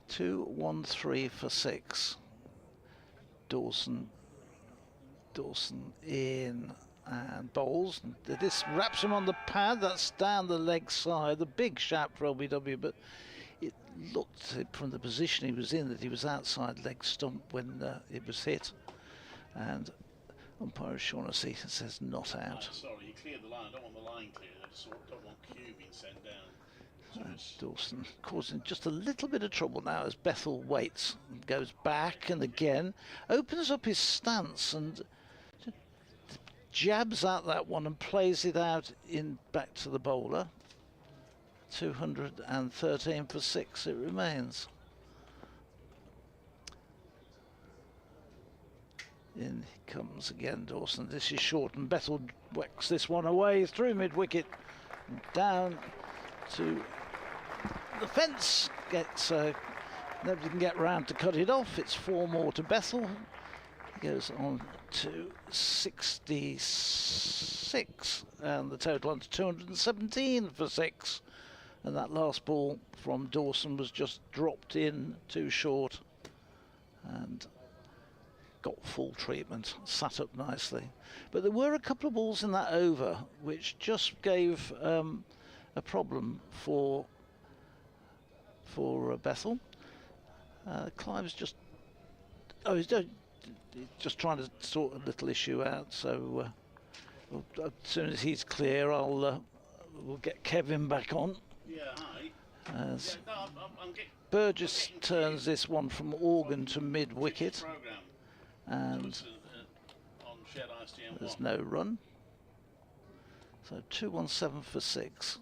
[SPEAKER 3] 213 for 6. Dawson in and bowls. This wraps him on the pad. That's down the leg side. The big shot for LBW, but it looked from the position he was in that he was outside leg stump when it was hit. And umpire Shaughnessy says not out.
[SPEAKER 1] Sorry, you cleared the line. I don't want the line cleared. I just don't want Q being sent down.
[SPEAKER 3] Dawson causing just a little bit of trouble now as Bethel waits and goes back and again opens up his stance and jabs at that one and plays it out in back to the bowler. 213 for 6 it remains. In he comes again, Dawson. This is short and Bethel whacks this one away through mid-wicket down to the fence. Gets nobody can get round to cut it off. It's 4 more to Bethel. He goes on to 66 and the total on to 217 for 6. And that last ball from Dawson was just dropped in too short and got full treatment, sat up nicely. But there were a couple of balls in that over which just gave a problem for Bethel. Clive's just he's just trying to sort a little issue out. So as soon as he's clear, we'll get Kevin back on.
[SPEAKER 1] Yeah, hi.
[SPEAKER 3] As Burgess turns this one from organ to mid-wicket, and there's no run. So 217 for 6.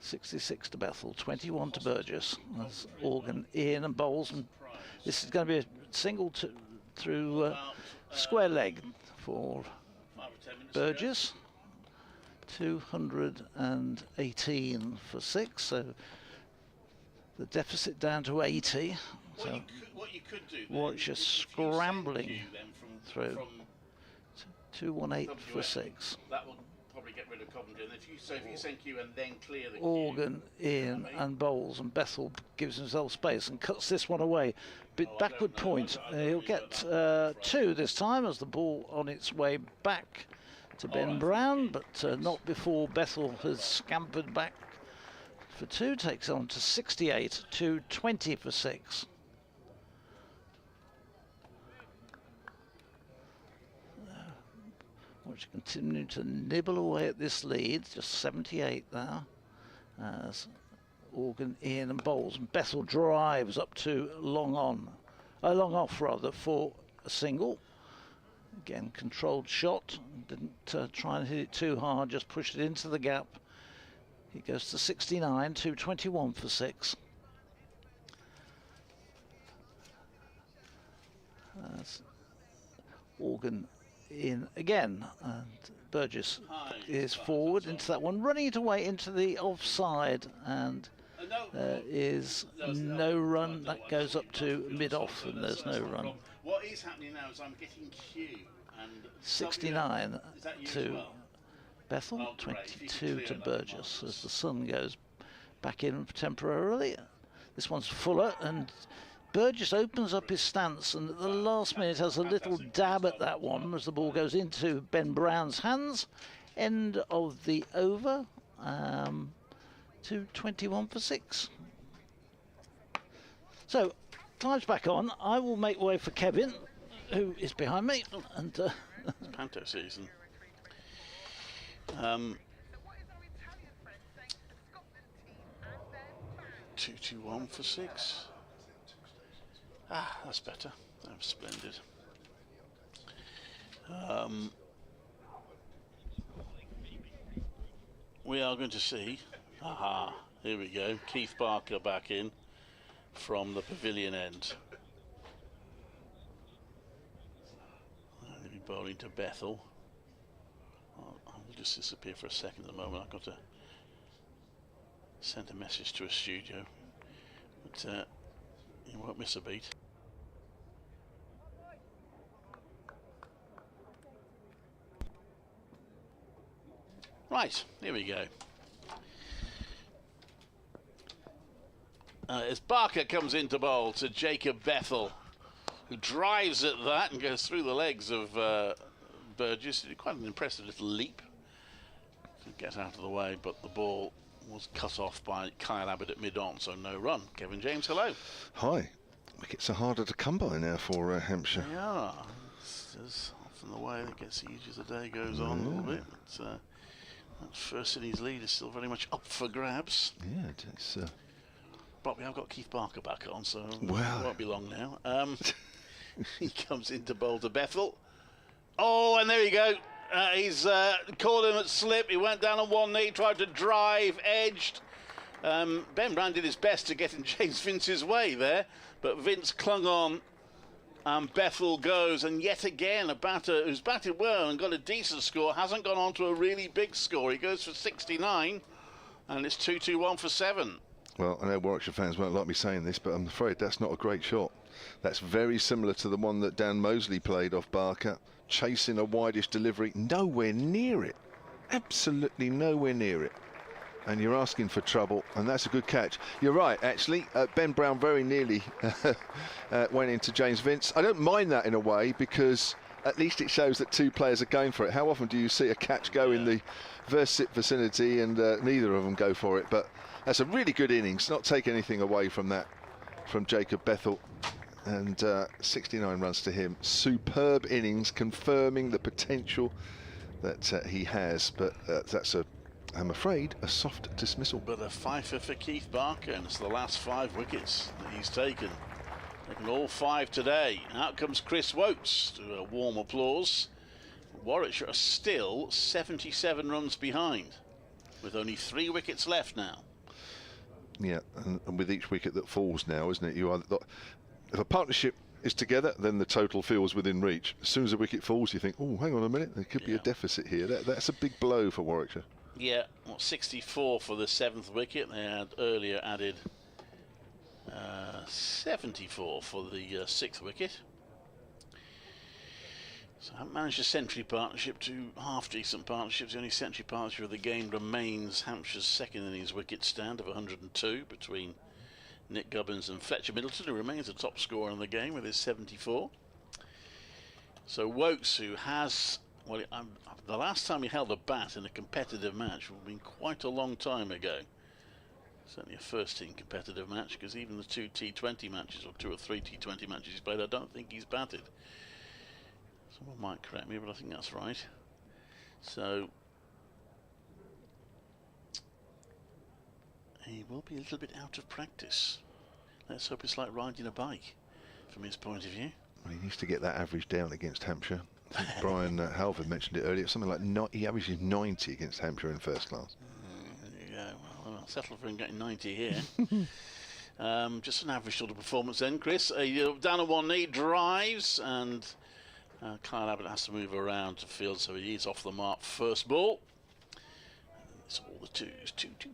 [SPEAKER 3] 66 to Bethel, 21 to Burgess. That's organ in and bowls, and this is going to be a single through square leg for Burgess. 218 for 6, so the deficit down to 80. So Warwickshire scrambling through. 218 for 6.
[SPEAKER 4] That will probably get rid of Coventry. And if you send Q and then clear the
[SPEAKER 3] Organ in and bowls, and Bethel gives himself space and cuts this one away. Bit backward point. He'll get 2 this time as the ball on its way back to Ben Brown, but not before Bethel has scampered back for 2, takes on to 68 to 20 for 6. Which continue to nibble away at this lead, just 78 now, as organ in and bowls, and Bethel drives up to long off rather, for a single. Again, controlled shot, didn't try and hit it too hard, just pushed it into the gap. He goes to 69, 221 for 6. That's organ in again, and Burgess is forward into that one, running it away into the offside, and there is no run. That goes up to mid-off, and there's no run.
[SPEAKER 1] What is happening now is I'm getting Q. And
[SPEAKER 3] 69 to Bethel, 22 to Burgess, as the sun goes back in temporarily. This one's fuller, and Burgess opens up his stance, and at the last minute has a little dab at that one as the ball goes into Ben Brown's hands. End of the over, 221 for 6. So, time's back on. I will make way for Kevin, who is behind me, and
[SPEAKER 1] it's Panto season. 221 for 6. Ah, that's better. That was splendid. We are going to see. Aha, here we go. Keith Barker back in from the pavilion end. He'll be bowling to Bethel. I'll just disappear for a second at the moment. I've got to send a message to a studio, but you won't miss a beat. Right, here we go. As Barker comes into bowl to Jacob Bethel, who drives at that and goes through the legs of Burgess. Quite an impressive little leap to get out of the way, but the ball was cut off by Kyle Abbott at mid-on, so no run. Kevin James, hello.
[SPEAKER 2] Hi. Wickets are harder to come by now for Hampshire.
[SPEAKER 1] Yeah, it's often the way that gets easier as the day goes on a little bit. But, that first innings lead is still very much up for grabs.
[SPEAKER 2] Yeah, it's...
[SPEAKER 1] But we have got Keith Barker back on, so it won't be long now. He comes into bowl to Bethel. Oh, and there you go. He's called him at slip. He went down on one knee, tried to drive, edged. Ben Brown did his best to get in James Vince's way there, but Vince clung on, and Bethel goes. And yet again, a batter who's batted well and got a decent score hasn't gone on to a really big score. He goes for 69, and it's 221 for 7.
[SPEAKER 2] Well, I know Warwickshire fans won't like me saying this, but I'm afraid that's not a great shot. That's very similar to the one that Dan Mosley played off Barker, chasing a wideish delivery, nowhere near it. Absolutely nowhere near it. And you're asking for trouble, and that's a good catch. You're right, actually. Ben Brown very nearly went into James Vince. I don't mind that in a way, because at least it shows that two players are going for it. How often do you see a catch go in the vicinity and neither of them go for it? But that's a really good innings, not take anything away from that, from Jacob Bethel. And 69 runs to him. Superb innings, confirming the potential that he has. But that's a I'm afraid a soft dismissal.
[SPEAKER 1] But a fifer for Keith Barker, and it's the last 5 wickets that he's taken. Taken all 5 today. Out comes Chris Wokes to a warm applause. Warwickshire are still 77 runs behind, with only 3 wickets left now.
[SPEAKER 2] Yeah, and with each wicket that falls now, isn't it? You either, if a partnership is together, then the total feels within reach. As soon as a wicket falls, you think, oh, hang on a minute, there could be a deficit here. That's a big blow for Warwickshire.
[SPEAKER 1] Yeah, well, 64 for the 7th wicket. They had earlier added 74 for the 6th wicket. So I haven't managed a century partnership to half-decent partnerships. The only century partnership of the game remains Hampshire's second innings wicket stand of 102 between Nick Gubbins and Fletcher Middleton, who remains the top scorer in the game with his 74. So Wokes, who has, well, the last time he held a bat in a competitive match would have been quite a long time ago. Certainly a first-team competitive match, because even the 2 T20 matches, or 2 or 3 T20 matches he's played, I don't think he's batted. Someone might correct me, but I think that's right. So he will be a little bit out of practice. Let's hope it's like riding a bike, from his point of view.
[SPEAKER 2] Well, he needs to get that average down against Hampshire. I think Brian Halford mentioned it earlier. Something like he averages 90 against Hampshire in first class.
[SPEAKER 1] There you go. Well, I'll settle for him getting 90 here. Just an average sort of performance then, Chris. Down on one knee, drives, and Kyle Abbott has to move around to field, so he is off the mark. First ball. It's all the 2s.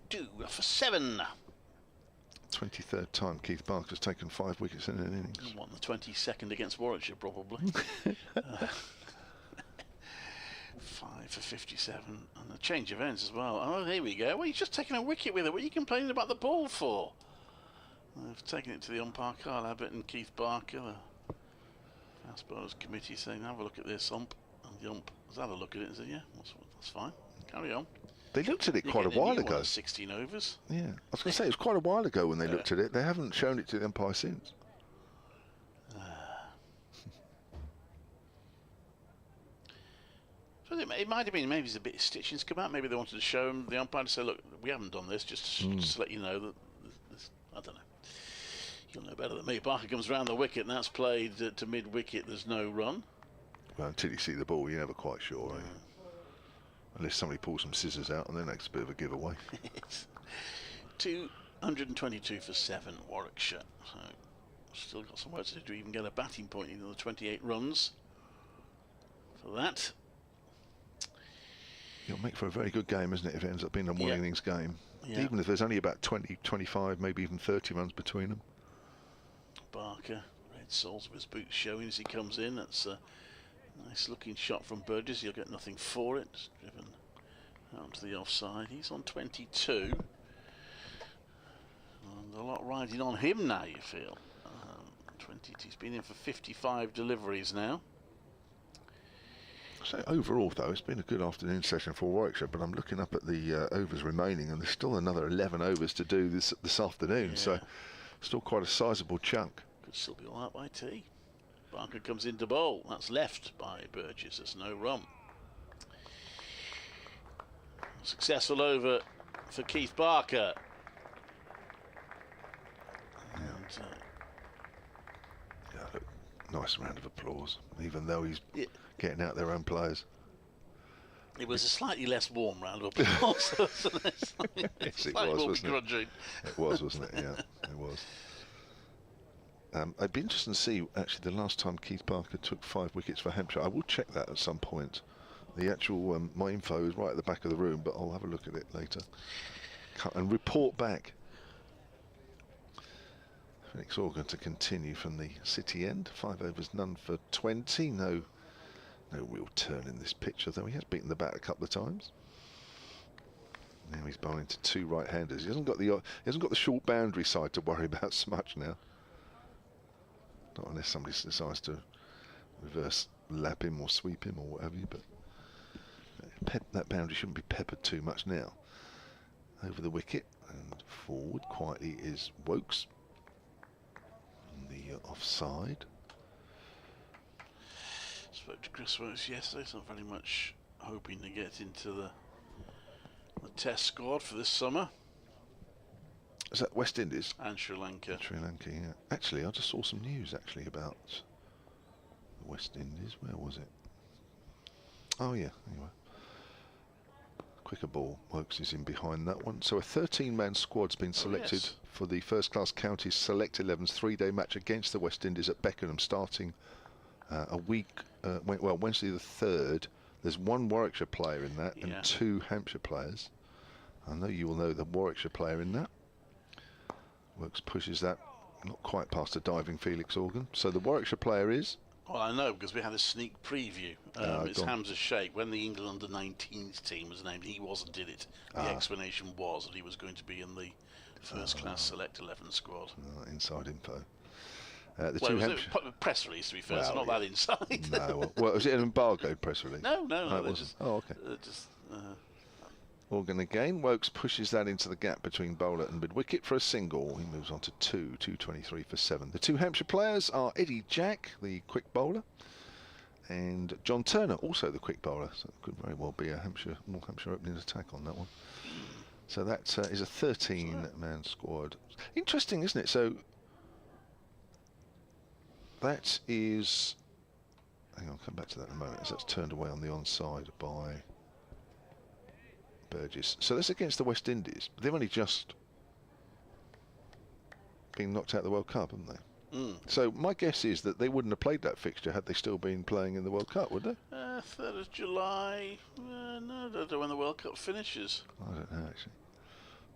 [SPEAKER 1] 2 for 7.
[SPEAKER 2] 23rd time Keith Barker's taken 5 wickets in an innings.
[SPEAKER 1] What, the 22nd against Warwickshire, probably. 5 for 57, and a change of ends as well. Oh, here we go. Well, he's just taken a wicket with it. What are you complaining about the ball for? They've taken it to the umpire, Kyle Abbott and Keith Barker, the Fast Bowlers Committee, saying, have a look at this, ump. And the ump has had a look at it and said, yeah, that's fine. Carry on.
[SPEAKER 2] They looked at it quite a while ago.
[SPEAKER 1] 16 overs.
[SPEAKER 2] Yeah, I was going to say, it was quite a while ago when they looked at it. They haven't shown it to the umpire since.
[SPEAKER 1] So it might have been, maybe it's a bit of stitching's come out. Maybe they wanted to show him, the umpire, to say, look, we haven't done this, just to let you know that, I don't know. You'll know better than me. Barker comes round the wicket, and that's played to mid-wicket. There's no run.
[SPEAKER 2] Well, until you see the ball, you're never quite sure, are you? Unless somebody pulls some scissors out, and then that's a bit of a giveaway.
[SPEAKER 1] 222 for 7, Warwickshire. So, still got some work to do to even get a batting point, even the 28 runs for that.
[SPEAKER 2] It'll make for a very good game, isn't it, if it ends up being a one innings game? Yeah. Even if there's only about 20, 25, maybe even 30 runs between them.
[SPEAKER 1] Barker, red soles of his boots showing as he comes in. That's a nice looking shot from Burgess. He'll get nothing for it. It's driven out to the offside. He's on 22. And a lot riding on him now, you feel. 20. He's been in for 55 deliveries now.
[SPEAKER 2] So overall, though, it's been a good afternoon session for Warwickshire, but I'm looking up at the overs remaining, and there's still another 11 overs to do this afternoon, so still quite a sizable chunk.
[SPEAKER 1] Could still be all out by tea. Barker comes into bowl. That's left by Burgess. There's no run. Successful over for Keith Barker. And,
[SPEAKER 2] look, nice round of applause, even though he's getting out their own players.
[SPEAKER 1] It was a slightly less warm round of applause.
[SPEAKER 2] Yes, it was, wasn't it? It was, wasn't it? Yeah, it was. I'd be interested to see, actually, the last time Keith Barker took 5 wickets for Hampshire. I will check that at some point. The actual, my info is right at the back of the room, but I'll have a look at it later. And report back. Phoenix all going to continue from the city end. 5 overs, none for 20. No real turn in this picture, though. He has beaten the bat a couple of times. Now he's bowling to 2 right-handers. He hasn't got the short boundary side to worry about so much now. Not unless somebody decides to reverse lap him or sweep him or whatever. But that boundary shouldn't be peppered too much now. Over the wicket and forward quietly is Wokes. On the offside.
[SPEAKER 1] Spoke to Chris Wokes yesterday, so not very much hoping to get into the the Test squad for this summer.
[SPEAKER 2] Is that West Indies?
[SPEAKER 1] And Sri Lanka.
[SPEAKER 2] Sri Lanka, yeah. Actually, I just saw some news actually about the West Indies. Where was it? Oh yeah, anyway. Quicker ball. Wokes is in behind that one. So a 13-man squad's been selected for the First Class Counties Select 11's 3-day match against the West Indies at Beckenham, starting a week, Wednesday the 3rd. There's one Warwickshire player in that and 2 Hampshire players. I know you will know the Warwickshire player in that. Wokes pushes that not quite past a diving Felix Organ. So the Warwickshire player is?
[SPEAKER 1] Well, I know because we had a sneak preview. It's Hamza Sheikh. When the England under-19s team was named, he wasn't in it. The explanation was that he was going to be in the First-Class Select 11 squad.
[SPEAKER 2] Inside info.
[SPEAKER 1] Two Hampshire press release, to be fair, so not that inside.
[SPEAKER 2] No, was it an embargoed press release?
[SPEAKER 1] No, it
[SPEAKER 2] wasn't. Okay. Organ again. Wokes pushes that into the gap between bowler and mid-wicket for a single. He moves on to 223 for 7. The 2 Hampshire players are Eddie Jack, the quick bowler, and John Turner, also the quick bowler. So it could very well be a Hampshire opening attack on that one. So that is a 13-man squad. Interesting, isn't it? So that is... Hang on, I'll come back to that in a moment, as that's turned away on the onside by Burgess. So that's against the West Indies. They've only just been knocked out of the World Cup, haven't they? So my guess is that they wouldn't have played that fixture had they still been playing in the World Cup, would they?
[SPEAKER 1] 3rd of July. No, I don't know when the World Cup finishes.
[SPEAKER 2] I don't know, actually.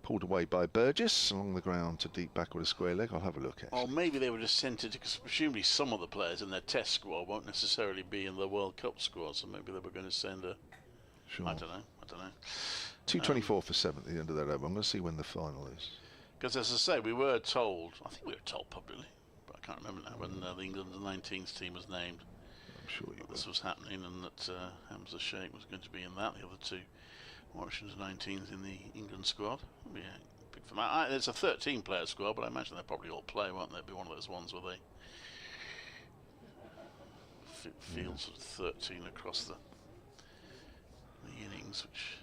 [SPEAKER 2] Pulled away by Burgess along the ground to deep back with a square leg. I'll have a look, actually.
[SPEAKER 1] Or maybe they were just sent it because presumably some of the players in their Test squad won't necessarily be in the World Cup squad, so maybe they were going to send a...
[SPEAKER 2] Sure.
[SPEAKER 1] I don't know.
[SPEAKER 2] 224 for 7 at the end of that over. I'm going to see when the final is.
[SPEAKER 1] Because as I say, we were told, I think we were told publicly, but I can't remember now, when the England under-19s team was named.
[SPEAKER 2] I'm sure you
[SPEAKER 1] this was happening and that Hamza Sheikh was going to be in that. The other 2 Warwickshire under-19s in the England squad. Yeah, big for that. It's a 13-player squad, but I imagine they'll probably all play, won't they? It'll be one of those ones where they field sort of 13 across the innings, which...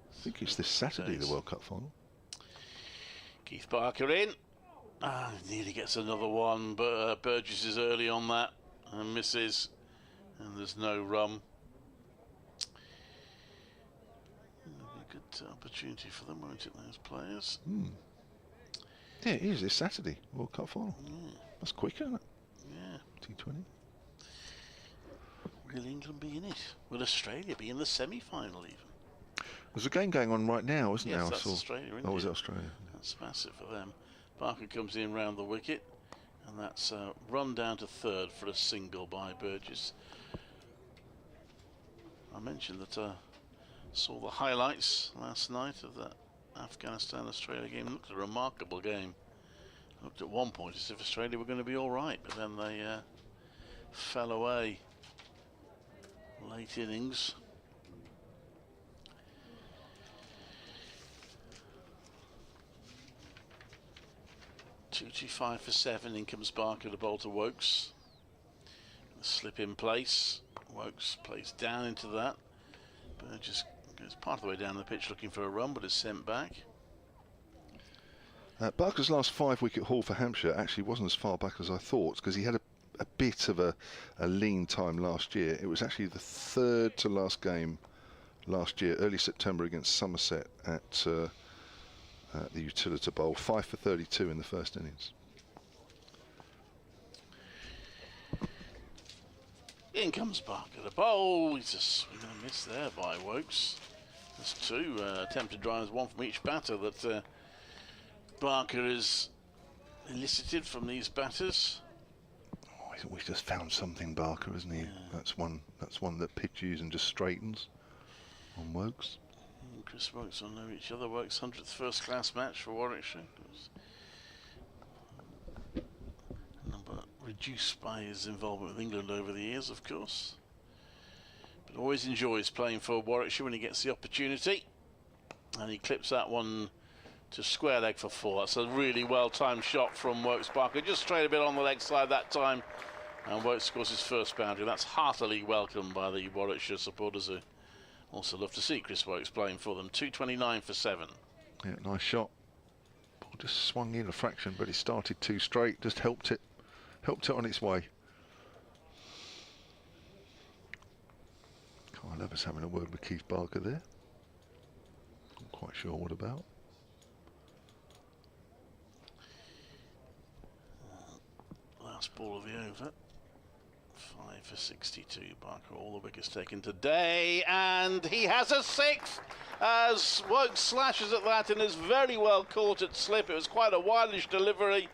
[SPEAKER 2] I think it's this Saturday, the World Cup final.
[SPEAKER 1] Keith Barker in. Nearly gets another one, but Burgess is early on that and misses, and there's no run. It'll be a good opportunity for them, won't it, those players?
[SPEAKER 2] Yeah, it is this Saturday, World Cup final. That's quick, isn't it?
[SPEAKER 1] Yeah.
[SPEAKER 2] T20.
[SPEAKER 1] Will England be in it? Will Australia be in the semi-final even?
[SPEAKER 2] There's a game going on right now, isn't there?
[SPEAKER 1] Yes, that's Australia, isn't it?
[SPEAKER 2] Oh, is it Australia?
[SPEAKER 1] That's massive for them. Barker comes in round the wicket, and that's run down to 3rd for a single by Burgess. I mentioned that I saw the highlights last night of that Afghanistan-Australia game. It looked a remarkable game. I looked at one point as if Australia were going to be all right, but then they fell away. Late innings. .225 for 7. In comes Barker to bowl to Wokes. The slip in place. Wokes plays down into that. Burgess goes part of the way down the pitch looking for a run, but is sent back.
[SPEAKER 2] Barker's last 5-wicket haul for Hampshire actually wasn't as far back as I thought, because he had a bit of a lean time last year. It was actually the 3rd to last game last year, early September against Somerset at the Utilita Bowl. 5 for 32 in the first innings.
[SPEAKER 1] In comes Barker to bowl. He's a swing and a miss there by Wokes. There's 2 attempted drives, 1 from each batter that Barker has elicited from these batters.
[SPEAKER 2] Oh, he's always just found something, Barker, isn't he? Yeah. That's one that pitches and just straightens on Wokes.
[SPEAKER 1] And Chris Wokes will know each other. Wokes' 100th first-class match for Warwickshire. Number reduced by his involvement with England over the years, of course. But always enjoys playing for Warwickshire when he gets the opportunity. And he clips that one to square leg for 4. That's a really well-timed shot from Wokes. Barker just straight a bit on the leg side that time, and Wokes scores his first boundary. That's heartily welcomed by the Warwickshire supporters who
[SPEAKER 4] Also love to see Chris Wokes playing for them. 229 for 7.
[SPEAKER 2] Yeah, nice shot. Ball just swung in a fraction, but it started too straight. Just helped it on its way. I love us having a word with Keith Barker there. Not quite sure what about.
[SPEAKER 4] Last ball of the over. 5 for 62. Barker, all the wickets taken today, and he has a 6 as Wokes slashes at that and is very well caught at slip. It was quite a wildish delivery,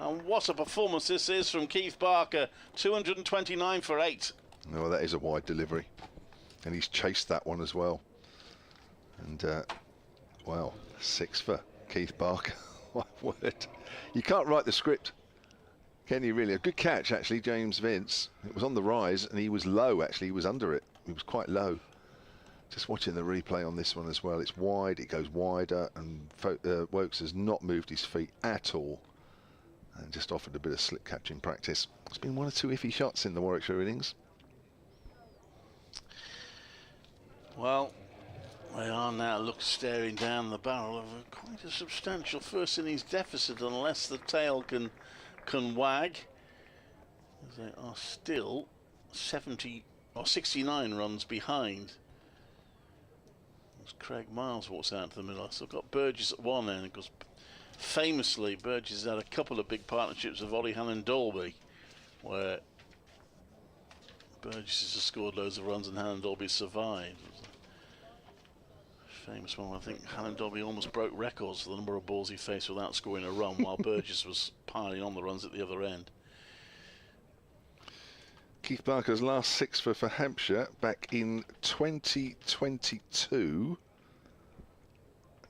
[SPEAKER 4] and what a performance this is from Keith Barker. 229 for 8.
[SPEAKER 2] No, that is a wide delivery, and he's chased that one as well. And wow, 6 for Keith Barker. My word, you can't write the script, can you really? A good catch actually, James Vince. It was on the rise and he was low actually, he was under it. He was quite low. Just watching the replay on this one as well, it's wide, it goes wider, and Wokes has not moved his feet at all and just offered a bit of slip catching practice. It's been 1 or 2 iffy shots in the Warwickshire innings.
[SPEAKER 4] Well, they are now staring down the barrel of quite a substantial first innings deficit, unless the tail can wag. As they are still 70 or 69 runs behind. As Craig Miles walks out to the middle. So I've got Burgess at one end, because famously Burgess had a couple of big partnerships with Ollie Hannon Dolby, where Burgess has scored loads of runs and Hannon Dolby survived. Famous one. I think Hannon Dolby almost broke records for the number of balls he faced without scoring a run, while Burgess was piling on the runs at the other end.
[SPEAKER 2] Keith Barker's last 6 for Hampshire back in 2022,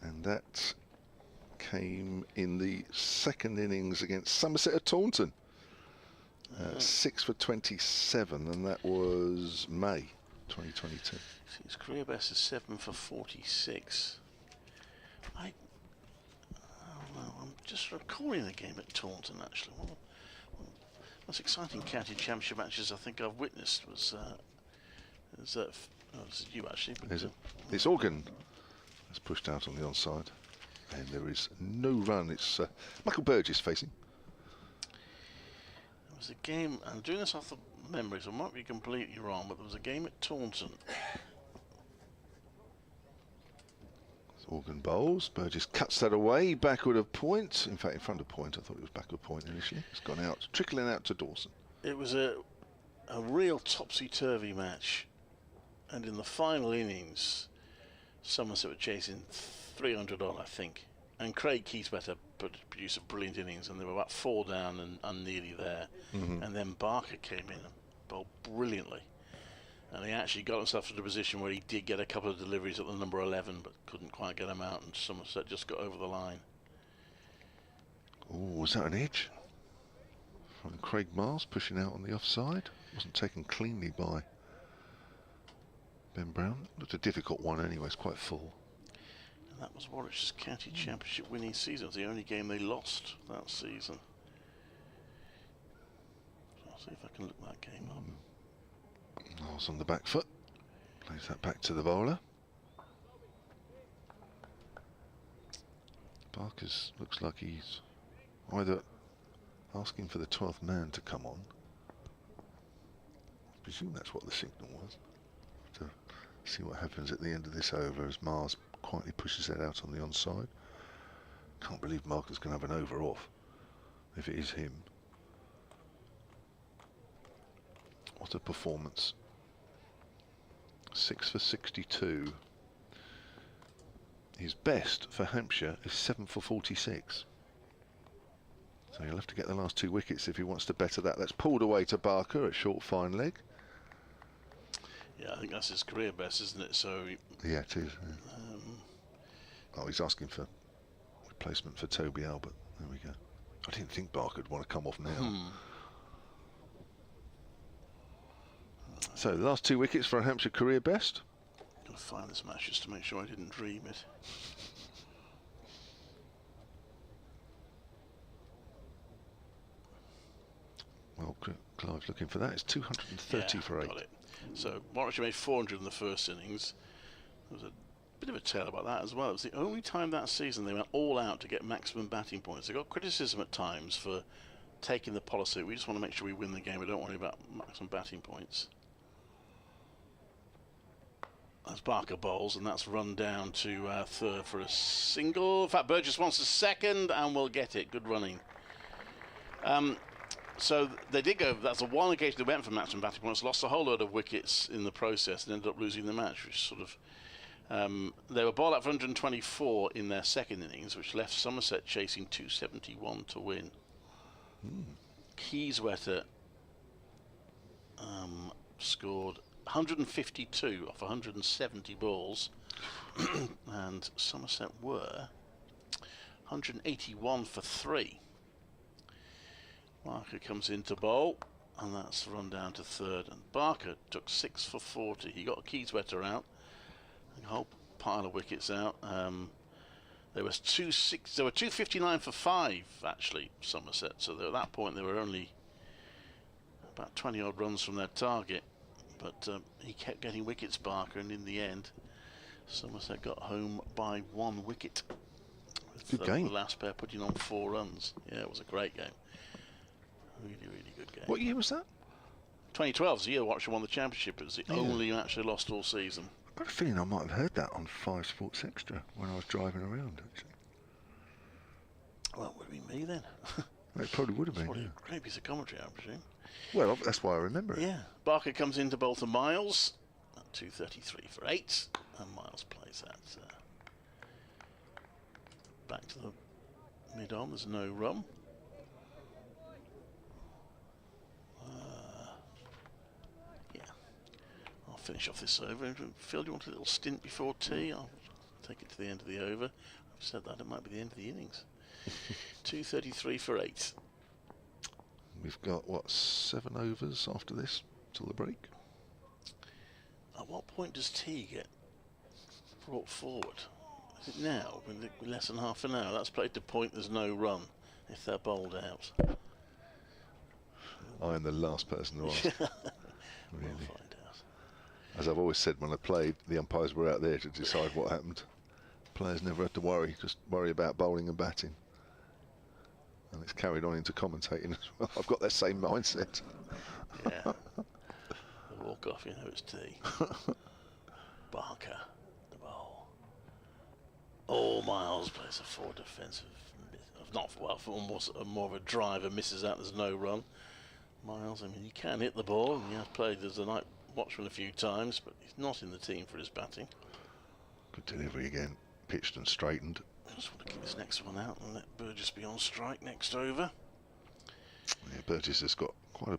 [SPEAKER 2] and that came in the second innings against Somerset at Taunton. 6 for 27, and that was May 2022.
[SPEAKER 4] His career best is 7 for 46. I'm just recalling the game at Taunton actually. One of the most exciting county championship matches I think I've witnessed was this is you actually. But,
[SPEAKER 2] is it? It's Organ. It's pushed out on the onside, and there is no run. It's Michael Burgess facing.
[SPEAKER 4] There was a game. I'm doing this off the memory, so I might be completely wrong, but there was a game at Taunton.
[SPEAKER 2] Organ bowls. Burgess cuts that away, backward of point. In fact, in front of point. I thought it was backward point initially. It's gone out, trickling out to Dawson.
[SPEAKER 4] It was a real topsy-turvy match, and in the final innings, Somerset were chasing 300 on, I think, and Craig Keithbetter produced a brilliant innings, and they were about 4 down and nearly there. And then Barker came in and bowled brilliantly. And he actually got himself to a position where he did get a couple of deliveries at the number 11, but couldn't quite get them out, and Somerset just got over the line.
[SPEAKER 2] Oh, was that an edge? From Craig Miles pushing out on the offside. Wasn't taken cleanly by Ben Brown. Looked a difficult one anyway, it's quite full.
[SPEAKER 4] And that was Warwickshire's county championship winning season. It was the only game they lost that season. So I'll see if I can look that game up.
[SPEAKER 2] Miles on the back foot, plays that back to the bowler. Barker's looks like he's either asking for the 12th man to come on. I presume that's what the signal was. To see what happens at the end of this over as Mars quietly pushes it out on the onside. Can't believe Barker's going to have an over off if it is him. What a performance. 6 for 62. His best for Hampshire is 7 for 46. So he'll have to get the last 2 wickets if he wants to better that. That's pulled away to Barker at short fine leg.
[SPEAKER 4] Yeah, I think that's his career best, isn't it? So
[SPEAKER 2] yeah, it is. Yeah. Oh, he's asking for replacement for Toby Albert. There we go. I didn't think Barker'd want to come off now. So the last 2 wickets for a Hampshire career best.
[SPEAKER 4] I'm going to find this match just to make sure I didn't dream it.
[SPEAKER 2] Well, Clive's looking for that. It's 230 for 8.
[SPEAKER 4] Got it. So Warwickshire made 400 in the first innings.
[SPEAKER 1] There was a bit of a tale about that as well. It was the only time that season they went all out to get maximum batting points. They got criticism at times for taking the policy. We just want to make sure we win the game. We don't worry about maximum batting points. As Barker bowls, and that's run down to third for a single. In fact, Burgess wants a second, and will get it. Good running. So they did go. That's the one occasion they went for maximum batting points. Lost a whole load of wickets in the process, and ended up losing the match, which sort of. They were bowled out for 124 in their second innings, which left Somerset chasing 271 to win. Keyswetter scored 152 off 170 balls, and Somerset were 181 for 3. Barker comes into bowl, and that's run down to third. And Barker took 6 for 40. He got Keyswetter out, and a whole pile of wickets out. There were 259 for 5 actually, Somerset. So at that point they were only about 20 odd runs from their target. But he kept getting wickets, Barker, and in the end, Somerset got home by 1 wicket.
[SPEAKER 2] Good game.
[SPEAKER 1] The last pair putting on 4 runs. Yeah, it was a great game. Really, really good game.
[SPEAKER 2] What year was that?
[SPEAKER 1] 2012 was the year Warwickshire won the championship. It was the only match they lost all season.
[SPEAKER 2] I've got a feeling I might have heard that on 5 Sports Extra when I was driving around, actually.
[SPEAKER 1] Well, it would have been me then.
[SPEAKER 2] It probably would have been,
[SPEAKER 1] Probably
[SPEAKER 2] yeah.
[SPEAKER 1] a great piece of commentary, I presume.
[SPEAKER 2] Well, that's why I remember it.
[SPEAKER 1] Yeah. Barker comes into bowl to Miles at 233 for 8, and Miles plays that back to the mid-on. There's no run. Yeah. I'll finish off this over. Phil, do you want a little stint before tea? I'll take it to the end of the over. I've said that, it might be the end of the innings. 233 for 8.
[SPEAKER 2] We've got, what, 7 overs after this till the break?
[SPEAKER 1] At what point does tea get brought forward? Is it now? With less than half an hour? That's played to point there's no run if they're bowled out.
[SPEAKER 2] I am the last person to ask. Really.
[SPEAKER 1] We'll find out.
[SPEAKER 2] As I've always said when I played, the umpires were out there to decide what happened. Players never had to worry, just worry about bowling and batting. And it's carried on into commentating as well. I've got that same mindset.
[SPEAKER 1] Yeah. The walk off, you know, it's tea. Barker, the bowl. All Miles plays a forward defensive. Not well, for more of a driver, misses out, there's no run. Miles, I mean, he can hit the ball, and he has played as a night watchman a few times, but he's not in the team for his batting.
[SPEAKER 2] Good delivery again, pitched and straightened.
[SPEAKER 1] I just want to keep this next one out and let Burgess be on strike next over.
[SPEAKER 2] Yeah, Burgess has got quite a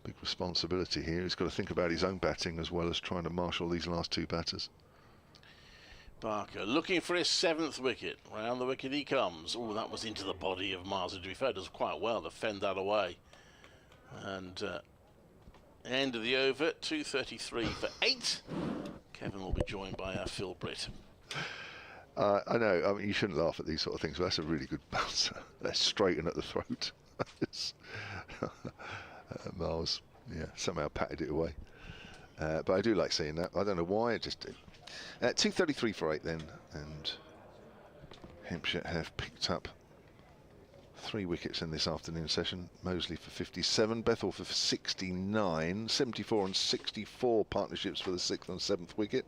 [SPEAKER 2] big responsibility here. He's got to think about his own batting as well as trying to marshal these last 2 batters.
[SPEAKER 1] Barker looking for his 7th wicket. Round the wicket he comes. Oh, that was into the body of Miles. To be fair, does quite well to fend that away. And end of the over, 233 for 8. Kevin will be joined by our Phil Britt.
[SPEAKER 2] I know, I mean, you shouldn't laugh at these sort of things, but that's a really good bouncer. That's straight in at the throat. Miles, yeah, somehow patted it away. But I do like seeing that. I don't know why, it just did. 233 for 8 then, and Hampshire have picked up 3 wickets in this afternoon session. Mosley for 57, Bethel for 69, 74 and 64 partnerships for the 6th and 7th wicket.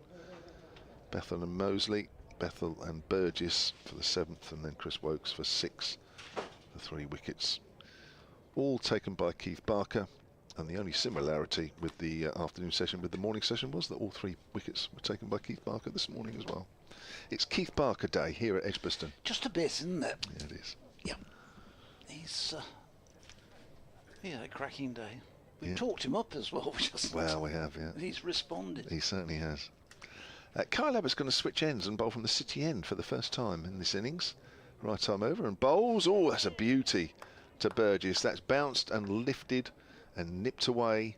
[SPEAKER 2] Bethel and Mosley, Bethel and Burgess for the 7th, and then Chris Wokes for 6 for 3 wickets. All taken by Keith Barker, and the only similarity with the afternoon session with the morning session was that all 3 wickets were taken by Keith Barker this morning as well. It's Keith Barker Day here at Edgbaston.
[SPEAKER 3] Just a bit, isn't it?
[SPEAKER 2] Yeah, it is.
[SPEAKER 3] Yeah. He had a cracking day. We talked him up as well.
[SPEAKER 2] Well, we have, yeah.
[SPEAKER 3] He's responded.
[SPEAKER 2] He certainly has. Kyle Abbott's going to switch ends and bowl from the city end for the first time in this innings. Right time over and bowls. Oh, that's a beauty to Burgess. That's bounced and lifted and nipped away.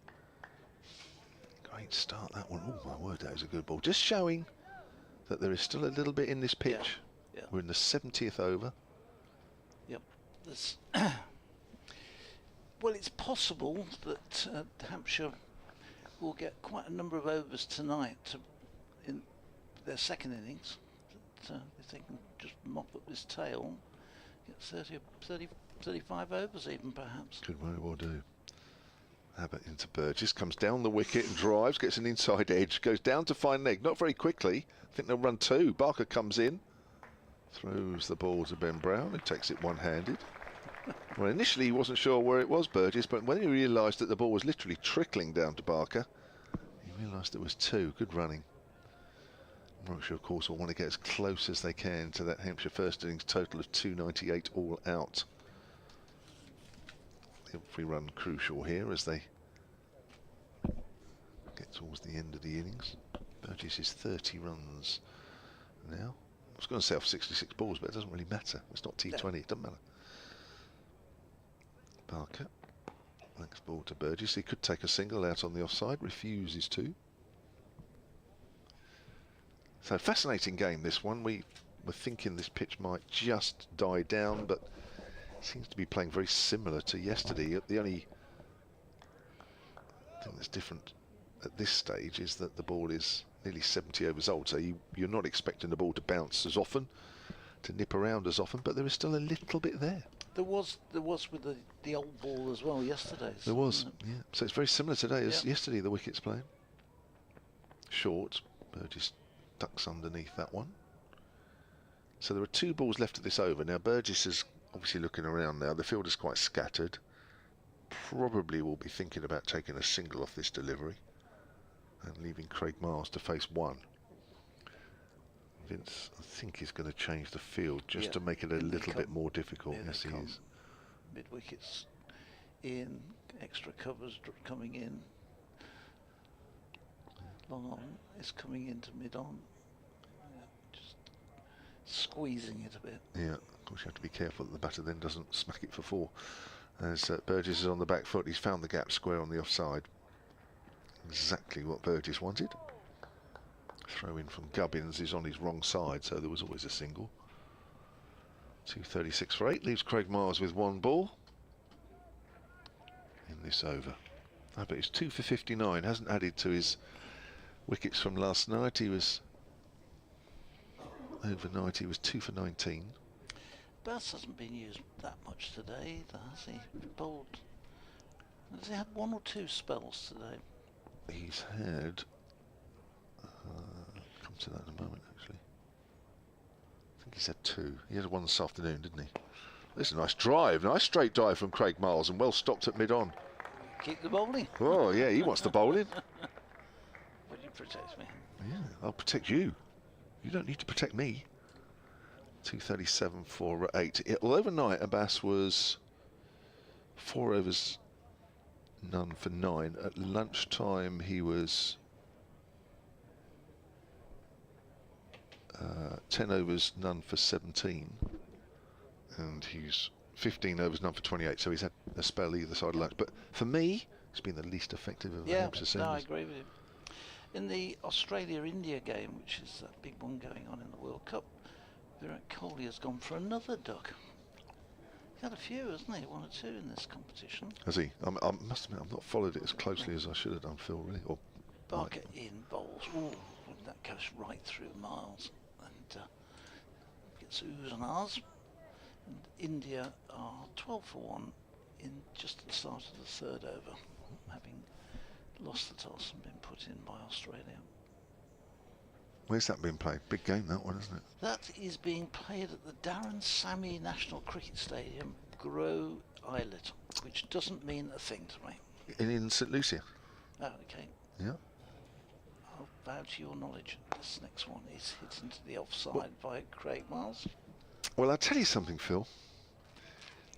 [SPEAKER 2] Great start, that one. Oh, my word, that was a good ball. Just showing that there is still a little bit in this pitch.
[SPEAKER 3] Yeah.
[SPEAKER 2] We're in the 70th over.
[SPEAKER 3] Yep. Well, it's possible that Hampshire will get quite a number of overs tonight their second innings. But, if they can just mop up this tail, get 35 overs even perhaps.
[SPEAKER 2] Could very well do. Abbott into Burgess, comes down the wicket and drives, gets an inside edge, goes down to find leg, not very quickly. I think they'll run two. Barker comes in, throws the ball to Ben Brown, who takes it one-handed. Well, initially he wasn't sure where it was, Burgess, but when he realised that the ball was literally trickling down to Barker, he realised it was two. Good running. Warwickshire, of course, will want to get as close as they can to that Hampshire first innings total of 298 all out. Every run crucial here as they get towards the end of the innings. Burgess is 30 runs now. I was going to say off 66 balls, but it doesn't really matter. It's not T20, it doesn't matter. Barker, next ball to Burgess. He could take a single out on the offside, refuses to. So fascinating game, this one. We were thinking this pitch might just die down, but seems to be playing very similar to yesterday. The only thing that's different at this stage is that the ball is nearly 70 overs old, so you're not expecting the ball to bounce as often, to nip around as often, but there is still a little bit there.
[SPEAKER 3] There was with the old ball as well yesterday.
[SPEAKER 2] There was, yeah. So it's very similar today as yesterday, the wicket's playing. Short, Burgess ducks underneath that one. So there are two balls left of this over. Now Burgess is obviously looking around now. The field is quite scattered. Probably will be thinking about taking a single off this delivery and leaving Craig Miles to face one. Vince, I think he's going to change the field just to make it a little bit more difficult. Yes, he is.
[SPEAKER 3] Mid wickets in, extra covers coming in. Long on is coming into mid on. Just squeezing it a bit.
[SPEAKER 2] Yeah, of course you have to be careful that the batter then doesn't smack it for four. As Burgess is on the back foot, he's found the gap square on the offside. Exactly what Burgess wanted. Throw in from Gubbins is on his wrong side, so there was always a single. 236 for 8 leaves Craig Miles with one ball in this over. I bet he's 2 for 59. Hasn't added to his wickets from last night. He was overnight. He was 2 for 19.
[SPEAKER 3] Bass hasn't been used that much today, has he? Bowled. Has he had one or two spells today?
[SPEAKER 2] He's had. Come to that in a moment, actually. I think he's had two. He had one this afternoon, didn't he? This is a nice drive, nice straight dive from Craig Miles, and well stopped at mid-on.
[SPEAKER 3] Keep the bowling.
[SPEAKER 2] Oh yeah, he wants the bowling.
[SPEAKER 3] Would you protect me?
[SPEAKER 2] Yeah, I'll protect you. You don't need to protect me. 237 for 8. Well, overnight Abbas was 4 overs, none for 9. At lunchtime he was 10 overs, none for 17. And he's 15 overs, none for 28. So he's had a spell either side of lunch. But for me, he's been the least effective of the Hampshire singles.
[SPEAKER 3] No, I agree with you. In the Australia-India game, which is that big one going on in the World Cup, Virat Kohli has gone for another duck. He's had a few, hasn't he? 1 or 2 in this competition.
[SPEAKER 2] Has he? I must admit, I've not followed it as closely as I should have done, Phil, really. Or
[SPEAKER 3] Barker in bowls. Ooh, that goes right through Miles. And gets oohs and ahs. And India are 12 for 1 in just at the start of the third over, having lost the toss and been put in by Australia.
[SPEAKER 2] Where's that being played? Big game, that one, isn't it?
[SPEAKER 3] That is being played at the Darren Sammy National Cricket Stadium, Grow Islet, which doesn't mean a thing to me.
[SPEAKER 2] In St Lucia?
[SPEAKER 3] Oh, okay.
[SPEAKER 2] Yeah.
[SPEAKER 3] I'll vouch your knowledge. This next one is hit into the offside by Craig Miles.
[SPEAKER 2] Well, I'll tell you something, Phil.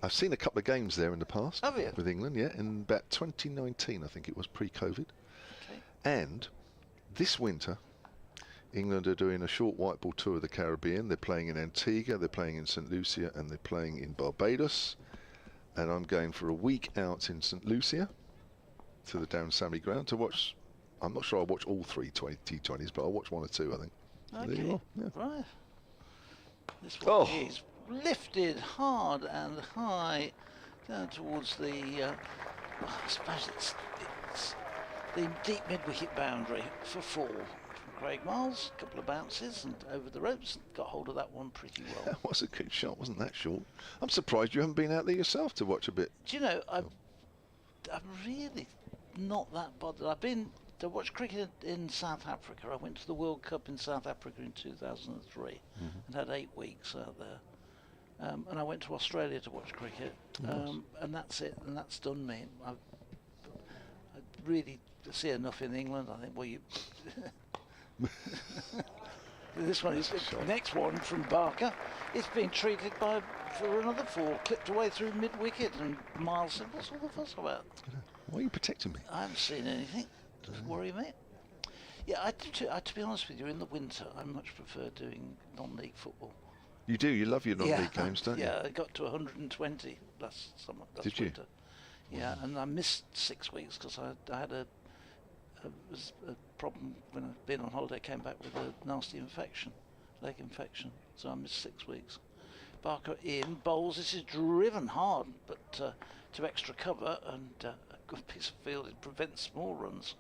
[SPEAKER 2] I've seen a couple of games there in the past.
[SPEAKER 3] Have you?
[SPEAKER 2] With England, yeah. In about 2019, I think it was pre-COVID.
[SPEAKER 3] Okay.
[SPEAKER 2] And this winter, England are doing a short white ball tour of the Caribbean. They're playing in Antigua, they're playing in St Lucia, and they're playing in Barbados. And I'm going for a week out in St Lucia to the Darren Sammy ground to watch. I'm not sure I'll watch all 3 T20s, but I'll watch 1 or 2, I think.
[SPEAKER 3] Okay.
[SPEAKER 2] There you are, yeah.
[SPEAKER 3] Right. This one is lifted hard and high down towards the. I suppose it's the deep mid-wicket boundary for 4. Craig Miles, a couple of bounces and over the ropes, got hold of that one pretty well.
[SPEAKER 2] That was a good shot, wasn't that short? I'm surprised you haven't been out there yourself to watch a bit.
[SPEAKER 3] Do you know, I'm really not that bothered. I've been to watch cricket in South Africa. I went to the World Cup in South Africa in 2003 and had 8 weeks out there. And I went to Australia to watch cricket, and that's it, and that's done me. I really see enough in England. I think, well, you... This one is the next one from Barker. It's been treated for another 4, clipped away through mid-wicket, and Miles said, "What's all the fuss about?"
[SPEAKER 2] Why are you protecting me?
[SPEAKER 3] I haven't seen anything. Doesn't worry me. Yeah, to be honest with you, in the winter, I much prefer doing non-league football.
[SPEAKER 2] You do. You love your non-league games, don't you?
[SPEAKER 3] Yeah, I got to 120 last summer.
[SPEAKER 2] Did you?
[SPEAKER 3] Winter. Yeah, and I missed 6 weeks because I had a problem when I'd been on holiday. Came back with a nasty infection, leg infection. So I missed 6 weeks. Barker in bowls. This is driven hard, but to extra cover and a good piece of field. It prevents more runs.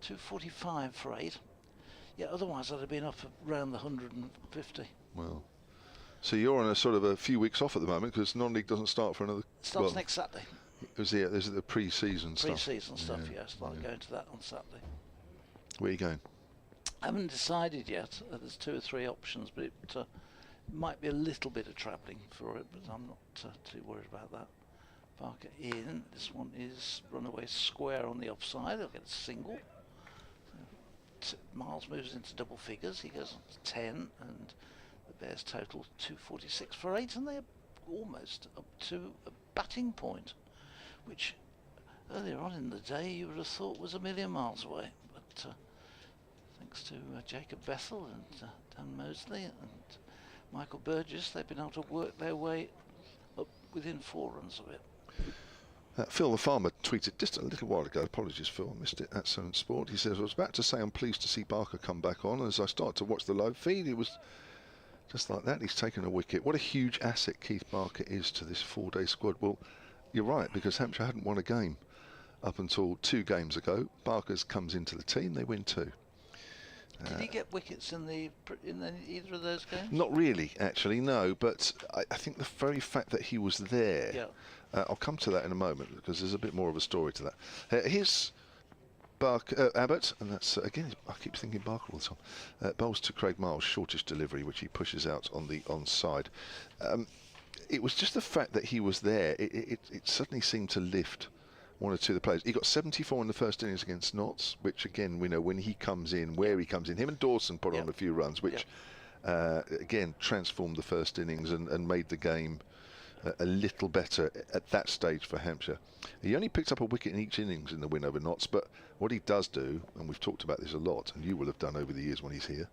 [SPEAKER 3] 245 for 8. Yeah, otherwise I'd have been up around the 150.
[SPEAKER 2] Well, so you're on a sort of a few weeks off at the moment because non-league doesn't start for another.
[SPEAKER 3] Starts next Saturday.
[SPEAKER 2] There's the pre-season stuff.
[SPEAKER 3] Pre-season stuff, yeah. Start going to that on Saturday.
[SPEAKER 2] Where are you going?
[SPEAKER 3] I haven't decided yet. There's 2 or 3 options, but it might be a little bit of travelling for it, but I'm not too worried about that. Barker in. This one is runaway square on the offside. They'll get a single. Miles moves into double figures. He goes on to 10, and the Bears total 246 for 8, and they're almost up to a batting point, which earlier on in the day you would have thought was a million miles away. But thanks to Jacob Bethel and Dan Mosley and Michael Burgess, they've been able to work their way up within 4 runs of it.
[SPEAKER 2] Phil the Farmer tweeted just a little while ago, apologies Phil, I missed it, at Sun Sport. He says, "I was about to say I'm pleased to see Barker come back on. As I started to watch the live feed, it was just like that. He's taken a wicket. What a huge asset Keith Barker is to this 4-day squad." Well, you're right, because Hampshire hadn't won a game up until 2 games ago. Barker's comes into the team, they win 2.
[SPEAKER 3] Did he get wickets in either of those games?
[SPEAKER 2] Not really, actually, no. But I think the very fact that he was there,
[SPEAKER 3] Yeah.
[SPEAKER 2] I'll come to that in a moment because there's a bit more of a story to that. Here's Abbott, and that's again, I keep thinking Barker all the time. Bowls to Craig Miles, shortest delivery, which he pushes out on the onside. It was just the fact that he was there. It suddenly seemed to lift 1 or 2 of the players. He got 74 in the first innings against Notts, which again, we know when he comes in, where he comes in. Him and Dawson put on a few runs, which again transformed the first innings and made the game a little better at that stage for Hampshire. He only picked up a wicket in each innings in the win over Notts, but what he does do, and we've talked about this a lot, and you will have done over the years when he's here,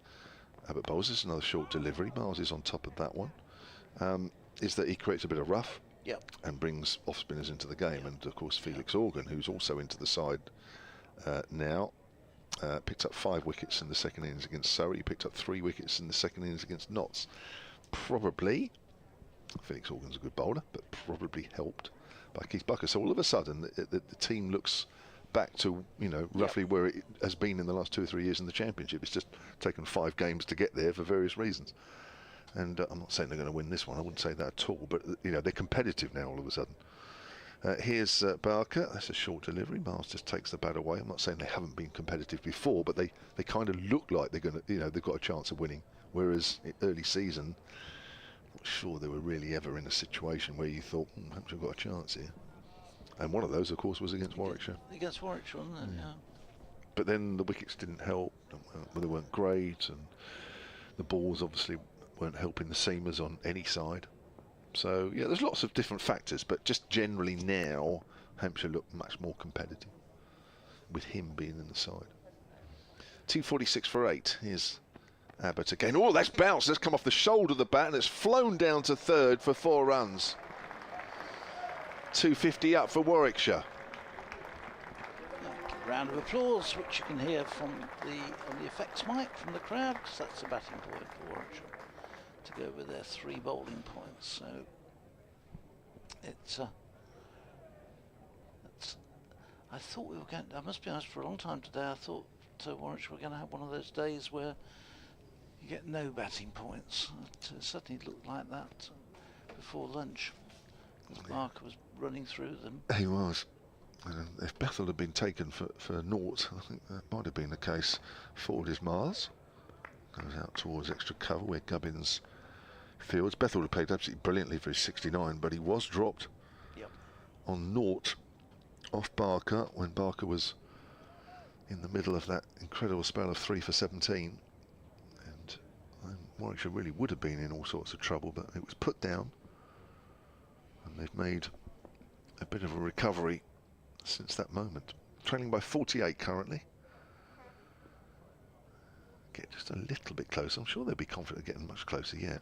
[SPEAKER 2] Abbott bowls, this is another short delivery, Miles is on top of that one, is that he creates a bit of rough and brings off spinners into the game. And of course Felix Organ, who's also into the side now, picked up 5 wickets in the second innings against Surrey. He picked up 3 wickets in the second innings against Notts. Probably, Felix Organ's a good bowler, but probably helped by Keith Barker. So all of a sudden the team looks back to, you know, roughly where it has been in the last 2 or 3 years in the Championship. It's just taken 5 games to get there for various reasons. And I'm not saying they're going to win this one, I wouldn't say that at all, but you know, they're competitive now all of a sudden. Here's Barker, that's a short delivery. Miles just takes the bat away. I'm not saying they haven't been competitive before, but they kind of look like they're going to, you know, they've got a chance of winning. Whereas early season, I'm not sure they were really ever in a situation where you thought, Hampshire got a chance here. And one of those, of course, was against Warwickshire.
[SPEAKER 3] Against Warwickshire, wasn't it? Yeah.
[SPEAKER 2] But then the wickets didn't help, they weren't great, and the balls obviously weren't helping the seamers on any side. So yeah, there's lots of different factors, but just generally now Hampshire look much more competitive with him being in the side. 246 for 8. Here's Abbott again. Oh, that's bounced. That's come off the shoulder of the bat and it's flown down to third for 4 runs. 250 up for Warwickshire.
[SPEAKER 3] Round of applause, which you can hear from on the effects mic from the crowd, because that's the batting point for Warwickshire to go with their 3 bowling points. So it's I thought we were going. I must be honest. For a long time today, I thought Warwickshire were going to have one of those days where you get no batting points. It certainly looked like that before lunch, because Barker was running through them.
[SPEAKER 2] He was. If Bethel had been taken for naught, I think that might have been the case. Forward is Miles. Goes out towards extra cover where Gubbins fields. Bethel had played absolutely brilliantly for his 69, but he was dropped on naught off Barker when Barker was in the middle of that incredible spell of 3 for 17. And Warwickshire really would have been in all sorts of trouble, but it was put down. And they've made a bit of a recovery since that moment. Trailing by 48 currently. Get just a little bit closer. I'm sure they'll be confident of getting much closer yet.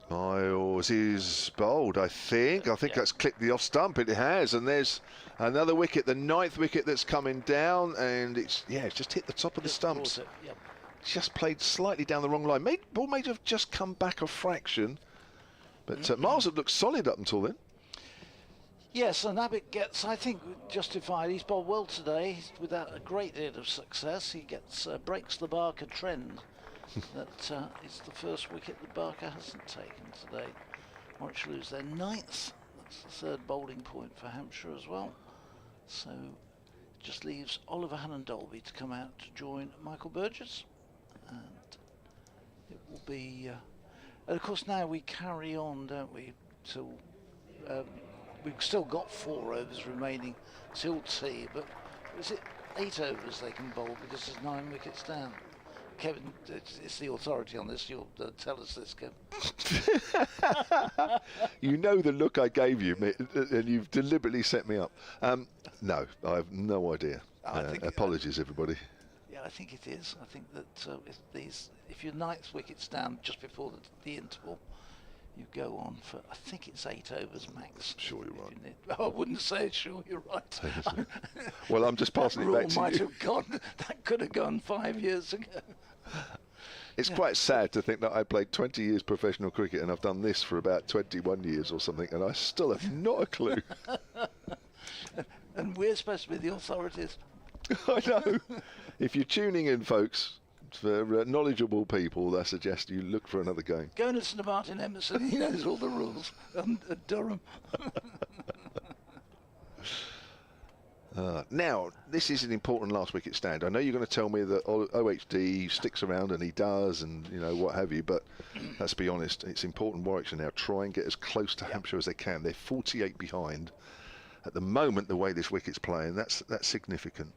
[SPEAKER 2] Miles is bowled, I think. I think that's clipped the off stump. It has, and there's another wicket, the 9th wicket that's coming down, and it's just hit the top of the stumps. Just played slightly down the wrong line. Ball may have just come back a fraction, but Miles had looked solid up until then.
[SPEAKER 3] Yes, and Abbott gets, I think, justified. He's bowled well today. He's without a great deal of success. He gets breaks the Barker trend. That it's the first wicket that Barker hasn't taken today. Warwickshire lose their 9th. That's the 3rd bowling point for Hampshire as well. So it just leaves Oliver Hannon-Dolby to come out to join Michael Burgess, and it will be. And of course, now we carry on, don't we? Till we've still got 4 overs remaining till tea, but is it 8 overs they can bowl because there's 9 wickets down? Kevin, it's the authority on this. You'll tell us this, Kevin.
[SPEAKER 2] You know the look I gave you, and you've deliberately set me up. No, I have no idea. Apologies, everybody.
[SPEAKER 3] Yeah, I think it is. I think that if your 9th wicket's down just before the interval, you go on for, I think it's 8 overs max.
[SPEAKER 2] Sure, you're right.
[SPEAKER 3] I wouldn't say sure, you're right.
[SPEAKER 2] Well, I'm just passing it back to
[SPEAKER 3] might
[SPEAKER 2] you.
[SPEAKER 3] have gone, that could have gone 5 years ago.
[SPEAKER 2] It's quite sad to think that I played 20 years professional cricket and I've done this for about 21 years or something, and I still have not a clue.
[SPEAKER 3] And we're supposed to be the authorities.
[SPEAKER 2] I know. If you're tuning in, folks, for knowledgeable people, I suggest you look for another game.
[SPEAKER 3] Go and listen to Martin Emerson. He knows all the rules. At Durham.
[SPEAKER 2] Now, this is an important last wicket stand. I know you're going to tell me that OHD sticks around, and he does, and what have you, but let's be honest, it's important Warwickshire now try and get as close to Hampshire as they can. They're 48 behind. At the moment, the way this wicket's playing, that's significant.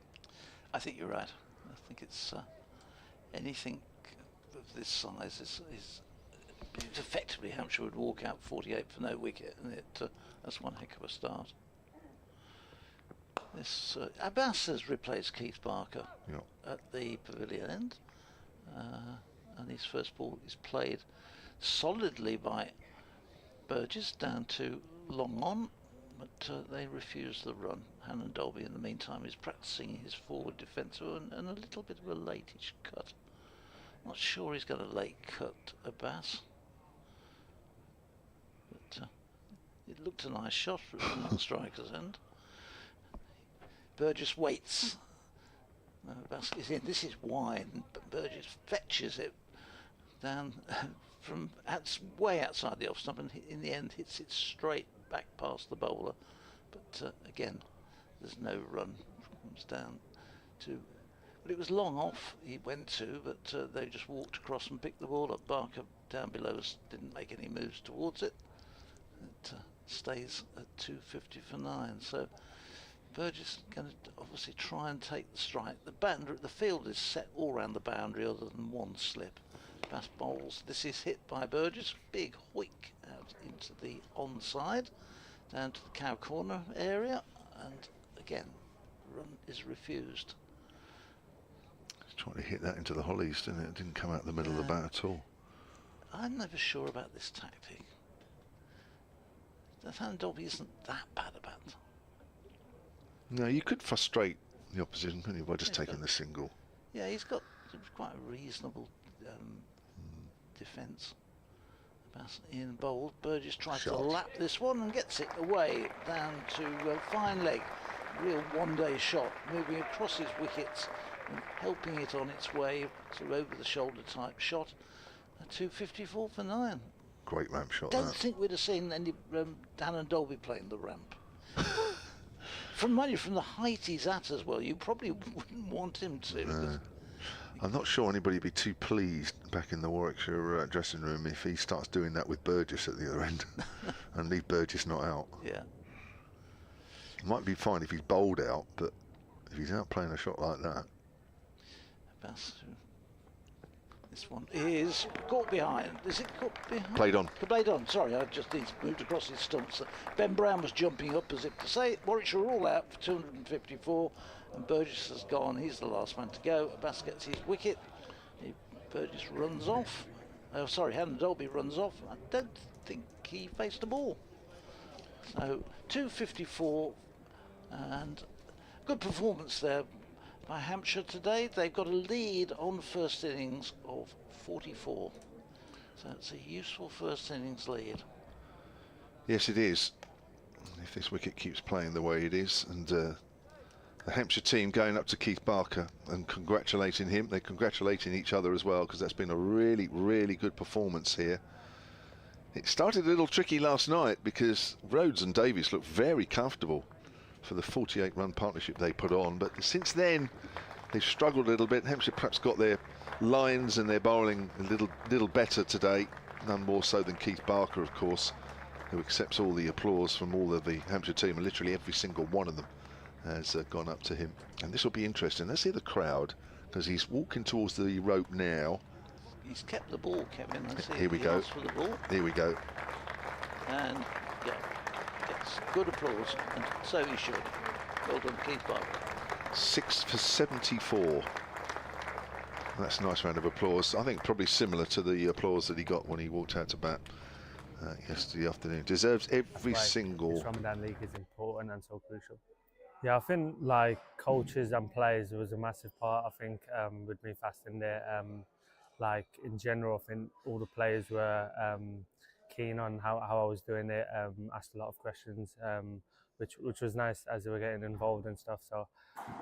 [SPEAKER 3] I think you're right. I think it's anything of this size is effectively Hampshire would walk out 48 for no wicket, and that's one heck of a start. This Abbas has replaced Keith Barker at the pavilion end, and his first ball is played solidly by Burgess down to long on, but they refuse the run. Hannon-Dolby in the meantime is practicing his forward defence and a little bit of a latish cut. Not sure he's got a late cut, Abbas, but it looked a nice shot from the striker's end. Burgess waits. Abbas is in. This is wide, but Burgess fetches it down from way outside the off stump, and in the end hits it straight back past the bowler. But again, there's no run. Comes down to. But it was long off. He went to, but they just walked across and picked the ball up. Barker down below us didn't make any moves towards it. It stays at 250 for 9. So. Burgess going to obviously try and take the strike. The field is set all around the boundary other than one slip. Bass bowls. This is hit by Burgess. Big hoik out into the onside, down to the cow corner area, and again, run is refused.
[SPEAKER 2] He's trying to hit that into the hollies, didn't it? It didn't come out the middle of the bat at all.
[SPEAKER 3] I'm never sure about this tactic. Hannon-Dolby isn't that bad about it.
[SPEAKER 2] No, you could frustrate the opposition, couldn't you, by just taking the single.
[SPEAKER 3] Yeah, he's got quite a reasonable defence. In bowled, Burgess tries to lap this one and gets it away down to fine leg. Real one-day shot, moving across his wickets helping it on its way, sort of over-the-shoulder type shot. A 254 for 9.
[SPEAKER 2] Great ramp shot.
[SPEAKER 3] Don't think we'd have seen any Dan and Dolby playing the ramp. From the height he's at as well, you probably wouldn't want him to.
[SPEAKER 2] No. I'm not sure anybody would be too pleased back in the Warwickshire dressing room if he starts doing that with Burgess at the other end and leave Burgess not out.
[SPEAKER 3] Yeah.
[SPEAKER 2] It might be fine if he's bowled out, but if he's out playing a shot like that.
[SPEAKER 3] This one is caught behind. Is it caught behind?
[SPEAKER 2] Played on.
[SPEAKER 3] Played on. Sorry, I just moved across his stumps. Ben Brown was jumping up as if to say Warwickshire are all out for 254, and Burgess has gone. He's the last man to go. Abbas gets his wicket. Burgess runs off. Oh, sorry, Hannah Dolby runs off. I don't think he faced the ball. So 254, and good performance there by Hampshire today. They've got a lead on first innings of 44. So it's a useful first innings lead.
[SPEAKER 2] Yes, it is. If this wicket keeps playing the way it is, and the Hampshire team going up to Keith Barker and congratulating him. They're congratulating each other as well, because that's been a really, really good performance here. It started a little tricky last night because Rhodes and Davies looked very comfortable for the 48-run partnership they put on, but since then they've struggled a little bit. Hampshire perhaps got their lines and their bowling a little better today, none more so than Keith Barker, of course, who accepts all the applause from all of the Hampshire team, and literally every single one of them has gone up to him. And this will be interesting. Let's see the crowd, because he's walking towards the rope now.
[SPEAKER 3] He's kept the ball, Kevin.
[SPEAKER 2] Here we go.
[SPEAKER 3] For the ball.
[SPEAKER 2] Here we go.
[SPEAKER 3] And yeah, gets good applause, and so he should. Well done, Keith Barker.
[SPEAKER 2] 6 for 74. That's a nice round of applause. I think probably similar to the applause that he got when he walked out to bat yesterday afternoon. Deserves every single.
[SPEAKER 6] This Ramadan League is important and so crucial. Yeah, I think like coaches and players was a massive part. I think with me fasting there, like in general, I think all the players were keen on how I was doing it. Asked a lot of questions, which was nice as they were getting involved and stuff. So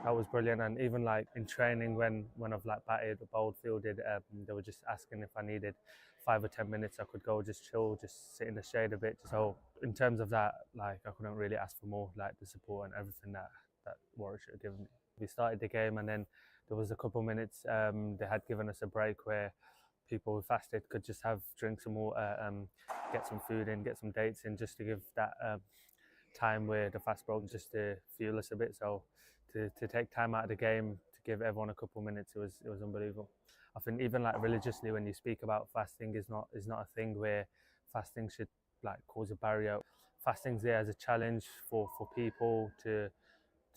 [SPEAKER 6] that was brilliant. And even like in training, when I've like batted, bowled, fielded, they were just asking if I needed 5 or 10 minutes. I could go just chill, just sit in the shade a bit. So in terms of that, like I couldn't really ask for more, like the support and everything that Warwickshire had given me. We started the game, and then there was a couple minutes they had given us a break where people who fasted could just have drinks and water, get some food in, get some dates in, just to give that time where the fast broke, just to fuel us a bit. So to take time out of the game, to give everyone a couple minutes, it was unbelievable. I think even like religiously, when you speak about fasting, is not a thing where fasting should like cause a barrier. Fasting's there as a challenge for people to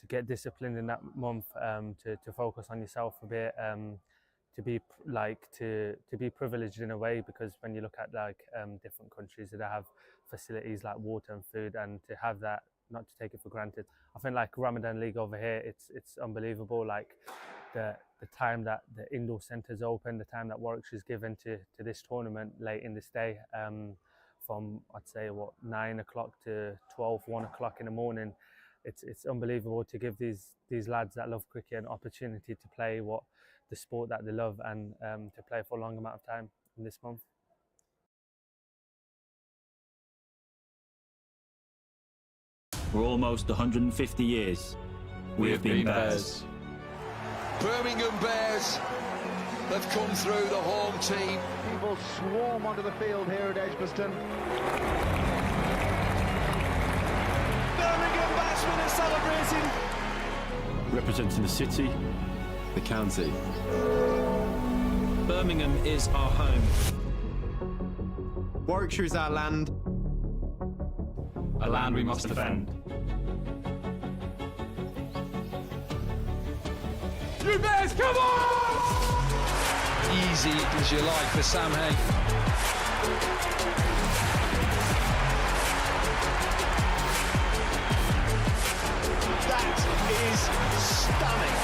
[SPEAKER 6] get disciplined in that month, to focus on yourself a bit, to be privileged in a way, because when you look at like different countries that have facilities like water and food, and to have that, not to take it for granted. I think like Ramadan League over here, it's unbelievable. Like the time that the indoor centres open, the time that Warwickshire's given to this tournament late in this day, from I'd say 9 o'clock to 12, 1 o'clock in the morning. It's unbelievable to give these lads that love cricket an opportunity to play the sport that they love, and to play for a long amount of time in this month.
[SPEAKER 7] For almost 150 years, we have been Bears.
[SPEAKER 8] Birmingham Bears have come through, the home team.
[SPEAKER 9] People swarm onto the field here at Edgbaston.
[SPEAKER 8] Birmingham batsmen are celebrating.
[SPEAKER 7] Representing the city,
[SPEAKER 10] the county.
[SPEAKER 7] Birmingham is our home.
[SPEAKER 10] Warwickshire is our land.
[SPEAKER 7] A land we must defend.
[SPEAKER 8] You Bears, come on! Easy as you like for Sam Hay. That is stunning.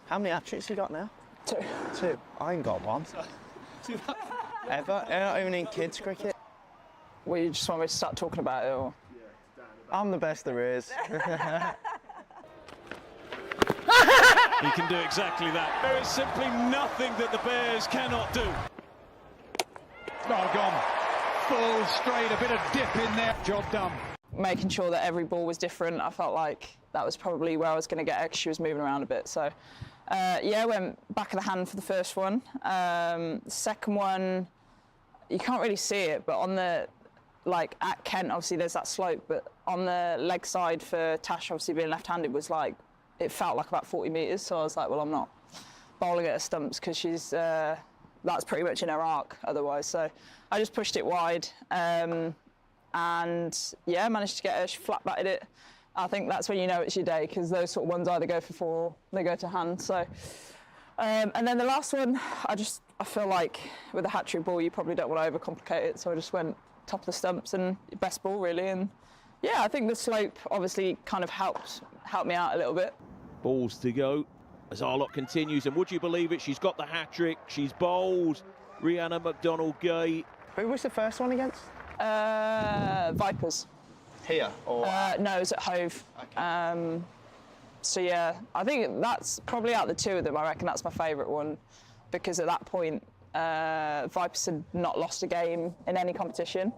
[SPEAKER 11] How many hat-tricks you got now? 2. I ain't got one. Ever? Not even in kids cricket.
[SPEAKER 12] Well, you just want me to start talking about it, or?
[SPEAKER 11] I'm the best there is.
[SPEAKER 13] He can do exactly that. There is simply nothing that the Bears cannot do.
[SPEAKER 9] Oh, gone. Full straight, a bit of dip in there. Job done.
[SPEAKER 12] Making sure that every ball was different. I felt like that was probably where I was going to get her, 'cause she was moving around a bit. So, yeah, went back of the hand for the first one. Second one, you can't really see it, but on the, like at Kent, obviously there's that slope, but on the leg side for Tash, obviously being left-handed, was like, it felt like about 40 metres. So I was like, well, I'm not bowling at her stumps because she's, that's pretty much in her arc otherwise. So I just pushed it wide. And yeah, managed to get her. She flat batted it. I think that's when you know it's your day, because those sort of ones either go for 4 or they go to hand. So, and then the last one, I feel like with a hat-trick ball, you probably don't want to overcomplicate it. So I just went top of the stumps and best ball really. And yeah, I think the slope obviously kind of helped me out a little bit.
[SPEAKER 14] Balls to go as our lot continues, and would you believe it, she's got the hat-trick, she's bowled Rhianna McDonald-Gay.
[SPEAKER 11] Who was the first one against?
[SPEAKER 12] Vipers.
[SPEAKER 11] Here? Or?
[SPEAKER 12] No, it was at Hove. Okay. So yeah, I think that's probably out of the two of them, I reckon that's my favourite one, because at that point, Vipers had not lost a game in any competition,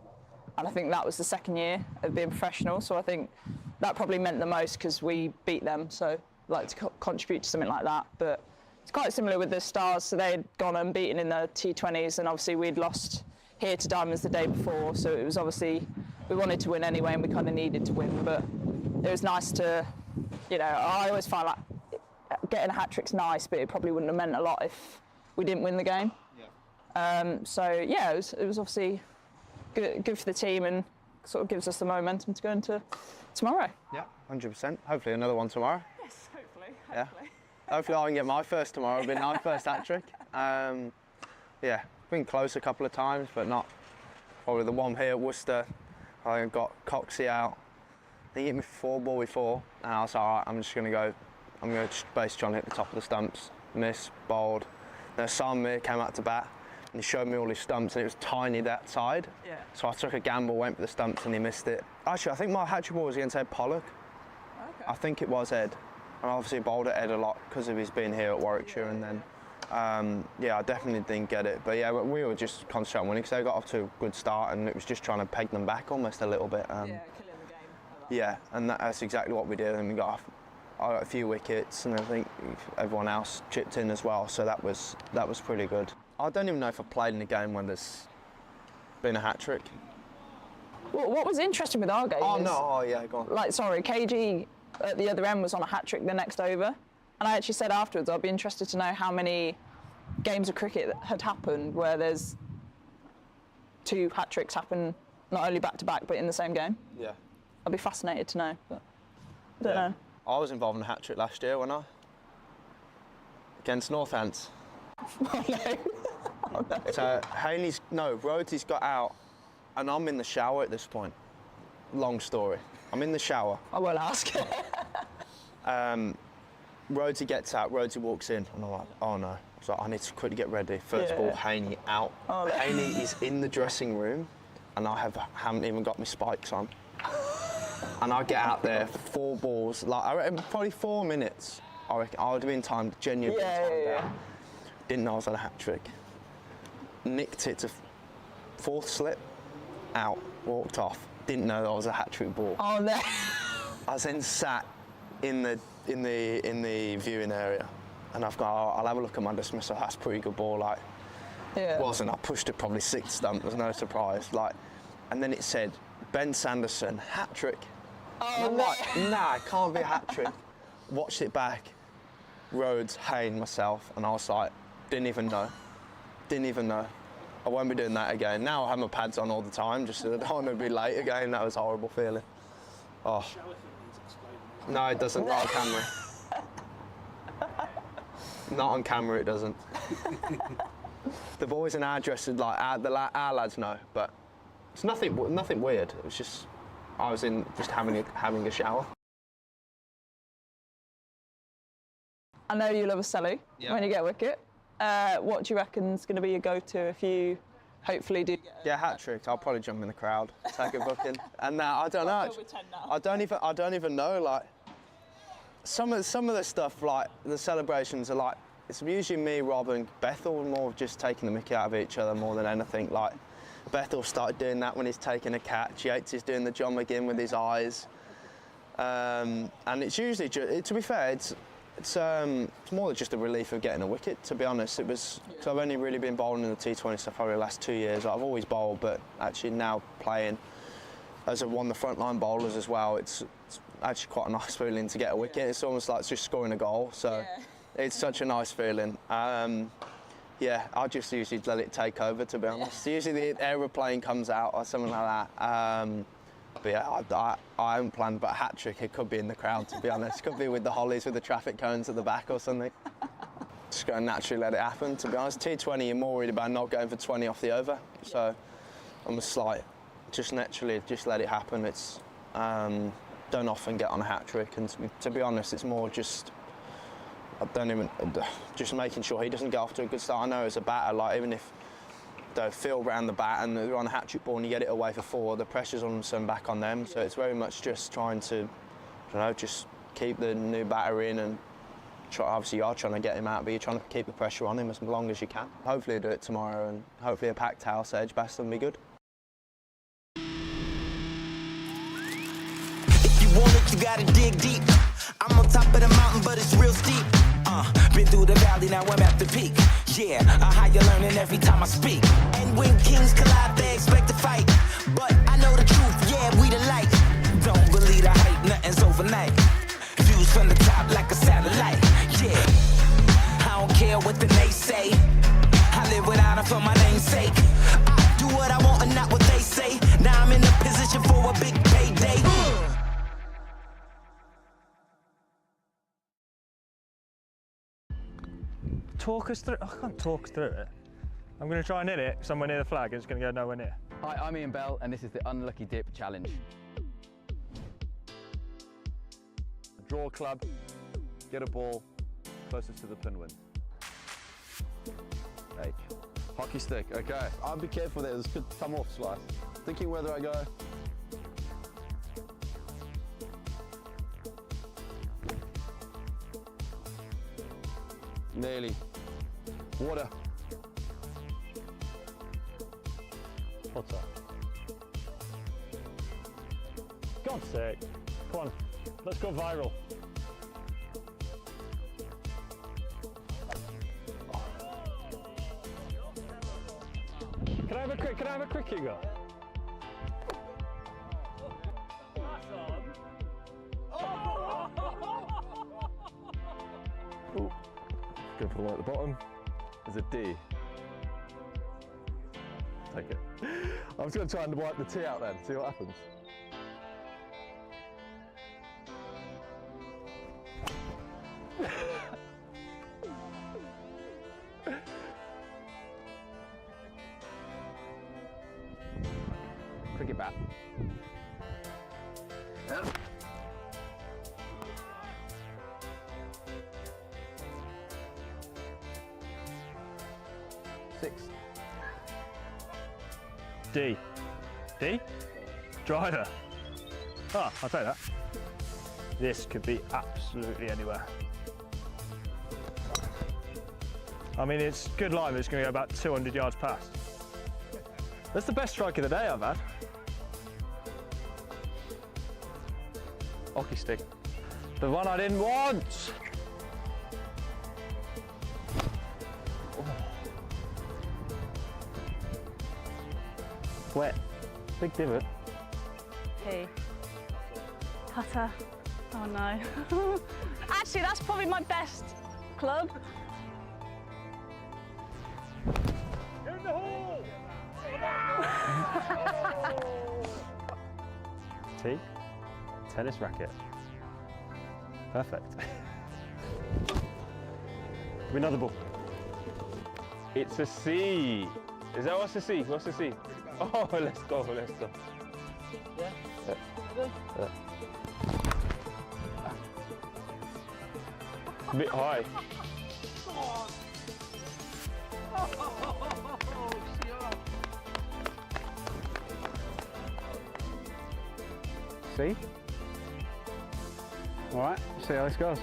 [SPEAKER 12] and I think that was the second year of being professional, so I think that probably meant the most because we beat them, so I'd like to contribute to something like that. But it's quite similar with the Stars, so they'd gone unbeaten in the T20s, and obviously we'd lost here to Diamonds the day before, so it was obviously, we wanted to win anyway and we kind of needed to win, but it was nice to, you know, I always find like getting a hat-trick's nice, but it probably wouldn't have meant a lot if we didn't win the game. Yeah. So yeah, it was obviously good for the team and sort of gives us the momentum to go into tomorrow.
[SPEAKER 11] Yeah, 100%. Hopefully another one tomorrow.
[SPEAKER 12] Yes, hopefully.
[SPEAKER 11] Yeah. Hopefully I can get my first tomorrow. It'll be my first hat-trick. Yeah, been close a couple of times, but not probably the one here at Worcester. I got Coxie out. He hit me for 4 ball before, and I was like, all right, I'm going to just basically try and hit the top of the stumps. Miss, bowled. Then Samir came out to bat, and he showed me all his stumps, and it was tiny that side. Yeah. So I took a gamble, went for the stumps, and he missed it. Actually, I think my hat-trick ball was against Ed Pollock. Okay. I think it was Ed. And I obviously bowled at Ed a lot because of his being here at Warwickshire, and then, yeah, I definitely didn't get it. But yeah, we were just concentrating on winning because they got off to a good start, and it was just trying to peg them back almost a little bit.
[SPEAKER 12] Yeah, killing the game.
[SPEAKER 11] Yeah, and that's exactly what we did, and we got a few wickets, and I think everyone else chipped in as well, so that was pretty good. I don't even know if I've played in a game when there's been a hat-trick.
[SPEAKER 12] Well, what was interesting with our game
[SPEAKER 11] yeah, go on.
[SPEAKER 12] Like, sorry, KG at the other end was on a hat-trick the next over, and I actually said afterwards I'd be interested to know how many games of cricket that had happened where there's 2 hat-tricks happen not only back-to-back but in the same game.
[SPEAKER 11] Yeah.
[SPEAKER 12] I'd be fascinated to know, but I don't know.
[SPEAKER 11] I was involved in a hat-trick last year, wasn't I? Against Northants.
[SPEAKER 12] Oh, no. Oh, no.
[SPEAKER 11] So Rhodes's got out, and I'm in the shower at this point. Long story. I'm in the shower.
[SPEAKER 12] I won't ask.
[SPEAKER 11] Rhodesy gets out, Rhodesy walks in, and I'm like, oh no. So I need to quickly get ready. First of all, Haney out. Oh, no. Haney is in the dressing room, and I haven't even got my spikes on. And I get out there, 4 balls, like I reckon probably 4 minutes. I reckon I would have been timed, genuinely timed out. Didn't know I was on a hat-trick. Nicked it to 4th slip, out, walked off. Didn't know that was a hat-trick ball.
[SPEAKER 12] Oh no!
[SPEAKER 11] I was then sat in the viewing area, and I've got, I'll have a look at my dismissal. That's a pretty good ball, like. Yeah. Wasn't. I pushed it probably 6th stump. There's no surprise, like. And then it said Ben Sanderson hat-trick. Oh, and I'm like, nah, it can't be a hat-trick. Watched it back. Rhodes, Hayne, myself, and I was like, didn't even know. I won't be doing that again. Now I have my pads on all the time, just so I don't want to be late again. That was a horrible feeling. Oh. No, it doesn't. Not on camera. Not on camera, it doesn't. The boys in our dressing, like our lads know, but it's nothing weird. It was just I was in just having a shower.
[SPEAKER 12] I know you love a celly when you get a wicket. What do you reckon is going to be your go-to if you hopefully do get
[SPEAKER 11] a hat-trick? I'll probably jump in the crowd, take a booking. And now, I don't know. I don't even know, like, some of the stuff, like, the celebrations are like, it's usually me, Rob and Bethel, more just taking the mickey out of each other more than anything. Like, Bethel started doing that when he's taking a catch. Yates is doing the John McGinn with his eyes. And it's usually, to be fair, it's more than just a relief of getting a wicket, to be honest. It was, cause I've only really been bowling in the T20 stuff probably the last 2 years. I've always bowled, but actually now playing as one of the frontline bowlers as well, it's actually quite a nice feeling to get a wicket. It's almost like just scoring a goal, so it's such a nice feeling. Yeah, I just usually let it take over, to be honest. Usually the aeroplane comes out or something like that. But yeah, I haven't planned but a hat-trick. It could be in the crowd, to be honest. It could be with the hollies with the traffic cones at the back or something. Just go and naturally let it happen, to be honest. T20, you're more worried about not going for 20 off the over. So I'm just like, just naturally, just let it happen. It's, don't often get on a hat-trick. And to be honest, it's more just, just making sure he doesn't get off to a good start. I know as a batter, like even if they feel round the bat and they're on a hat-trick ball and you get it away for 4, the pressure's on them, so back on them. So it's very much just trying to, I don't know, just keep the new batter in and try, obviously you are trying to get him out, but you're trying to keep the pressure on him as long as you can. Hopefully he'll do it tomorrow and hopefully a packed house at Edgbaston will be good.
[SPEAKER 15] If you want it, you gotta dig deep. I'm on top of the mountain, but it's real steep. Been through the valley, now I'm at the peak. Yeah, I higher learning every time I speak. And when kings collide, they expect to fight. But I know the truth, yeah, we the light. Don't believe the hype, nothing's overnight. Views from the top like a satellite, yeah. I don't care what the nays say. I live without it for my namesake. I do what I want and not what they say. Now I'm in a position for a big payday.
[SPEAKER 16] Talk us through. I can't talk through it. I'm going to try and hit it somewhere near the flag. It's going to go nowhere near.
[SPEAKER 17] Hi, I'm Ian Bell, and this is the Unlucky Dip Challenge.
[SPEAKER 18] Draw a club, get a ball closest to the pin win. H. Hockey stick, okay. I'll be careful there. This could come off slice. Thinking whether I go. Nearly. Water.
[SPEAKER 16] What's that? God's sake. Come on, let's go viral. Can I have a quickie go?
[SPEAKER 18] Ooh. Go for the one at the bottom. There's a D. Take it. I'm just going to try and wipe the T out then, see what happens.
[SPEAKER 17] Cricket bat.
[SPEAKER 18] Six.
[SPEAKER 16] D. D? Driver. Ah, I'll take that. This could be absolutely anywhere. I mean, it's good line, but it's going to go about 200 yards past. That's the best strike of the day I've had. Hockey stick. The one I didn't want! Wet. Big divot.
[SPEAKER 19] P. Putter. Oh no. Actually, that's probably my best club.
[SPEAKER 16] In the hole! T. Tennis racket. Perfect. Give me another ball. It's a C. Is that what's the C? What's the C? Oh, let's go, let's go.
[SPEAKER 19] Yeah?
[SPEAKER 16] Yeah. A bit high.
[SPEAKER 20] See? All right, see how this goes.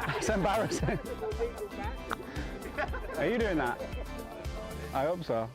[SPEAKER 20] That's embarrassing. Are you doing that? I hope so.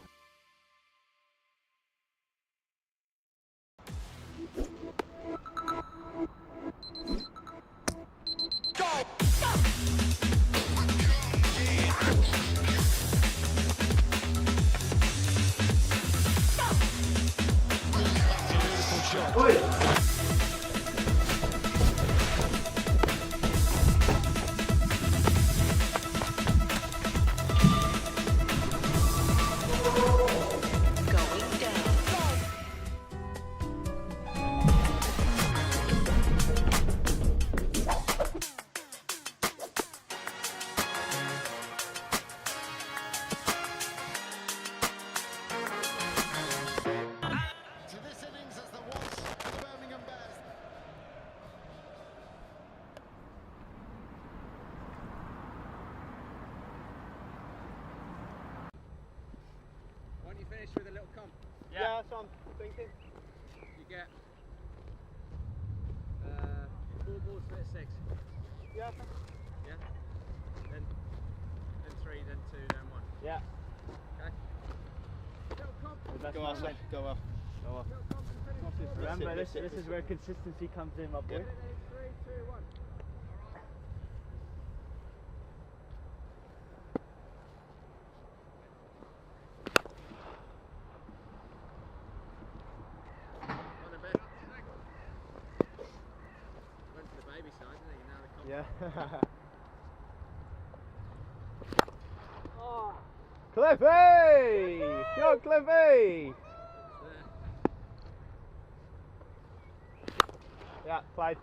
[SPEAKER 21] Finish with a little comp.
[SPEAKER 11] Yeah, that's what I'm thinking.
[SPEAKER 21] You get 4 balls split 6.
[SPEAKER 11] Yeah.
[SPEAKER 21] Yeah. Then 3, then 2, then 1.
[SPEAKER 11] Yeah.
[SPEAKER 21] Okay. Little comp.
[SPEAKER 11] Go off, son. Go off. Go off.
[SPEAKER 21] Remember,
[SPEAKER 11] this is where consistency comes in, my boy.
[SPEAKER 21] 3, 2, 1.
[SPEAKER 11] Yeah. Cliffy! Yo, Cliffy! Yeah, played.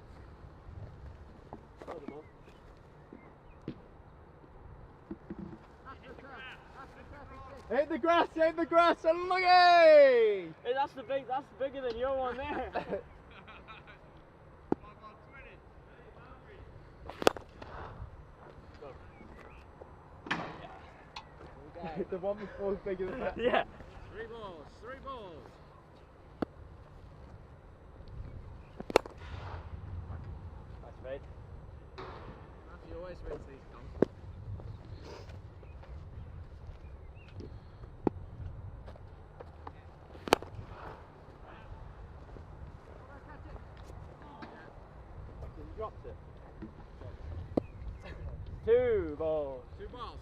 [SPEAKER 11] Hit the grass, and looky!
[SPEAKER 21] Hey, that's bigger than your one there.
[SPEAKER 11] The one before was bigger than that.
[SPEAKER 21] Yeah. 3 balls, 3 balls.
[SPEAKER 11] That's right.
[SPEAKER 21] You always reach these comps.
[SPEAKER 11] Dropped it. 2 balls.
[SPEAKER 21] 2 balls.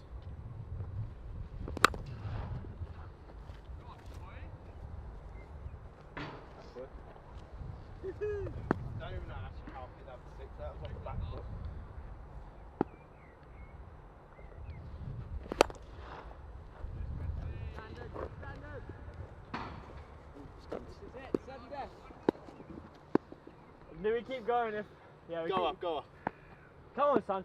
[SPEAKER 11] Don't even know actually how big that was 6. That was on the back foot. Standard. This is it. 7 best. Do we keep going if? Yeah, we go up. Come on, son.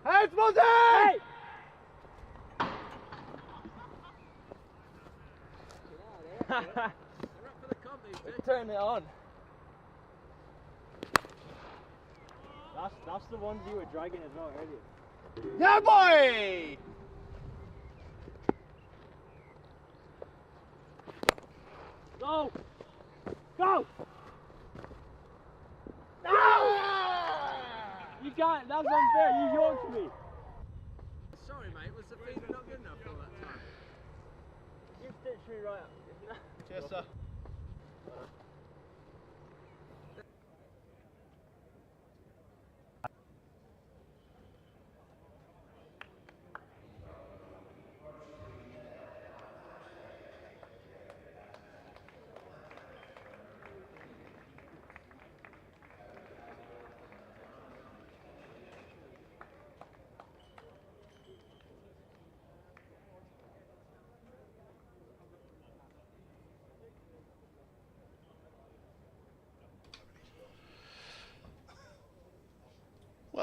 [SPEAKER 11] Hey, it's Monty! Hey! Turn it on. That's the ones you were dragging as well earlier. Yeah, boy! Go! Go! No! You can't, that's unfair, you yorked me.
[SPEAKER 21] Sorry mate, was the feed not good enough all that time?
[SPEAKER 11] You stitched me right up. Cheers, sir.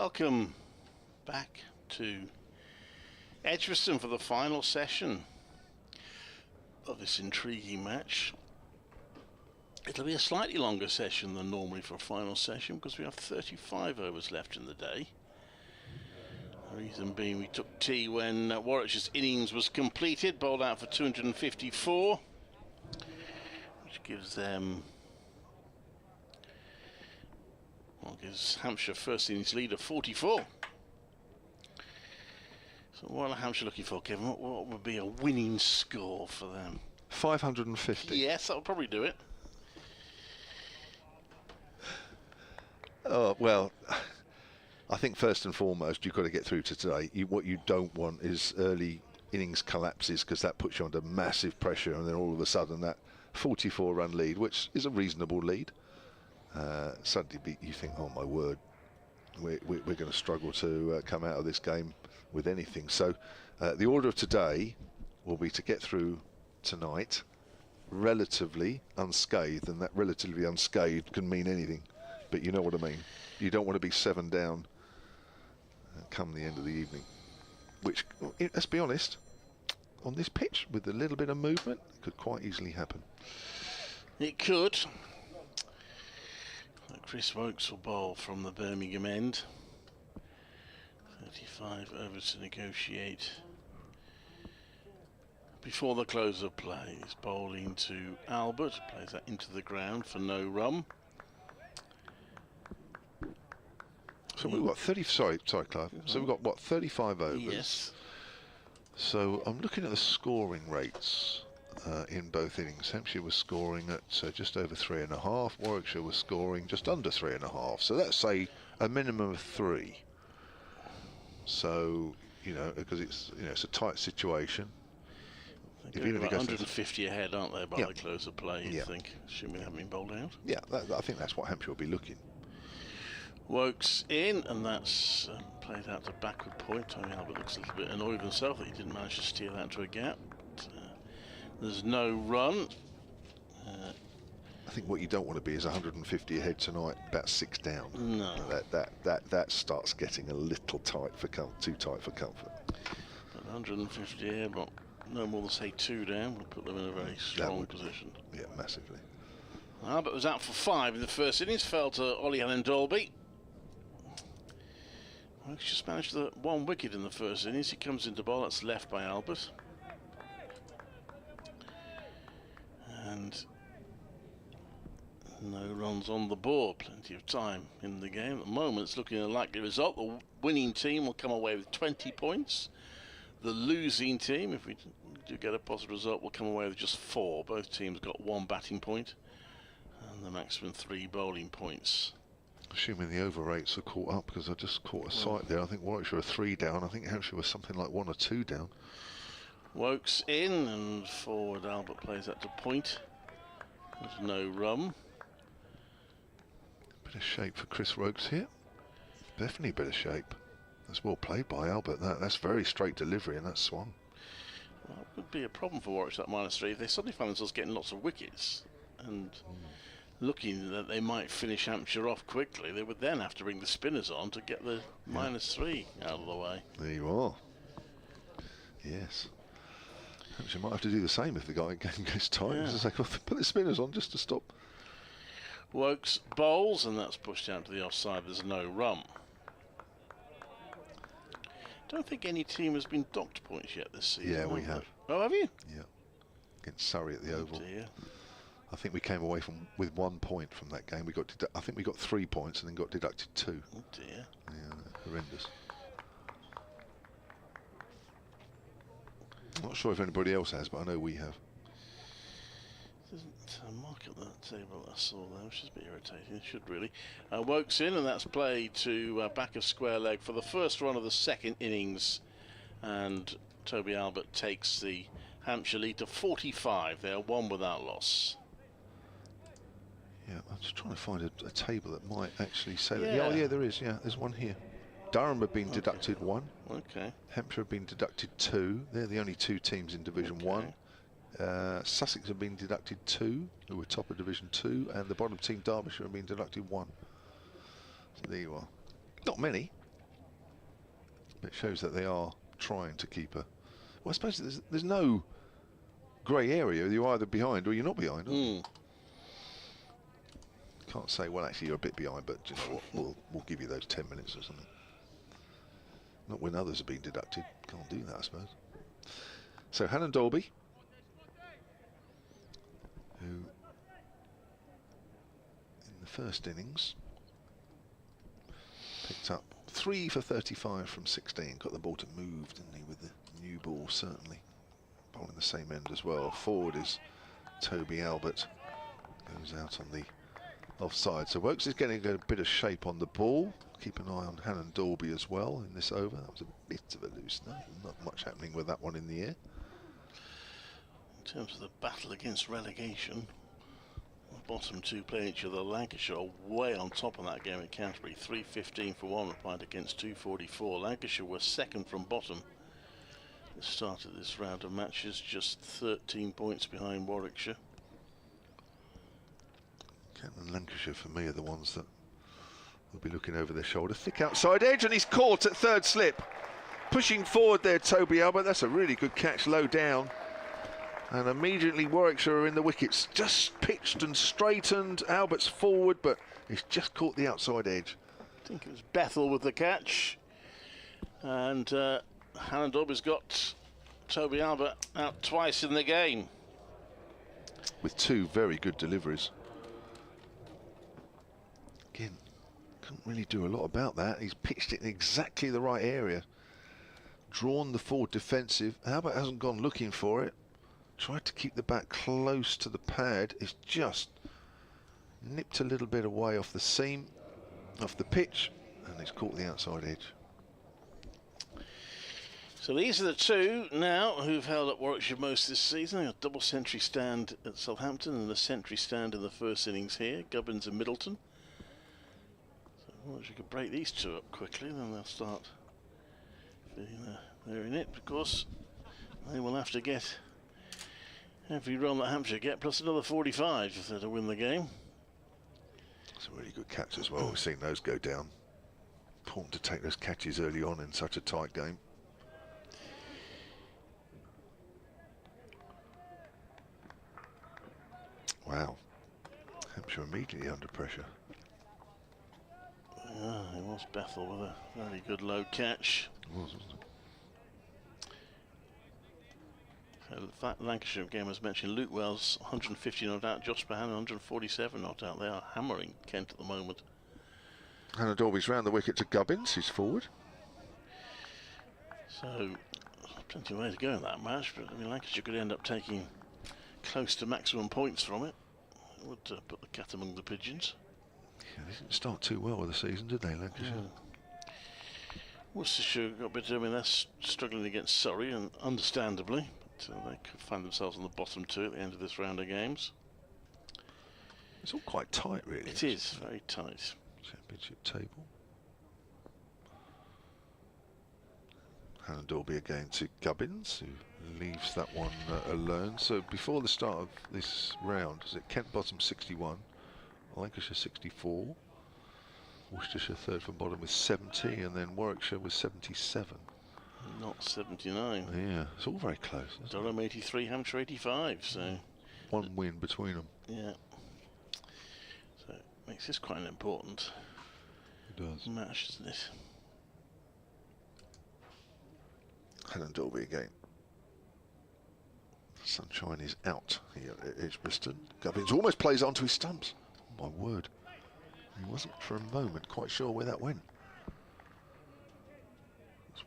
[SPEAKER 1] Welcome back to Edgbaston for the final session of this intriguing match. It'll be a slightly longer session than normally for a final session because we have 35 overs left in the day. The reason being we took tea when Warwickshire's innings was completed, bowled out for 254, which gives them, well, gives Hampshire first innings lead of 44. So what are Hampshire looking for, Kevin? What would be a winning score for them?
[SPEAKER 2] 550.
[SPEAKER 1] Yes, that would probably do it.
[SPEAKER 2] Oh, well, I think first and foremost you've got to get through to today. What you don't want is early innings collapses, because that puts you under massive pressure, and then all of a sudden that 44-run lead, which is a reasonable lead, suddenly you think, oh my word, we're going to struggle to come out of this game with anything. So the order of today will be to get through tonight relatively unscathed, and that relatively unscathed can mean anything, but you know what I mean. You don't want to be 7 down come the end of the evening, which, let's be honest, on this pitch with a little bit of movement could quite easily happen.
[SPEAKER 1] It could. Chris Wokes will bowl from the Birmingham end. 35 overs to negotiate before the close of play. He's bowling to Albert, plays that into the ground for no run.
[SPEAKER 2] So we've got 30, sorry Clive, so we've got what, 35 overs?
[SPEAKER 1] Yes.
[SPEAKER 2] So I'm looking at the scoring rates in both innings. Hampshire was scoring at just over 3.5, Warwickshire was scoring just under 3.5, so let's say a minimum of 3. So, you know, because it's, you know, it's a tight situation.
[SPEAKER 1] If you're 150 ahead, aren't they, by the close of play, you think, assuming they haven't been bowled out?
[SPEAKER 2] Yeah, I think that's what Hampshire will be looking.
[SPEAKER 1] Wokes in, and that's played out to backward point. Tony Albert looks a little bit annoyed with himself that he didn't manage to steer that into a gap. But, there's no run.
[SPEAKER 2] I think what you don't want to be is 150 ahead tonight, about 6 down.
[SPEAKER 1] No.
[SPEAKER 2] That starts getting a little tight for too tight for comfort.
[SPEAKER 1] But 150 ahead, but no more than say 2 down, would put them in a very strong position.
[SPEAKER 2] Yeah, massively.
[SPEAKER 1] Albert was out for 5 in the first innings, fell to Ollie Allen Dolby. Well, he's just managed the 1 wicket in the first innings. He comes into bowl, that's left by Albert. And no runs on the board, plenty of time in the game. At the moment, it's looking a likely result. The winning team will come away with 20 points. The losing team, if we do get a positive result, will come away with just 4. Both teams got 1 batting point and the maximum 3 bowling points.
[SPEAKER 2] Assuming the over rates are caught up, because I just caught a sight there. I think Warwickshire were 3 down. I think Hampshire was something like 1 or 2 down.
[SPEAKER 1] Wokes in, and forward Albert plays that to point. There's no run.
[SPEAKER 2] Bit of shape for Chris Wokes here. Definitely a bit of shape. That's well played by Albert. That's very straight delivery, and that's swung.
[SPEAKER 1] Well, it would be a problem for Warwickshire, that -3. If they suddenly find themselves getting lots of wickets and looking that they might finish Hampshire off quickly, they would then have to bring the spinners on to get the -3 out of the way.
[SPEAKER 2] There you are. Yes. Hampshire might have to do the same if the game gets tight. Just like, put the spinners on just to stop.
[SPEAKER 1] Wokes bowls, and that's pushed out to the offside. There's no run. Don't think any team has been docked points yet this season.
[SPEAKER 2] Yeah, we have.
[SPEAKER 1] Oh, have you?
[SPEAKER 2] Yeah. Against Surrey at the Oval.
[SPEAKER 1] Dear.
[SPEAKER 2] I think we came away with 1 point from that game. I think we got 3 points and then got deducted 2.
[SPEAKER 1] Oh dear.
[SPEAKER 2] Yeah, horrendous. I'm not sure if anybody else has, but I know we have.
[SPEAKER 1] Doesn't mark at that table I saw there, which is a bit irritating. It should really. Wokes in, and that's played to back of square leg for the first run of the second innings. And Toby Albert takes the Hampshire lead to 45. They are 1 without loss.
[SPEAKER 2] Yeah, I'm just trying to find a table that might actually say that. Yeah, oh, yeah, there is. Yeah, there's one here. Durham have been deducted 1.
[SPEAKER 1] Okay.
[SPEAKER 2] Hampshire have been deducted 2. They're the only 2 teams in Division 1. Sussex have been deducted 2, who were top of Division 2, and the bottom team, Derbyshire, have been deducted 1. So there you are. Not many. It shows that they are trying to keep a... Well, I suppose there's no grey area. You're either behind or you're not behind. Can't say, well, actually, you're a bit behind, but you know what? We'll give you those 10 minutes or something. Not when others have been deducted. Can't do that, I suppose. So Hannah Dolby, who in the first innings picked up 3 for 35 from 16. Got the ball to move, didn't he, with the new ball, certainly. Ball in the same end as well. Forward is Toby Albert. Goes out on the offside. So Wokes is getting a bit of shape on the ball. Keep an eye on Hannon Dolby as well in this over. That was a bit of a loosener. Not much happening with that one in the air.
[SPEAKER 1] In terms of the battle against relegation, the bottom two playing each other. Lancashire are way on top of that game at Canterbury. 3.15 for one applied against 2.44. Lancashire were second from bottom at the start of this round of matches, just 13 points behind Warwickshire.
[SPEAKER 2] Kent and Lancashire for me are the ones that will be looking over their shoulder. Thick outside edge, and he's caught at third slip. Pushing forward there, Toby Albert. That's a really good catch low down. And immediately Warwickshire are in the wickets. Just pitched and straightened. Albert's forward, but he's just caught the outside edge.
[SPEAKER 1] I think it was Bethel with the catch. And Hannah Dolby's got Toby Albert out twice in the game.
[SPEAKER 2] With 2 very good deliveries. Again, couldn't really do a lot about that. He's pitched it in exactly the right area. Drawn the forward defensive. Albert hasn't gone looking for it. Tried to keep the bat close to the pad. It's just nipped a little bit away off the seam, off the pitch, and he's caught the outside edge.
[SPEAKER 1] So these are the two now who've held up Warwickshire most this season. A double century stand at Southampton and a century stand in the first innings here. Gubbins and Middleton. So Warwickshire could break these two up quickly, then they'll start feeling they're in it. Of course, they will have to get every run that Hampshire get, plus another 45 if they're to win the game.
[SPEAKER 2] It's a really good catch as well. We've seen those go down. Important to take those catches early on in such a tight game. Wow. Hampshire immediately under pressure.
[SPEAKER 1] Yeah, it was Bethel with a very good low catch.
[SPEAKER 2] It was, wasn't it?
[SPEAKER 1] So the Lancashire game, as mentioned, Luke Wells 150 not out, Josh Bahan 147 not out. They are hammering Kent at the moment.
[SPEAKER 2] Hannah Dolby's round the wicket to Gubbins, he's forward.
[SPEAKER 1] So plenty of way to go in that match, but I mean Lancashire could end up taking close to maximum points from it. It would put the cat among the pigeons.
[SPEAKER 2] Yeah, they didn't start too well with the season, did they, Lancashire?
[SPEAKER 1] Worcestershire got a bit, I mean, they're struggling against Surrey, and understandably. So they could find themselves on the bottom two at the end of this round of games.
[SPEAKER 2] It's all quite tight, really.
[SPEAKER 1] It is very tight.
[SPEAKER 2] Championship table. Hannah Dolby again to Gubbins, who leaves that one alone. So before the start of this round, is it Kent bottom 61, Lancashire 64, Worcestershire third from bottom with 70, and then Warwickshire with 77.
[SPEAKER 1] Not 79.
[SPEAKER 2] Yeah, it's all very close.
[SPEAKER 1] Durham 83, Hampshire 85. So
[SPEAKER 2] one win between them.
[SPEAKER 1] Yeah. So it makes this quite an important match, doesn't it?
[SPEAKER 2] Hannah Dolby again. Sunshine is out here at Edgbaston. Gubbins almost plays onto his stumps. Oh, my word. He wasn't for a moment quite sure where that went.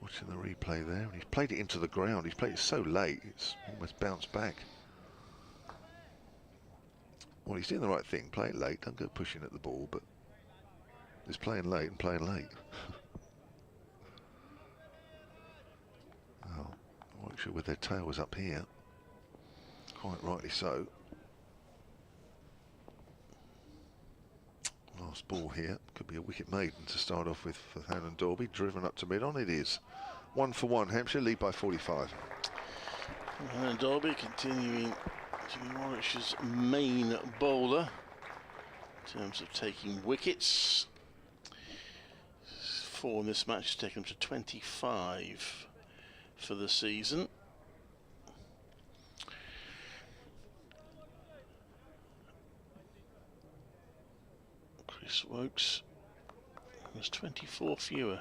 [SPEAKER 2] Watching the replay there, and he's played it into the ground. He's played it so late, it's almost bounced back. Well, he's doing the right thing. Play it late, don't go pushing at the ball, but he's playing late and playing late. Oh, Warwickshire with their tails up here. Quite rightly so. Last ball here. Could be a wicket maiden to start off with for Hannah Dolby. Driven up to mid-on. It is. 1 for 1. Hampshire lead by 45.
[SPEAKER 1] Hannah Dolby continuing to be Warwickshire's main bowler in terms of taking wickets.
[SPEAKER 4] 4 in this match has taken them to 25 for the season. Chris Wokes has 24 fewer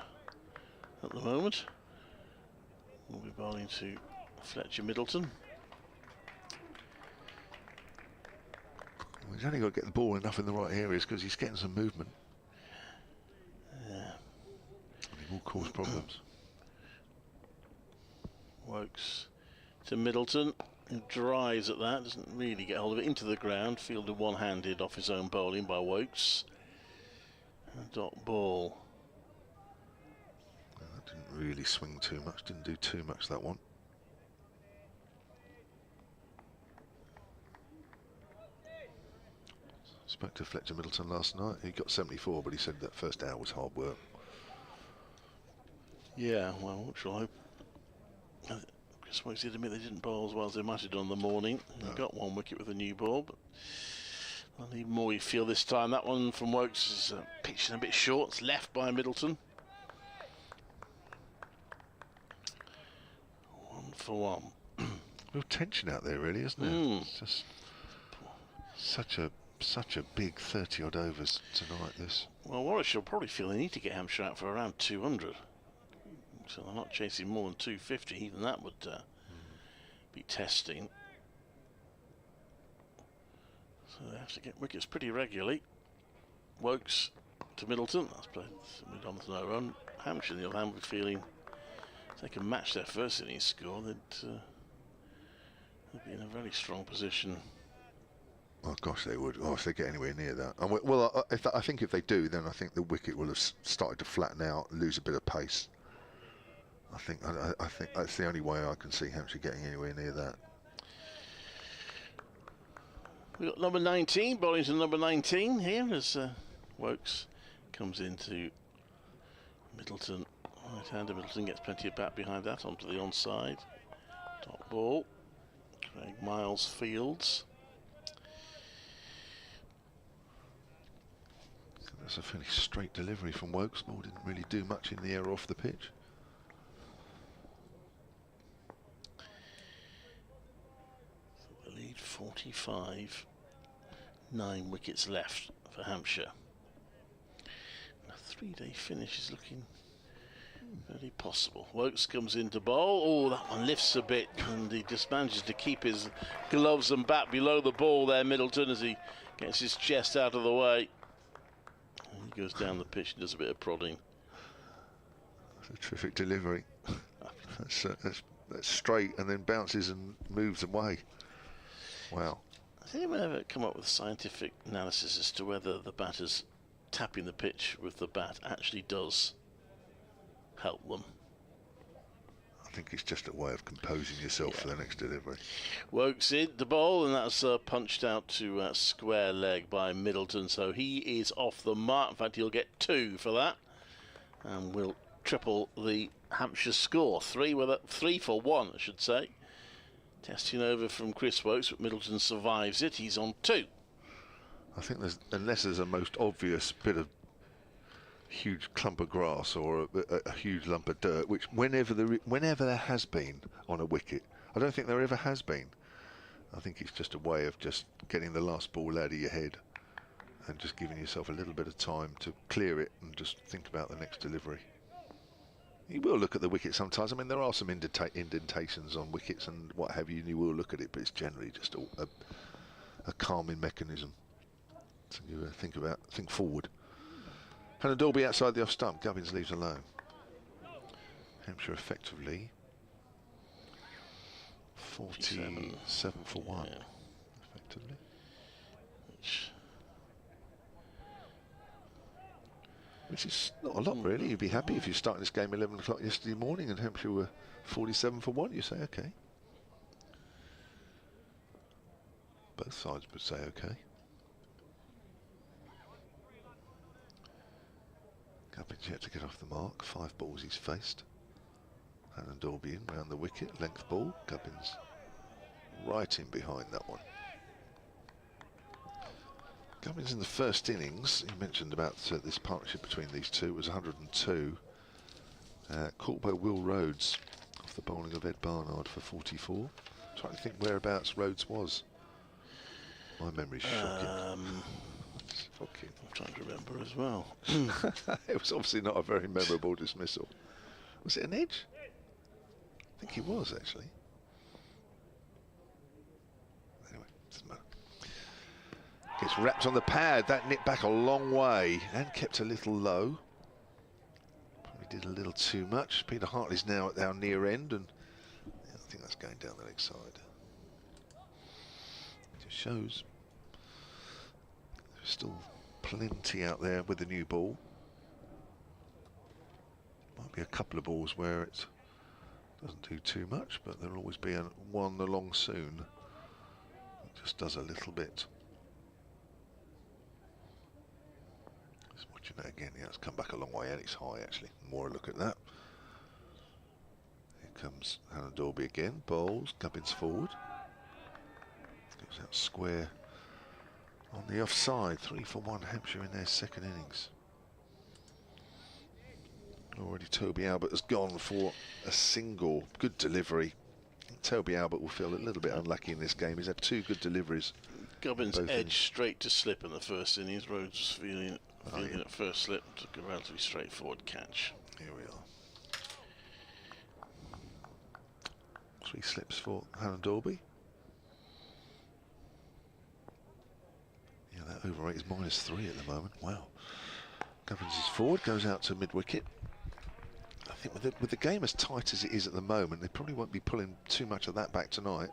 [SPEAKER 4] at the moment. We'll be bowling to Fletcher Middleton.
[SPEAKER 2] Well, he's only got to get the ball enough in the right areas because he's getting some movement.
[SPEAKER 4] Yeah.
[SPEAKER 2] And he will cause problems.
[SPEAKER 4] Wokes to Middleton, who drives at that, doesn't really get hold of it, into the ground, fielded one-handed off his own bowling by Wokes. And dot ball.
[SPEAKER 2] That didn't really swing too much, didn't do too much, that one. Spoke to Fletcher Middleton last night. He got 74, but he said that first hour was hard work.
[SPEAKER 4] Yeah, well, what shall I hope? Chris Wokes did admit they didn't bowl as well as they might have done in the morning. They got 1 wicket with a new ball, but I'll need more, you feel, this time. That one from Wokes is pitching a bit short. It's left by Middleton. 1 for 1.
[SPEAKER 2] Real tension out there, really, isn't it? It's just such a big 30-odd overs tonight, this.
[SPEAKER 4] Well, Warwickshire will probably feel they need to get Hampshire out for around 200. So they're not chasing more than 250. Even that would be testing. So they have to get wickets pretty regularly. Wokes to Middleton. That's played on to no run. Hampshire, on the other hand, would be feeling if they can match their first innings score, they'd be in a very strong position.
[SPEAKER 2] Oh gosh, they would. Oh, if they get anywhere near that. And well, I think if they do, then I think the wicket will have started to flatten out, lose a bit of pace. I think that's the only way I can see Hampshire getting anywhere near that.
[SPEAKER 4] We've got number 19, bowling to number 19 here as Wokes comes into Middleton. Right-hander Middleton gets plenty of bat behind that onto the onside. Top ball. Craig Miles fields.
[SPEAKER 2] That's a fairly straight delivery from Wokes. Ball didn't really do much in the air off the pitch.
[SPEAKER 4] The lead 45. 9 wickets left for Hampshire. A 3-day finish is looking very possible. Wokes comes into bowl. Oh, that one lifts a bit, and he just manages to keep his gloves and bat below the ball there, Middleton, as he gets his chest out of the way. And he goes down the pitch and does a bit of prodding.
[SPEAKER 2] That's a terrific delivery. That's straight and then bounces and moves away. Wow.
[SPEAKER 4] Has anyone ever come up with scientific analysis as to whether the batters tapping the pitch with the bat actually does help them?
[SPEAKER 2] I think it's just a way of composing yourself for the next delivery.
[SPEAKER 4] Wokes in the ball, and that's punched out to square leg by Middleton, so he is off the mark. In fact, he'll get 2 for that, and will triple the Hampshire score. 3 for 1, I should say. Testing over from Chris Wokes, but Middleton survives it. He's on 2.
[SPEAKER 2] I think unless there's a most obvious bit of huge clump of grass or a huge lump of dirt, which whenever there has been on a wicket, I don't think there ever has been. I think it's just a way of just getting the last ball out of your head and just giving yourself a little bit of time to clear it and just think about the next delivery. You will look at the wicket sometimes. I mean, there are some indentations on wickets and what have you, and you will look at it, but it's generally just a calming mechanism. So you think forward. And Dolby outside the off stump. Gubbins leaves alone. Hampshire effectively 47 for 1. Yeah. Effectively. Which is not a lot, really. You'd be happy if you started this game 11 o'clock yesterday morning and Hampshire were 47 for 1. You say, okay. Both sides would say, okay. Gubbins yet to get off the mark. 5 balls he's faced. And Dolby in round the wicket. Length ball. Gubbins right in behind that one. Gubbins in the first innings, you mentioned about this partnership between these two, was 102. Caught by Will Rhodes off the bowling of Ed Barnard for 44. Trying to think whereabouts Rhodes was. My memory's shocking.
[SPEAKER 1] I'm trying to remember as well.
[SPEAKER 2] It was obviously not a very memorable dismissal. Was it an edge? I think he was, actually. Anyway, doesn't matter. Gets wrapped on the pad. That nipped back a long way and kept a little low. Probably did a little too much. Peter Hartley's now at our near end, and yeah, I think that's going down the leg side. It just shows there's still plenty out there with the new ball. Might be a couple of balls where it doesn't do too much, but there'll always be one along soon. It just does a little bit. Just watching that again. Yeah, it's come back a long way and it's high actually. More a look at that. Here comes Hannah Dorby again. Bowls. Gubbins forward. Goes out square on the offside. 3 for 1 Hampshire in their second innings. Already Toby Albert has gone for a single. Good delivery. Toby Albert will feel a little bit unlucky in this game. He's had 2 good deliveries.
[SPEAKER 1] Gubbins edged straight to slip in the first innings. Rhodes was feeling it at first slip. Took a relatively straightforward catch.
[SPEAKER 2] Here we are. 3 slips for Hannah Dorby. Yeah, that over rate is -3 at the moment. Wow. Gubbins is forward, goes out to mid-wicket. I think with the game as tight as it is at the moment, they probably won't be pulling too much of that back tonight.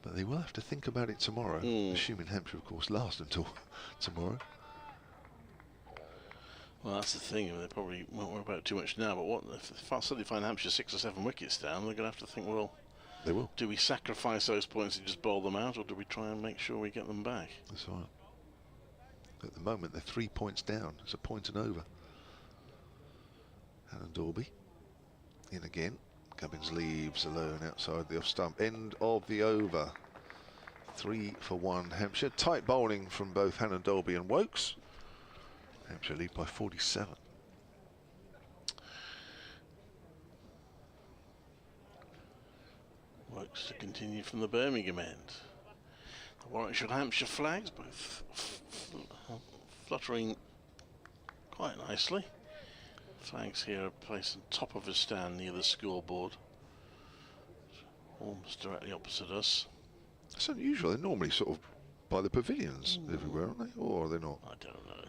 [SPEAKER 2] But they will have to think about it tomorrow, assuming Hampshire, of course, last until tomorrow.
[SPEAKER 1] Well, that's the thing. They probably won't worry about it too much now. But what if they suddenly find Hampshire 6 or 7 wickets down? They're going to have to think, well,
[SPEAKER 2] they will.
[SPEAKER 1] Do we sacrifice those points and just bowl them out, or do we try and make sure we get them back?
[SPEAKER 2] That's right. At the moment, they're 3 points down. It's a point and over. Hannah Dorby in again. Gubbins leaves alone outside the off stump. End of the over. 3 for 1 Hampshire. Tight bowling from both Hannah Dorby and Woakes. Hampshire lead by 47.
[SPEAKER 1] Woakes to continue from the Birmingham end. The Warwickshire and Hampshire flags both fluttering quite nicely. Flags here are placed on top of a stand near the scoreboard, almost directly opposite us.
[SPEAKER 2] It's unusual. They're normally sort of by the pavilions everywhere, aren't they? Or are they not?
[SPEAKER 1] I don't know.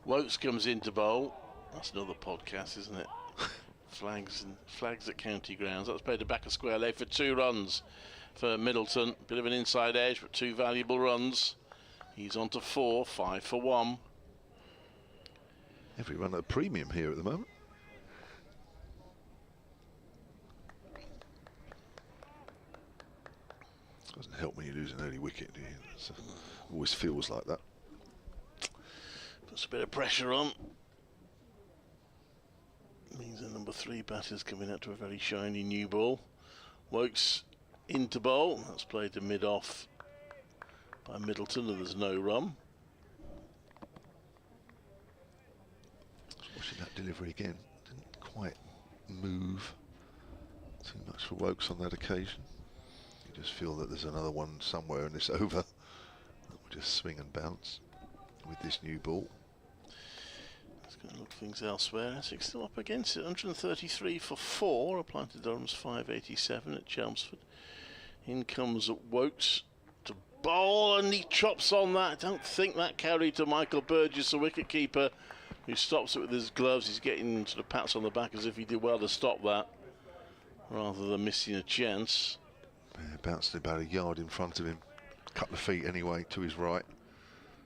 [SPEAKER 1] Woakes comes into bowl. That's another podcast, isn't it? Flags at county grounds. That was played to back of square leg for 2 runs for Middleton. Bit of an inside edge, but 2 valuable runs. He's on to 4, 5 for 1.
[SPEAKER 2] Every run at a premium here at the moment. Doesn't help when you lose an early wicket, do you? It always feels like that.
[SPEAKER 1] Puts a bit of pressure on. Means the number 3 batter's coming out to a very shiny new ball. Woakes into bowl. That's played to mid-off by Middleton, and there's no run.
[SPEAKER 2] Watching that delivery again, didn't quite move too much for Woakes on that occasion. You just feel that there's another one somewhere in this over that will just swing and bounce with this new ball.
[SPEAKER 1] It's going to look things elsewhere. Essex still up against it. 133 for 4, applied to Durham's 587 at Chelmsford. In comes Woakes to bowl, and he chops on that. I don't think that carried to Michael Burgess, the wicketkeeper, who stops it with his gloves. He's getting sort of pats on the back as if he did well to stop that, rather than missing a chance.
[SPEAKER 2] Yeah, bounced about a yard in front of him, a couple of feet anyway to his right.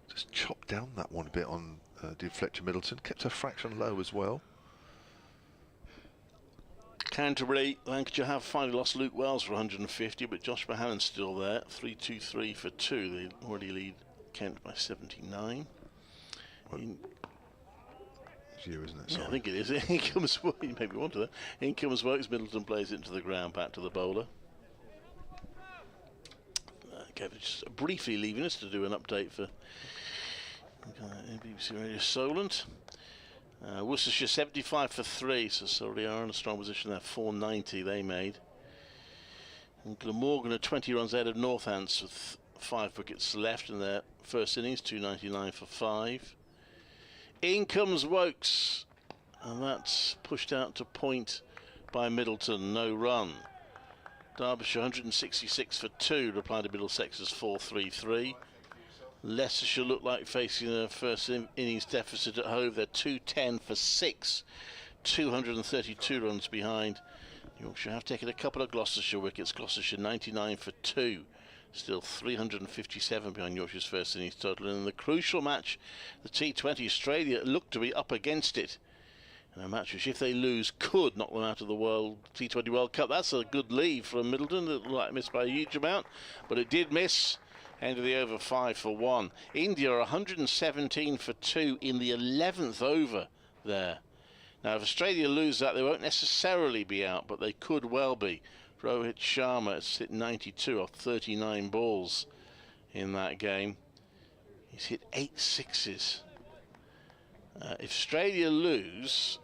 [SPEAKER 2] Just chopped down that one a bit on did Fletcher Middleton. Kept a fraction low as well.
[SPEAKER 1] Canterbury, Lancashire have finally lost Luke Wells for 150, but Josh Mahannon's still there. 3-2-3 for 2. They already lead Kent by 79.
[SPEAKER 2] It's you, isn't it?
[SPEAKER 1] Yeah, I think it is. In comes, you made me want to that. In comes Woakes. Middleton plays it into the ground, back to the bowler. Kevin just briefly leaving us to do an update for BBC Radio Solent.
[SPEAKER 4] Worcestershire 75 for 3, so Surrey are in a strong position there. 490 they made. And Glamorgan are 20 runs ahead of Northants with 5 wickets left in their first innings, 299 for 5. In comes Wokes, and that's pushed out to point by Middleton, no run. Derbyshire 166 for 2, replied to Middlesex's 433. Leicestershire look like facing a first innings deficit at home. They're 210 for 6, 232 runs behind. Yorkshire have taken a couple of Gloucestershire wickets. Gloucestershire 99 for 2, still 357 behind Yorkshire's first innings total. And in the crucial match, the T20, Australia look to be up against it. In a match which, if they lose, could knock them out of the T20 World Cup. That's a good lead from Middleton. It looked like missed by a huge amount, but it did miss. End of the over 5 for 1. India are 117 for 2 in the 11th over there. Now, if Australia lose that, they won't necessarily be out, but they could well be. Rohit Sharma has hit 92 off 39 balls in that game. He's hit 8 sixes. If Australia lose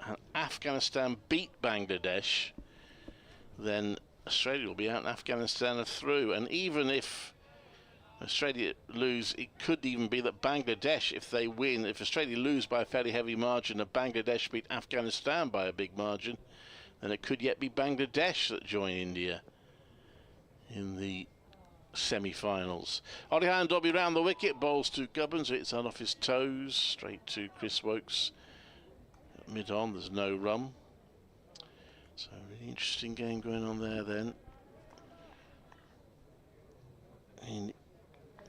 [SPEAKER 4] and Afghanistan beat Bangladesh, then Australia will be out and Afghanistan are through. And even if Australia lose, it could even be that Bangladesh, if they win, if Australia lose by a fairly heavy margin and Bangladesh beat Afghanistan by a big margin, then it could yet be Bangladesh that join India in the semi-finals. Olihan Dobby round the wicket, bowls to Gubbins, hits out off his toes, straight to Chris Wokes. Mid-on, there's no run. So a really interesting game going on there then. In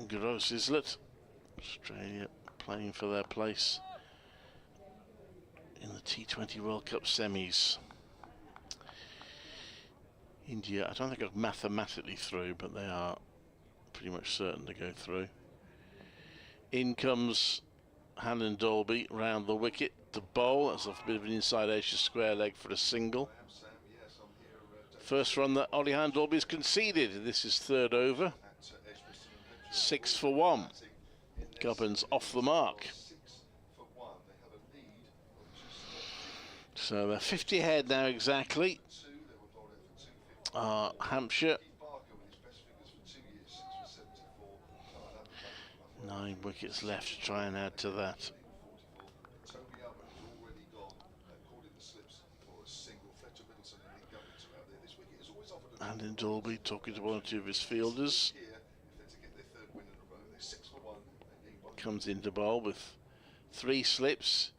[SPEAKER 4] Gross Islet, Australia playing for their place in the T20 World Cup semis. India, I don't think are mathematically through, but they are pretty much certain to go through. In comes Hannon Dolby round the wicket to bowl. That's a bit of an inside edge to square leg for a single. First run that Olihan Dolby's conceded. This is third over. 6 for 1. Gubbins off the mark. So they're 50 ahead now exactly. Hampshire. 9 wickets left to try and add to that. And in Dolby talking to one or two of his fielders. Comes into bowl with 3 slips.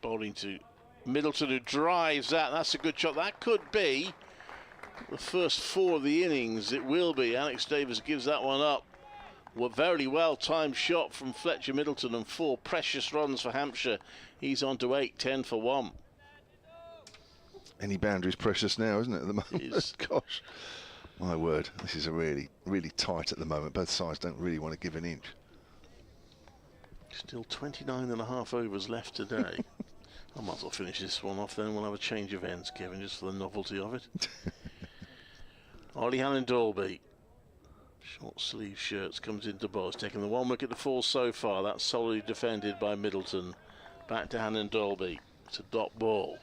[SPEAKER 4] Bowling to Middleton, who drives that. That's a good shot. That could be the first 4 of the innings. It will be. Alex Davis gives that one up. A very well timed shot from Fletcher Middleton, and 4 precious runs for Hampshire. He's on to 8, 10 for 1.
[SPEAKER 2] Any boundary's precious now, isn't it, at the moment? Gosh, my word, this is a really tight at the moment. Both sides don't really want to give an inch.
[SPEAKER 4] Still 29.5 overs left today. I might as well finish this one off then. We'll have a change of ends, Kevin, just for the novelty of it. Olihan and Dolby. Short sleeve shirts, comes into bowl. It's taken the 1 wicket to fall so far. That's solidly defended by Middleton. Back to Hannon Dolby. It's a dot ball.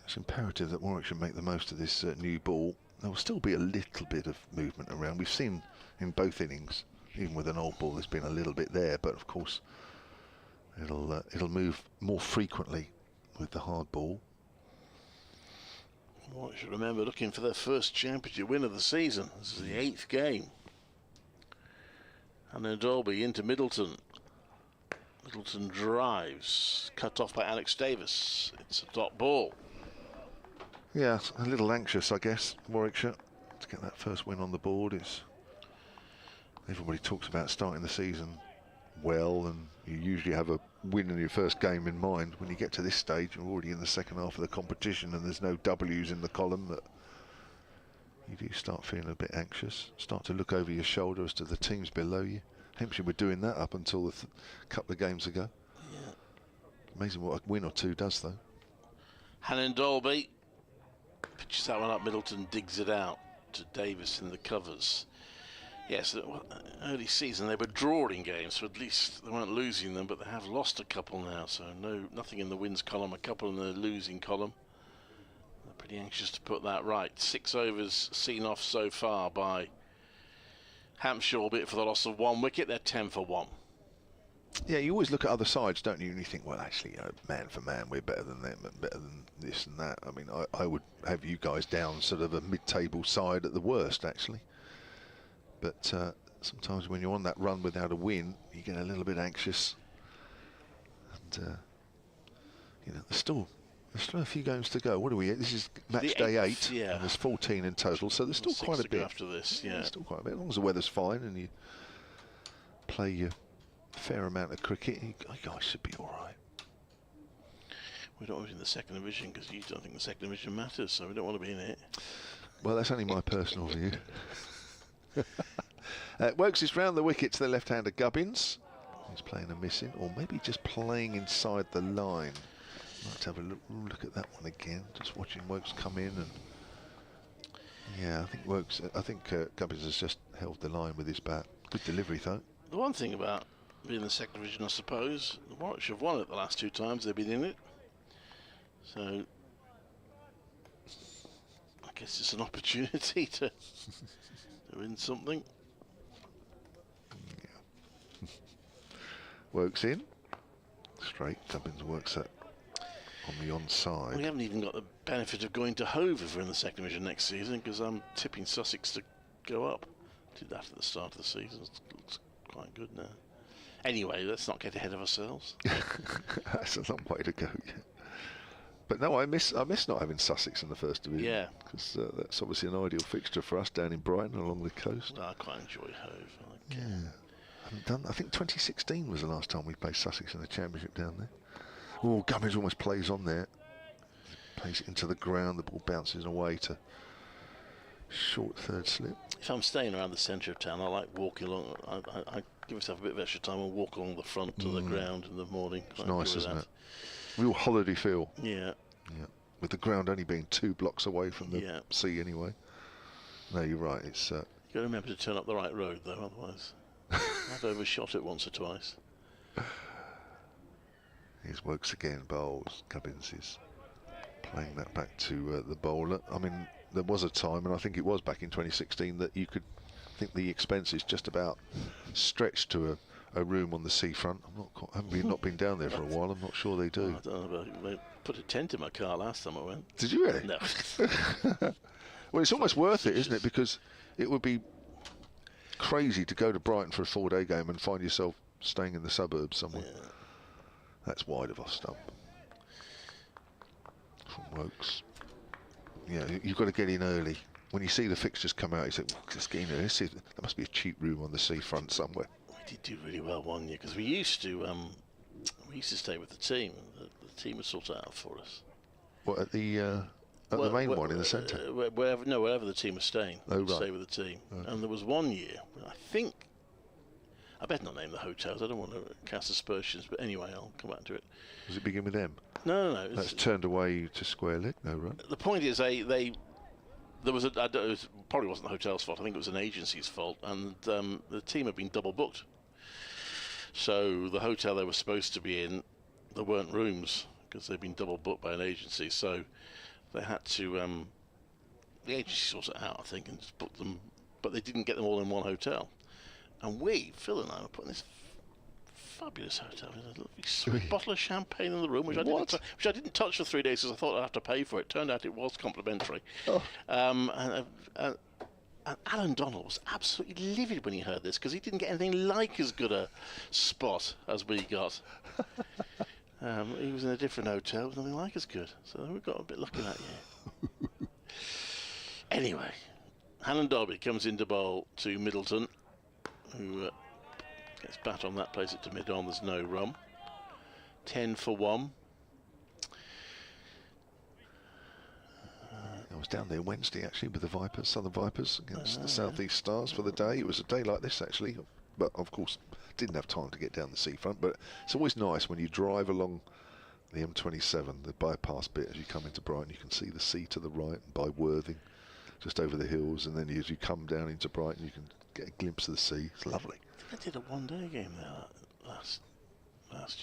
[SPEAKER 2] It's imperative that Warwickshire make the most of this new ball. There will still be a little bit of movement around. We've seen in both innings, even with an old ball, there's been a little bit there, but of course it'll move more frequently with the hard ball.
[SPEAKER 4] Well, you should remember looking for their first championship win of the season. This is the 8th game. And then Dolby into Middleton. Middleton drives, cut off by Alex Davis. It's a dot ball.
[SPEAKER 2] Yeah, a little anxious, I guess, Warwickshire, to get that first win on the board. Everybody talks about starting the season well, and you usually have a win in your first game in mind. When you get to this stage, you're already in the second half of the competition and there's no W's in the column, that you do start feeling a bit anxious, start to look over your shoulder as to the teams below you. Hampshire were doing that up until a couple of games ago.
[SPEAKER 4] Yeah.
[SPEAKER 2] Amazing what a win or two does, though.
[SPEAKER 4] Hannon Dolby pitches that one up. Middleton digs it out to Davis in the covers. Yes, early season they were drawing games, so at least they weren't losing them, but they have lost a couple now, so nothing in the wins column, a couple in the losing column. They're pretty anxious to put that right. 6 overs seen off so far by Hampshire, albeit for the loss of 1 wicket. They're 10 for 1.
[SPEAKER 2] Yeah, you always look at other sides, don't you? And you think, well, actually, man for man, we're better than them and better than this and that. I mean, I would have you guys down sort of a mid-table side at the worst, actually. But sometimes when you're on that run without a win, you get a little bit anxious. And, you know, there's still a few games to go. What are we at? This is match day 8.
[SPEAKER 4] Yeah.
[SPEAKER 2] And there's 14 in total, so there's still quite a bit.
[SPEAKER 4] After this, yeah.
[SPEAKER 2] There's still quite a bit. As long as the weather's fine and you play your fair amount of cricket, you guys should be all right.
[SPEAKER 4] We're not in the second division because you don't think the second division matters, so we don't want to be in it.
[SPEAKER 2] Well, that's only my personal view. Wokes is round the wicket to the left-hander Gubbins. He's playing a missing, or maybe just playing inside the line. Let's have a look at that one again. Just watching Wokes come in, and yeah, I think Gubbins has just held the line with his bat. Good delivery though.
[SPEAKER 4] The one thing about being in the second division, I suppose, the Warwickshire have won it the last 2 times they've been in it. So I guess it's an opportunity to win something.
[SPEAKER 2] Yeah. Wokes in. Straight. Gubbins works it on the onside.
[SPEAKER 4] We haven't even got the benefit of going to Hove if we're in the second division next season, because I'm tipping Sussex to go up. Did that at the start of the season. It looks quite good now. Anyway, let's not get ahead of ourselves.
[SPEAKER 2] That's a long way to go yet. But no, I miss not having Sussex in the first division.
[SPEAKER 4] Yeah,
[SPEAKER 2] because that's obviously an ideal fixture for us down in Brighton along the coast.
[SPEAKER 4] Well, I quite enjoy Hove.
[SPEAKER 2] I think 2016 was the last time we played Sussex in the Championship down there. Oh, Gubbins almost plays on there. Plays it into the ground. The ball bounces away to short third slip.
[SPEAKER 4] If I'm staying around the centre of town, I like walking along. I give myself a bit of extra time and walk along the front to the ground in the morning.
[SPEAKER 2] It's nice, isn't it? Real holiday feel.
[SPEAKER 4] Yeah.
[SPEAKER 2] Yeah. With the ground only being 2 blocks away from the sea anyway. No, you're right. It's.
[SPEAKER 4] You got to remember to turn up the right road though, otherwise I've overshot it once or twice.
[SPEAKER 2] Here's Wokes again. Bowls. Gubbins is playing that back to the bowler. I mean, there was a time, and I think it was back in 2016, that you could think the expenses just about stretched to a room on the seafront. I've not been down there for a while. I'm not sure they do.
[SPEAKER 4] I don't know, but they put a tent in my car last time I went.
[SPEAKER 2] Did you really?
[SPEAKER 4] No.
[SPEAKER 2] Well, it's almost worth it, isn't it? Because it would be crazy to go to Brighton for a 4-day game and find yourself staying in the suburbs somewhere. Yeah. That's wide of our stump. From Wokes. Yeah, you've got to get in early. When you see the fixtures come out, you say, well, just get in early. There must be a cheap room on the seafront somewhere.
[SPEAKER 4] We did do really well one year because we used to stay with the team. The team would sort it out for us.
[SPEAKER 2] What, at the main one in the centre?
[SPEAKER 4] Wherever the team was staying.
[SPEAKER 2] Oh, right.
[SPEAKER 4] Stay with the team. Okay. And there was one year, I better not name the hotels, I don't want to cast aspersions, but anyway, I'll come back to it.
[SPEAKER 2] Does it begin with M?
[SPEAKER 4] No.
[SPEAKER 2] That's turned away to Square Leg, no, right?
[SPEAKER 4] The point is, there was it probably wasn't the hotel's fault, I think it was an agency's fault, and the team had been double booked. So the hotel they were supposed to be in, there weren't rooms because they'd been double booked by an agency, so they had to, the agency sorted it out, I think, and just booked them, but they didn't get them all in one hotel. And Phil and I were putting this fabulous hotel with a lovely sweet bottle of champagne in the room, which I didn't touch for 3 days because I thought I'd have to pay for it. Turned out it was complimentary. Oh. And Alan Donald was absolutely livid when he heard this because he didn't get anything like as good a spot as we got. He was in a different hotel, with nothing like as good. So we got a bit lucky that year. Anyway, Hannon Derby comes into bowl to Middleton, who gets bat on that, plays it to mid-on, there's no run. 10 for 1.
[SPEAKER 2] I was down there Wednesday actually with the Vipers, Southern Vipers, against the South East Stars for the day. It was a day like this actually, but of course didn't have time to get down the seafront. But it's always nice when you drive along the M27, the bypass bit, as you come into Brighton, you can see the sea to the right by Worthing, just over the hills, and then as you come down into Brighton, you can get a glimpse of the sea. It's lovely.
[SPEAKER 4] I did a one-day game there last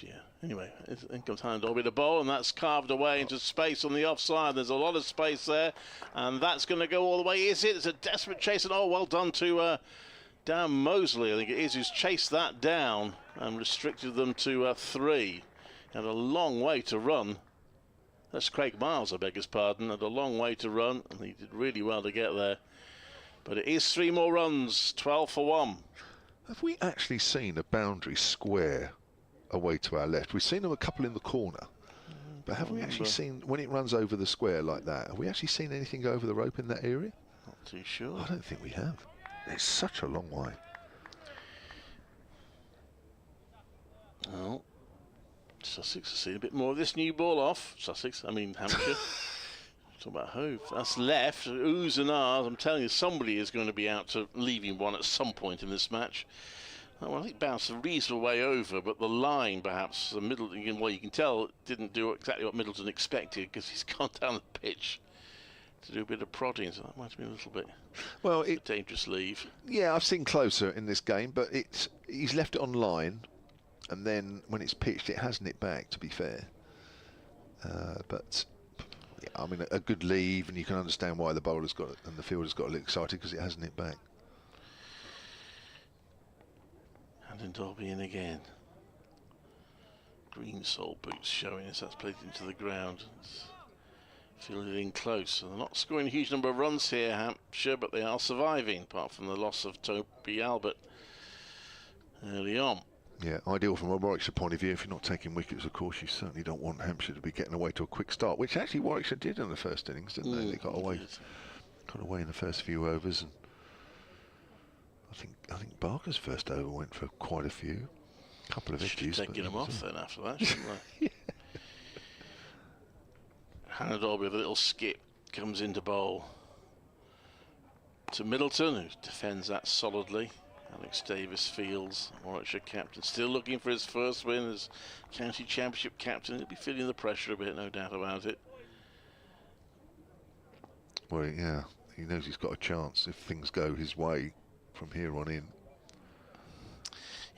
[SPEAKER 4] year. Anyway, in comes Hannah with a ball, and that's carved away into space on the offside. There's a lot of space there, and that's going to go all the way. Is it? It's a desperate chase, and oh, well done to Dan Mosley, I think it is, who's chased that down and restricted them to 3. Had a long way to run. That's Craig Miles, I beg his pardon. Had a long way to run, and he did really well to get there. But it is 3 more runs, 12 for 1.
[SPEAKER 2] Have we actually seen a boundary square away to our left? We've seen them a couple in the corner. But have we actually seen, when it runs over the square like that, have we actually seen anything go over the rope in that area?
[SPEAKER 4] Not too sure.
[SPEAKER 2] I don't think we have. It's such a long way.
[SPEAKER 4] Well, Sussex has seen a bit more of this new ball off. Hampshire. Talk about Hove. That's left. Oohs and ahs. I'm telling you, somebody is going to be out to leaving one at some point in this match. Well, I think bounced a reasonable way over, but the line, perhaps, the middle, well, you can tell, didn't do exactly what Middleton expected because he's gone down the pitch to do a bit of prodding, so that might have been a little bit a dangerous leave. Yeah,
[SPEAKER 2] I've seen closer in this game, but he's left it on line, and then when it's pitched, it hasn't it back, to be fair. But yeah, I mean, a good leave, and you can understand why the bowler's got and the fielder's got a little excited because it hasn't it back.
[SPEAKER 4] And Dolby in again. Green sole boots showing as that's played into the ground. It's fielded in close. So they're not scoring a huge number of runs here, Hampshire, but they are surviving, apart from the loss of Toby Albert early on.
[SPEAKER 2] Yeah, ideal from a Warwickshire point of view. If you're not taking wickets, of course, you certainly don't want Hampshire to be getting away to a quick start, which actually Warwickshire did in the first innings, didn't they? They got away in the first few overs, and I think Barker's first over went for quite a few. Couple of edges.
[SPEAKER 4] Taking them off then after that, shouldn't they? Hannah Dolby with a little skip comes into bowl to Middleton, who defends that solidly. Alex Davis fields, Warwickshire captain, still looking for his first win as county championship captain. He'll be feeling the pressure a bit, no doubt about it.
[SPEAKER 2] Well, yeah, he knows he's got a chance if things go his way from here on in.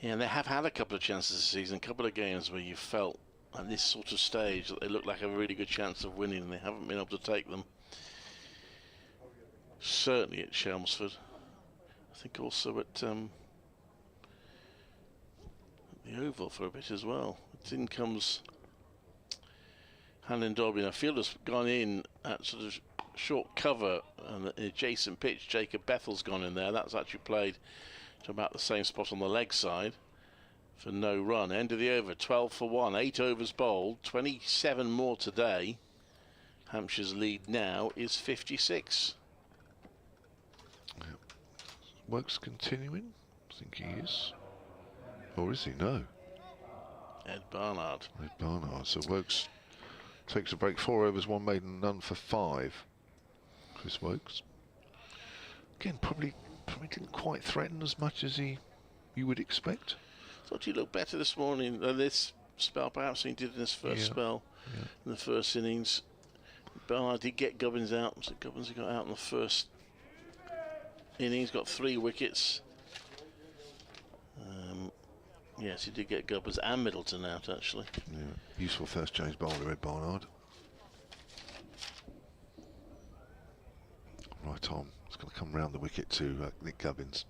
[SPEAKER 4] Yeah, and they have had a couple of chances this season, a couple of games where you felt at this sort of stage that they look like a really good chance of winning, and they haven't been able to take them. Certainly at Chelmsford. I think also at the Oval for a bit as well. In comes Hannah Dolby. Now, fielder's gone in at sort of short cover, and the adjacent pitch, Jacob Bethel's gone in there. That's actually played to about the same spot on the leg side for no run. End of the over, 12 for 1, 8 overs bowled, 27 more today. Hampshire's lead now is 56.
[SPEAKER 2] Work's continuing? I think he is. Or is he? No.
[SPEAKER 4] Ed Barnard.
[SPEAKER 2] Ed Barnard. So Works takes a break. 4 overs, 1 maiden, none for 5. Chris Wokes. Again, probably didn't quite threaten as much as you would expect.
[SPEAKER 4] Thought he looked better this morning, this spell perhaps than he did in his first spell in the first innings. Barnard did get Gubbins out. So Gubbins got out in the first innings, got 3 wickets. Yes, he did get Gubbins and Middleton out actually.
[SPEAKER 2] Yeah, useful first change bowler, Ed Barnard. Right on. It's going to come round the wicket to Nick Gubbins.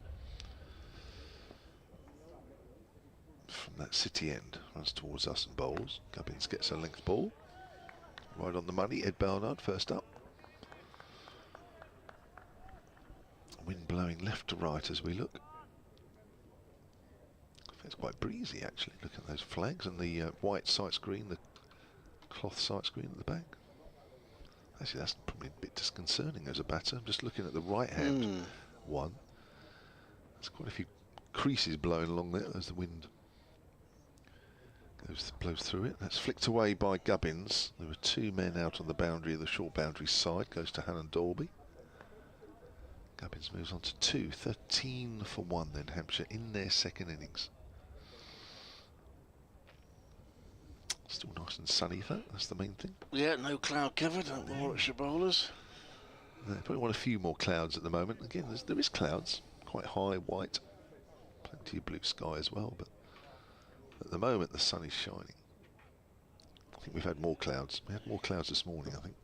[SPEAKER 2] From that city end, runs towards us and bowls. Gubbins gets a length ball. Right on the money, Ed Barnard first up. Wind blowing left to right as we look. It's quite breezy actually. Look at those flags and the white sight screen, the cloth sight screen at the back. Actually, that's probably a bit disconcerting as a batter. I'm just looking at the right hand one. There's quite a few creases blowing along there as the wind blows through it. That's flicked away by Gubbins. There were 2 men out on the boundary of the short boundary side. Goes to Hannah Dolby. Gubbins moves on to 2. 13 for 1 then, Hampshire in their second innings. Still nice and sunny though, that's the main thing.
[SPEAKER 4] Yeah, no cloud cover, don't the Warwickshire bowlers.
[SPEAKER 2] They probably want a few more clouds at the moment. Again, there is clouds. quite high, white, plenty of blue sky as well, but at the moment the sun is shining. I think we've had more clouds. We had more clouds this morning, I think.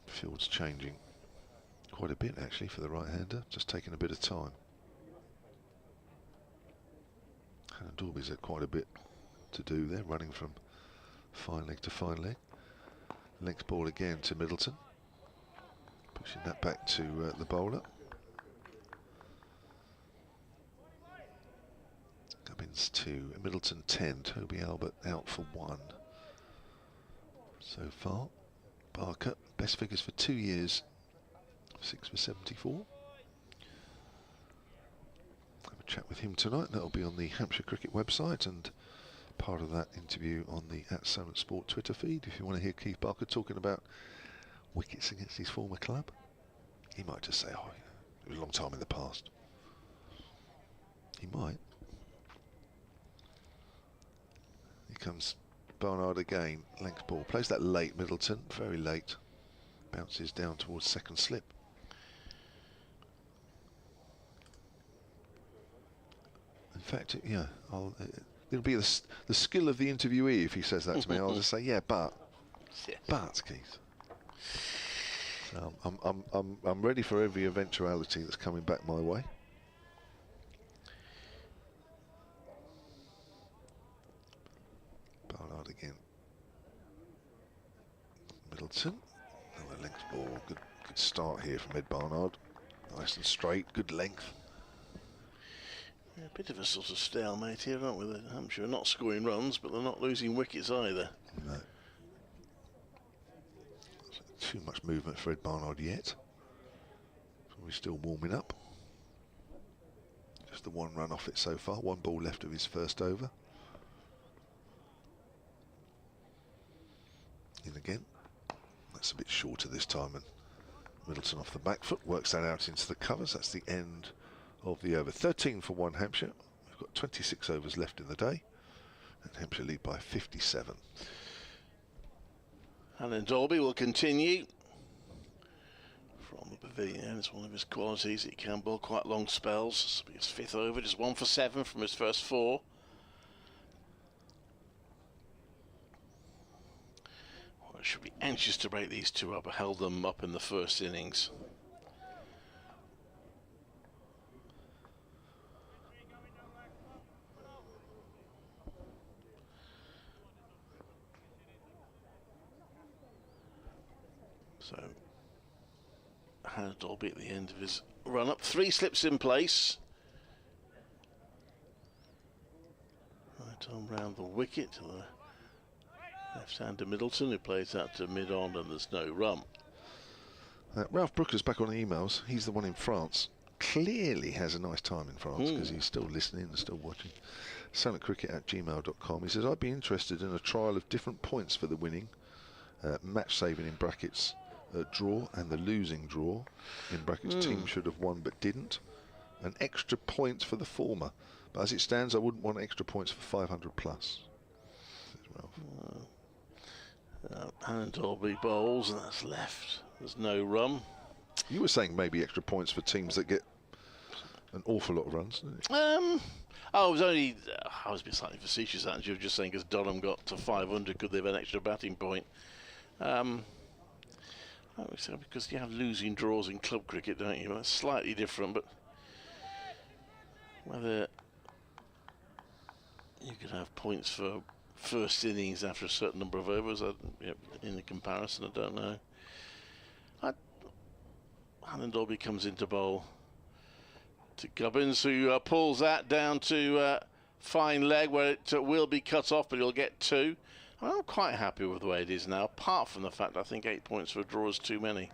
[SPEAKER 2] Field's changing quite a bit actually for the right-hander, just taking a bit of time. Hannah Dorby's had quite a bit to do there, running from fine leg to fine leg. Length ball again to Middleton, pushing that back to the bowler. Gubbins to Middleton 10, Toby Albert out for 1 so far. Barker, best figures for 2 years, 6 for 74. Have a chat with him tonight. That'll be on the Hampshire Cricket website and part of that interview on the @SolentSport Twitter feed. If you want to hear Keith Barker talking about wickets against his former club, he might just say, "Oh, it was a long time in the past." He might. Here comes Barnard again, length ball, plays that late, Middleton, very late, bounces down towards second slip. In fact, yeah, it'll be the skill of the interviewee if he says that to me. I'll just say, yeah, but Keith. So I'm ready for every eventuality that's coming back my way. Barnard again. Middleton. Another length ball. Good start here from Ed Barnard. Nice and straight. Good length.
[SPEAKER 1] Yeah, a bit of a sort of stalemate here, aren't we? Hampshire not scoring runs, but they're not losing wickets either.
[SPEAKER 2] No. Too much movement for Ed Barnard yet. Probably still warming up. Just the 1 run off it so far. 1 ball left of his first over. In again. That's a bit shorter this time, and Middleton off the back foot works that out into the covers. That's the end of the over. 13 for 1 Hampshire. We've got 26 overs left in the day, and Hampshire lead by 57.
[SPEAKER 1] Alan Dolby will continue from the pavilion. It's one of his qualities. He can bowl quite long spells. This will be his 5th over, just 1 for 7 from his first 4. Well, should be anxious to break these 2 up, but held them up in the first innings. So, Hannah Dolby at the end of his run-up. 3 slips in place. Right on round the wicket to the left-hander Middleton, who plays that to mid-on, and there's no run.
[SPEAKER 2] Ralph Brooker's back on emails. He's the one in France. Clearly has a nice time in France because he's still listening and still watching. SolentCricket@gmail.com. He says, I'd be interested in a trial of different points for the winning, match saving in brackets, draw, and the losing draw in brackets. Team should have won but didn't, and extra points for the former, but as it stands I wouldn't want extra points for 500 plus.
[SPEAKER 1] Hannah Dolby bowls, and that's left. There's no run.
[SPEAKER 2] You were saying maybe extra points for teams that get an awful lot of runs, didn't you?
[SPEAKER 1] I was a bit slightly facetious actually, of just saying because Durham got to 500, could they have an extra batting point? I would say because you have losing draws in club cricket, don't you? That's slightly different, but whether you could have points for first innings after a certain number of overs, in the comparison, I don't know. Hannah Dolby comes into bowl to Gubbins, who pulls that down to fine leg, where it will be cut off, but he'll get 2. I'm quite happy with the way it is now, apart from the fact I think 8 points for a draw is too many.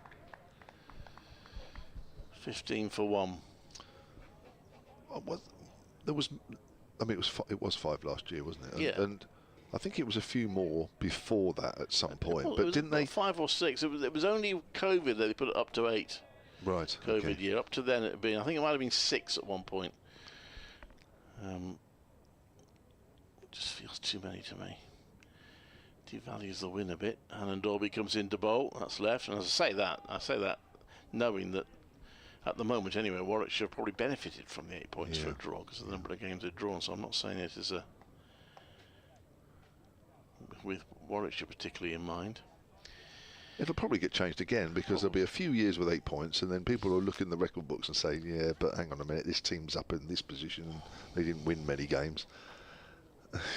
[SPEAKER 1] 15 for 1.
[SPEAKER 2] It was 5 last year, wasn't it?
[SPEAKER 1] Yeah.
[SPEAKER 2] And I think it was a few more before that at some point. But didn't they?
[SPEAKER 1] 5 or 6. It was only COVID that they put it up to 8.
[SPEAKER 2] Right.
[SPEAKER 1] COVID year. Up to then it had been, I think it might have been 6 at one point. Just feels too many to me. Devalues the win a bit. Hannah Dolby comes into bowl. That's left. And as I say that knowing that
[SPEAKER 4] at the moment anyway, Warwickshire probably benefited from the 8 points for a draw because of the number of games they've drawn. So I'm not saying it as a with Warwickshire particularly in mind.
[SPEAKER 2] It'll probably get changed again because there'll be a few years with 8 points, and then people will look in the record books and say, yeah, but hang on a minute, this team's up in this position and they didn't win many games.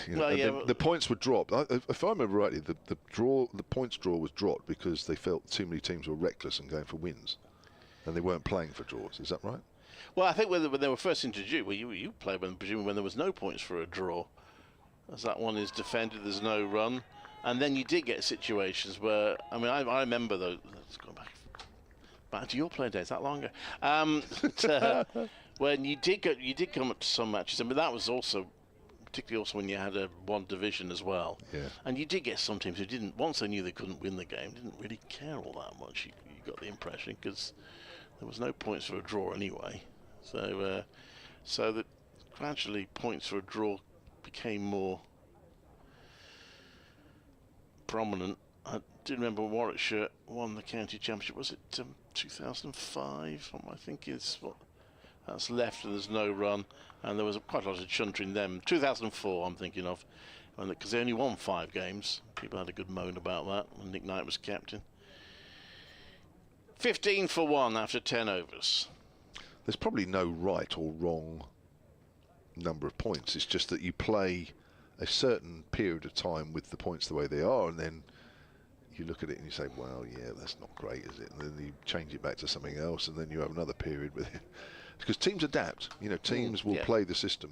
[SPEAKER 2] You know,
[SPEAKER 4] well,
[SPEAKER 2] the points were dropped. If I remember rightly, the points draw was dropped because they felt too many teams were reckless and going for wins, and they weren't playing for draws. Is that right?
[SPEAKER 4] Well, I think when they were first introduced, well, you played presumably when there was no points for a draw, as that one is defended, there's no run, and then you did get situations where, I mean, I remember those. Let's go back to your play days that long ago. When you did come up to some matches. I mean, that was also. Particularly also when you had a one division as well. Yeah. And you did get some teams who didn't, once they knew they couldn't win the game, didn't really care all that much. You got the impression because there was no points for a draw anyway. So so that gradually points for a draw became more prominent. I do remember Warwickshire won the county championship. Was it 2005? I think is what. That's left and there's no run, and there was quite a lot of chuntering them. 2004 I'm thinking of, because they only won 5 games. People had a good moan about that when Nick Knight was captain. 15 for 1 after 10 overs.
[SPEAKER 2] There's probably no right or wrong number of points. It's just that you play a certain period of time with the points the way they are, and then you look at it and you say, well, yeah, that's not great, is it? And then you change it back to something else, and then you have another period with it. Because teams adapt, you know, teams will play the system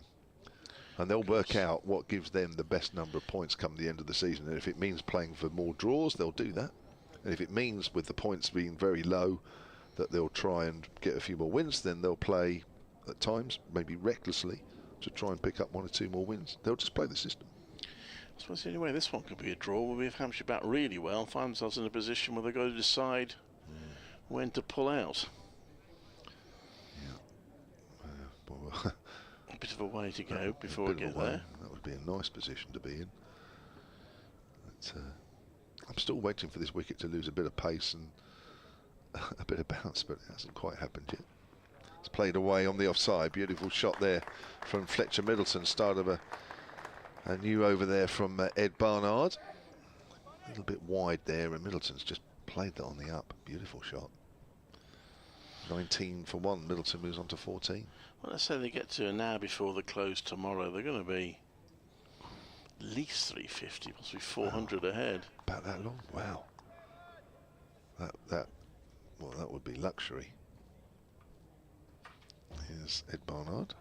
[SPEAKER 2] and they'll work out what gives them the best number of points come the end of the season. And if it means playing for more draws, they'll do that. And if it means with the points being very low that they'll try and get a few more wins, then they'll play at times, maybe recklessly, to try and pick up 1 or 2 more wins. They'll just play the system.
[SPEAKER 4] I suppose the only way this one could be a draw will be if Hampshire bat really well and find themselves in a position where they've got to decide when to pull out. A bit of a way to go before we get there.
[SPEAKER 2] That would be a nice position to be in. But, I'm still waiting for this wicket to lose a bit of pace and a bit of bounce, but it hasn't quite happened yet. It's played away on the offside. Beautiful shot there from Fletcher Middleton. Start of a new over there from Ed Barnard. A little bit wide there, and Middleton's just played that on the up. Beautiful shot. 19 for 1. Middleton moves on to 14.
[SPEAKER 4] Well, let's say they get to an hour before the close tomorrow. They're going to be at least 350, possibly 400 ahead.
[SPEAKER 2] About that long? Wow. That would be luxury. Here's Ed Barnard.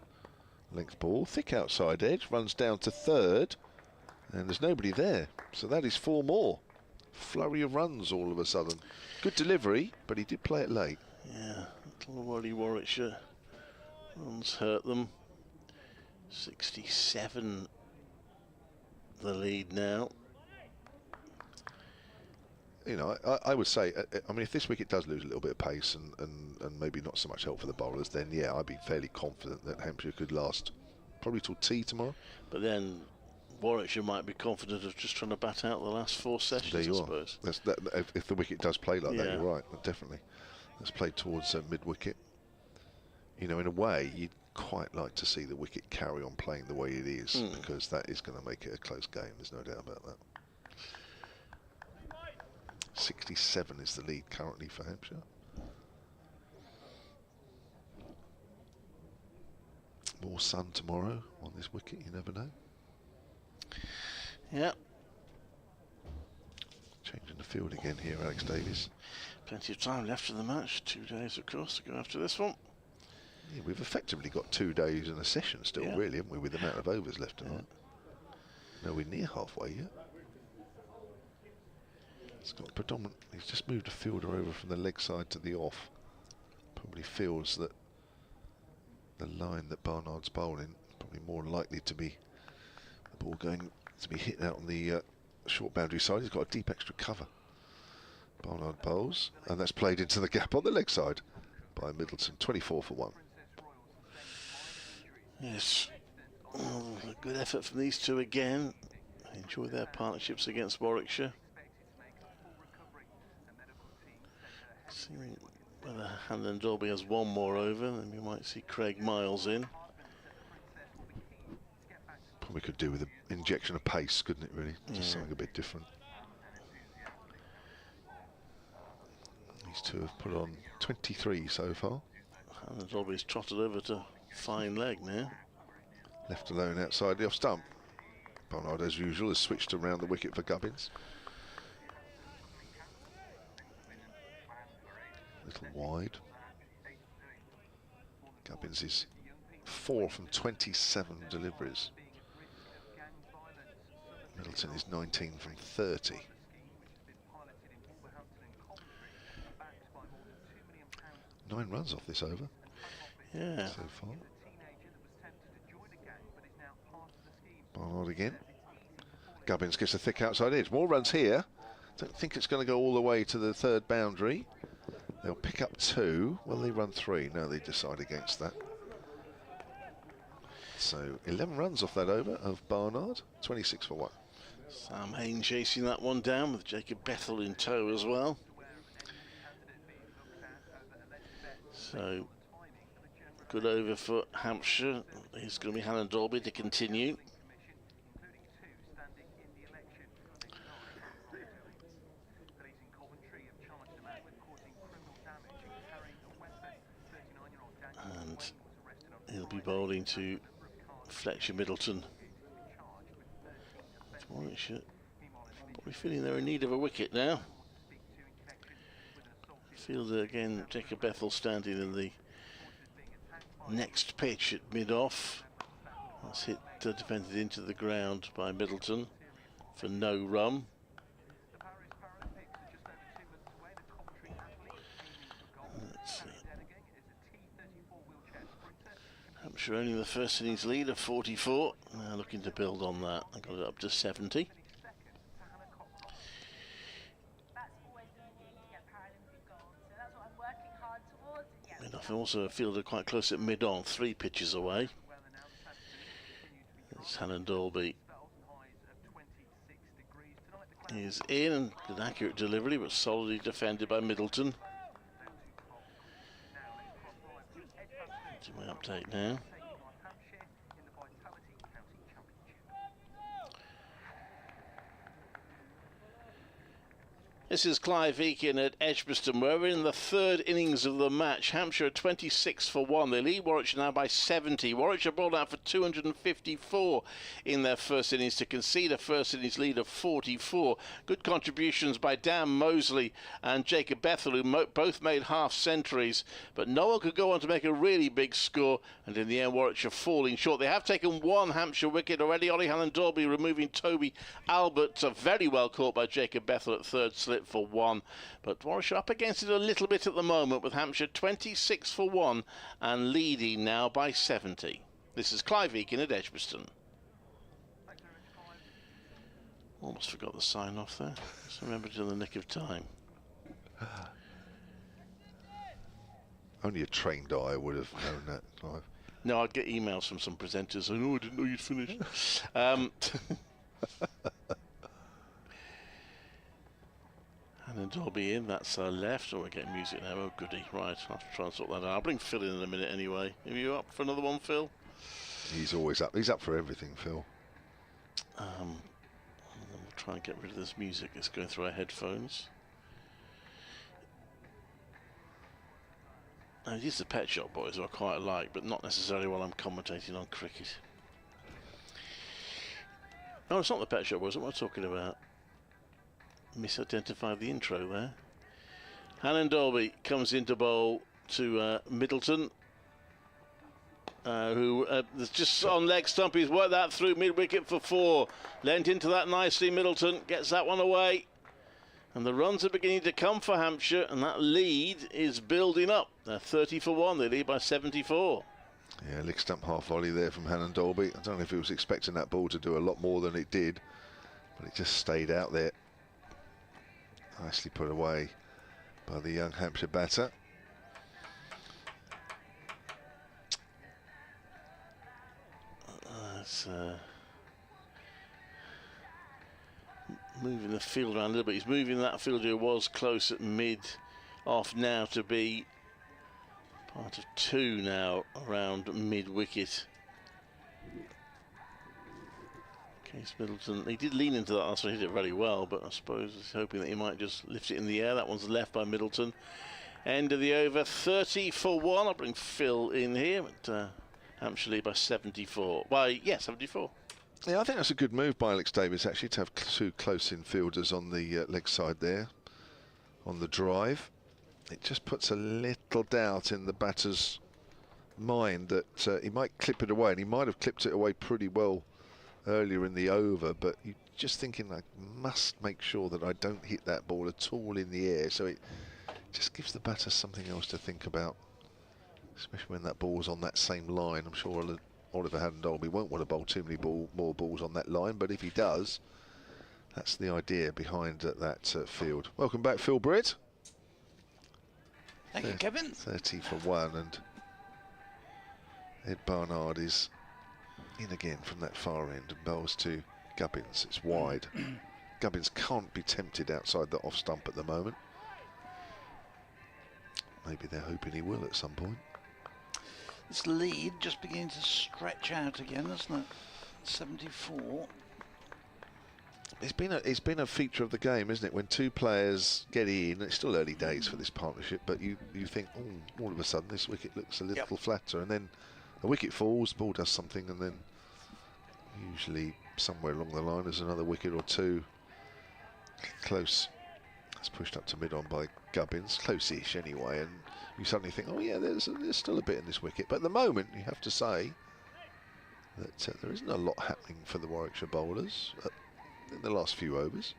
[SPEAKER 2] Length ball, thick outside edge, runs down to third, and there's nobody there. So that is 4 more. Flurry of runs all of a sudden. Good delivery, but he did play it late.
[SPEAKER 4] Yeah, little worry Warwickshire. Runs hurt them. 67 the lead now.
[SPEAKER 2] You know, I would say, I mean, if this wicket does lose a little bit of pace and maybe not so much help for the bowlers, then yeah, I'd be fairly confident that Hampshire could last probably till tea tomorrow.
[SPEAKER 4] But then Warwickshire might be confident of just trying to bat out the last 4 sessions,
[SPEAKER 2] there you
[SPEAKER 4] I
[SPEAKER 2] are.
[SPEAKER 4] suppose.
[SPEAKER 2] If the wicket does play like that, you're right, definitely. Let's play towards mid-wicket. You know, in a way, you'd quite like to see the wicket carry on playing the way it is, because that is going to make it a close game. There's no doubt about that. 67 is the lead currently for Hampshire. More sun tomorrow on this wicket, you never know.
[SPEAKER 4] Yeah.
[SPEAKER 2] Changing the field again here, Alex Davies.
[SPEAKER 4] Plenty of time left in the match. 2 days, of course, to go after this one.
[SPEAKER 2] Yeah, we've effectively got 2 days in a session still, really, haven't we, with the amount of overs left tonight? Nowhere near halfway yet. It's got predominant. He's just moved a fielder over from the leg side to the off. Probably feels that the line that Barnard's bowling probably more likely to be the ball going to be hit out on the short boundary side. He's got a deep extra cover. Barnard bowls, and that's played into the gap on the leg side by Middleton. 24 for 1.
[SPEAKER 4] Yes, a good effort from these two again. Enjoy their partnerships against Warwickshire. Whether Hannon Dolby has one more over, then we might see Craig Miles in.
[SPEAKER 2] Probably could do with an injection of pace, couldn't it, really? Just something a bit different. These two have put on 23 so far.
[SPEAKER 4] Hannon Dolby's trotted over to fine leg now.
[SPEAKER 2] Left alone outside the off stump. Barnard, as usual, has switched around the wicket for Gubbins. A little wide. Gubbins is 4 from 27 deliveries. Middleton is 19 from 30. Nine runs off this over.
[SPEAKER 4] Yeah.
[SPEAKER 2] So far. Barnard again. Gubbins gets a thick outside edge. More runs here. Don't think it's going to go all the way to the third boundary. They'll pick up 2. Will they run 3? No, they decide against that. So 11 runs off that over of Barnard. 26 for 1.
[SPEAKER 4] Sam Hain chasing that one down with Jacob Bethel in tow as well. So good over for Hampshire. It's going to be Hannon Dolby to continue. And he'll be bowling to Fletcher Middleton. Warwickshire probably feeling they're in need of a wicket now. Fielder again, Jacob Bethel standing in the next pitch at mid-off. That's hit defended into the ground by Middleton for no run. Let's see. Hampshire only the first innings lead of 44. Now looking to build on that. They got it up to 70. Mid-off also a fielder quite close at mid-on, 3 pitches away. It's Hannon Dolby. He's in, good accurate delivery, but solidly defended by Middleton. To my update now. This is Clive Eakin at Edgbaston. We're in the 3rd innings of the match. Hampshire 26 for 1. They lead Warwickshire now by 70. Warwickshire bowled out for 254 in their first innings to concede a first innings lead of 44. Good contributions by Dan Mosley and Jacob Bethel, who both made half centuries, but no one could go on to make a really big score, and in the end Warwickshire falling short. They have taken 1 Hampshire wicket already. Ollie Hannon Dolby removing Toby Albert, very well caught by Jacob Bethel at 3rd slip for 1, but Warwickshire up against it a little bit at the moment, with Hampshire 26 for 1 and leading now by 70. This is Clive Eakin at Edgbaston. Almost forgot the sign off there. Just remembered in the nick of time.
[SPEAKER 2] Only a trained eye would have known that, Clive.
[SPEAKER 4] No, I'd get emails from some presenters. I know, I didn't know you'd finished. Hannon Dolby in, that's left. Oh, we're getting music now. Oh, goody. Right, I'll have to try and sort that out. I'll bring Phil in a minute anyway. Are you up for another one, Phil?
[SPEAKER 2] He's always up. He's up for everything, Phil.
[SPEAKER 4] We'll try and get rid of this music that's going through our headphones. Now, it is the Pet Shop Boys, who I quite like, but not necessarily while I'm commentating on cricket. Oh, it's not the Pet Shop Boys. What am I talking about? Misidentified the intro there. Hannon Dolby comes into bowl to Middleton, who is just on leg stump. He's worked that through mid-wicket for 4. Lent into that nicely. Middleton gets that one away. And the runs are beginning to come for Hampshire, and that lead is building up. They're 30 for 1. They lead by 74.
[SPEAKER 2] Yeah, leg stump half volley there from Hannon Dolby. I don't know if he was expecting that ball to do a lot more than it did, but it just stayed out there. Nicely put away by the young Hampshire batter.
[SPEAKER 4] Moving the field around a little bit. He's moving that fielder who was close at mid off now to be Part of 2 now around mid-wicket. Case Middleton, he did lean into that last one, he hit it very well, but I suppose he's hoping that he might just lift it in the air. That one's left by Middleton. End of the over, 30 for 1. I'll bring Phil in here, but Hampshire lead by 74. Well, yeah, 74.
[SPEAKER 2] Yeah, I think that's a good move by Alex Davis, actually, to have 2 close infielders on the leg side there, on the drive. It just puts a little doubt in the batter's mind that he might clip it away, and he might have clipped it away pretty well earlier in the over, but you're just thinking, I must make sure that I don't hit that ball at all in the air, so it just gives the batter something else to think about, especially when that ball's on that same line. I'm sure Oliver Haddon-Dolby won't want to bowl too many more balls on that line, but if he does, that's the idea behind that field. Welcome back, Phil Britt.
[SPEAKER 3] Thank you, Kevin.
[SPEAKER 2] 30 for 1, and Ed Barnard is in again from that far end and bowls to Gubbins. It's wide. Gubbins can't be tempted outside the off stump at the moment. Maybe they're hoping he will at some point.
[SPEAKER 3] This lead just beginning to stretch out again, isn't it? 74.
[SPEAKER 2] It's been a feature of the game, isn't it? When 2 players get in, it's still early days for this partnership, but you think, oh, all of a sudden this wicket looks a little flatter, and then a wicket falls, ball does something, and then usually somewhere along the line there's another wicket or 2 close. It's pushed up to mid-on by Gubbins, close-ish anyway, and you suddenly think, oh yeah, there's still a bit in this wicket. But at the moment, you have to say that there isn't a lot happening for the Warwickshire bowlers in the last few overs.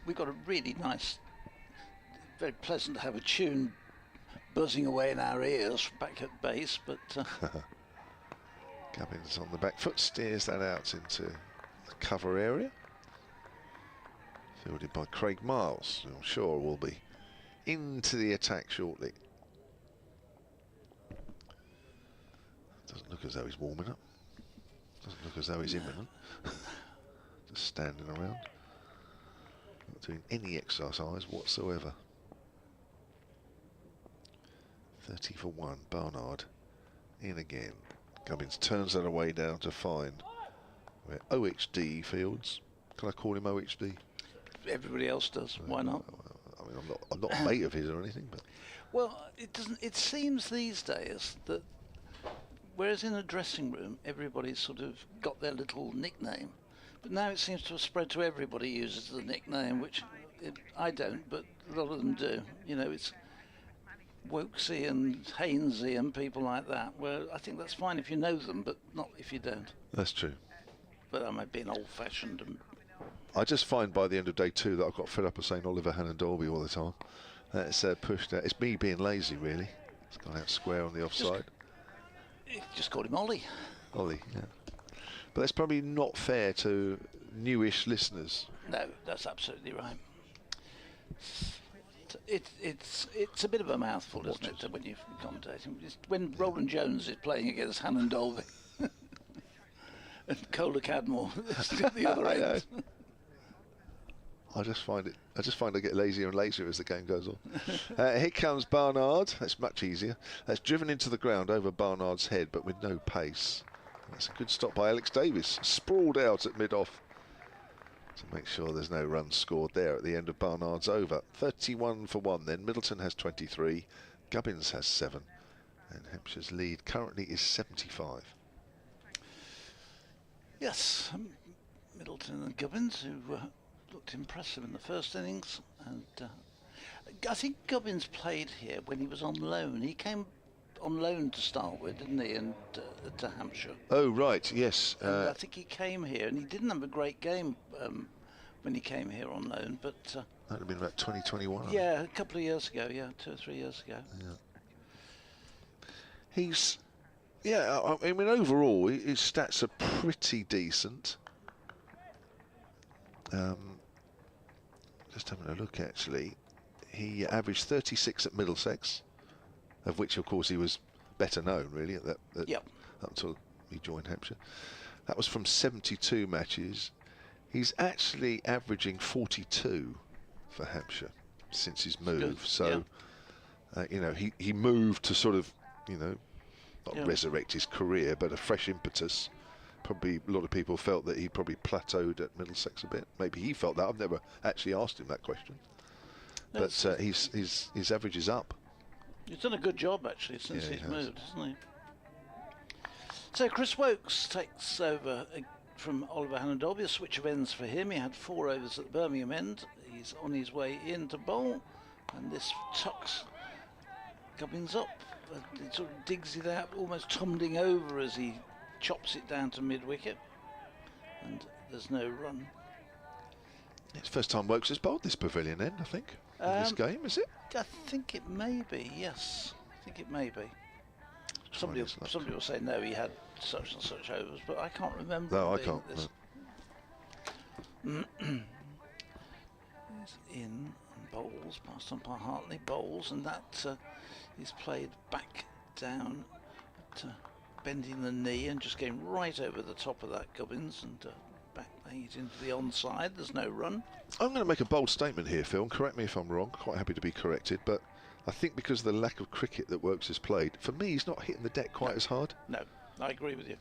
[SPEAKER 3] We've got a really nice, very pleasant to have a tune buzzing away in our ears back at base, but
[SPEAKER 2] Gubbins on the back foot steers that out into the cover area. Fielded by Craig Miles, who I'm sure will be into the attack shortly. Doesn't look as though he's warming up. Doesn't look as though he's imminent. Just standing around, not doing any exercise whatsoever. 30 for 1, Barnard in again. Gubbins turns that away down to find where OHD fields. Can I call him OHD?
[SPEAKER 3] Everybody else does. Why not?
[SPEAKER 2] I mean, I'm not a mate of his or anything, but
[SPEAKER 3] well, it doesn't. It seems these days that whereas in a dressing room everybody's sort of got their little nickname, but now it seems to have spread to everybody uses the nickname, which I don't, but a lot of them do. You know, it's Wokesy and Hainsey and people like that, where I think that's fine if you know them, but not if you don't.
[SPEAKER 2] that's true.
[SPEAKER 3] But I might be an old-fashioned. And
[SPEAKER 2] I just find by the end of day 2 that I've got fed up of saying Oliver Haddon-Dolby all the time. It's pushed out. It's me being lazy, really. It's gone out square on the offside.
[SPEAKER 3] Just called him Ollie.
[SPEAKER 2] Ollie, yeah. But that's probably not fair to newish listeners.
[SPEAKER 3] No, that's absolutely right. It's a bit of a mouthful, isn't it, when you're commentating? When Roland Jones is playing against Haddon-Dolby and Cola Cadmore at the other end.
[SPEAKER 2] I just find I get lazier and lazier as the game goes on. Here comes Barnard. That's much easier. That's driven into the ground over Barnard's head, but with no pace. That's a good stop by Alex Davis. Sprawled out at mid-off to make sure there's no runs scored there at the end of Barnard's over. 31 for 1 then. Middleton has 23. Gubbins has 7. And Hampshire's lead currently is 75.
[SPEAKER 3] Yes, Middleton and Gubbins, who looked impressive in the first innings, and I think Gubbins played here when he was on loan. He came on loan to start with, didn't he, and to Hampshire.
[SPEAKER 2] Oh right, yes.
[SPEAKER 3] I think he came here, and he didn't have a great game when he came here on loan, but
[SPEAKER 2] that would have been about 2021.
[SPEAKER 3] Yeah, a couple of years ago. Yeah, 2 or 3 years ago.
[SPEAKER 2] Yeah. He's. Yeah, I mean, overall, his stats are pretty decent. Just having a look, actually. He averaged 36 at Middlesex, of which, of course, he was better known, really, up until he joined Hampshire. That was from 72 matches. He's actually averaging 42 for Hampshire since his move.
[SPEAKER 3] Good.
[SPEAKER 2] So, you know, he moved to sort of, you know, not resurrect his career, but a fresh impetus. Probably a lot of people felt that he probably plateaued at Middlesex a bit. Maybe he felt that. I've never actually asked him that question. No, but his average is up.
[SPEAKER 3] He's done a good job actually since he's moved, hasn't he? So Chris Wokes takes over from Oliver Hannon-Dolby. A switch of ends for him. He had 4 overs at the Birmingham end. He's on his way in to bowl, and this tucks Gubbins up. It sort of digs it out, almost tumbling over as he chops it down to mid-wicket, and there's no run.
[SPEAKER 2] It's the first time Wokes has bowled this pavilion end, I think, in this game, is it?
[SPEAKER 3] I think it may be, yes. I think it may be. Somebody will say no, he had such and such overs, but I can't remember.
[SPEAKER 2] No, I can't.
[SPEAKER 3] No. He's in and bowls, past umpire Hartley, bowls, and that is played back down to bending the knee and just getting right over the top of that Gubbins and back it into the onside. There's no run.
[SPEAKER 2] I'm going to make a bold statement here, Phil, and correct me if I'm wrong. Quite happy to be corrected, but I think because of the lack of cricket that Wokes has played, for me, he's not hitting the deck quite as hard.
[SPEAKER 3] No, I agree with you.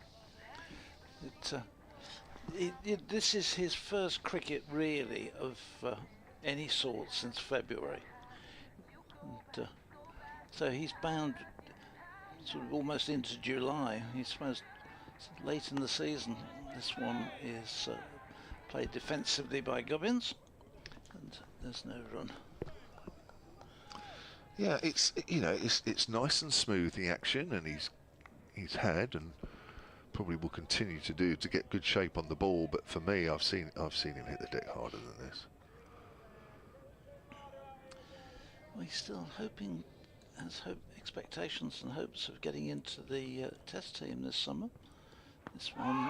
[SPEAKER 3] This is his first cricket, really, of any sort since February. And, so he's bound sort of almost into July. He's supposed late in the season. This one is played defensively by Gubbins, and there's no run.
[SPEAKER 2] Yeah, it's it's nice and smooth, the action, and he's had and probably will continue to do to get good shape on the ball. But for me, I've seen him hit the deck harder than this.
[SPEAKER 3] Well, he's still hoping, has expectations and hopes of getting into the Test team this summer. This one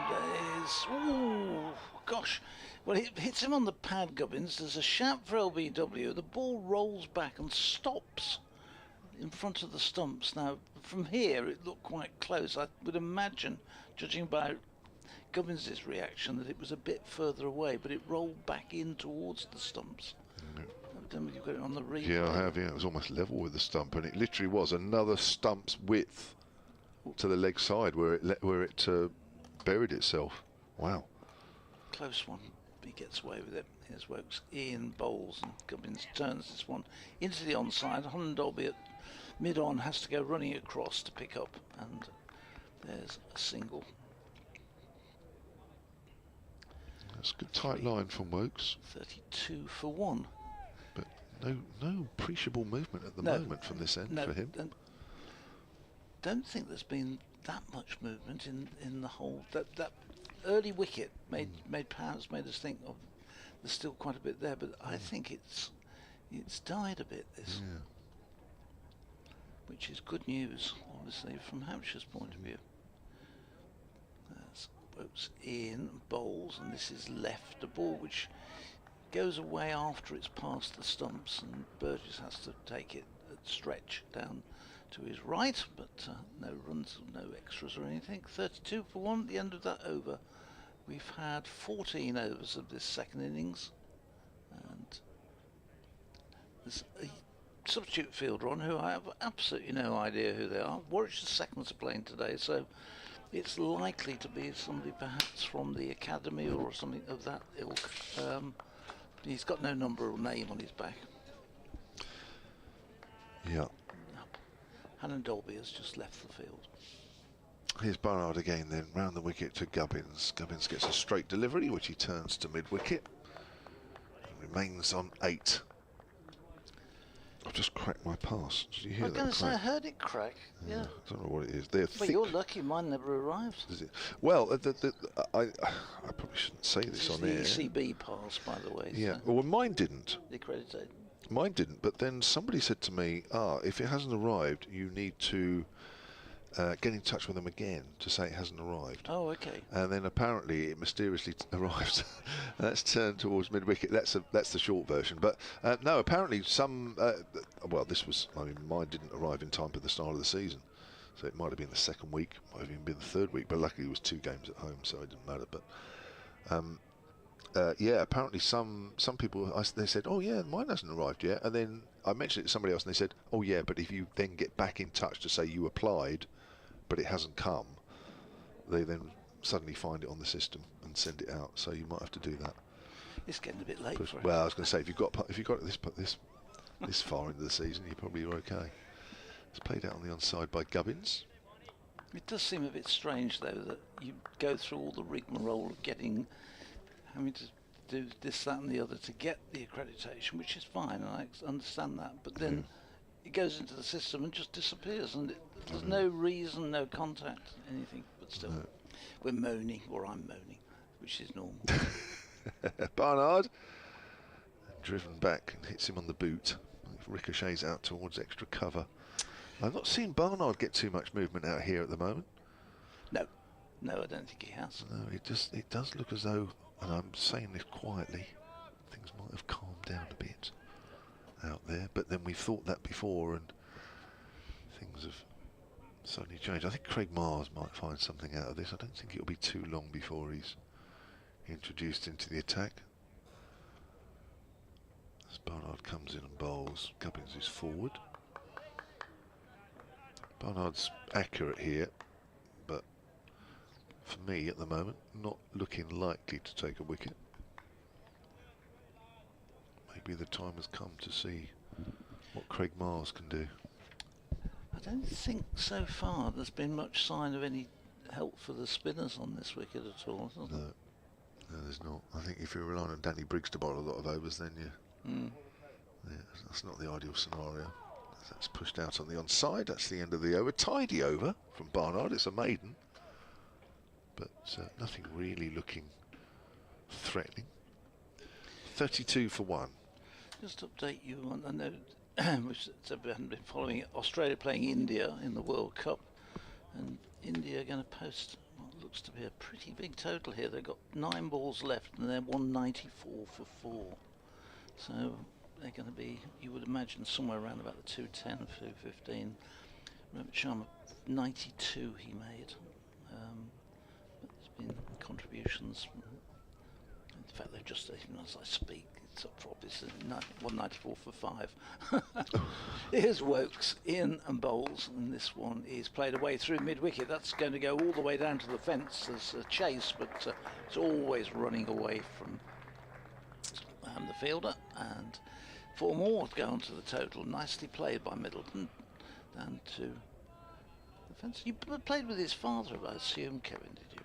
[SPEAKER 3] is, oh gosh, well, it hits him on the pad, Gubbins. There's a shout for LBW. The ball rolls back and stops in front of the stumps. Now, from here, it looked quite close. I would imagine, judging by Gubbins' reaction, that it was a bit further away, but it rolled back in towards the stumps. You've got it on the replay.
[SPEAKER 2] Yeah, I have. Yeah, it was almost level with the stump, and it literally was another stump's width to the leg side where it buried itself. Wow.
[SPEAKER 3] Close one. He gets away with it. Here's Wokes in bowls, and Gubbins turns this one into the onside. Hannon-Dolby at mid-on has to go running across to pick up, and there's a single.
[SPEAKER 2] That's a good tight line from Wokes.
[SPEAKER 3] 32 for 1.
[SPEAKER 2] But no appreciable movement at the moment from this end for him.
[SPEAKER 3] Don't think there's been that much movement in the whole. That early wicket made us think of there's still quite a bit there, but I think it's died a bit, this, which is good news, obviously, from Hampshire's point of view. That's Wokes in, bowls, and this is left, a ball which goes away after it's past the stumps, and Burgess has to take it at stretch down to his right, but no runs, no extras or anything. 32 for 1 at the end of that over. We've had 14 overs of this second innings, and there's a substitute fielder on who I have absolutely no idea who they are. Warwickshire seconds are playing today, so it's likely to be somebody perhaps from the academy or something of that ilk. He's got no number or name on his back.
[SPEAKER 2] Yeah.
[SPEAKER 3] Hannon-Dolby has just left the field.
[SPEAKER 2] Here's Barnard again then, round the wicket to Gubbins. Gubbins gets a straight delivery, which he turns to mid-wicket. Remains on 8. I've just cracked my pass. Did you hear that?
[SPEAKER 3] I was going to say, I heard it crack. Yeah.
[SPEAKER 2] I don't know what it is. They're
[SPEAKER 3] well,
[SPEAKER 2] thick.
[SPEAKER 3] You're lucky, mine never arrived.
[SPEAKER 2] Is it? Well, I probably shouldn't say this on air.
[SPEAKER 3] This is the ECB pass, by the way.
[SPEAKER 2] Yeah,
[SPEAKER 3] so
[SPEAKER 2] well, mine didn't.
[SPEAKER 3] the accredited.
[SPEAKER 2] Mine didn't, but then somebody said to me, if it hasn't arrived, you need to get in touch with them again to say it hasn't arrived.
[SPEAKER 3] Oh, okay.
[SPEAKER 2] And then apparently it mysteriously arrived. That's turned towards mid-wicket. That's the short version. But no, apparently some, well, mine didn't arrive in time for the start of the season. So it might have been the second week, might have even been the third week, but luckily it was 2 games at home, so it didn't matter. But Yeah, apparently some people, they said, oh yeah, mine hasn't arrived yet. And then I mentioned it to somebody else and they said, oh yeah, but if you then get back in touch to say you applied, but it hasn't come, they then suddenly find it on the system and send it out. So you might have to do that.
[SPEAKER 3] It's getting a bit late for it.
[SPEAKER 2] Well, I was going to say, if you've got this far into the season, you probably are okay. It's played out on the onside by Gubbins.
[SPEAKER 3] It does seem a bit strange, though, that you go through all the rigmarole of having to do this, that and the other to get the accreditation, which is fine, and I understand that, but then it goes into the system and just disappears, and there's no reason, no contact, anything, but still, we're moaning, or I'm moaning, which is normal.
[SPEAKER 2] Barnard, driven back and hits him on the boot. Ricochets out towards extra cover. I've not seen Barnard get too much movement out here at the moment.
[SPEAKER 3] No, I don't think he has.
[SPEAKER 2] No, it does look as though, and I'm saying this quietly, things might have calmed down a bit out there. But then we've thought that before, and things have suddenly changed. I think Craig Mars might find something out of this. I don't think it'll be too long before he's introduced into the attack. As Barnard comes in and bowls, Gubbins is forward. Barnard's accurate here, but for me at the moment, not looking likely to take a wicket. Maybe the time has come to see what Craig Mars can do.
[SPEAKER 3] I don't think so far there's been much sign of any help for the spinners on this wicket at all, has there?
[SPEAKER 2] No, there's not. I think if you're relying on Danny Briggs to bowl a lot of overs, then yeah, that's not the ideal scenario. That's pushed out on the onside. That's the end of the over. Tidy over from Barnard. It's a maiden, but nothing really looking threatening. 32 for 1.
[SPEAKER 3] Just to update you on, I know we haven't been following it. Australia playing India in the World Cup, and India are going to post what looks to be a pretty big total here. They've got 9 balls left and they're 194 for 4. So they're going to be, you would imagine, somewhere around about the 210, 215. Robert Sharma, 92 he made. But there's been contributions. In fact, they've just, even as I speak, it's up for obviously 194 for 5. Here's Wokes in and bowls, and this one is played away through mid-wicket. That's going to go all the way down to the fence. There's a chase, but it's always running away from the fielder, and 4 more to go onto the total. Nicely played by Middleton down to the fence. You played with his father, I assume, Kevin, did you?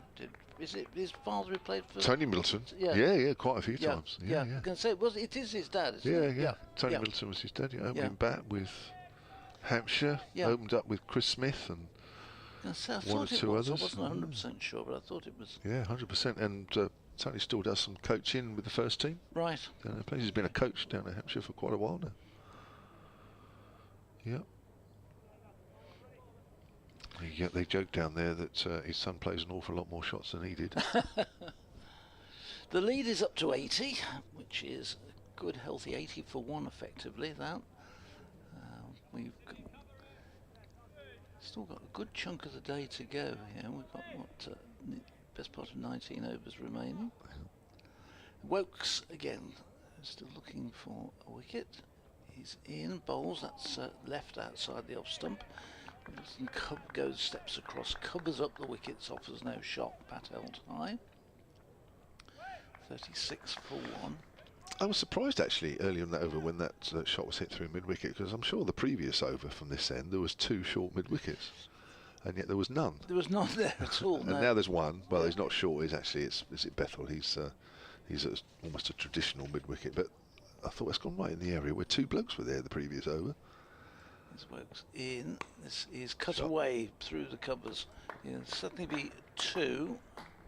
[SPEAKER 3] Is it his father who played for
[SPEAKER 2] Tony Middleton?
[SPEAKER 3] Yeah,
[SPEAKER 2] quite a few times. Yeah.
[SPEAKER 3] I was going to say, it is his dad, isn't it?
[SPEAKER 2] Yeah. Tony Middleton was his dad. Opening bat with Hampshire, opened up with Chris Smith and one or two others.
[SPEAKER 3] I wasn't 100% sure, but I thought it was.
[SPEAKER 2] Yeah, 100%. And Tony still does some coaching with the first team.
[SPEAKER 3] Right.
[SPEAKER 2] He's been a coach down at Hampshire for quite a while now. Yeah. They joke down there that his son plays an awful lot more shots than he did.
[SPEAKER 3] The lead is up to 80, which is a good, healthy 80 for 1, effectively. That we've still got a good chunk of the day to go. Yeah, we've got best part of 19 overs remaining. Wokes again, still looking for a wicket. He's in, bowls. That's left outside the off stump. Steps across, covers up the wickets, offers no shock, bat held high. 36 for 1.
[SPEAKER 2] I was surprised actually early on that over when that shot was hit through mid-wicket, because I'm sure the previous over from this end there was 2 short mid-wickets, and yet there was none.
[SPEAKER 3] There was none there at all.
[SPEAKER 2] And now there's one. Well, he's not short. He's actually, is it Bethel? He's almost a traditional mid-wicket, but I thought it's gone right in the area where 2 blokes were there the previous over.
[SPEAKER 3] This Wokes in. This is cut away through the covers. It'll certainly be 2.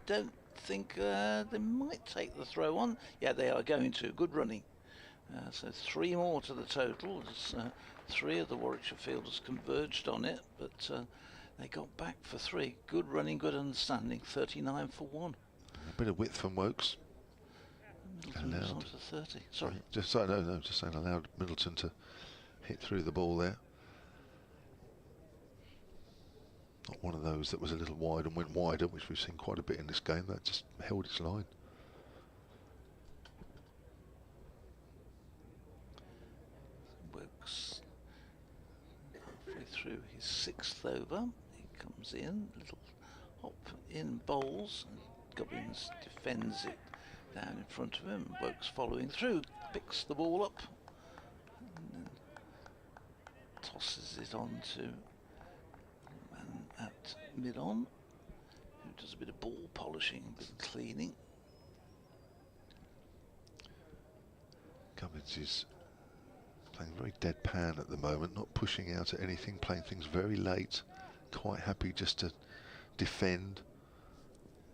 [SPEAKER 3] Don't think they might take the throw on. Yeah, they are going to. Good running. So 3 more to the total. 3 of the Warwickshire fielders converged on it, but they got back for 3. Good running, good understanding. 39 for 1.
[SPEAKER 2] A bit of width from Wokes.
[SPEAKER 3] Middleton was on to 30. Sorry.
[SPEAKER 2] Just saying, allowed Middleton to hit through the ball there. Not one of those that was a little wide and went wider, which we've seen quite a bit in this game. That just held its line.
[SPEAKER 3] through his 6th over. He comes in, little hop in, bowls, and Gubbins defends it down in front of him. Wokes following through, picks the ball up, and then tosses it on to man at mid-on, who does a bit of ball polishing, a bit of cleaning.
[SPEAKER 2] Gubbins is playing very deadpan at the moment, not pushing out at anything, playing things very late, quite happy just to defend,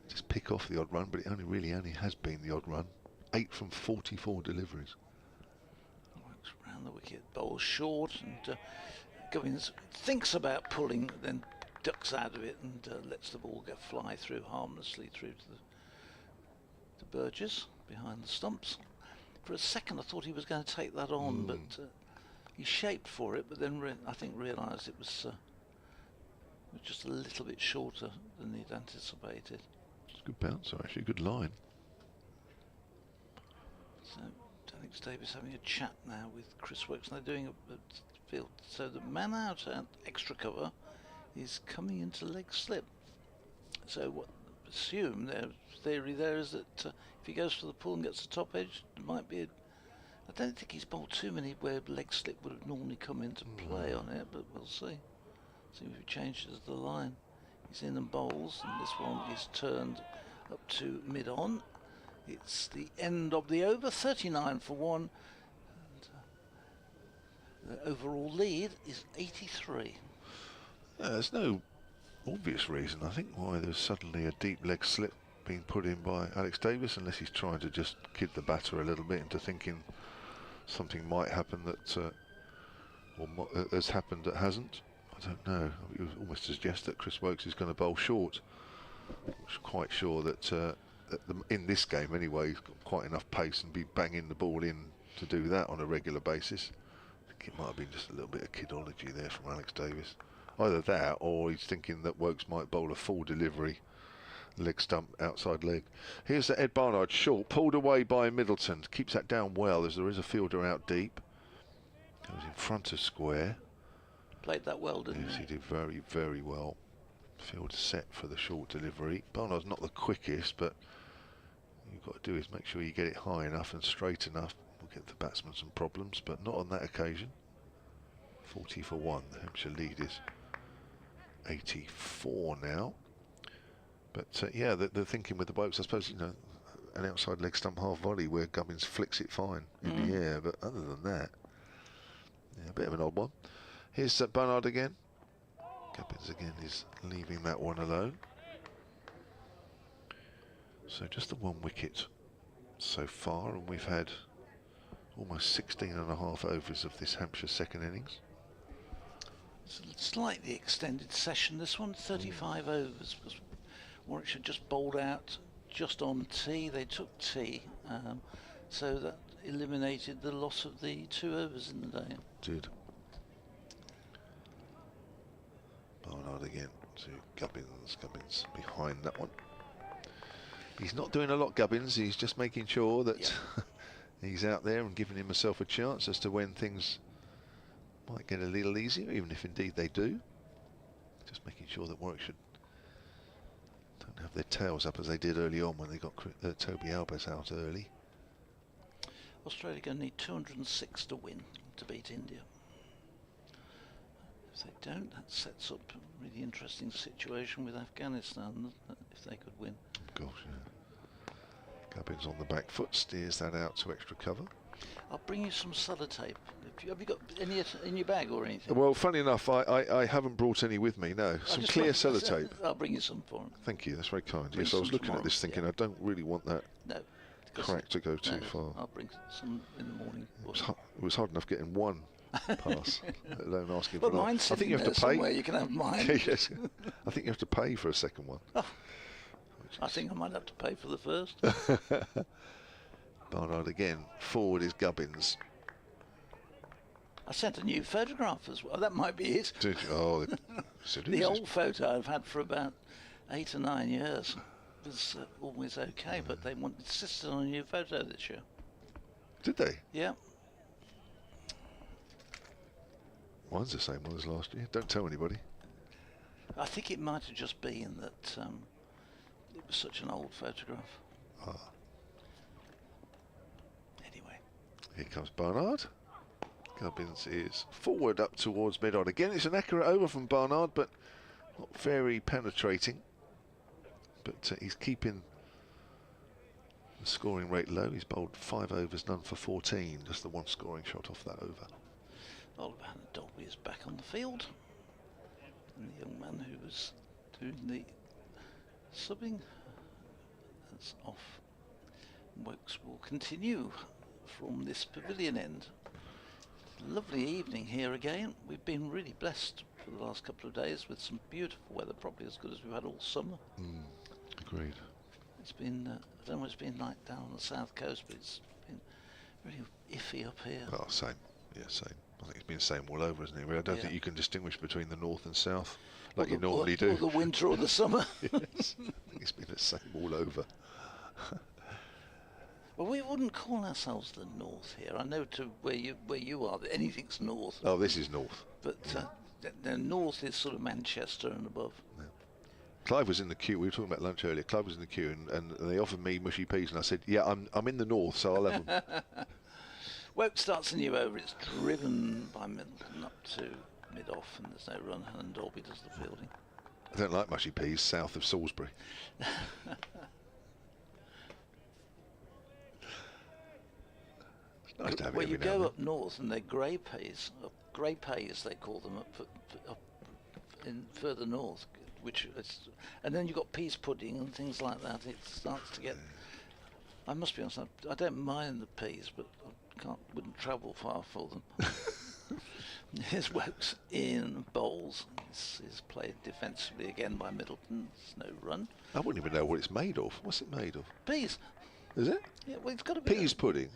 [SPEAKER 2] just pick off the odd run, but it only has been the odd run. 8 from 44 deliveries.
[SPEAKER 3] Works round the wicket, bowls short, and Gubbins thinks about pulling, then ducks out of it and lets the ball fly through harmlessly through to the Burgess behind the stumps. For a second I thought he was going to take that on, but he shaped for it, but then I think realised it was just a little bit shorter than he'd anticipated.
[SPEAKER 2] It's a good bouncer, actually, good line.
[SPEAKER 3] So Alex Davis having a chat now with Chris Wokes, and they're doing a field. So the man out at extra cover is coming into leg slip. So what assume their theory there is that if he goes for the pull and gets the top edge, there might be I don't think he's bowled too many where leg slip would have normally come into play on it, but we'll see. See if he changes the line. He's in and bowls, and this one is turned up to mid-on. It's the end of the over, 39 for 1. And, the overall lead is 83.
[SPEAKER 2] There's no obvious reason, I think, why there's suddenly a deep leg slip being put in by Alex Davis, unless he's trying to just kid the batter a little bit into thinking something might happen that has happened that hasn't. I don't know. It would almost suggest that Chris Wokes is going to bowl short. I'm quite sure that in this game anyway, he's got quite enough pace and be banging the ball in to do that on a regular basis. I think it might have been just a little bit of kidology there from Alex Davis. Either that, or he's thinking that Wokes might bowl a full delivery, leg stump, outside leg. Here's the Ed Barnard short, pulled away by Middleton. Keeps that down well as there is a fielder out deep. Goes in front of square.
[SPEAKER 3] Played that well, didn't he?
[SPEAKER 2] Yes, he did very, very well. Field set for the short delivery. Barnard's not the quickest, but you've got to do is make sure you get it high enough and straight enough. We'll get the batsman some problems, but not on that occasion. 40 for 1. The Hampshire lead is 84 now. But yeah, the thinking with the Wokes, I suppose, you know, an outside leg stump half volley where Gubbins flicks it fine in the air, but other than that, yeah, a bit of an odd one. Here's Barnard again. Gubbins again is leaving that one alone. So just the 1 wicket so far, and we've had almost 16.5 overs of this Hampshire second innings.
[SPEAKER 3] It's a slightly extended session, this one, 35 overs. Because Warwickshire just bowled out just on tee. They took tee, so that eliminated the loss of the 2 overs in the day.
[SPEAKER 2] Did. Barnard again to Gubbins. Gubbins behind that one. He's not doing a lot, Gubbins. He's just making sure that he's out there and giving himself a chance as to when things might get a little easier, even if indeed they do. Just making sure that Warwickshire don't have their tails up as they did early on when they got Toby Albers out early.
[SPEAKER 3] Australia going to need 206 to win to beat India. If they don't, that sets up a really interesting situation with Afghanistan if they could win.
[SPEAKER 2] Gosh, yeah. Gubbins on the back foot, steers that out to extra cover.
[SPEAKER 3] I'll bring you some sellotape. Have you got any in your bag or anything?
[SPEAKER 2] Well, funny enough, I haven't brought any with me, no. Some clear sellotape.
[SPEAKER 3] I'll bring you some for him.
[SPEAKER 2] Thank you, that's very kind. Yes, I was looking at this thinking I don't really want that crack to go too far.
[SPEAKER 3] I'll bring some in the morning.
[SPEAKER 2] It was hard enough getting one pass, let alone asking
[SPEAKER 3] well,
[SPEAKER 2] for that.
[SPEAKER 3] I think you have to pay. You can have mine.
[SPEAKER 2] Yes, I think you have to pay for a second one.
[SPEAKER 3] Oh, I think I might have to pay for the first.
[SPEAKER 2] Barnard again. Forward is Gubbins.
[SPEAKER 3] I sent a new photograph as well. That might be it.
[SPEAKER 2] Did you? Oh,
[SPEAKER 3] the old photo I've had for about 8 or 9 years was always okay, but they insisted on a new photo this year.
[SPEAKER 2] Did they?
[SPEAKER 3] Yeah.
[SPEAKER 2] Mine's the same one as last year. Don't tell anybody.
[SPEAKER 3] I think it might have just been that it was such an old photograph.
[SPEAKER 2] Ah.
[SPEAKER 3] Anyway.
[SPEAKER 2] Here comes Barnard. Gubbins is forward up towards mid-on. Again, it's an accurate over from Barnard, but not very penetrating. But he's keeping the scoring rate low. He's bowled 5 overs, none for 14. Just the one scoring shot off that over.
[SPEAKER 3] Oliver Dolby is back on the field. And the young man who was doing the subbing is off. Wokes will continue from this pavilion end. Lovely evening here again. We've been really blessed for the last couple of days with some beautiful weather, probably as good as we've had all summer.
[SPEAKER 2] Agreed.
[SPEAKER 3] It's been, I don't know what it's been like down on the south coast, but it's been really iffy up here.
[SPEAKER 2] Oh, same. Yeah, same. I think it's been the same all over, isn't it? I don't think you can distinguish between the north and south like you normally do.
[SPEAKER 3] Or the winter or the summer.
[SPEAKER 2] Yes. I think it's been the same all over.
[SPEAKER 3] Well, we wouldn't call ourselves the north here. I know to where you are, that anything's north.
[SPEAKER 2] Oh, this is north.
[SPEAKER 3] But the north is sort of Manchester and above.
[SPEAKER 2] Yeah. Clive was in the queue. We were talking about lunch earlier. Clive was in the queue, and they offered me mushy peas, and I said, "Yeah, I'm in the north, so I'll have them."
[SPEAKER 3] Woke starts a new over. It's driven by Middleton up to mid-off, and there's no run. And Dolby does the fielding.
[SPEAKER 2] I don't like mushy peas south of Salisbury. Nice to have
[SPEAKER 3] well,
[SPEAKER 2] it
[SPEAKER 3] you
[SPEAKER 2] every now
[SPEAKER 3] go
[SPEAKER 2] and
[SPEAKER 3] up north and they're grey peas they call them up in further north, and then you've got peas pudding and things like that. It starts to get. I must be honest, I don't mind the peas, but I wouldn't travel far for them. Here's Wokes in bowls. This is played defensively again by Middleton. There's no run.
[SPEAKER 2] I wouldn't even know what it's made of. What's it made of?
[SPEAKER 3] Peas.
[SPEAKER 2] Is it?
[SPEAKER 3] Yeah, well, it's got to be
[SPEAKER 2] peas pudding.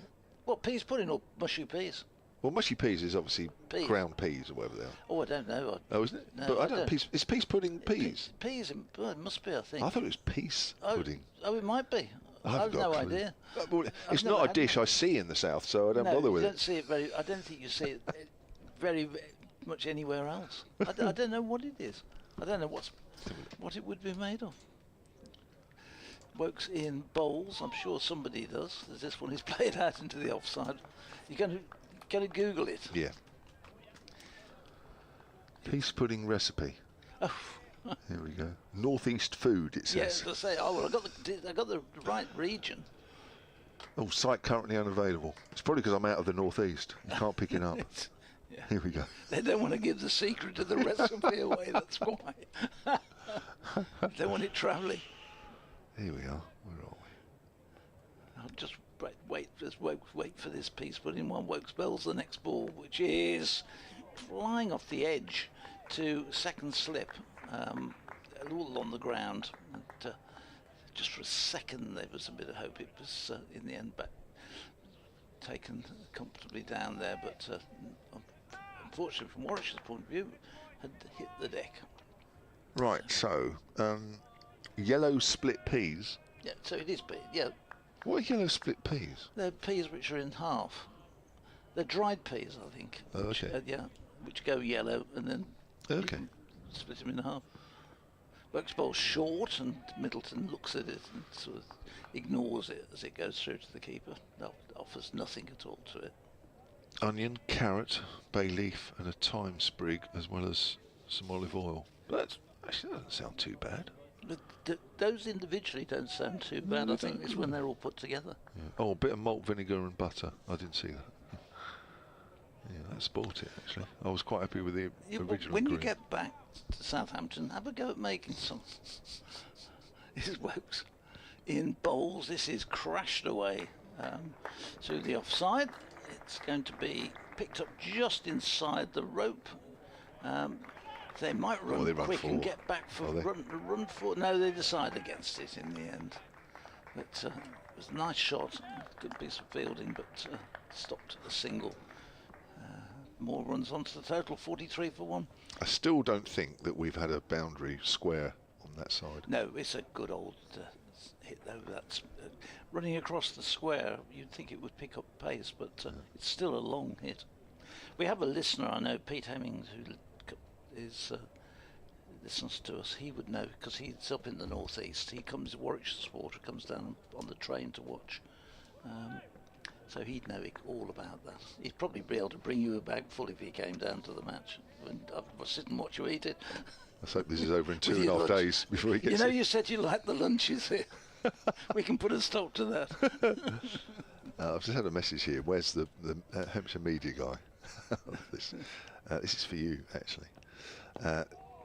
[SPEAKER 3] What, peas pudding or mushy peas?
[SPEAKER 2] Well, mushy peas is obviously ground peas or whatever they are.
[SPEAKER 3] Oh, I don't know.
[SPEAKER 2] Oh, isn't it?
[SPEAKER 3] No,
[SPEAKER 2] but I don't. Peas, is peas pudding peas?
[SPEAKER 3] Peas, well, it must be, I think.
[SPEAKER 2] I thought it was peas pudding.
[SPEAKER 3] Oh, it might be.
[SPEAKER 2] I have
[SPEAKER 3] no idea.
[SPEAKER 2] Well, it's not a dish I see in the south, so I don't bother with
[SPEAKER 3] it. See it very. I don't think you see it very much anywhere else. I don't know what it is. I don't know what it would be made of. Wokes in bowls. I'm sure somebody does. This one is played out into the offside. You're going to Google it.
[SPEAKER 2] Yeah. Peas pudding recipe.
[SPEAKER 3] Oh.
[SPEAKER 2] Here we go. Northeast food, it says.
[SPEAKER 3] Yeah, I say. Oh, well, I got the right region.
[SPEAKER 2] Oh, site currently unavailable. It's probably because I'm out of the northeast. You can't pick it up.
[SPEAKER 3] Yeah.
[SPEAKER 2] Here we go.
[SPEAKER 3] They don't want to give the secret of the recipe away. That's why. They want it travelling.
[SPEAKER 2] Here we are. Where are we?
[SPEAKER 3] I'll just wait for this piece. Put in one. Wokes bells the next ball, which is flying off the edge to second slip, all on the ground. And, just for a second, there was a bit of hope. It was in the end, but taken comfortably down there. But unfortunately, from Warwickshire's point of view, had hit the deck.
[SPEAKER 2] Right. So. Yellow split peas.
[SPEAKER 3] Yeah, so it is. Yeah.
[SPEAKER 2] What are yellow split peas?
[SPEAKER 3] They're peas which are in half. They're dried peas, I think.
[SPEAKER 2] Oh, okay.
[SPEAKER 3] Which go yellow and then split them in half. Wokes bowl short, and Middleton looks at it and sort of ignores it as it goes through to the keeper. Offers nothing at all to it.
[SPEAKER 2] Onion, carrot, bay leaf, and a thyme sprig, as well as some olive oil. But that doesn't sound too bad.
[SPEAKER 3] But those individually don't sound too bad. I think it's when they're all put together.
[SPEAKER 2] Yeah. Oh, a bit of malt vinegar and butter. I didn't see that. Yeah, that spoilt it, actually. I was quite happy with the original
[SPEAKER 3] When
[SPEAKER 2] green.
[SPEAKER 3] you get back to Southampton, have a go at making some. This is Wokes in bowls. This is crashed away to the offside. It's going to be picked up just inside the rope. They might run quick and get back for run for. No, they decide against it in the end. But it was a nice shot, good piece of fielding, but stopped at the single. More runs onto the total, 43 for 1.
[SPEAKER 2] I still don't think that we've had a boundary square on that side.
[SPEAKER 3] No, it's a good old hit though. That's running across the square. You'd think it would pick up pace, but it's still a long hit. We have a listener, I know, Pete Hemmings, who listens to us. He would know because he's up in the northeast. He comes, Warwickshire supporter, comes down on the train to watch. So he'd know all about that. He'd probably be able to bring you a bag full if he came down to the match. And I'll sit and watch you eat it.
[SPEAKER 2] Let's hope this is over in 2.5 days before he gets
[SPEAKER 3] You know, you said you liked the lunches here. We can put a stop to that.
[SPEAKER 2] I've just had a message here. Where's the Hampshire media guy? This is for you, actually.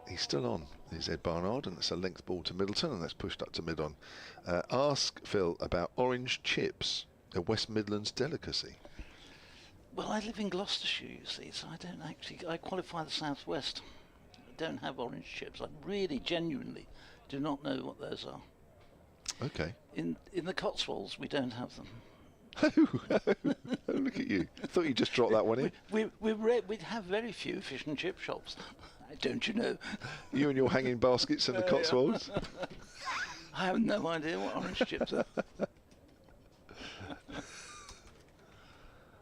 [SPEAKER 2] He's still on. He's Ed Barnard, and it's a length ball to Middleton, and that's pushed up to mid-on. Ask Phil about orange chips, a West Midlands delicacy.
[SPEAKER 3] Well, I live in Gloucestershire, you see, so I don't actually. I qualify the southwest. I don't have orange chips. I really, genuinely do not know what those are.
[SPEAKER 2] Okay.
[SPEAKER 3] In the Cotswolds, we don't have them.
[SPEAKER 2] Oh, look at you. I thought you just dropped that one in.
[SPEAKER 3] We have very few fish and chip shops. Don't you know?
[SPEAKER 2] You and your hanging baskets in the Cotswolds?
[SPEAKER 3] I have no idea what orange chips are.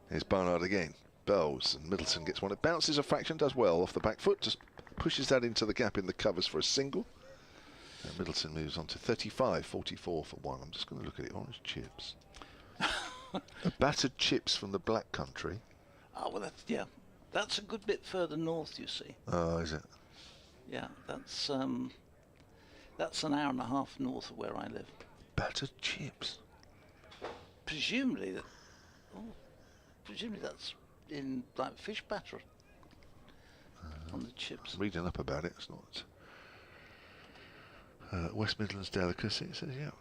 [SPEAKER 2] Here's Barnard again. Bowls, and Middleton gets one. It bounces a fraction, does well off the back foot, just pushes that into the gap in the covers for a single. And Middleton moves on to 35, 44 for one. I'm just going to look at it. Orange chips. Battered chips from the Black Country.
[SPEAKER 3] Oh, well, that's a good bit further north, you see.
[SPEAKER 2] Oh, is it?
[SPEAKER 3] Yeah, that's an hour and a half north of where I live.
[SPEAKER 2] Battered chips.
[SPEAKER 3] Presumably that's in like fish batter on the chips.
[SPEAKER 2] Reading up about it, it's not West Midlands delicacy. It says, yeah.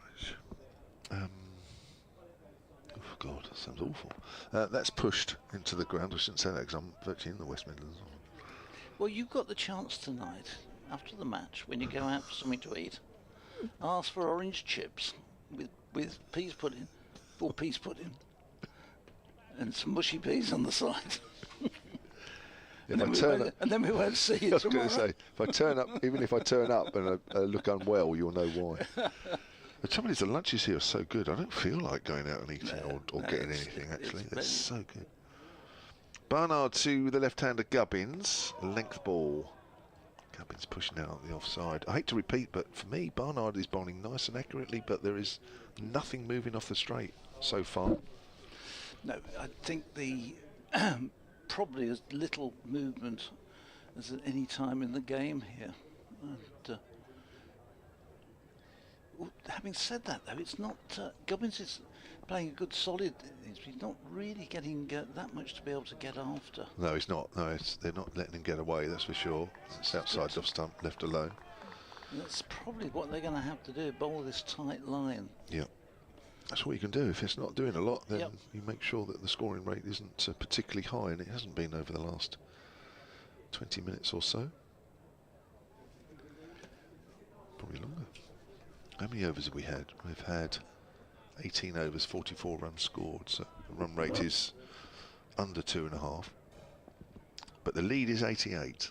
[SPEAKER 2] Oh God, that sounds awful. That's pushed into the ground. I shouldn't say that because I'm virtually in the West Midlands.
[SPEAKER 3] Well, you've got the chance tonight, after the match, when you go out for something to eat, ask for orange chips with peas pudding, or peas pudding, and some mushy peas on the side.
[SPEAKER 2] If I turn up,
[SPEAKER 3] and then we won't see you
[SPEAKER 2] I was
[SPEAKER 3] tomorrow.
[SPEAKER 2] going to say, if I turn up, even if I turn up and I look unwell, you'll know why. The trouble is, the lunches here are so good. I don't feel like going out and eating or getting anything, actually. They're so good. Barnard to the left-hander Gubbins. Length ball. Gubbins pushing out the offside. I hate to repeat, but for me, Barnard is bowling nice and accurately, but there is nothing moving off the straight so far.
[SPEAKER 3] No, I think the probably as little movement as at any time in the game here. And, having said that, though, it's not. Gubbins is playing a good solid. He's not really getting that much to be able to get after.
[SPEAKER 2] No, he's not. No, they're not letting him get away, that's for sure. It's outside off stump, left alone.
[SPEAKER 3] And that's probably what they're going to have to do, bowl this tight line.
[SPEAKER 2] Yeah. That's what you can do. If it's not doing a lot, then you make sure that the scoring rate isn't particularly high, and it hasn't been over the last 20 minutes or so. Probably longer. How many overs have we had? We've had 18 overs, 44 runs scored, so the run rate is under 2.5. But the lead is 88.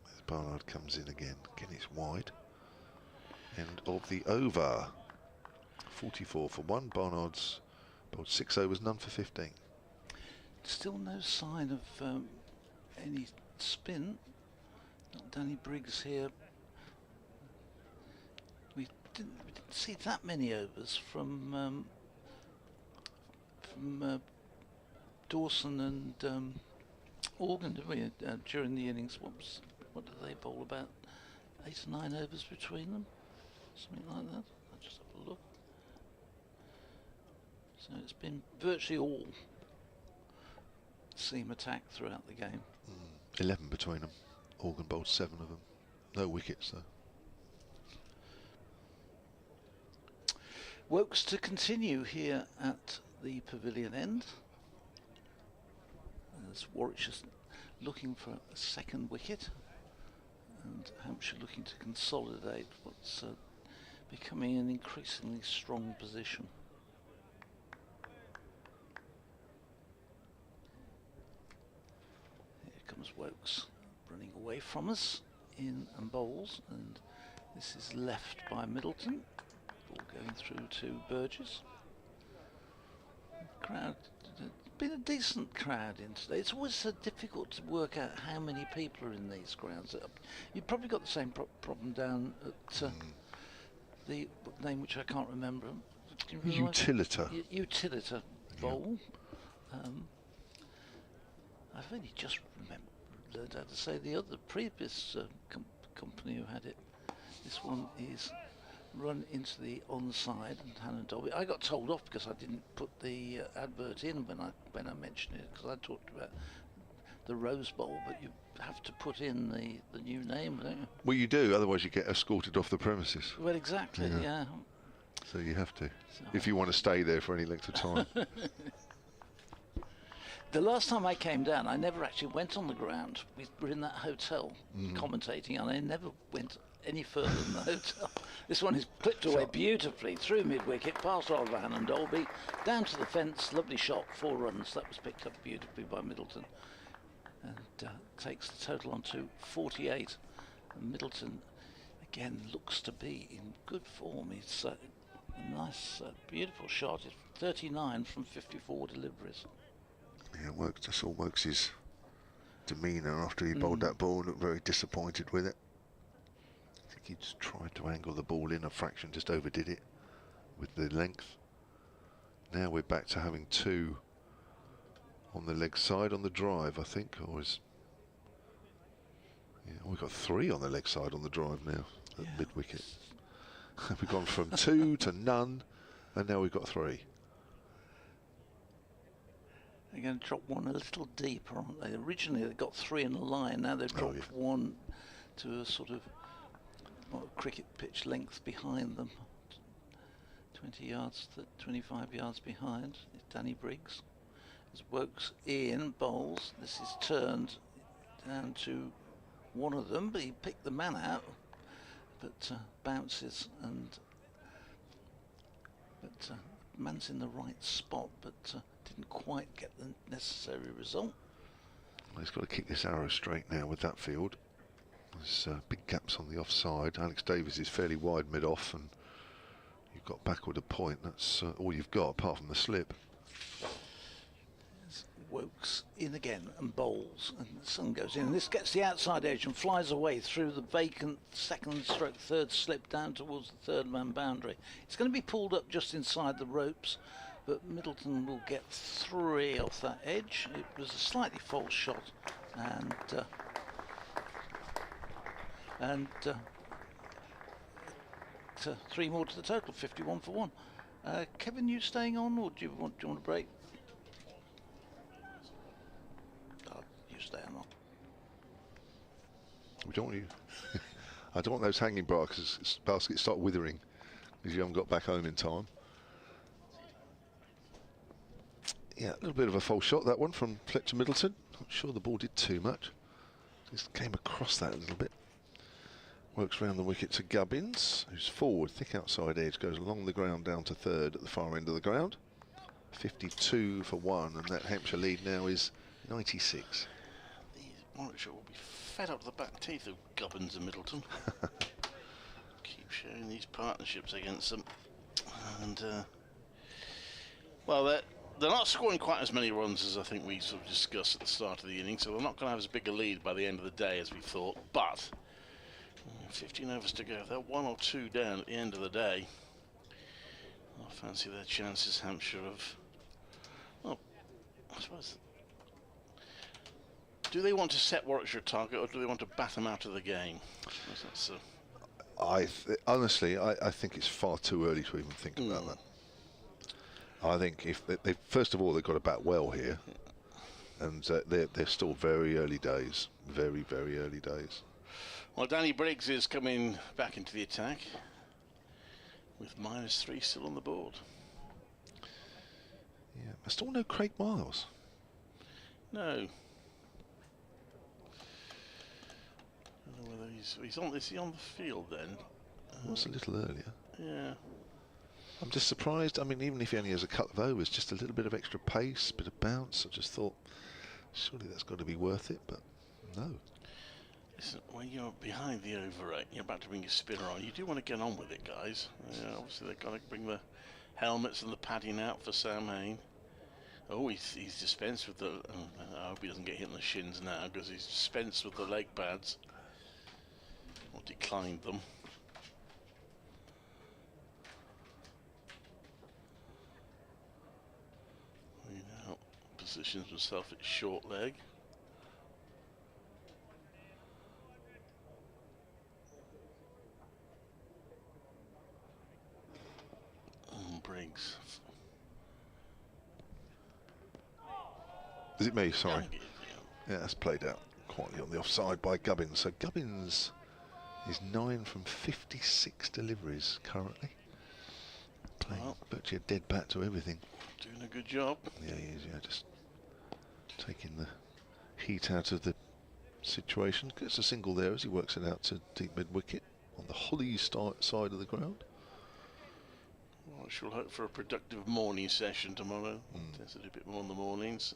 [SPEAKER 2] As Barnard comes in again. Again, it's wide. End of the over. 44 for one. Barnard's bowled 6 overs, none for 15.
[SPEAKER 3] Still no sign of any spin. Not Danny Briggs here. We didn't see that many overs from Dawson and Organ, did we? During the innings, what did they bowl, about 8 or 9 overs between them, something like that. I'll just have a look. So it's been virtually all seam attack throughout the game.
[SPEAKER 2] 11 between them. Organ bowled 7 of them. No wickets though.
[SPEAKER 3] Wokes to continue here at the pavilion end. As Warwickshire's looking for a second wicket, and Hampshire looking to consolidate what's becoming an increasingly strong position. Here comes Wokes running away from us in and bowls, and this is left by Middleton. Ball going through to Burgess. Crowd, a been a decent crowd in today. It's always so difficult to work out how many people are in these grounds. You've probably got the same problem down at the name which I can't remember.
[SPEAKER 2] Utilita.
[SPEAKER 3] Utilita Bowl. I've only just learned how to say the other previous company who had it. This one is run into the onside and Hannah Dolby. I got told off because I didn't put the advert in when I mentioned it, because I talked about the Rose Bowl, but you have to put in the new name, don't you?
[SPEAKER 2] Well, you do, otherwise you get escorted off the premises.
[SPEAKER 3] Well, exactly, yeah.
[SPEAKER 2] So you have to, if you want to stay there for any length of time.
[SPEAKER 3] The last time I came down, I never actually went on the ground. We were in that hotel commentating, and I never went any further than the hotel. This one is clipped away beautifully through mid-wicket, past Oliver and Dolby, down to the fence, lovely shot, 4 runs. That was picked up beautifully by Middleton, and takes the total on to 48. And Middleton, again, looks to be in good form. It's a nice, beautiful shot. It's 39 from 54 deliveries.
[SPEAKER 2] Yeah, I saw Wokes' demeanour after he bowled that ball, looked very disappointed with it. I think he just tried to angle the ball in a fraction, just overdid it with the length. Now we're back to having 2 on the leg side on the drive, I think, or is... Yeah, we've got 3 on the leg side on the drive now at mid-wicket. We've gone from 2 to none, and now we've got 3.
[SPEAKER 3] They're going to drop one a little deeper, aren't they? Originally they got 3 in a line, now they've dropped one to a sort of cricket pitch length behind them. 20 yards, 25 yards behind. It's Danny Briggs. As Wokes in bowls, this is turned down to one of them, but he picked the man out, but bounces, and man's in the right spot, but didn't quite get the necessary result.
[SPEAKER 2] Well, he's got to kick this arrow straight now with that field. There's big gaps on the offside. Alex Davies is fairly wide mid-off, and you've got backward a point. That's all you've got apart from the slip.
[SPEAKER 3] There's Wokes in again and bowls, and the sun goes in. This gets the outside edge and flies away through the vacant second stroke third slip down towards the third man boundary. It's going to be pulled up just inside the ropes, but Middleton will get 3 off that edge. It was a slightly false shot, and 3 more to the total, 51 for 1. Kevin, you staying on, or do you want a break? Oh, you stay on.
[SPEAKER 2] We don't want you. I don't want those hanging baskets start withering because you haven't got back home in time. Yeah, a little bit of a false shot, that one from Fletcher Middleton. Not sure the ball did too much. Just came across that a little bit. Works round the wicket to Gubbins, who's forward, thick outside edge, goes along the ground down to third at the far end of the ground. 52 for 1, and that Hampshire lead now is 96.
[SPEAKER 1] These Warwickshire will be fed up to the back teeth of Gubbins and Middleton. Keep showing these partnerships against them. And, well, they're not scoring quite as many runs as I think we sort of discussed at the start of the inning, so they're not going to have as big a lead by the end of the day as we thought. But 15 overs to go. If they're 1 or 2 down at the end of the day, I fancy their chances, Hampshire, of... Well, I suppose... Do they want to set Warwickshire a target, or do they want to bat them out of the game?
[SPEAKER 2] Honestly, I think it's far too early to even think about that. I think if they first of all, they've got to bat well here, and they're still very early days, very, very early days.
[SPEAKER 1] Well, Danny Briggs is coming back into the attack with -3 still on the board.
[SPEAKER 2] Yeah, I still no Craig Miles.
[SPEAKER 1] No. I don't know whether he's on. Is he on the field then?
[SPEAKER 2] It was a little earlier.
[SPEAKER 1] Yeah.
[SPEAKER 2] I'm just surprised. I mean, even if he only has a couple of overs, just a little bit of extra pace, bit of bounce. I just thought, surely that's got to be worth it, but no.
[SPEAKER 1] Listen, when you're behind the over rate, you're about to bring your spinner on, you do want to get on with it, guys. Obviously, they've got to bring the helmets and the padding out for Sam Hain.
[SPEAKER 4] Oh, he's dispensed with the... I hope he doesn't get hit on the shins now, because he's dispensed with the leg pads. Or declined them. He now positions himself at short leg. And Briggs.
[SPEAKER 2] Is it me? Sorry. Yeah, that's played out quietly on the offside by Gubbins. So Gubbins is 9 from 56 deliveries currently. Playing virtually a dead bat to everything.
[SPEAKER 4] Doing a good job.
[SPEAKER 2] Yeah, he is. Yeah, just taking the heat out of the situation. Gets a single there as he works it out to deep mid wicket on the Holly side of the ground.
[SPEAKER 4] Well, I shall hope for a productive morning session tomorrow. Tends to do a bit more in the mornings.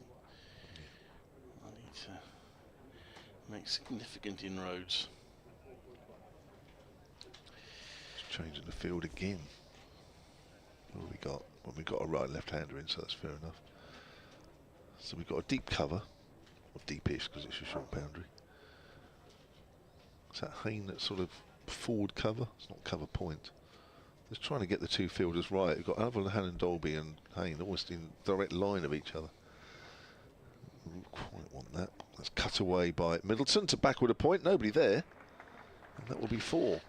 [SPEAKER 4] I need to make significant inroads.
[SPEAKER 2] Changing the field again. What have we got? Well, we've got a right left-hander in, so that's fair enough. So we've got a deep cover, or deepish because it's a short boundary. Is that Hayne that's sort of forward cover? It's not cover point. Just trying to get the two fielders right. We've got Avalon and Dolby and Hayne almost in direct line of each other. Quite want that. That's cut away by Middleton to backward a point. Nobody there. And that will be 4.
[SPEAKER 4] A bit of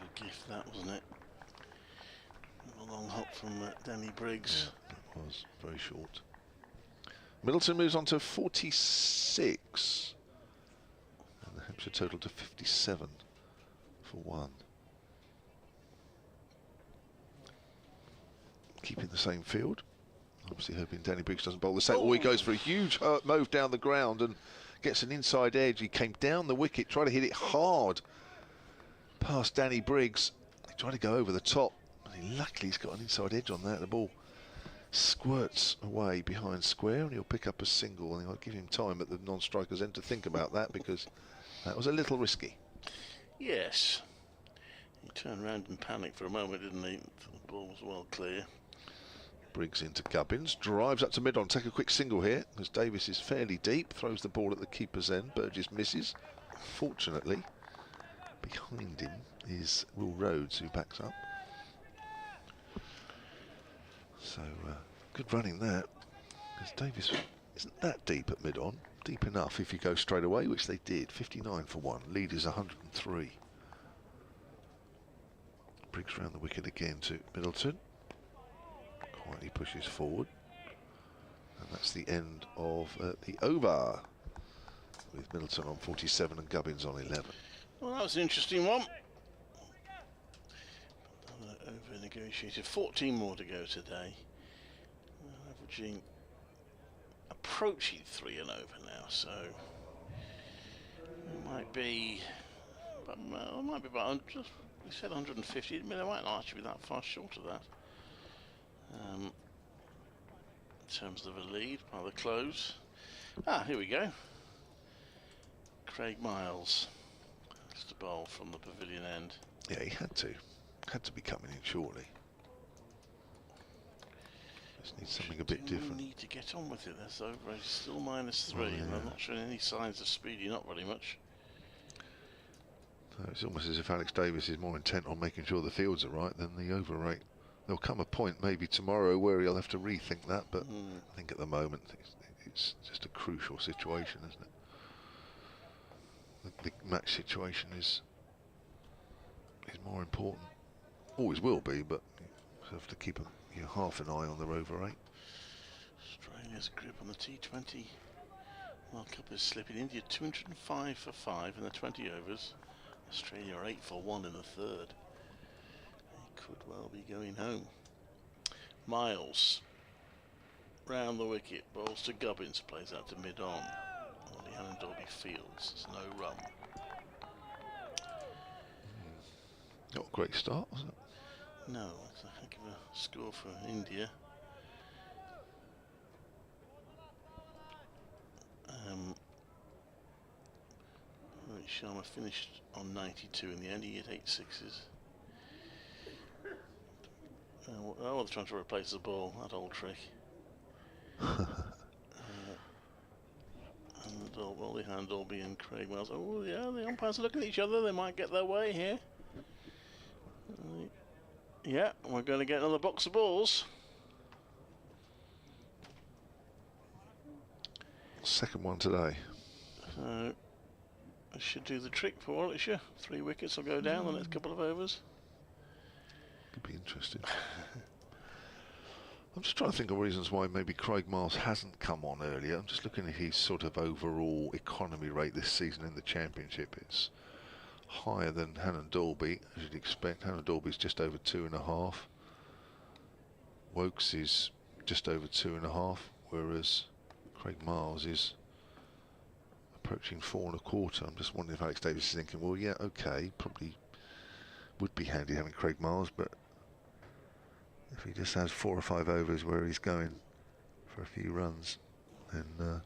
[SPEAKER 4] a gift that, wasn't it? A long hop from Danny Briggs.
[SPEAKER 2] Yeah, it was very short. Middleton moves on to 46. And the Hampshire total to 57 for 1. Keeping the same field. Obviously hoping Danny Briggs doesn't bowl the same. Oh, he goes for a huge move down the ground and gets an inside edge. He came down the wicket, tried to hit it hard past Danny Briggs. He tried to go over the top. And luckily he's got an inside edge on that. The ball squirts away behind square and he'll pick up a single. And I'll give him time at the non-striker's end to think about that because that was a little risky.
[SPEAKER 4] Yes. He turned around and panicked for a moment, didn't he? The ball was well clear.
[SPEAKER 2] Briggs into Gubbins, drives up to mid-on, take a quick single here, as Davis is fairly deep, throws the ball at the keeper's end, Burgess misses. Fortunately, behind him is Will Rhodes, who backs up. So, good running there, because Davis isn't that deep at mid-on, deep enough if you go straight away, which they did, 59 for 1, lead is 103. Briggs round the wicket again to Middleton. Quietly pushes forward, and that's the end of the over with Middleton on 47 and Gubbins on 11.
[SPEAKER 4] Well, that was an interesting one. Over negotiated. 14 more to go today. Averaging, approaching 3 and over now, so it might be, but it might be about just. We said 150. I mean, it might not actually be that far short of that. In terms of a lead, rather close. Here we go. Craig Miles. Just a bowl from the pavilion end.
[SPEAKER 2] Yeah, he had to be coming in shortly. Just need something a bit different.
[SPEAKER 4] Need to get on with it. That's over. It's still -3, and I'm not showing any signs of speeding up very much.
[SPEAKER 2] So it's almost as if Alex Davis is more intent on making sure the fields are right than the over rate. There'll come a point maybe tomorrow where he'll have to rethink that, but I think at the moment it's just a crucial situation, isn't it? The match situation is more important. Always will be, but you have to keep half an eye on the over rate.
[SPEAKER 4] Australia's grip on the T20 World Cup is slipping. India 205 for 5 in the 20 overs. Australia are 8 for 1 in the 3rd. Could well be going home. Miles round the wicket, bowls to Gubbins, plays out to mid-on. On the Alan Dolby Fields, there's no run.
[SPEAKER 2] Not a great start, was it?
[SPEAKER 4] No, it's a heck of a score for India. Rohit Sharma finished on 92 in the end. He hit 8 sixes. Oh, they're trying to replace the ball, that old trick. Well, Dolby and Craig Wells. Oh, yeah, the umpires are looking at each other. They might get their way here. Yeah, we're going to get another box of balls.
[SPEAKER 2] Second one today.
[SPEAKER 4] So, I should do the trick for Warwickshire. 3 wickets will go down the next couple of overs.
[SPEAKER 2] Could be interesting. I'm just trying to think of reasons why maybe Craig Miles hasn't come on earlier. I'm just looking at his sort of overall economy rate this season in the Championship. It's higher than Hannon Dalby, as you'd expect. Hannon Dalby's just over 2.5. Wokes is just over 2.5, whereas Craig Miles is approaching 4.25. I'm just wondering if Alex Davis is thinking, well, yeah, okay, probably would be handy having Craig Miles, but if he just has 4 or 5 overs where he's going for a few runs, then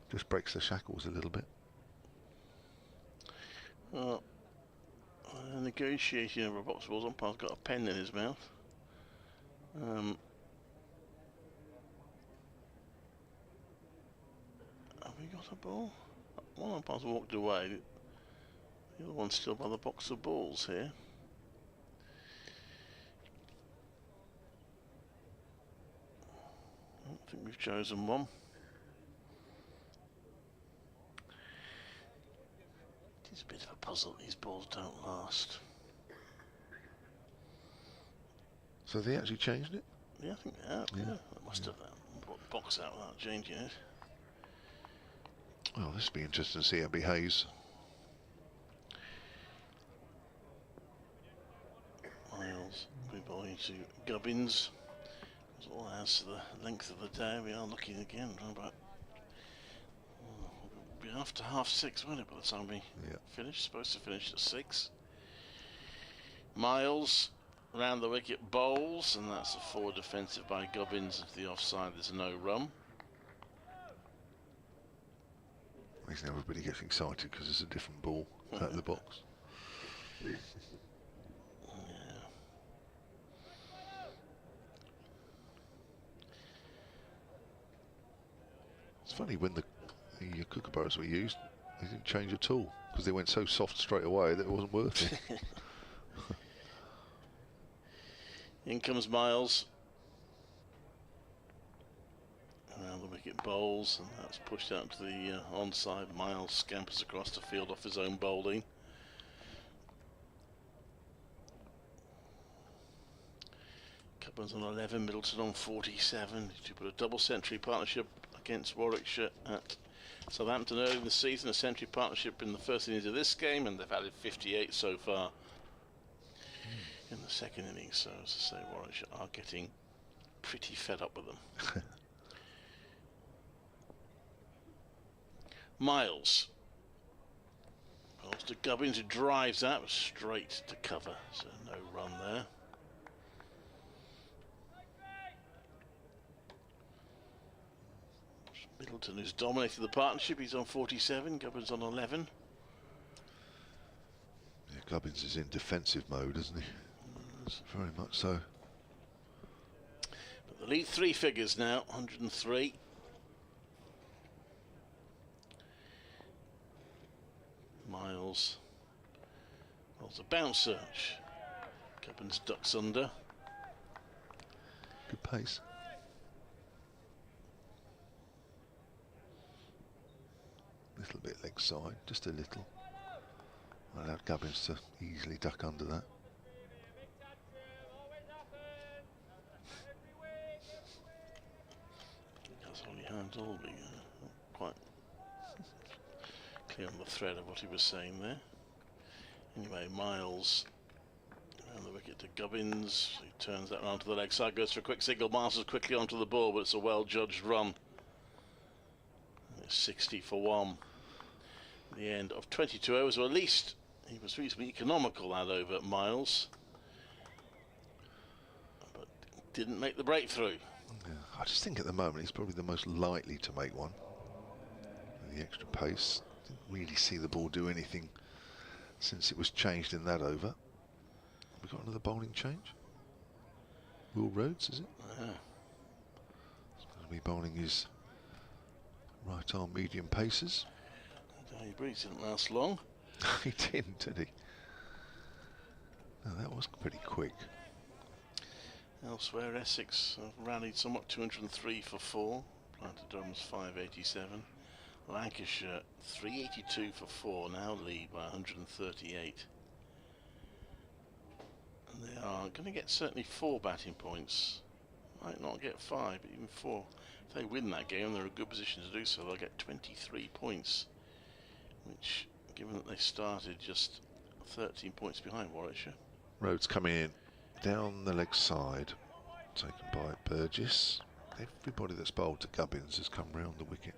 [SPEAKER 2] just breaks the shackles a little bit.
[SPEAKER 4] Well, negotiating over a box of balls, umpire's got a pen in his mouth. Have we got a ball? One umpire's walked away. The other one's still by the box of balls here. I think we've chosen one. It's a bit of a puzzle. These balls don't last.
[SPEAKER 2] So they actually changed it?
[SPEAKER 4] Yeah, I think they have. Yeah. They must have that box out without changing it.
[SPEAKER 2] Well, this will be interesting to see how it behaves.
[SPEAKER 4] Miles, we bowling to Gubbins. That's all adds to the length of the day. We are looking again about be after 6:30, won't it, by the time we finish? Supposed to finish at 6. Miles round the wicket bowls, and that's a forward defensive by Gubbins into the offside. There's no run.
[SPEAKER 2] Makes everybody gets excited because it's a different ball out of the box. It's funny, when the kookaburras were used, they didn't change at all because they went so soft straight away that it wasn't worth it.
[SPEAKER 4] In comes Miles. Around the wicket bowls, and that's pushed out to the onside. Miles scampers across the field off his own bowling. Cubbins on 11, Middleton on 47. To put a double century partnership against Warwickshire at Southampton early in the season. A century partnership in the first innings of this game, and they've added 58 so far in the second innings. So, as I say, Warwickshire are getting pretty fed up with them. Miles. Bowls to Gubbins, who drives that straight to cover, so no run there. Middleton, who's dominated the partnership, he's on 47, Gubbins on 11.
[SPEAKER 2] Yeah, Gubbins is in defensive mode, isn't he? Very much so.
[SPEAKER 4] But the lead 3 figures now, 103. Miles. Well, it's a bounce search. Gubbins ducks under.
[SPEAKER 2] Good pace. Little bit leg side, just a little. Allowed Gubbins to easily duck under that.
[SPEAKER 4] That's only handled, not quite clear on the thread of what he was saying there. Anyway, Miles around the wicket to Gubbins. He turns that round to the leg side, goes for a quick single. Miles is quickly onto the ball, but it's a well-judged run. It's 60 for 1. The end of 22 overs, or at least he was reasonably economical that over Miles, but didn't make the breakthrough.
[SPEAKER 2] Yeah, I just think at the moment he's probably the most likely to make one. With the extra pace, didn't really see the ball do anything since it was changed in that over. Have we got another bowling change? Will Rhodes, is it?
[SPEAKER 4] Yeah.
[SPEAKER 2] Going to be bowling his right arm medium paces.
[SPEAKER 1] Danny Briggs didn't last long.
[SPEAKER 2] He did he? No, that was pretty quick.
[SPEAKER 1] Elsewhere, Essex have rallied somewhat, 203 for 4. Planted Durham's 587. Lancashire 382 for 4, now lead by 138. And they are going to get certainly 4 batting points. Might not get 5, but even 4. If they win that game, they're in a good position to do so. They'll get 23 points, which, given that they started just 13 points behind Warwickshire.
[SPEAKER 2] Rhodes coming in down the leg side, taken by Burgess. Everybody that's bowled to Gubbins has come round the wicket.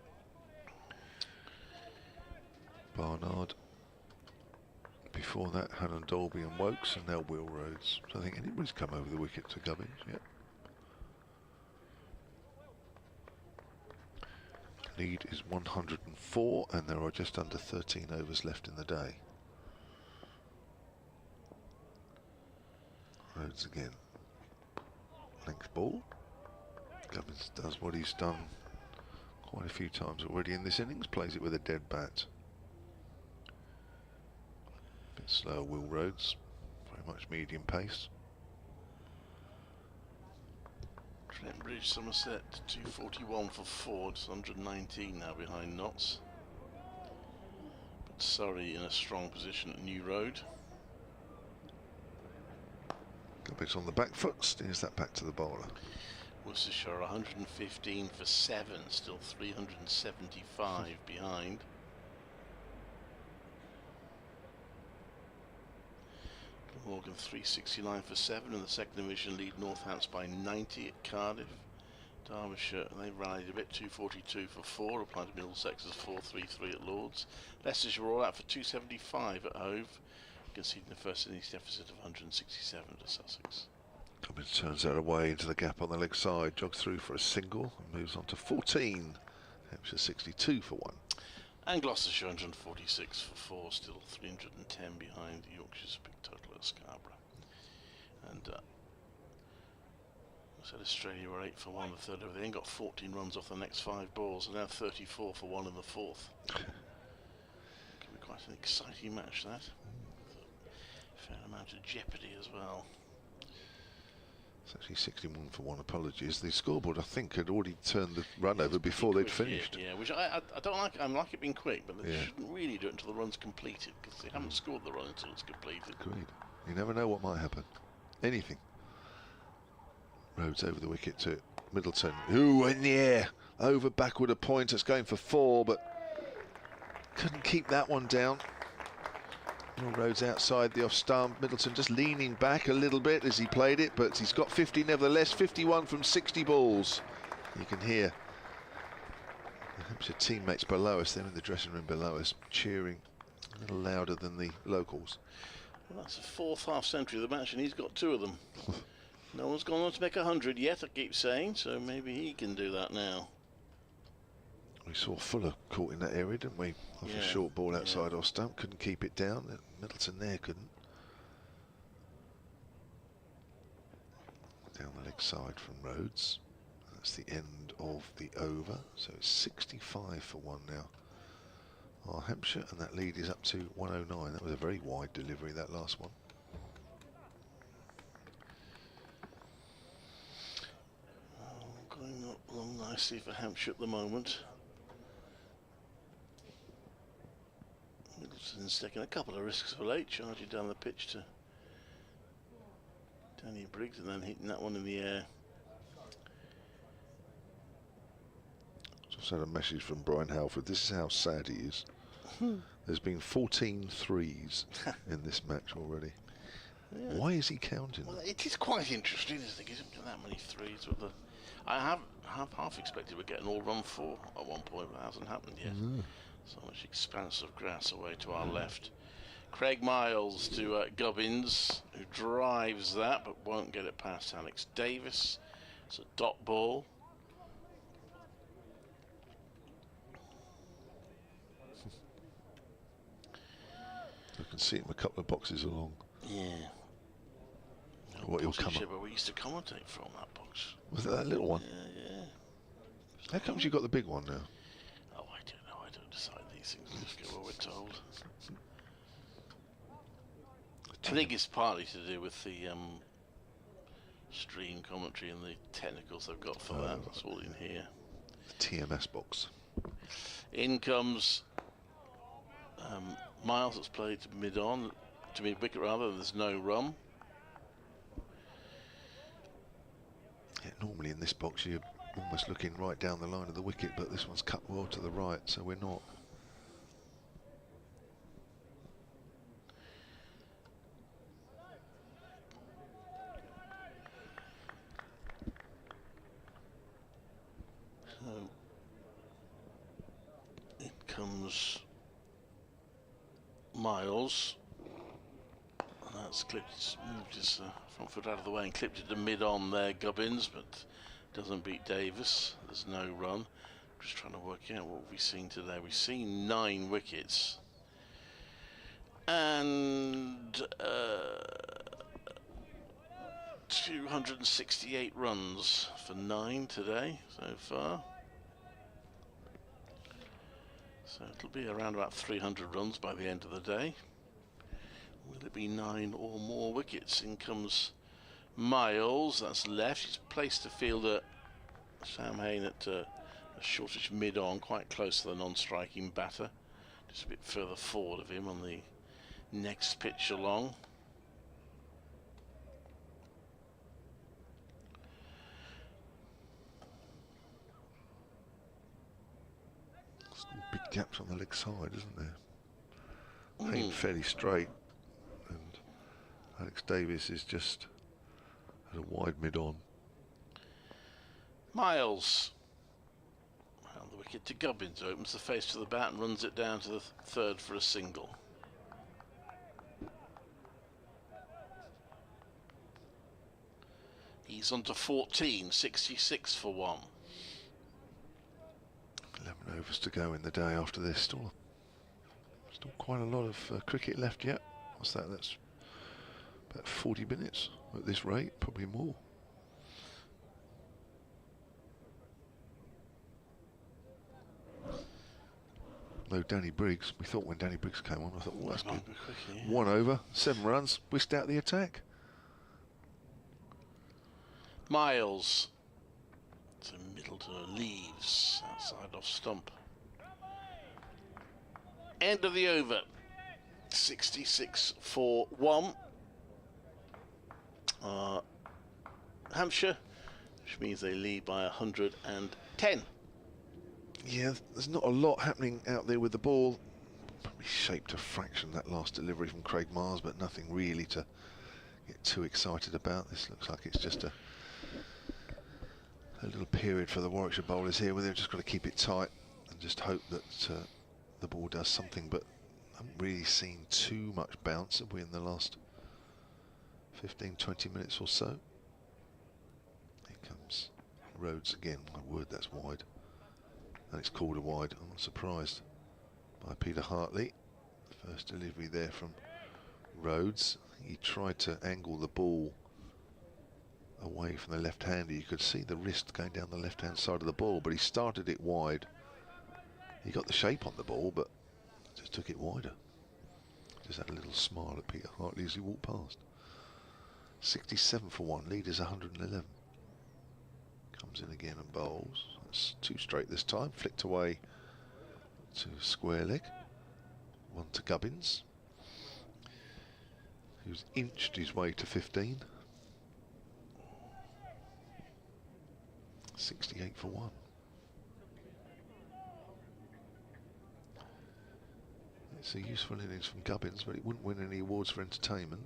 [SPEAKER 2] Barnard. Before that, Hannon Dolby and Wokes, and now Will Rhodes. So I think anybody's come over the wicket to Gubbins, yeah. Lead is 104, and there are just under 13 overs left in the day. Rhodes again. Length ball. Gubbins does what he's done quite a few times already in this innings, plays it with a dead bat. Bit slower, Will Rhodes, very much medium pace.
[SPEAKER 1] Trent Bridge, Somerset 241 for 4, just 119 now behind Notts. But Surrey in a strong position at New Road.
[SPEAKER 2] Gubbins on the back foot, steers that back to the bowler.
[SPEAKER 1] Worcestershire 115 for 7, still 375 behind. Morgan 369 for 7 in the second division, lead Northants by 90 at Cardiff. Derbyshire, they rallied a bit, 242 for 4, applied to Middlesex's 433 at Lords. Leicestershire all out for 275 at Hove, conceding the first innings deficit of 167 to Sussex.
[SPEAKER 2] Gubbins turns that away into the gap on the leg side, jogs through for a single and moves on to 14. Hampshire 62 for 1.
[SPEAKER 1] And Gloucestershire 146 for 4, still 310 behind Yorkshire's big total at Scarborough. And I said Australia were 8 for 1 the third over. They ain't got 14 runs off the next 5 balls, and now 34 for 1 in the fourth. Could be quite an exciting match, that. Fair amount of jeopardy as well.
[SPEAKER 2] It's actually 61 for 1, apologies. The scoreboard, I think, had already turned the run over before they'd finished.
[SPEAKER 1] Yeah, which I don't like. I like it being quick, but they shouldn't really do it until the run's completed, because they haven't scored the run until it's completed.
[SPEAKER 2] Agreed. You never know what might happen. Anything. Rhodes over the wicket to Middleton. Ooh, in the air. Over, backward a point. It's going for 4, but couldn't keep that one down. Rhodes outside the off stump. Middleton just leaning back a little bit as he played it, but he's got 50 nevertheless. 51 from 60 balls. You can hear the Hampshire teammates below us, they're in the dressing room below us, cheering a little louder than the locals.
[SPEAKER 1] Well, that's the 4th half century of the match, and he's got 2 of them. No one's gone on to make 100 yet, I keep saying, so maybe he can do that now.
[SPEAKER 2] We saw Fuller caught in that area, didn't we? Off a short ball outside off stump, couldn't keep it down. Middleton there couldn't. Down the leg side from Rhodes. That's the end of the over. So it's 65 for 1 now. Our Hampshire, and that lead is up to 109. That was a very wide delivery, that last one.
[SPEAKER 1] Going along nicely for Hampshire at the moment. Middleton's taking a couple of risks for late, charging down the pitch to Danny Briggs and then hitting that one in the air.
[SPEAKER 2] Just had a message from Brian Halford. This is how sad he is. There's been 14 threes in this match already. Yeah. Why is he counting?
[SPEAKER 1] Well, it is quite interesting, isn't it? He hasn't done that many threes with the. I have half expected we'd get an all-run 4 at one point, but it hasn't happened yet. So much expanse of grass away to our left. Craig Miles to Gubbins, who drives that but won't get it past Alex Davis. It's a dot ball.
[SPEAKER 2] I can see him a couple of boxes along.
[SPEAKER 1] Yeah.
[SPEAKER 2] What he'll come up.
[SPEAKER 1] Where we used to commentate from that box.
[SPEAKER 2] Was it that little one?
[SPEAKER 1] Yeah, yeah.
[SPEAKER 2] How comes you got the big one now?
[SPEAKER 1] Oh, I don't know. I don't decide these things. We just go where we're told. I think it's partly to do with the stream commentary and the technicals they've got for that. That's all in here.
[SPEAKER 2] The TMS box.
[SPEAKER 1] In comes Miles. That's played to mid-on, to mid-wicket rather. There's no run.
[SPEAKER 2] Yeah, normally in this box you're almost looking right down the line of the wicket, but this one's cut well to the right, so we're not.
[SPEAKER 1] So in comes Miles. And that's clipped, moved his front foot out of the way and clipped it to mid-on there, Gubbins, but doesn't beat Davis. There's no run. Just trying to work out what we've seen today. We've seen 9 wickets. And 268 runs for 9 today so far. So it'll be around about 300 runs by the end of the day. Will it be 9 or more wickets? In comes Miles, that's left. He's placed the fielder Sam Hain at a shortish mid-on, quite close to the non-striking batter. Just a bit further forward of him on the next pitch along.
[SPEAKER 2] Some big gaps on the leg side, isn't there? Hain fairly straight, and Alex Davis is just at a wide mid-on.
[SPEAKER 1] Miles round the wicket to Gubbins, opens the face to the bat and runs it down to the third for a single. He's on to 14, 66 for 1.
[SPEAKER 2] 11 overs to go in the day after this. Still quite a lot of cricket left yet. What's that? That's about 40 minutes at this rate, probably more. Though Danny Briggs, we thought when Danny Briggs came on, I thought, well, that's good.
[SPEAKER 1] Quickly, yeah.
[SPEAKER 2] 1 over, 7 runs, whisked out the attack.
[SPEAKER 1] Miles to Middleton, leaves outside off stump. End of the over, 66 for 1. Hampshire, which means they lead by 110.
[SPEAKER 2] Yeah, there's not a lot happening out there with the ball. Probably shaped a fraction that last delivery from Craig Mars, but nothing really to get too excited about. This looks like it's just a little period for the Warwickshire bowlers here where they've just got to keep it tight and just hope that the ball does something, but I haven't really seen too much bounce, have we, in the last 15-20 minutes or so. Here comes Rhodes again. My word, that's wide. And it's called a wide. I'm not surprised by Peter Hartley. First delivery there from Rhodes. He tried to angle the ball away from the left-hander. You could see the wrist going down the left-hand side of the ball, but he started it wide. He got the shape on the ball, but just took it wider. Just had a little smile at Peter Hartley as he walked past. 67 for 1, leaders 111. Comes in again and bowls. That's 2 straight this time, flicked away to square leg. 1 to Gubbins, who's inched his way to 15. 68 for 1. It's a useful innings from Gubbins, but it wouldn't win any awards for entertainment.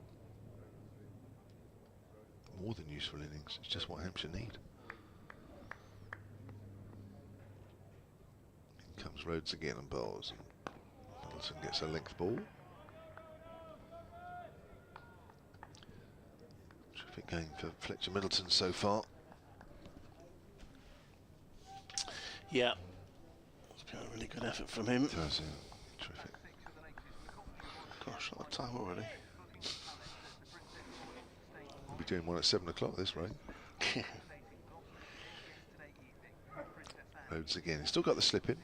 [SPEAKER 2] More than useful innings, it's just what Hampshire need. In comes Rhodes again and bowls. Middleton gets a length ball. Terrific game for Fletcher Middleton so far.
[SPEAKER 1] Yeah, it's been a really good effort from him.
[SPEAKER 2] Terrific.
[SPEAKER 1] Gosh, what time already?
[SPEAKER 2] We'll be doing one at 7 o'clock this rate. Rhodes again. He's still got the slip in.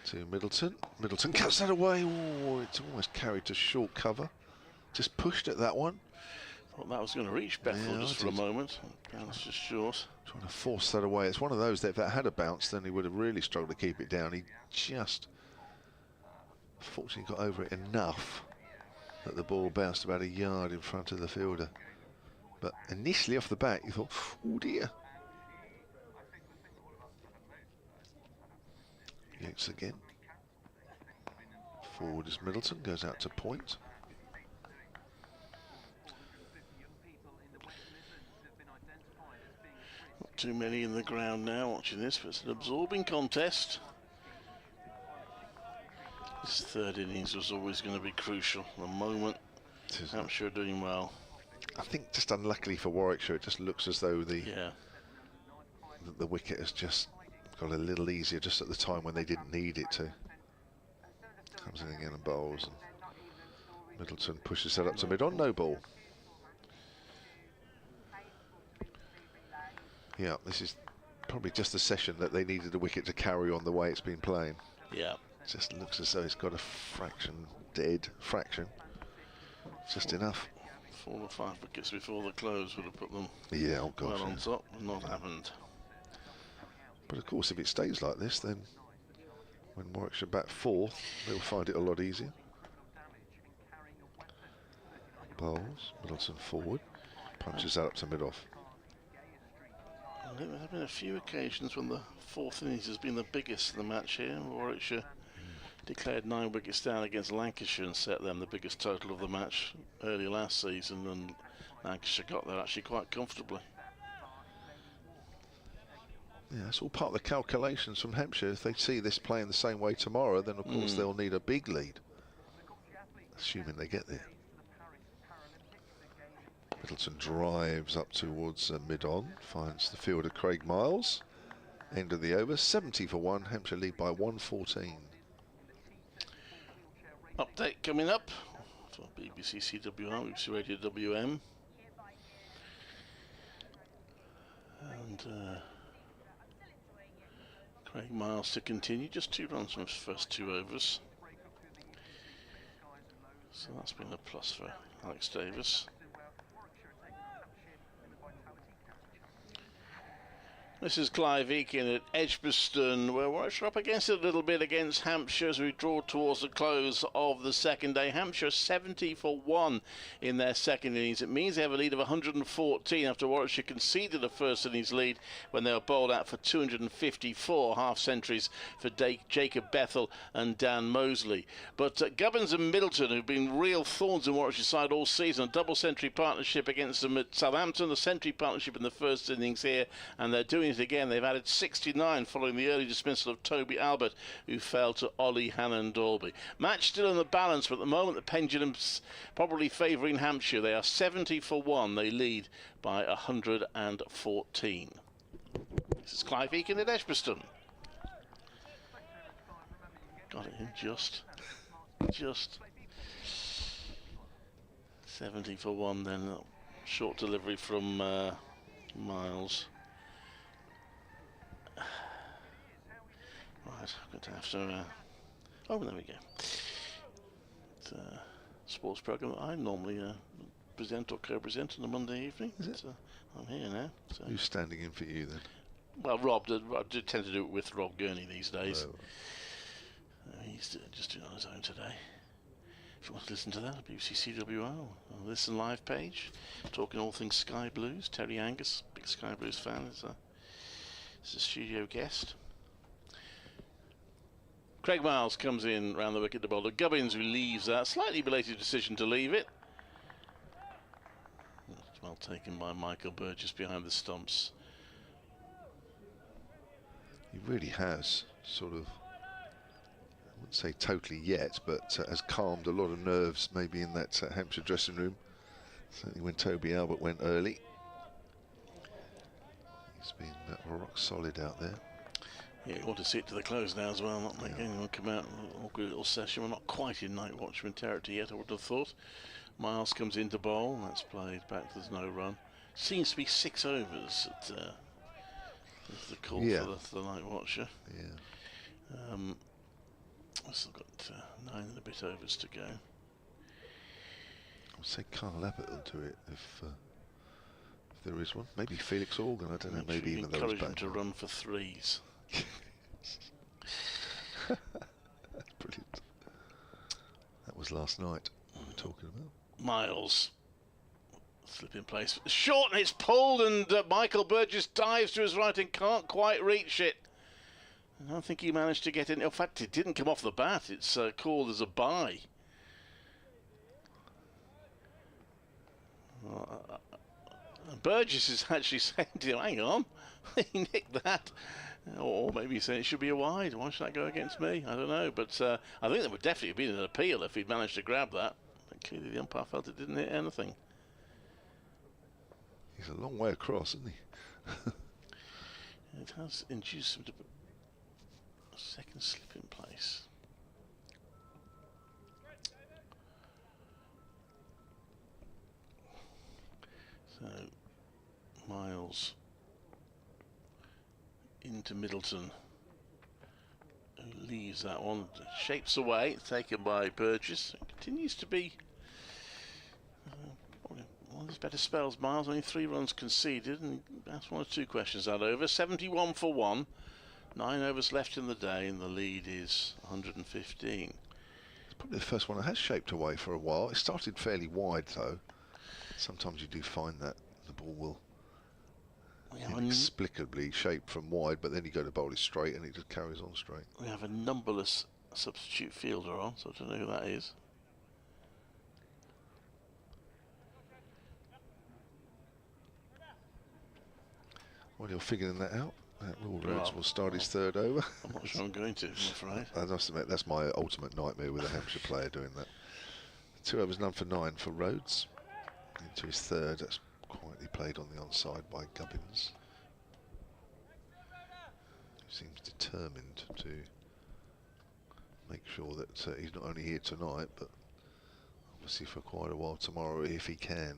[SPEAKER 2] To Middleton. Middleton cuts that away. Oh, it's almost carried to short cover. Just pushed at that one.
[SPEAKER 1] Thought that was going to reach Bethel just for a moment. Bounced just short.
[SPEAKER 2] Trying to force that away. It's one of those that if that had a bounce, then he would have really struggled to keep it down. He just, fortunately, got over it enough that the ball bounced about a yard in front of the fielder. But initially off the bat, you thought, oh dear. Yates again. Forward is Middleton, goes out to point.
[SPEAKER 1] Not too many in the ground now watching this, but it's an absorbing contest. This third innings was always going to be crucial. The moment Hampshire are doing well.
[SPEAKER 2] I think just unluckily for Warwickshire, it just looks as though the wicket has just got a little easier just at the time when they didn't need it to. Comes in again and bowls. And Middleton pushes that up to mid on, no ball. Yeah, this is probably just the session that they needed a wicket to carry on the way it's been playing.
[SPEAKER 1] Yeah.
[SPEAKER 2] Just looks as though it's got a fraction, dead fraction. Just enough.
[SPEAKER 1] 4 or 5 wickets before the close would have put them
[SPEAKER 2] gosh,
[SPEAKER 1] well on top. Not happened.
[SPEAKER 2] But of course, if it stays like this, then when Warwickshire bat 4th, they'll find it a lot easier. Bowls, Middleton forward, punches that up to mid-off.
[SPEAKER 1] There have been a few occasions when the 4th innings has been the biggest of the match here. Warwickshire declared 9 wickets down against Lancashire and set them the biggest total of the match early last season, and Lancashire got there actually quite comfortably.
[SPEAKER 2] Yeah, it's all part of the calculations from Hampshire. If they see this playing the same way tomorrow, then of course they'll need a big lead, assuming they get there. Middleton drives up towards mid-on, finds the fielder Craig Miles. End of the over, 70 for 1, Hampshire lead by 114.
[SPEAKER 1] Update coming up for BBC CWR, BBC Radio WM. And Craig Miles to continue, just 2 runs from his first 2 overs. So that's been a plus for Alex Davis. This is Clive Eakin at Edgbaston, where Warwickshire up against it a little bit against Hampshire as we draw towards the close of the second day. Hampshire 70 for 1 in their second innings. It means they have a lead of 114 after Warwickshire conceded a first innings lead when they were bowled out for 254 half-centuries for Jacob Bethel and Dan Mosley. But Gubbins and Middleton, who've been real thorns in Warwickshire's side all season, a double-century partnership against them at Southampton, a century partnership in the first innings here, and they're doing it again. They've added 69 following the early dismissal of Toby Albert, who fell to Ollie Hannon-Dalby. Match still in the balance, but at the moment the pendulum's probably favouring Hampshire. They are 70 for 1. They lead by 114. This is Clive Eakin at Edgbaston. Got it in just 70 for 1 then. Short delivery from Miles. Right, I'm going to have to. Oh, there we go. It's a sports programme that I normally present or co-present on a Monday evening.
[SPEAKER 2] Is it?
[SPEAKER 1] I'm here now. So.
[SPEAKER 2] Who's standing in for you then?
[SPEAKER 1] Well, Rob did. I did tend to do it with Rob Gurney these days.
[SPEAKER 2] Oh.
[SPEAKER 1] He's just doing it on his own today. If you want to listen to that, BBC CWR, on the Listen Live page, talking all things Sky Blues. Terry Angus, big Sky Blues fan, is a studio guest. Craig Miles comes in round the wicket to bowl to Gubbins, who leaves that. Slightly belated decision to leave it. It's well taken by Michael Burgess behind the stumps.
[SPEAKER 2] He really has sort of, I wouldn't say totally yet, but has calmed a lot of nerves maybe in that Hampshire dressing room. Certainly when Toby Albert went early. He's been rock solid out there.
[SPEAKER 1] Yeah, you want to see it to the close now as well, not make anyone come out in an awkward little session. We're not quite in night watchman territory yet, I would have thought. Miles comes into bowl, that's played back, there's no run. Seems to be 6 overs at That's the call for the night watcher.
[SPEAKER 2] Yeah.
[SPEAKER 1] I've still got 9 and a bit overs to go.
[SPEAKER 2] I would say Carl Abbott will do it if there is one. Maybe Felix Organ, I don't know, maybe even those
[SPEAKER 1] encourage him
[SPEAKER 2] back.
[SPEAKER 1] to run for 3s.
[SPEAKER 2] That's brilliant. That was last night we were talking about.
[SPEAKER 1] Miles. Slip in place. Short, and it's pulled, and Michael Burgess dives to his right and can't quite reach it. I don't think he managed to get in. In fact, it didn't come off the bat. It's called as a bye. Burgess is actually saying to him, hang on, he nicked that. Or maybe he's saying it should be a wide. Why should that go against me? I don't know. But I think there would definitely have been an appeal if he'd managed to grab that. But clearly the umpire felt it didn't hit anything.
[SPEAKER 2] He's a long way across, isn't he?
[SPEAKER 1] It has induced him to put a second slip in place. So, Miles into Middleton, who leaves that one, shapes away, taken by Burgess. It continues to be one of his better spells. Miles, only 3 runs conceded, and that's 1 or 2 questions out over. 71 for 1, 9 overs left in the day, and the lead is 115.
[SPEAKER 2] It's probably the first one that has shaped away for a while. It started fairly wide though. Sometimes you do find that the ball will inexplicably shape from wide, but then you go to bowl it straight and it just carries on straight.
[SPEAKER 1] We have a numberless substitute fielder on, so I don't know who that is.
[SPEAKER 2] While you're figuring that out, Will Rhodes will start his 3rd over.
[SPEAKER 1] I'm not sure I'm going to, I'm afraid.
[SPEAKER 2] I must admit, that's my ultimate nightmare with a Hampshire player doing that. 2 overs, none for 9 for Rhodes. Into his 3rd, that's quietly played on the onside by Gubbins. He seems determined to make sure that he's not only here tonight, but obviously for quite a while tomorrow if he can.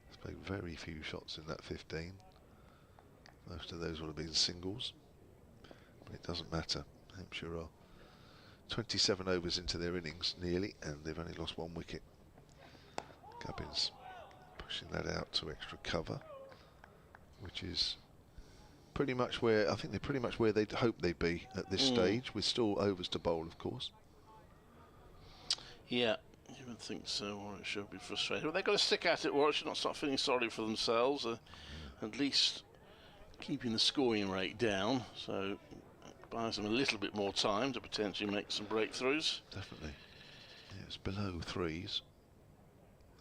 [SPEAKER 2] He's played very few shots in that 15. Most of those would have been singles, but it doesn't matter. Hampshire are 27 overs into their innings nearly, and they've only lost 1 wicket. Gubbins pushing that out to extra cover, which is pretty much where I think they're pretty much where they'd hope they'd be at this stage, with still overs to bowl, of course.
[SPEAKER 1] Yeah, you would think so. Warwickshire would be frustrated, but they've got to stick at it. Warwickshire not start feeling sorry for themselves. At least keeping the scoring rate down, so it buys them a little bit more time to potentially make some breakthroughs.
[SPEAKER 2] Definitely. Yeah, it's below 3s.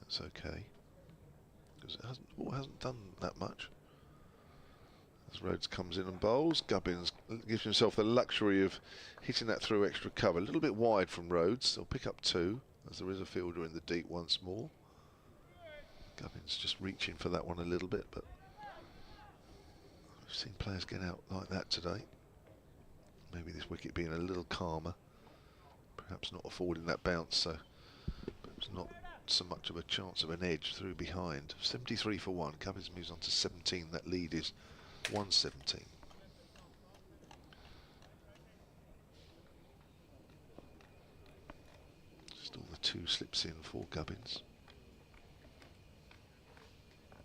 [SPEAKER 2] That's okay, because it hasn't done that much. As Rhodes comes in and bowls, Gubbins gives himself the luxury of hitting that through extra cover. A little bit wide from Rhodes. They'll pick up 2, as there is a fielder in the deep once more. Gubbins just reaching for that one a little bit, but we've seen players get out like that today. Maybe this wicket being a little calmer, perhaps not affording that bounce, so perhaps not so much of a chance of an edge through behind. 73 for 1. Gubbins moves on to 17. That lead is 117. Still the 2 slips in for Gubbins.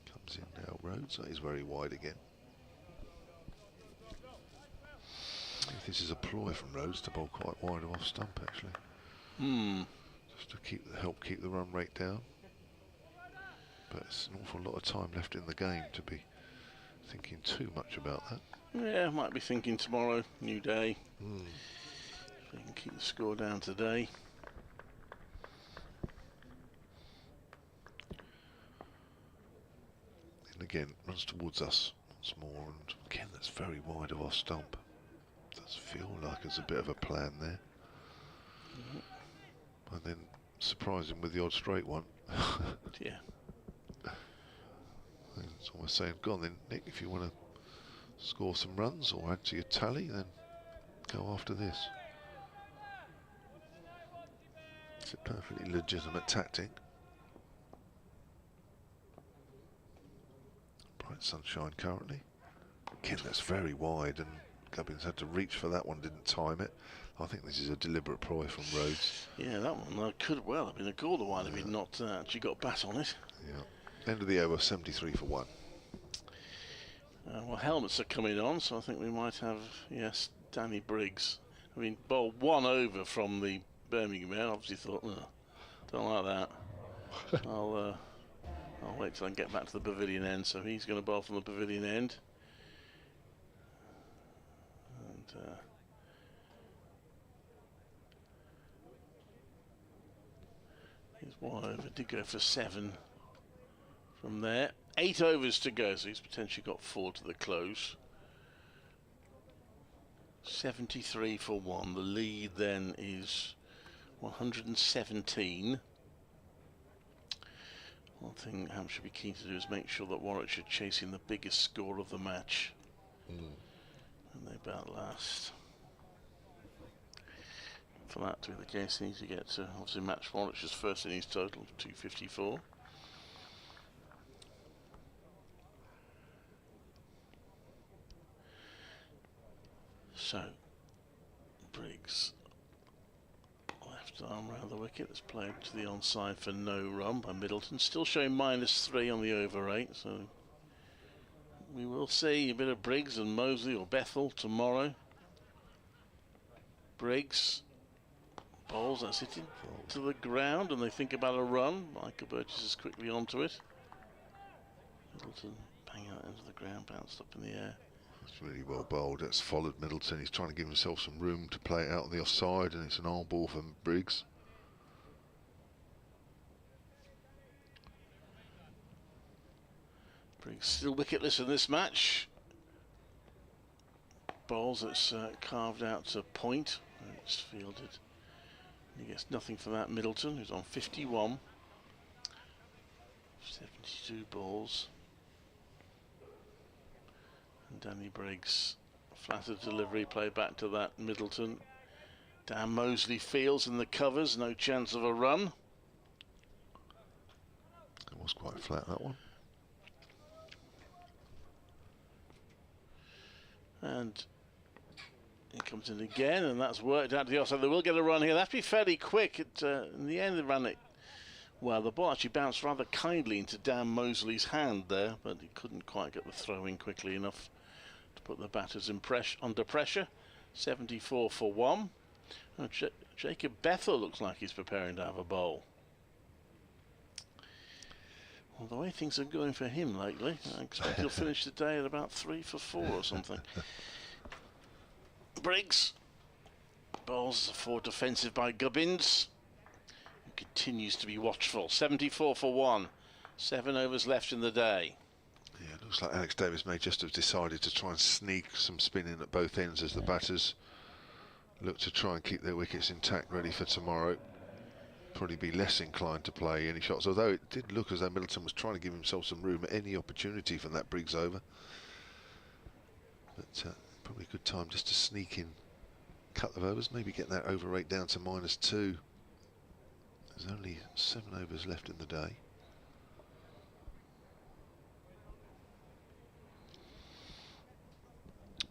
[SPEAKER 2] Comes in now Rhodes. That is very wide again. If this is a ploy from Rhodes to bowl quite wide of off stump, actually. Just to help keep the run rate down. But it's an awful lot of time left in the game to be thinking too much about that.
[SPEAKER 1] Yeah, might be thinking tomorrow, new day. If we can keep the score down today.
[SPEAKER 2] And again, runs towards us once more, and again that's very wide of off stump. Does feel like there's a bit of a plan there. And then surprise him with the odd straight one.
[SPEAKER 1] Yeah.
[SPEAKER 2] It's almost saying, go on then, Nick, if you want to score some runs or add to your tally, then go after this. It's a perfectly legitimate tactic. Bright sunshine currently. Again, that's very wide, and Gubbins had to reach for that one, didn't time it. I think this is a deliberate ploy from Rhodes.
[SPEAKER 1] Yeah, that one could well have been a Gawler one if he'd not actually got bat on it.
[SPEAKER 2] Yeah. End of the over, 73 for 1.
[SPEAKER 1] Well, helmets are coming on, so I think we might have, yes, Danny Briggs. I mean, bowled 1 over from the Birmingham man. Obviously thought, no, don't like that. I'll wait till I get back to the pavilion end. So he's going to bowl from the pavilion end. And he's 1 over. Did go for 7 from there. 8 overs to go, so he's potentially got 4 to the close. 73 for 1. The lead then is 117. One thing Hampshire will be keen to do is make sure that Warwickshire are chasing the biggest score of the match. And they bat last. For that to be the case, they need to get to obviously match Warwickshire's first innings total of 254. So, Briggs, left arm round the wicket, that's played to the onside for no run by Middleton. Still showing -3 on the over 8, so we will see a bit of Briggs and Mosley or Bethel tomorrow. Briggs bowls, that's hitting to the ground, and they think about a run. Michael Burgess is quickly onto it. Middleton bang out into the ground, bounced up in the air.
[SPEAKER 2] It's really well bowled. That's followed Middleton. He's trying to give himself some room to play it out on the offside, and it's an arm ball from Briggs.
[SPEAKER 1] Briggs still wicketless in this match. Bowls that's carved out to point. It's fielded. He gets nothing for that. Middleton, who's on 51. 72 balls. And Danny Briggs, flattered delivery, play back to that Middleton. Dan Mosley fields in the covers, no chance of a run.
[SPEAKER 2] It was quite flat, that one.
[SPEAKER 1] And he comes in again, and that's worked out to the offside. They will get a run here. They have to be fairly quick. In the end, they ran it. Well, the ball actually bounced rather kindly into Dan Mosley's hand there, but he couldn't quite get the throw in quickly enough to put the batters under pressure. 74 for 1. Oh, Jacob Bethel looks like he's preparing to have a bowl. Well, the way things are going for him lately, I expect he'll finish the day at about 3 for 4 or something. Briggs bowls for defensive by Gubbins, who continues to be watchful. 74 for 1. 7 overs left in the day.
[SPEAKER 2] Yeah, it looks like Alex Davis may just have decided to try and sneak some spin in at both ends as the batters look to try and keep their wickets intact, ready for tomorrow. Probably be less inclined to play any shots, although it did look as though Middleton was trying to give himself some room at any opportunity from that Briggs over. But probably a good time just to sneak in a couple of overs, maybe get that over 8 down to -2. There's only 7 overs left in the day.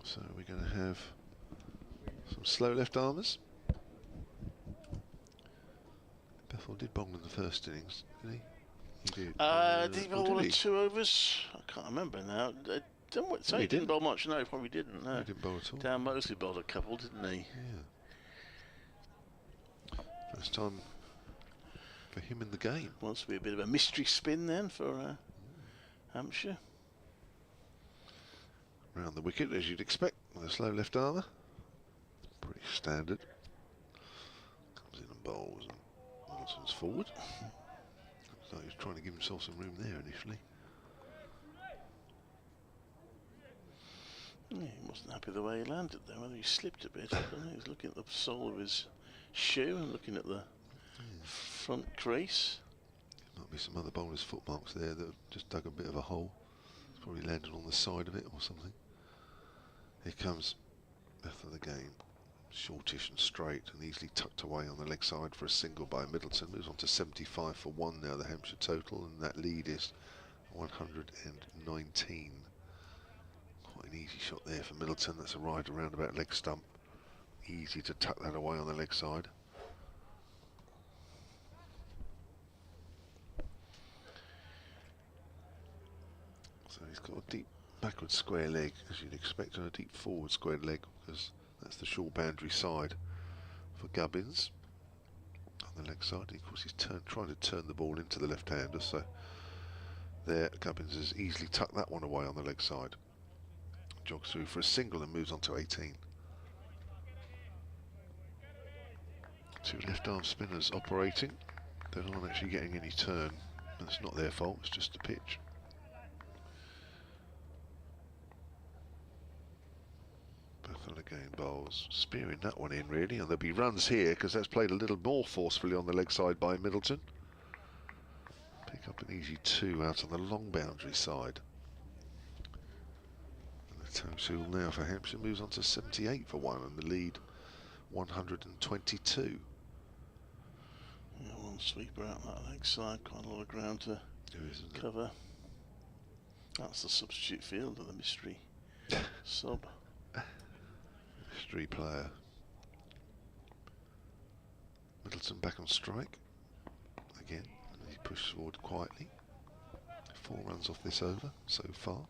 [SPEAKER 2] So we're going to have some slow left armers. Bethel did bowl in the first innings, did he? He did.
[SPEAKER 1] Did he bowl in 2 overs? I can't remember now. So he didn't bowl much. No, he probably didn't. No.
[SPEAKER 2] He didn't bowl at all.
[SPEAKER 1] Dan Mosley bowled a couple, didn't he?
[SPEAKER 2] Yeah. First time for him in the game.
[SPEAKER 1] Wants to be a bit of a mystery spin then for Hampshire.
[SPEAKER 2] Round the wicket, as you'd expect, with a slow left armour. Pretty standard. Comes in and bowls, and Middleton's forward. Looks like he's trying to give himself some room there initially.
[SPEAKER 1] Yeah, he wasn't happy the way he landed there, whether he slipped a bit. I don't know. He was looking at the sole of his shoe and looking at the front crease.
[SPEAKER 2] There might be some other bowlers' footmarks there that have just dug a bit of a hole. It's probably landed on the side of it or something. Here comes Bethel again. Shortish and straight and easily tucked away on the leg side for a single by Middleton. Moves on to 75 for 1 now, the Hampshire total, and that lead is 119. Quite an an easy shot there for Middleton. That's a ride around about leg stump. Easy to tuck that away on the leg side. So he's got a deep backward square leg, as you'd expect, and a deep forward square leg, because that's the short boundary side for Gubbins on the leg side. And of course, he's trying to turn the ball into the left-hander, so there Gubbins has easily tucked that one away on the leg side. Jogs through for a single and moves on to 18. Two left-arm spinners operating. They aren't actually getting any turn, and it's not their fault, it's just the pitch. Bethel again bowls, spearing that one in really, and there'll be runs here because that's played a little more forcefully on the leg side by Middleton. Pick up an easy 2 out on the long boundary side. And the total now for Hampshire moves on to 78 for 1, and the lead 122.
[SPEAKER 1] Yeah, one sweeper out that leg side, quite a lot of ground to cover. That's the substitute field of the mystery sub.
[SPEAKER 2] Mystery player. Middleton back on strike again, and he pushes forward quietly. 4 runs off this over so far.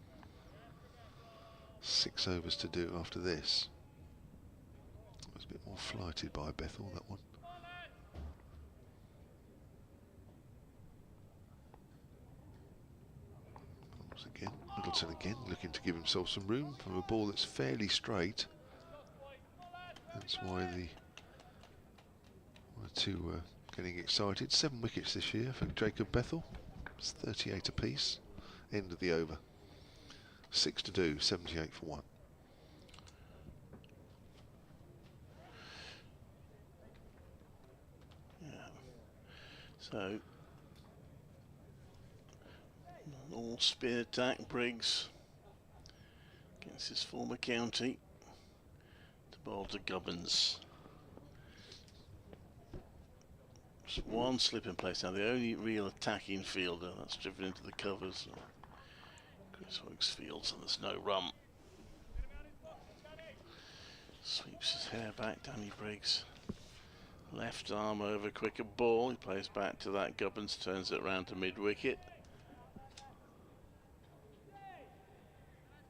[SPEAKER 2] 6 overs to do after this. It was a bit more flighted by Bethel, that one. Again, Middleton again looking to give himself some room from a ball that's fairly straight. That's why the two getting excited. 7 wickets this year for Jacob Bethel. It's 38 apiece. End of the over. 6 to do, 78 for 1.
[SPEAKER 1] Yeah. So all spin attack, Briggs against his former county. To bowl to Gubbins. Just one slip in place now, the only real attacking fielder that's driven into the covers. Chris Wicksfield, and there's no run. Sweeps his hair back, Danny Briggs. Left arm over, quicker ball. He plays back to that. Gubbins turns it round to mid-wicket,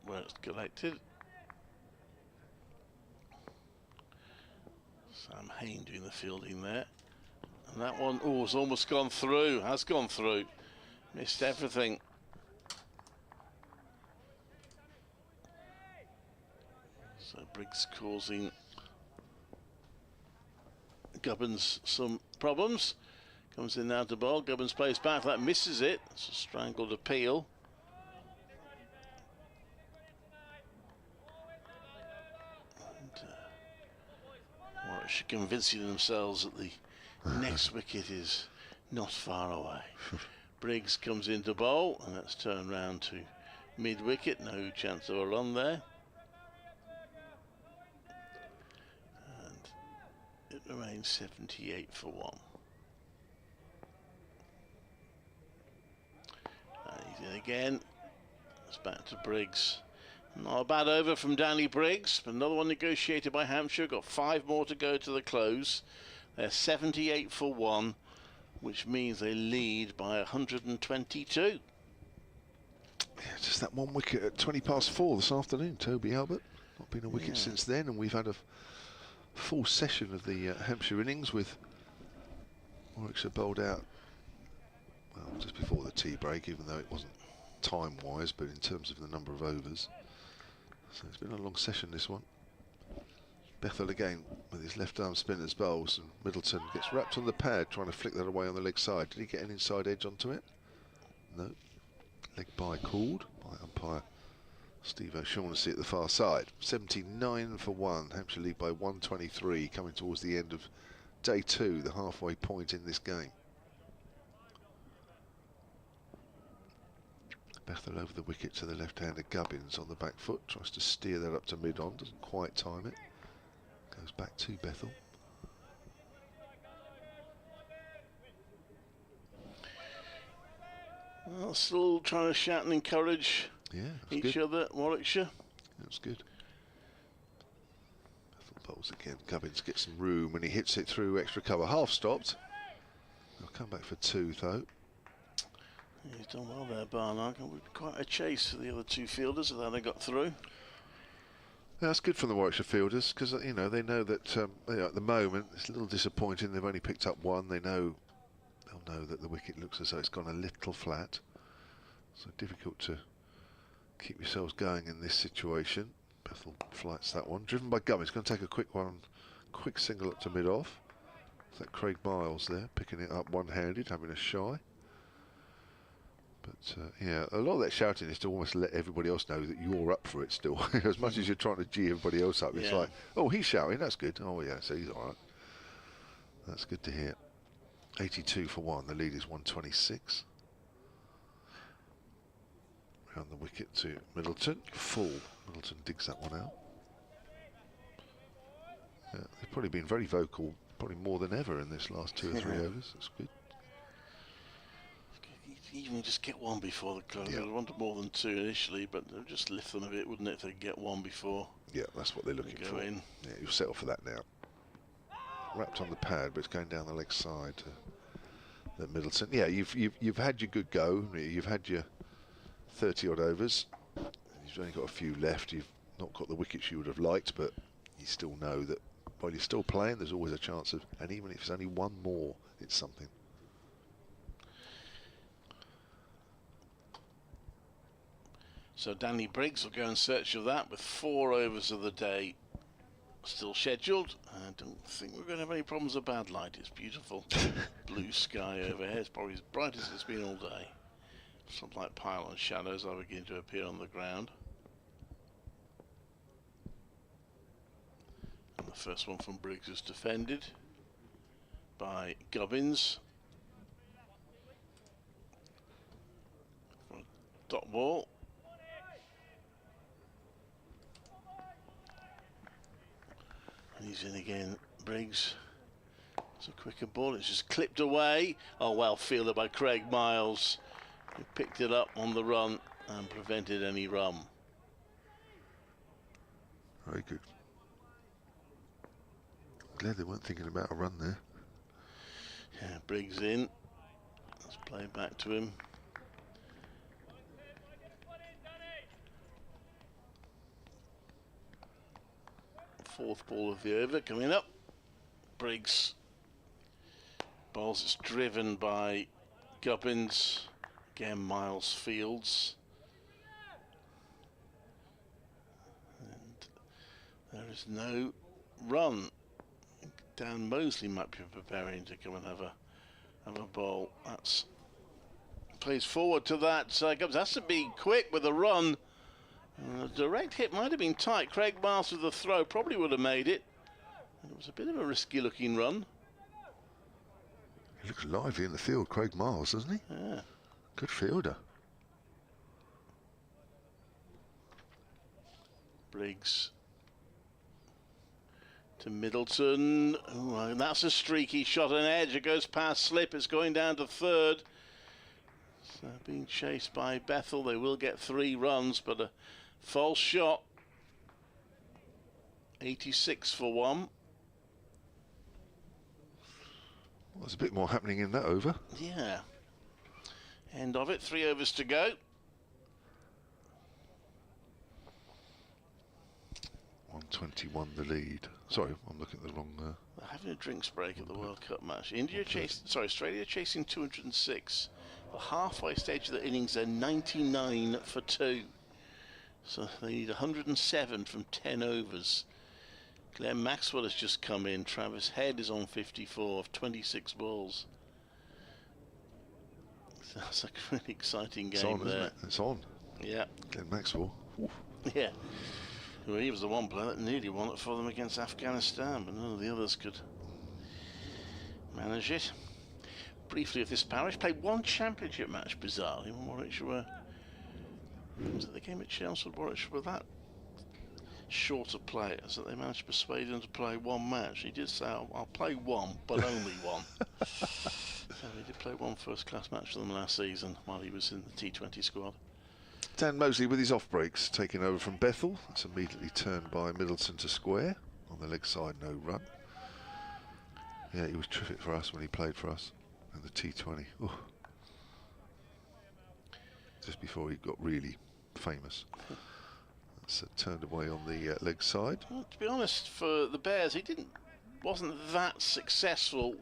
[SPEAKER 1] where it's collected. Sam Hain doing the fielding there. And that one, oh, it's almost gone through. Has gone through. Missed everything. So Briggs causing Gubbins some problems. Comes in now to bowl. Gubbins plays back. That misses it. It's a strangled appeal. Warwickshire convincing themselves that the next wicket is not far away. Briggs comes into bowl, and that's turned round to mid-wicket. No chance of a run there. And it remains 78 for 1. And he's in again. It's back to Briggs. Not a bad over from Danny Briggs, but another one negotiated by Hampshire. Got 5 more to go to the close. They're 78 for 1, which means they lead by 122.
[SPEAKER 2] Yeah, just that 1 wicket at 20 past 4 this afternoon, Toby Albert. Not been a wicket since then, and we've had a full session of the Hampshire innings with Warwickshire bowled out, well, just before the tea break, even though it wasn't time-wise, but in terms of the number of overs. So it's been a long session, this one. Bethel again with his left-arm spinners bowls, and Middleton gets wrapped on the pad trying to flick that away on the leg side. Did he get an inside edge onto it? No. Leg bye called by umpire Steve O'Shaughnessy at the far side. 79 for 1. Hampshire lead by 123, coming towards the end of day 2, the halfway point in this game. Bethel over the wicket to the left-hander Gubbins on the back foot, tries to steer that up to mid-on, doesn't quite time it. Goes back to Bethel.
[SPEAKER 1] Well, still trying to shout and encourage each other, Warwickshire.
[SPEAKER 2] That's good. Bowls again. Gubbins gets some room and he hits it through extra cover. Half stopped. I'll come back for 2 though.
[SPEAKER 1] He's done well there, Barnard. Quite a chase for the other 2 fielders, so they got through.
[SPEAKER 2] Yeah, that's good from the Warwickshire fielders because you know they know that at the moment it's a little disappointing. They've only picked up 1. They'll know that the wicket looks as though it's gone a little flat. So difficult to keep yourselves going in this situation. Bethel flights that one. Driven by Gummins. Going to take a quick single up to mid-off. Is that Craig Miles there, picking it up one-handed, having a shy. But yeah, a lot of that shouting is to almost let everybody else know that you're up for it still. As much as you're trying to gee everybody else up, it's like, oh, he's shouting, that's good. Oh yeah, so he's all right. That's good to hear. 82 for 1. The lead is 126. Round the wicket to Middleton. Full. Middleton digs that one out. Yeah, they've probably been very vocal, probably more than ever in this last 2 or 3 overs. That's good.
[SPEAKER 1] Even just get 1 before the close. They wanted more than 2 initially, but they'll just lift them a bit, wouldn't it, if they get 1 before?
[SPEAKER 2] Yeah, that's what they're looking for.
[SPEAKER 1] In.
[SPEAKER 2] Yeah, you'll settle for that now. Wrapped on the pad, but it's going down the leg side to the Middleton. Yeah, you've had your good go. You've had your 30 odd overs. You've only got a few left. You've not got the wickets you would have liked, but you still know that while you're still playing, there's always a chance of, and even if it's only 1 more, it's something.
[SPEAKER 1] So Danny Briggs will go in search of that with 4 overs of the day still scheduled. I don't think we're going to have any problems with bad light. It's beautiful blue sky overhead. It's probably as bright as it's been all day. Some like pylon shadows are beginning to appear on the ground. And the first one from Briggs is defended by Gubbins. For a dot ball. And he's in again, Briggs. It's a quicker ball, it's just clipped away. Oh, well fielded by Craig Miles, who picked it up on the run and prevented any run.
[SPEAKER 2] Very good. Glad they weren't thinking about a run there.
[SPEAKER 1] Yeah, Briggs in. Let's play back to him. Fourth ball of the over coming up. Briggs bowls, it's driven by Gubbins. Again, Miles fields. And there is no run. Dan Mosley might be preparing to come and have a bowl. That's plays forward to that. Gubbins has to be quick with a run. The direct hit might have been tight. Craig Miles with the throw probably would have made it. And it was a bit of a risky looking run.
[SPEAKER 2] He looks lively in the field, Craig Miles, doesn't he?
[SPEAKER 1] Yeah.
[SPEAKER 2] Good fielder.
[SPEAKER 1] Briggs to Middleton. Oh, and that's a streaky shot on edge. It goes past slip. It's going down to 3rd. So being chased by Bethel. They will get 3 runs, but a false shot. 86 for 1.
[SPEAKER 2] Well, there's a bit more happening in that over.
[SPEAKER 1] Yeah. End of it. 3 overs to go.
[SPEAKER 2] .121 the lead. Sorry, I'm looking at the wrong.
[SPEAKER 1] They're having a drinks break at the World Cup match. Australia chasing 206. The halfway stage of the innings, they're 99 for 2. So they need 107 from 10 overs. Glenn Maxwell has just come in. Travis Head is on 54 of 26 balls. So that's a really exciting game.
[SPEAKER 2] It's on,
[SPEAKER 1] there.
[SPEAKER 2] Isn't it? It's on.
[SPEAKER 1] Yeah.
[SPEAKER 2] Glenn Maxwell. Oof.
[SPEAKER 1] Yeah. Well, he was the one player that nearly won it for them against Afghanistan, but none of the others could manage it. Briefly of this parish, played 1 championship match, bizarrely, when Warwickshire were... Was it the game at Chelmsford? Warwickshire were that short of players that they managed to persuade him to play 1 match. He did say, I'll play 1, but only 1. So he did play 1 first-class match for them last season while he was in the T20 squad.
[SPEAKER 2] Dan Mosley with his off breaks, taking over from Bethel. It's immediately turned by Middleton to square. On the leg side, no run. Yeah, he was terrific for us when he played for us in the T20. Ooh. Just before he got really famous. That's turned away on the leg side.
[SPEAKER 4] Well, to be honest, for the Bears, he wasn't that successful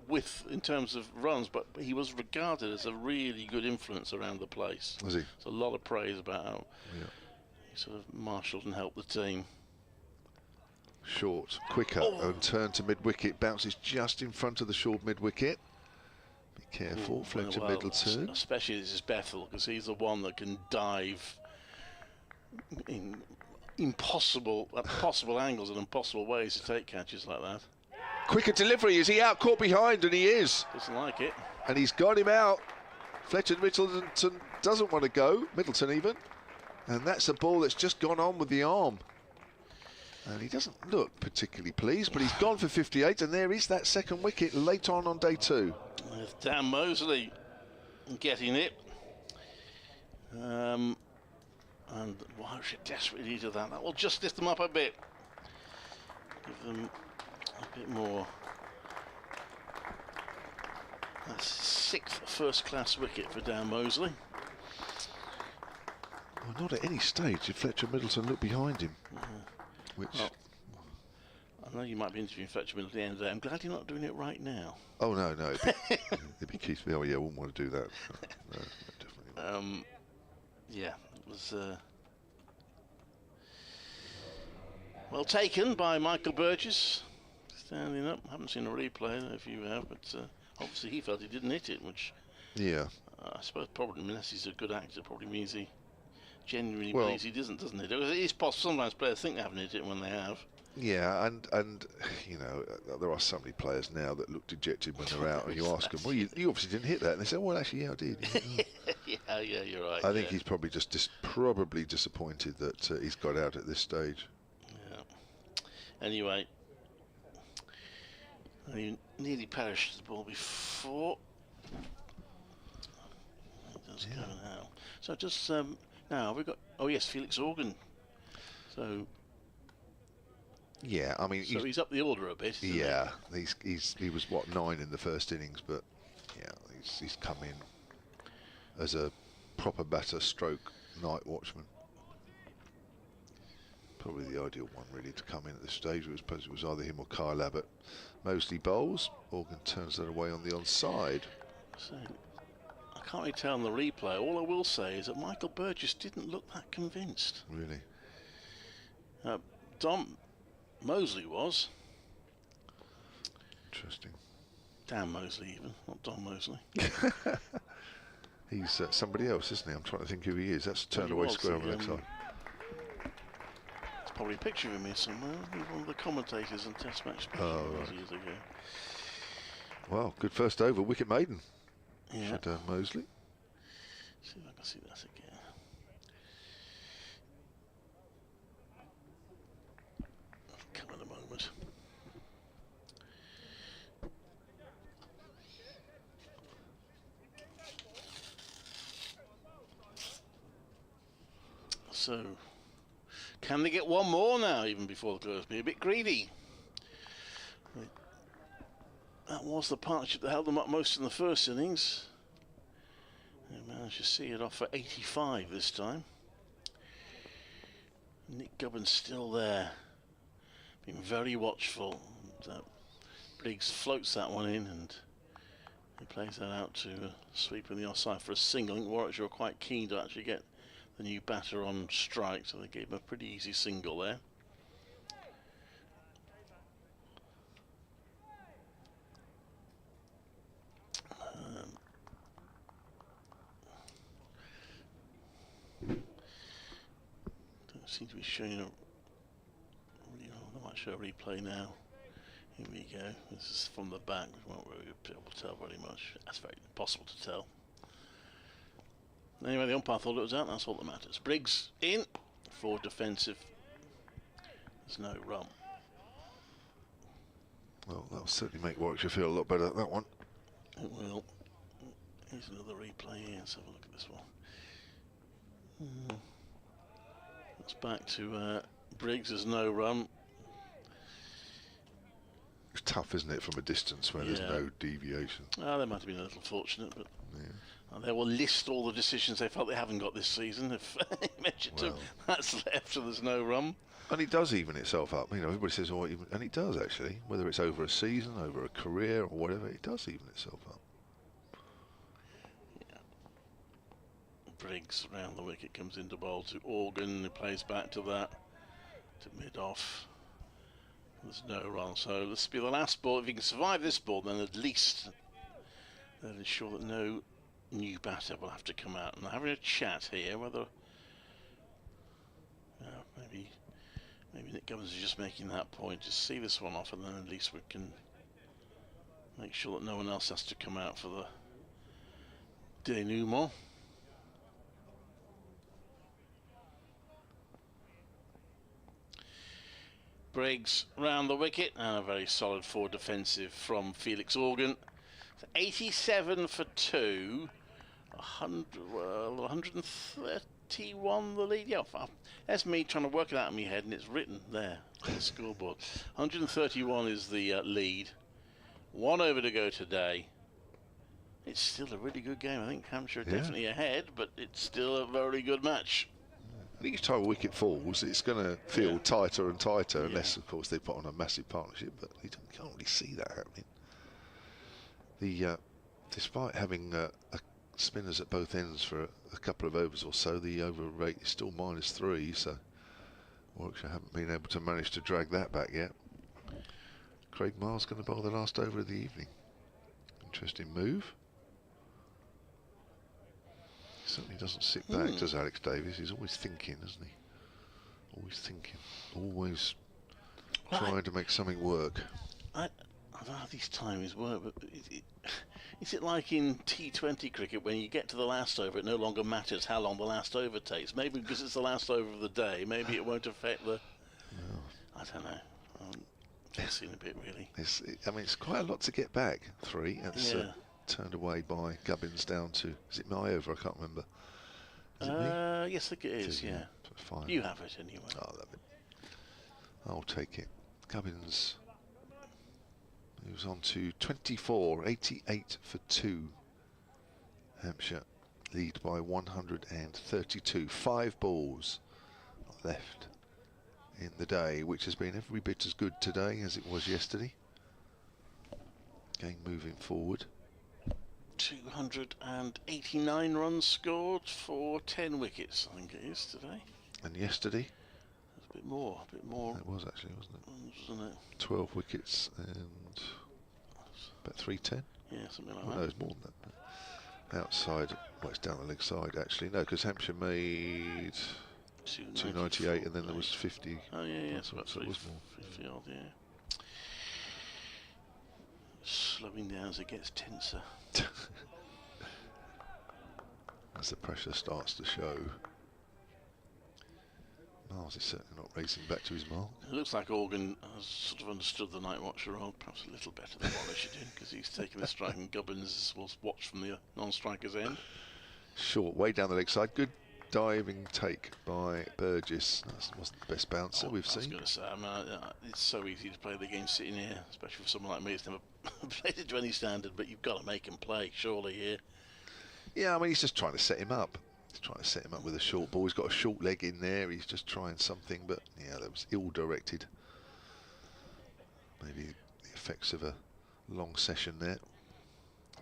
[SPEAKER 4] in terms of runs, but he was regarded as a really good influence around the place.
[SPEAKER 2] Was he?
[SPEAKER 4] There's a lot of praise about how he sort of marshalled and helped the team.
[SPEAKER 2] Short, quicker, and turn to mid-wicket. Bounces just in front of the short mid-wicket. Be careful, Fletcher Middleton.
[SPEAKER 4] Especially this is Bethel, because he's the one that can dive in impossible angles and impossible ways to take catches like that.
[SPEAKER 2] Quicker delivery. Is he out? Caught behind, and he is.
[SPEAKER 4] Doesn't like it.
[SPEAKER 2] And he's got him out. Fletcher Middleton doesn't want to go. Middleton even. And that's a ball that's just gone on with the arm. And he doesn't look particularly pleased, but he's gone for 58, and there is that second wicket late on day 2.
[SPEAKER 4] With Dan Mosley getting it. And Warwickshire desperately needed that. That will just lift them up a bit. Give them a bit more. That's 6th first-class wicket for Dan Mosley.
[SPEAKER 2] Well, not at any stage did Fletcher Middleton look behind him. Which
[SPEAKER 4] I know you might be interviewing Fletcher Middleton at the end of the day. I'm glad you're not doing it right now.
[SPEAKER 2] Oh no, it'd be Keith. Oh yeah, I wouldn't want to do that. No, definitely not.
[SPEAKER 4] Yeah, it was well taken by Michael Burgess, standing up. I haven't seen a replay, I don't know if you have, but obviously he felt he didn't hit it, which I suppose probably, unless he's a good actor, probably means he genuinely believes he doesn't it? It is possible. Sometimes players think they haven't hit it when they have.
[SPEAKER 2] Yeah, and you know, there are so many players now that look dejected when they're out, and you ask them, well, you obviously didn't hit that, and they say, well, actually, yeah, I did.
[SPEAKER 4] yeah, you're right.
[SPEAKER 2] I think he's probably just probably disappointed that he's got out at this stage.
[SPEAKER 4] Yeah. Anyway, he nearly perished the ball before. It does go now. So just now we've got. Oh yes, Felix Organ. So.
[SPEAKER 2] Yeah, I mean,
[SPEAKER 4] so he's up the order a bit.
[SPEAKER 2] Yeah, he was what, 9 in the first innings, but yeah, he's come in as a proper batter stroke night watchman. Probably the ideal one really to come in at this stage. I suppose it was either him or Kyle Abbott. Mosley bowls. Organ turns that away on the onside.
[SPEAKER 4] So I can't really tell on the replay. All I will say is that Michael Burgess didn't look that convinced.
[SPEAKER 2] Really?
[SPEAKER 4] Dom Mosley was.
[SPEAKER 2] Interesting.
[SPEAKER 4] Dan Mosley even, not Don Mosley.
[SPEAKER 2] He's somebody else, isn't he? I'm trying to think who he is. That's turned away square on the next side.
[SPEAKER 4] There's probably a picture of him here somewhere. He's one of the commentators on Test Match years ago.
[SPEAKER 2] Well, good first over, wicket maiden.
[SPEAKER 4] Yeah.
[SPEAKER 2] Should Mosley.
[SPEAKER 4] See if I can see that again. Come in a moment. So, can they get one more now, even before the close? Be a bit greedy. That was the partnership that held them up most in the first innings. They managed to see it off for 85 this time. Nick Gubbin's still there, being very watchful. Briggs floats that one in and he plays that out to sweep in the offside for a single. I think Warwickshire were quite keen to actually get the new batter on strike, so they gave him a pretty easy single there. Don't seem to be showing a. I might show a replay now. Here we go. This is from the back. We won't really be able to tell very much. That's very impossible to tell. Anyway, the umpire thought it was out. That's all that matters. Briggs in for defensive. There's no run.
[SPEAKER 2] Well, that'll certainly make Warwickshire feel a lot better at that one.
[SPEAKER 4] It will. Here's another replay here. Let's have a look at this one.
[SPEAKER 1] It's back to Briggs. There's no run.
[SPEAKER 2] It's tough, isn't it, from a distance where there's no deviation.
[SPEAKER 1] Well, they might have been a little fortunate, but they will list all the decisions they felt they haven't got this season. If you mention to them, that's left and there's no run.
[SPEAKER 2] And it does even itself up. You know, everybody says, oh, even, and it does actually. Whether it's over a season, over a career, or whatever, it does even itself up.
[SPEAKER 1] Yeah. Briggs round the wicket, comes into bowl to Organ, who plays back to that, to mid-off. There's no run, so this will be the last ball. If you can survive this ball, then at least they'll ensure that no new batter will have to come out. And having a chat here, whether maybe Nick Gubbins is just making that point. Just see this one off, and then at least we can make sure that no one else has to come out for the denouement. Briggs round the wicket, and a very solid forward defensive from Felix Organ. 87 for 2, 131 the lead. Yeah, that's me trying to work it out in my head, and it's written there on the scoreboard. 131 is the lead. 1 over to go today. It's still a really good game. I think Hampshire are definitely ahead, but it's still a very good match.
[SPEAKER 2] Each time a wicket falls, it's going to feel tighter and tighter, unless, of course, they put on a massive partnership. But you can't really see that happening. Despite having spinners at both ends for a couple of overs or so, the over rate is still -3. So Warwickshire haven't been able to manage to drag that back yet. Craig Miles going to bowl the last over of the evening. Interesting move. Certainly doesn't sit back, does Alex Davies? He's always thinking, isn't he? Always thinking. Always trying to make something work.
[SPEAKER 1] I don't know how these timings work, but is it like in T20 cricket when you get to the last over, it no longer matters how long the last over takes? Maybe because it's the last over of the day, maybe it won't affect the... I don't know. Guessing a bit, really.
[SPEAKER 2] I mean, it's quite a lot to get back. 3. That's turned away by Gubbins down to, is it my over? I can't remember. Is it me?
[SPEAKER 1] Yes, I think it is, yeah.
[SPEAKER 2] 5.
[SPEAKER 1] You have it anyway.
[SPEAKER 2] I love it. I'll take it. Gubbins moves on to 24, 88 for 2. Hampshire lead by 132. 5 balls left in the day, which has been every bit as good today as it was yesterday. Game moving forward.
[SPEAKER 1] 289 runs scored for 10 wickets, I think it is today.
[SPEAKER 2] And yesterday?
[SPEAKER 1] There's a bit more.
[SPEAKER 2] It was actually, wasn't it?
[SPEAKER 1] Wasn't it?
[SPEAKER 2] 12 wickets and about 310?
[SPEAKER 1] Yeah, something like
[SPEAKER 2] that. No, it's more than that. Outside, well, it's down the leg side actually. No, because Hampshire made 298 and then there was 50.
[SPEAKER 1] Oh yeah, so
[SPEAKER 2] it was more.
[SPEAKER 1] 50 odd, yeah. Slowing down as it gets tenser.
[SPEAKER 2] As the pressure starts to show. Miles is certainly not racing back to his mark.
[SPEAKER 1] It looks like Organ has sort of understood the night watcher role, perhaps a little better than Warwickshire did, because he's taken the strike and Gubbins will watch from the non-striker's end.
[SPEAKER 2] Short, way down the leg side. Good diving take by Burgess. That wasn't the best bouncer we've seen.
[SPEAKER 1] I was going to say, I mean, it's so easy to play the game sitting here, especially for someone like me who's never played it to any standard, but you've got to make him play, surely, here.
[SPEAKER 2] Yeah, I mean, he's just trying to set him up. He's trying to set him up with a short ball. He's got a short leg in there. He's just trying something, but yeah, that was ill-directed. Maybe the effects of a long session there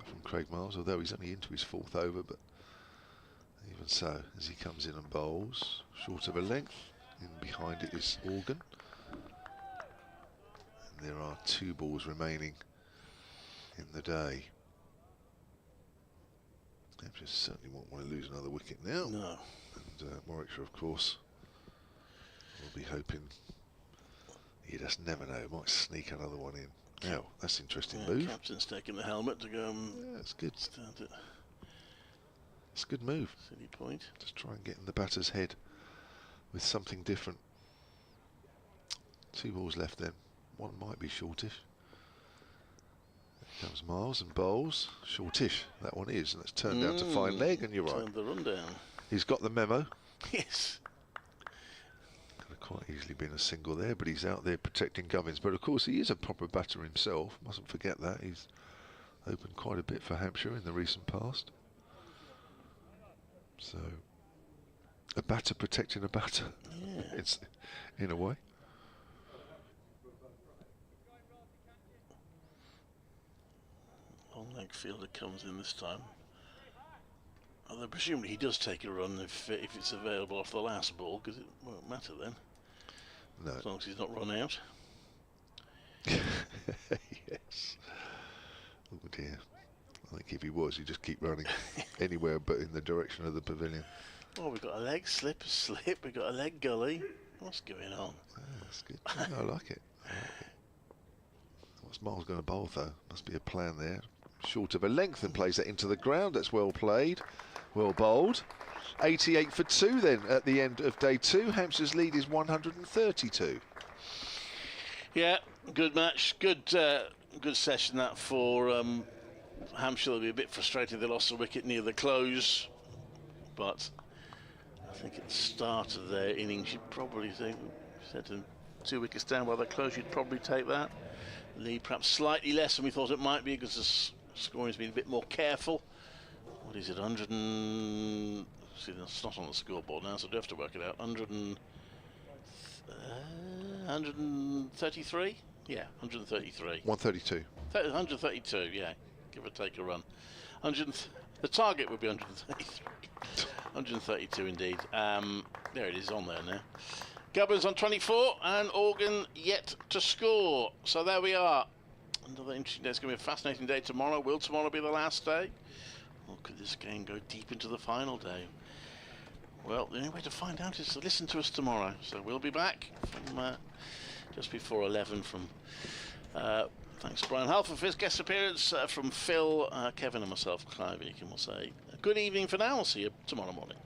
[SPEAKER 2] from Craig Miles, although he's only into his 4th over, but even so, as he comes in and bowls, short of a length, in behind it is Organ. And there are 2 balls remaining in the day. Hampshire certainly won't want to lose another wicket now.
[SPEAKER 1] No.
[SPEAKER 2] And Warwickshire, of course, will be hoping. You just never know. Might sneak another one in. Now, that's an interesting move.
[SPEAKER 1] Captain's taking the helmet to go and
[SPEAKER 2] that's good.
[SPEAKER 1] Start it.
[SPEAKER 2] It's a good move.
[SPEAKER 1] Silly point.
[SPEAKER 2] Just try and get in the batter's head with something different. 2 balls left then. 1 might be shortish. There comes Miles and bowls. Shortish, that one is, and it's turned down to fine leg, and you're right.
[SPEAKER 1] Turned the run down.
[SPEAKER 2] He's got the memo.
[SPEAKER 1] Yes.
[SPEAKER 2] quite easily been a single there, but he's out there protecting Gubbins. But of course, he is a proper batter himself. Mustn't forget that. He's opened quite a bit for Hampshire in the recent past. So, a batter protecting a batter.
[SPEAKER 1] Yeah.
[SPEAKER 2] It's in a way.
[SPEAKER 1] Long leg fielder comes in this time. Although presumably he does take a run if it's available off the last ball, because it won't matter then.
[SPEAKER 2] No.
[SPEAKER 1] As long as he's not run out.
[SPEAKER 2] Yes. Oh dear. I think if he was, he'd just keep running anywhere but in the direction of the pavilion.
[SPEAKER 1] Oh, we've got a leg slip, we've got a leg gully. What's going on?
[SPEAKER 2] Yeah, that's good. Yeah, I like it. What's Miles going to bowl though? Must be a plan there. Short of a length and plays that into the ground. That's well played. Well bowled. 88 for 2 then at the end of day 2. Hampshire's lead is 132.
[SPEAKER 1] Yeah, good match. Good session that for Hampshire. They'll be a bit frustrated they lost a wicket near the close. But I think at the start of their innings, you'd probably think, said to 2 wickets down by the close, you'd probably take that. Lead perhaps slightly less than we thought it might be because the scoring's been a bit more careful. What is it, 100 and... See, that's not on the scoreboard now, so I do have to work it out. 133? Yeah, 133.
[SPEAKER 2] 132.
[SPEAKER 1] 132, yeah, give or take a run. The target would be 133. 132 indeed. There it is on there now. Gubbins on 24 and Organ yet to score. So there we are. Another interesting day. It's going to be a fascinating day tomorrow. Will tomorrow be the last day? Or could this game go deep into the final day? Well, the only way to find out is to listen to us tomorrow. So we'll be back from just before 11 from... thanks to Brian Halford for his guest appearance, from Phil, Kevin and myself, Clive Eakin. We'll say good evening for now. We'll see you tomorrow morning.